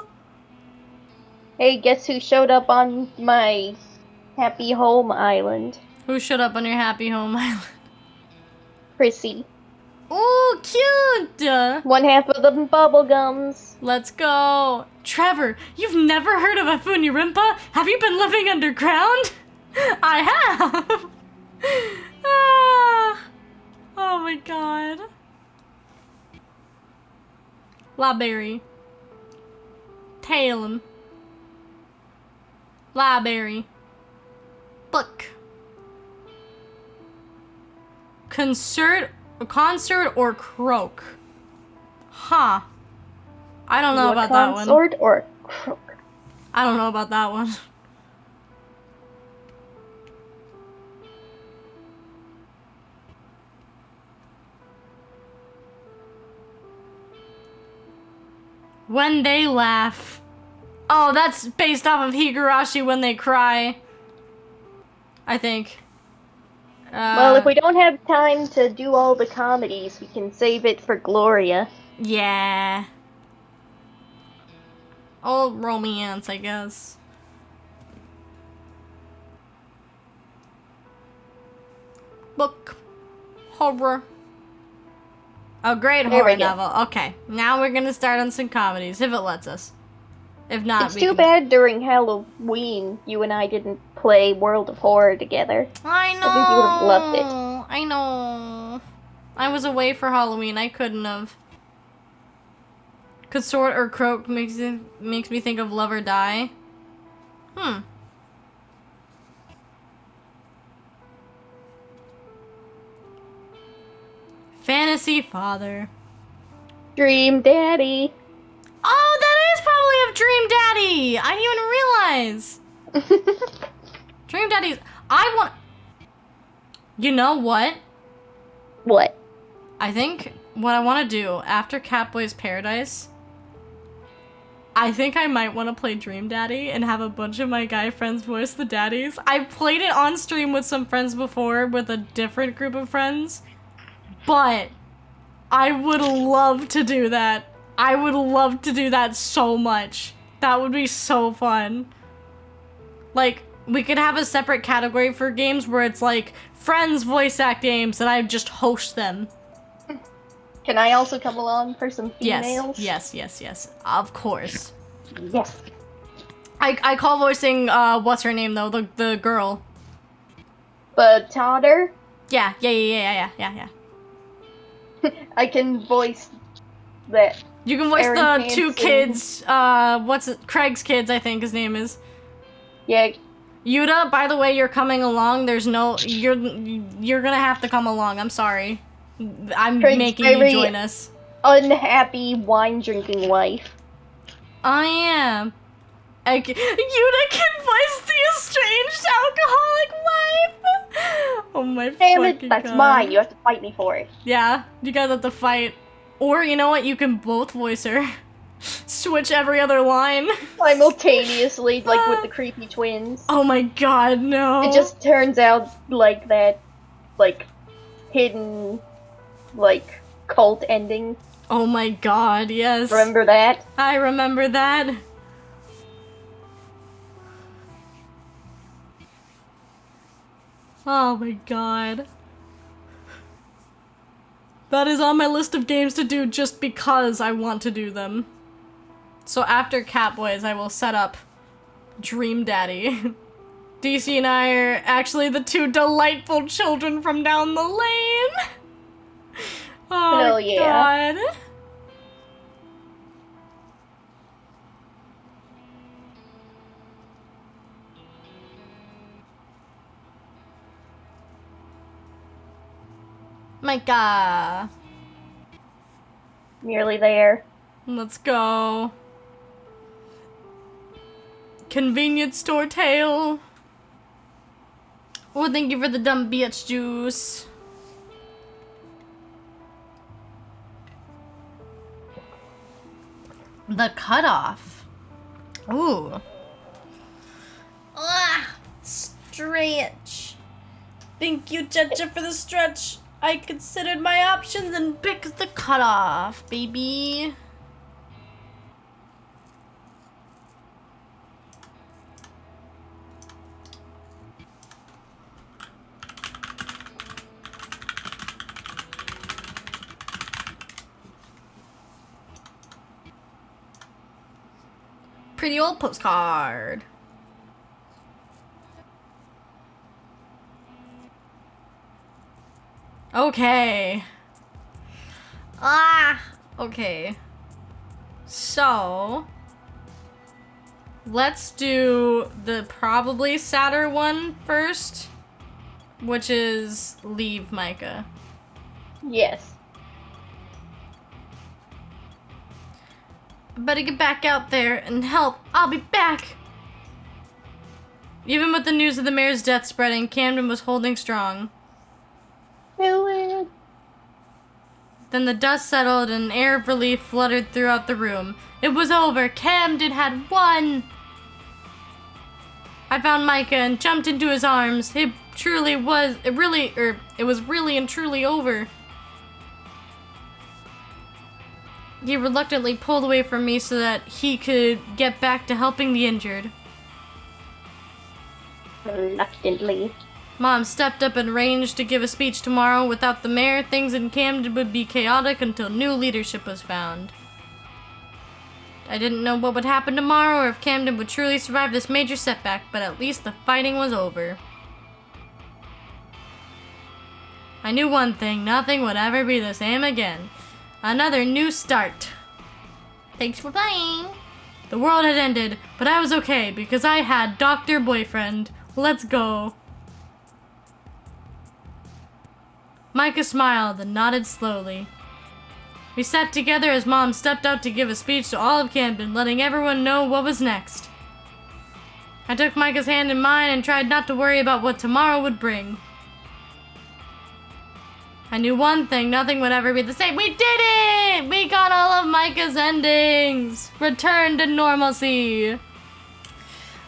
Hey, guess who showed up on my Happy Home Island?
Who showed up on your Happy Home Island?
Prissy.
Ooh, cute!
One half of the bubblegums.
Let's go. Trevor, you've never heard of a Funyurimpa? Have you been living underground? I have. Ah. Oh my god. Library. Talem. Library. Book. Concert or croak? Huh. I don't know about that one.
Consort or croak?
I don't know about that one. When they laugh. Oh, that's based off of Higurashi When They Cry. I think.
Well, if we don't have time to do all the comedies, we can save it for Gloria.
Yeah. Old romance, I guess. Book. Horror. Oh, great
There we
horror
go.
novel. Okay, now we're gonna start on some comedies, if it lets us. If not,
It's
we
too
can-
bad during Halloween you and I didn't play World of Horror together.
I know.
I think you would've loved it.
I know. I was away for Halloween. I couldn't have. Consort or croak makes me think of love or die. Fantasy father.
Dream Daddy.
Oh, that is probably of Dream Daddy. I didn't even realize. Dream Daddy's. I want. You know what?
What?
I think what I want to do after Catboy's Paradise, I think I might want to play Dream Daddy and have a bunch of my guy friends voice the daddies. I've played it on stream with some friends before with a different group of friends, but I would love to do that. I would love to do that so much. That would be so fun. Like, we could have a separate category for games where it's like friends voice act games and I just host them.
Can I also come along for some females?
Yes. Of course.
Yes.
I call voicing, what's her name though? The girl.
But Totter,
Yeah.
I can voice that.
You can voice
Aaron
the two
Hansen.
kids, Craig's kids, I think his name is.
Yeah,
Yuta, by the way, you're coming along. There's no, you're gonna have to come along. I'm sorry. I'm
Craig's
making you
very-
join us.
unhappy wine drinking wife.
I am. Yuta can voice the estranged alcoholic wife. Oh my
Damn it,
fucking
that's
God.
mine. You have to fight me for it.
Yeah, you guys have to fight. Or, you know what, you can both voice her. Switch every other line.
Simultaneously, like with the creepy twins.
Oh my God, no.
It just turns out like that, like, hidden, like, cult ending.
Oh my God, yes.
Remember that?
I remember that. Oh my God. That is on my list of games to do just because I want to do them. So after Catboys, I will set up Dream Daddy. DC and I are actually the two delightful children from down the lane. Oh
Hell yeah.
God. Micah.
Nearly there.
Let's go. Convenience store tale. Oh, thank you for the dumb bitch juice. The cutoff. Ooh. Ah, stretch. Thank you, Jecha, for the stretch. I considered my options and picked the cutoff, baby. Pretty old postcard. Okay. Okay. So, let's do the probably sadder one first, which is leave Micah.
Yes.
Better get back out there and help. I'll be back. Even with the news of the mayor's death spreading, Camden was holding strong.
Do it.
Then the dust settled and an air of relief fluttered throughout the room. It was over. Camden had won. I found Micah and jumped into his arms. It was really and truly over. He reluctantly pulled away from me so that he could get back to helping the injured.
Reluctantly.
Mom stepped up and arranged to give a speech tomorrow. Without the mayor, things in Camden would be chaotic until new leadership was found. I didn't know what would happen tomorrow or if Camden would truly survive this major setback, but at least the fighting was over. I knew one thing, nothing would ever be the same again. Another new start. Thanks for playing. The world had ended, but I was okay because I had Dr. Boyfriend. Let's go. Micah smiled and nodded slowly. We sat together as Mom stepped out to give a speech to all of Camden, letting everyone know what was next. I took Micah's hand in mine and tried not to worry about what tomorrow would bring. I knew one thing, nothing would ever be the same. We did it! We got all of Micah's endings! Return to normalcy!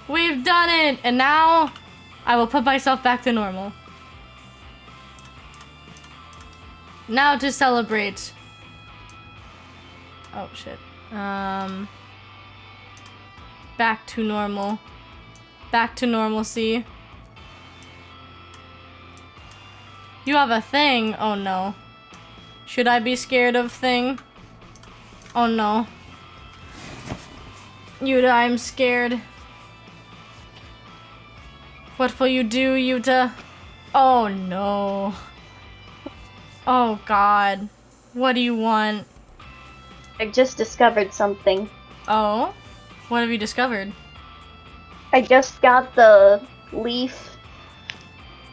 We've done it! And now, I will put myself back to normal. Now to celebrate. Oh, shit. Back to normal. Back to normalcy. You have a thing? Oh no. Should I be scared of thing? Oh no. Yuta, I'm scared. What will you do, Yuta? Oh no. Oh god. What do you want?
I just discovered something.
Oh? What have you discovered?
I just got the leaf,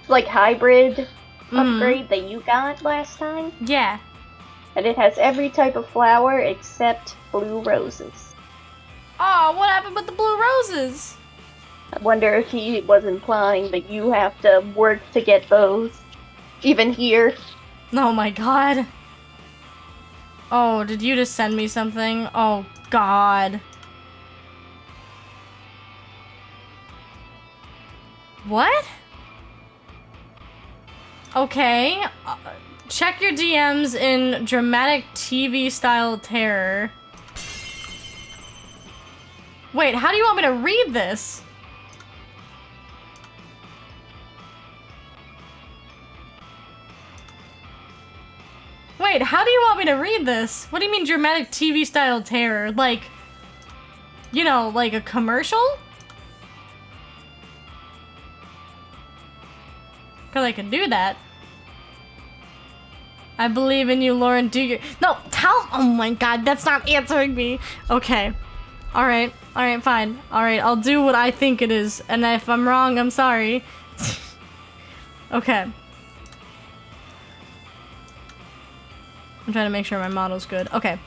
like, hybrid upgrade that you got last time.
Yeah.
And it has every type of flower except blue roses.
Oh, what happened with the blue roses?
I wonder if he was implying that you have to work to get those. Even here.
Oh my god. Oh, did you just send me something? Oh god. What? Okay. Check your DMs in dramatic TV style terror. Wait, how do you want me to read this? Wait, how do you want me to read this? What do you mean dramatic TV style terror? Like, you know, like a commercial? Cause I can do that. I believe in you, Lauren. Do your— No, tell— Oh my god, that's not answering me. Okay. Alright, fine. Alright, I'll do what I think it is. And if I'm wrong, I'm sorry. Okay. I'm trying to make sure my model's good. Okay.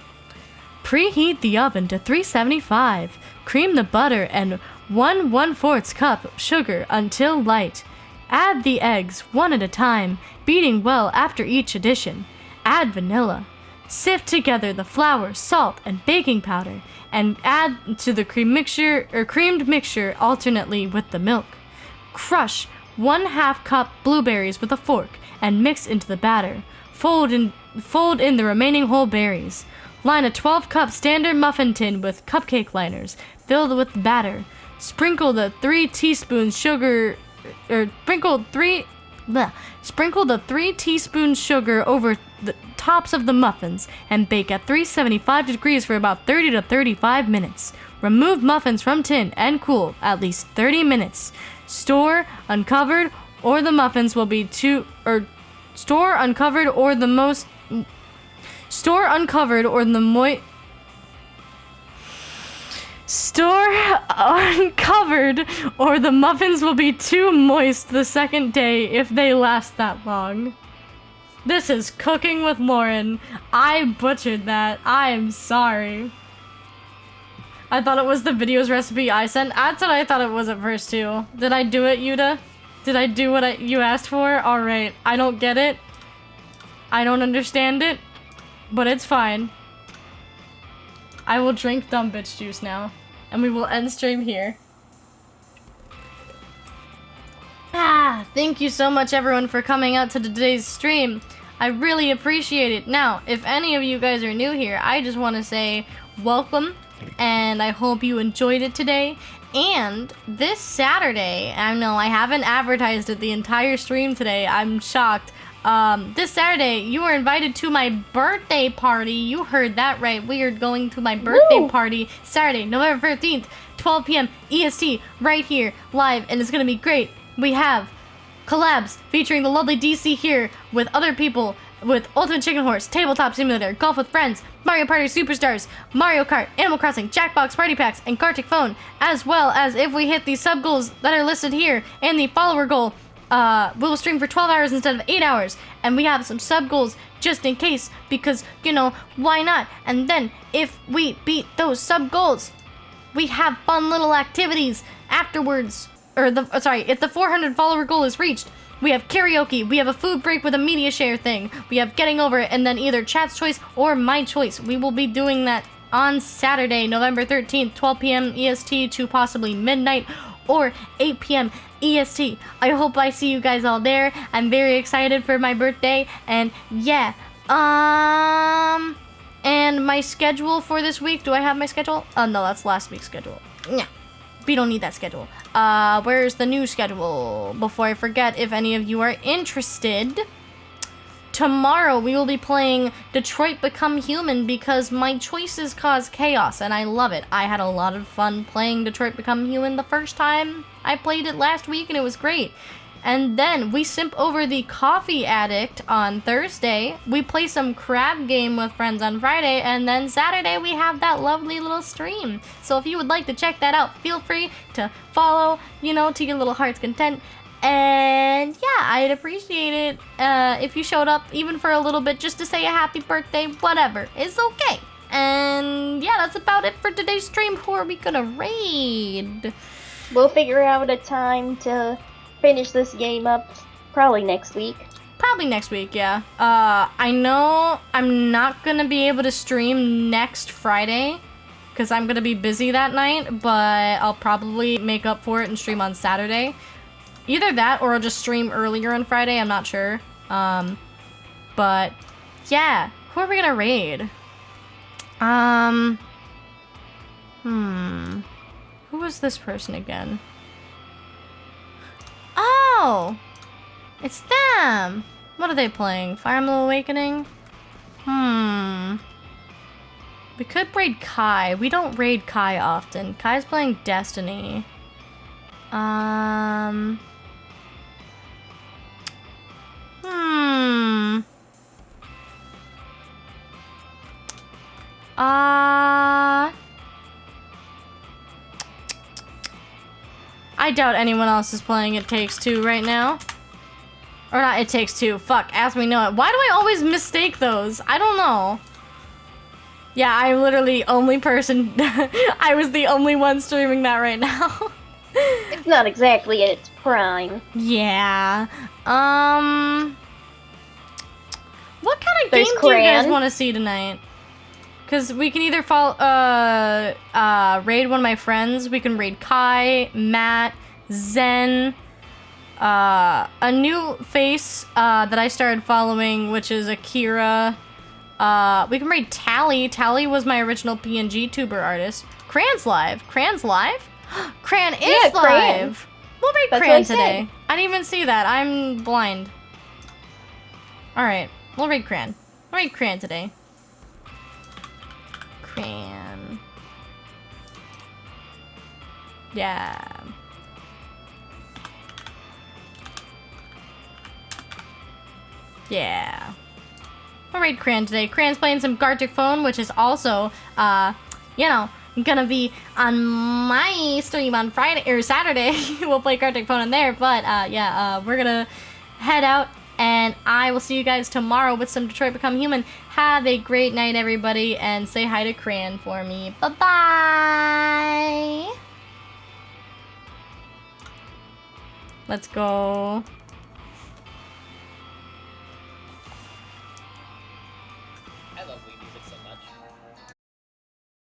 Preheat the oven to 375. Cream the butter and 1/4 cup sugar until light. Add the eggs one at a time, beating well after each addition. Add vanilla. Sift together the flour, salt, and baking powder, and add to the creamed mixture alternately with the milk. Crush 1/2 cup blueberries with a fork and mix into the batter. Fold in the remaining whole berries. Line a 12-cup standard muffin tin with cupcake liners filled with batter. Sprinkle the 3 teaspoons sugar, sprinkle the 3 teaspoons sugar over the tops of the muffins and bake at 375 degrees for about 30 to 35 minutes. Remove muffins from tin and cool at least 30 minutes. Store uncovered or the muffins will be Store uncovered or the muffins will be too moist the second day if they last that long. This is Cooking with Lauren. I butchered that. I am sorry. I thought it was the video's recipe I sent. That's what I thought it was at first too. Did I do it, Yuta? Did I do what you asked for? Alright. I don't get it. I don't understand it. But it's fine. I will drink dumb bitch juice now. And we will end stream here. Thank you so much everyone for coming out to today's stream. I really appreciate it. Now, if any of you guys are new here, I just want to say welcome. And I hope you enjoyed it today. And this Saturday, I know I haven't advertised it the entire stream today. I'm shocked. This Saturday, you are invited to my birthday party. You heard that right. We are going to my birthday party Saturday, November 15th, 12 p.m. EST, right here, live, and it's gonna be great. We have collabs featuring the lovely DC here with other people with Ultimate Chicken Horse, Tabletop Simulator, Golf with Friends, Mario Party Superstars, Mario Kart, Animal Crossing, Jackbox Party Packs, and Gartic Phone, as well as if we hit the sub goals that are listed here and the follower goal, we will stream for 12 hours instead of 8 hours, and we have some sub goals just in case, because, you know, why not? And then, if we beat those sub goals, we have fun little activities afterwards, or if the 400 follower goal is reached, we have karaoke, we have a food break with a media share thing, we have getting over it, and then either chat's choice or my choice. We will be doing that on Saturday, November 13th, 12 p.m. EST to possibly midnight or 8 p.m. EST. I hope I see you guys all there. I'm very excited for my birthday, and yeah, and my schedule for this week, do I have my schedule? Oh no, that's last week's schedule. Yeah, we don't need that schedule. Where's the new schedule? Before I forget, if any of you are interested, tomorrow we will be playing Detroit Become Human because my choices cause chaos, and I love it. I had a lot of fun playing Detroit Become Human the first time I played it last week, and it was great. And then we simp over the Coffee Addict on Thursday. We play some crab game with friends on Friday, and then Saturday we have that lovely little stream. So if you would like to check that out, feel free to follow, you know, to your little heart's content. And yeah, I'd appreciate it if you showed up even for a little bit just to say a happy birthday, whatever. It's okay. And yeah, that's about it for today's stream. Who are we gonna raid?
We'll figure out a time to finish this game up probably next week.
Probably next week, yeah. I know I'm not gonna be able to stream next Friday because I'm gonna be busy that night, but I'll probably make up for it and stream on Saturday. Either that or I'll just stream earlier on Friday, I'm not sure. But yeah, who are we gonna raid? Who was this person again? Oh! It's them! What are they playing? Fire Emblem Awakening? We could raid Kai. We don't raid Kai often. Kai's playing Destiny. I doubt anyone else is playing It Takes Two right now. Or not It Takes Two. Fuck, Ask Me Know It. Why do I always mistake those? I don't know. Yeah, I'm literally only person. I was the only one streaming that right now.
It's not exactly at its prime.
Yeah. What kind of
There's
game do you guys
Cran.
want to see tonight? Because we can either raid one of my friends. We can raid Kai, Matt, Zen, a new face that I started following, which is Akira. We can raid Tally. Tally was my original PNG tuber artist. Cran's live. Cran's live? Cran is
Cran.
live. We'll raid
That's
Cran
what I
today.
said.
I didn't even see that. I'm blind. Alright, we'll raid Cran. We'll raid Cran today. Cran. Yeah. Yeah. I'll raid Cran today. Cran's playing some Gartic Phone, which is also, you know, gonna be on my stream on Friday or Saturday. We'll play Gartic Phone in there, but yeah, we're gonna head out, and I will see you guys tomorrow with some Detroit Become Human. Have a great night, everybody, and say hi to Cran for me. Bye-bye! Let's go.
I love Wii.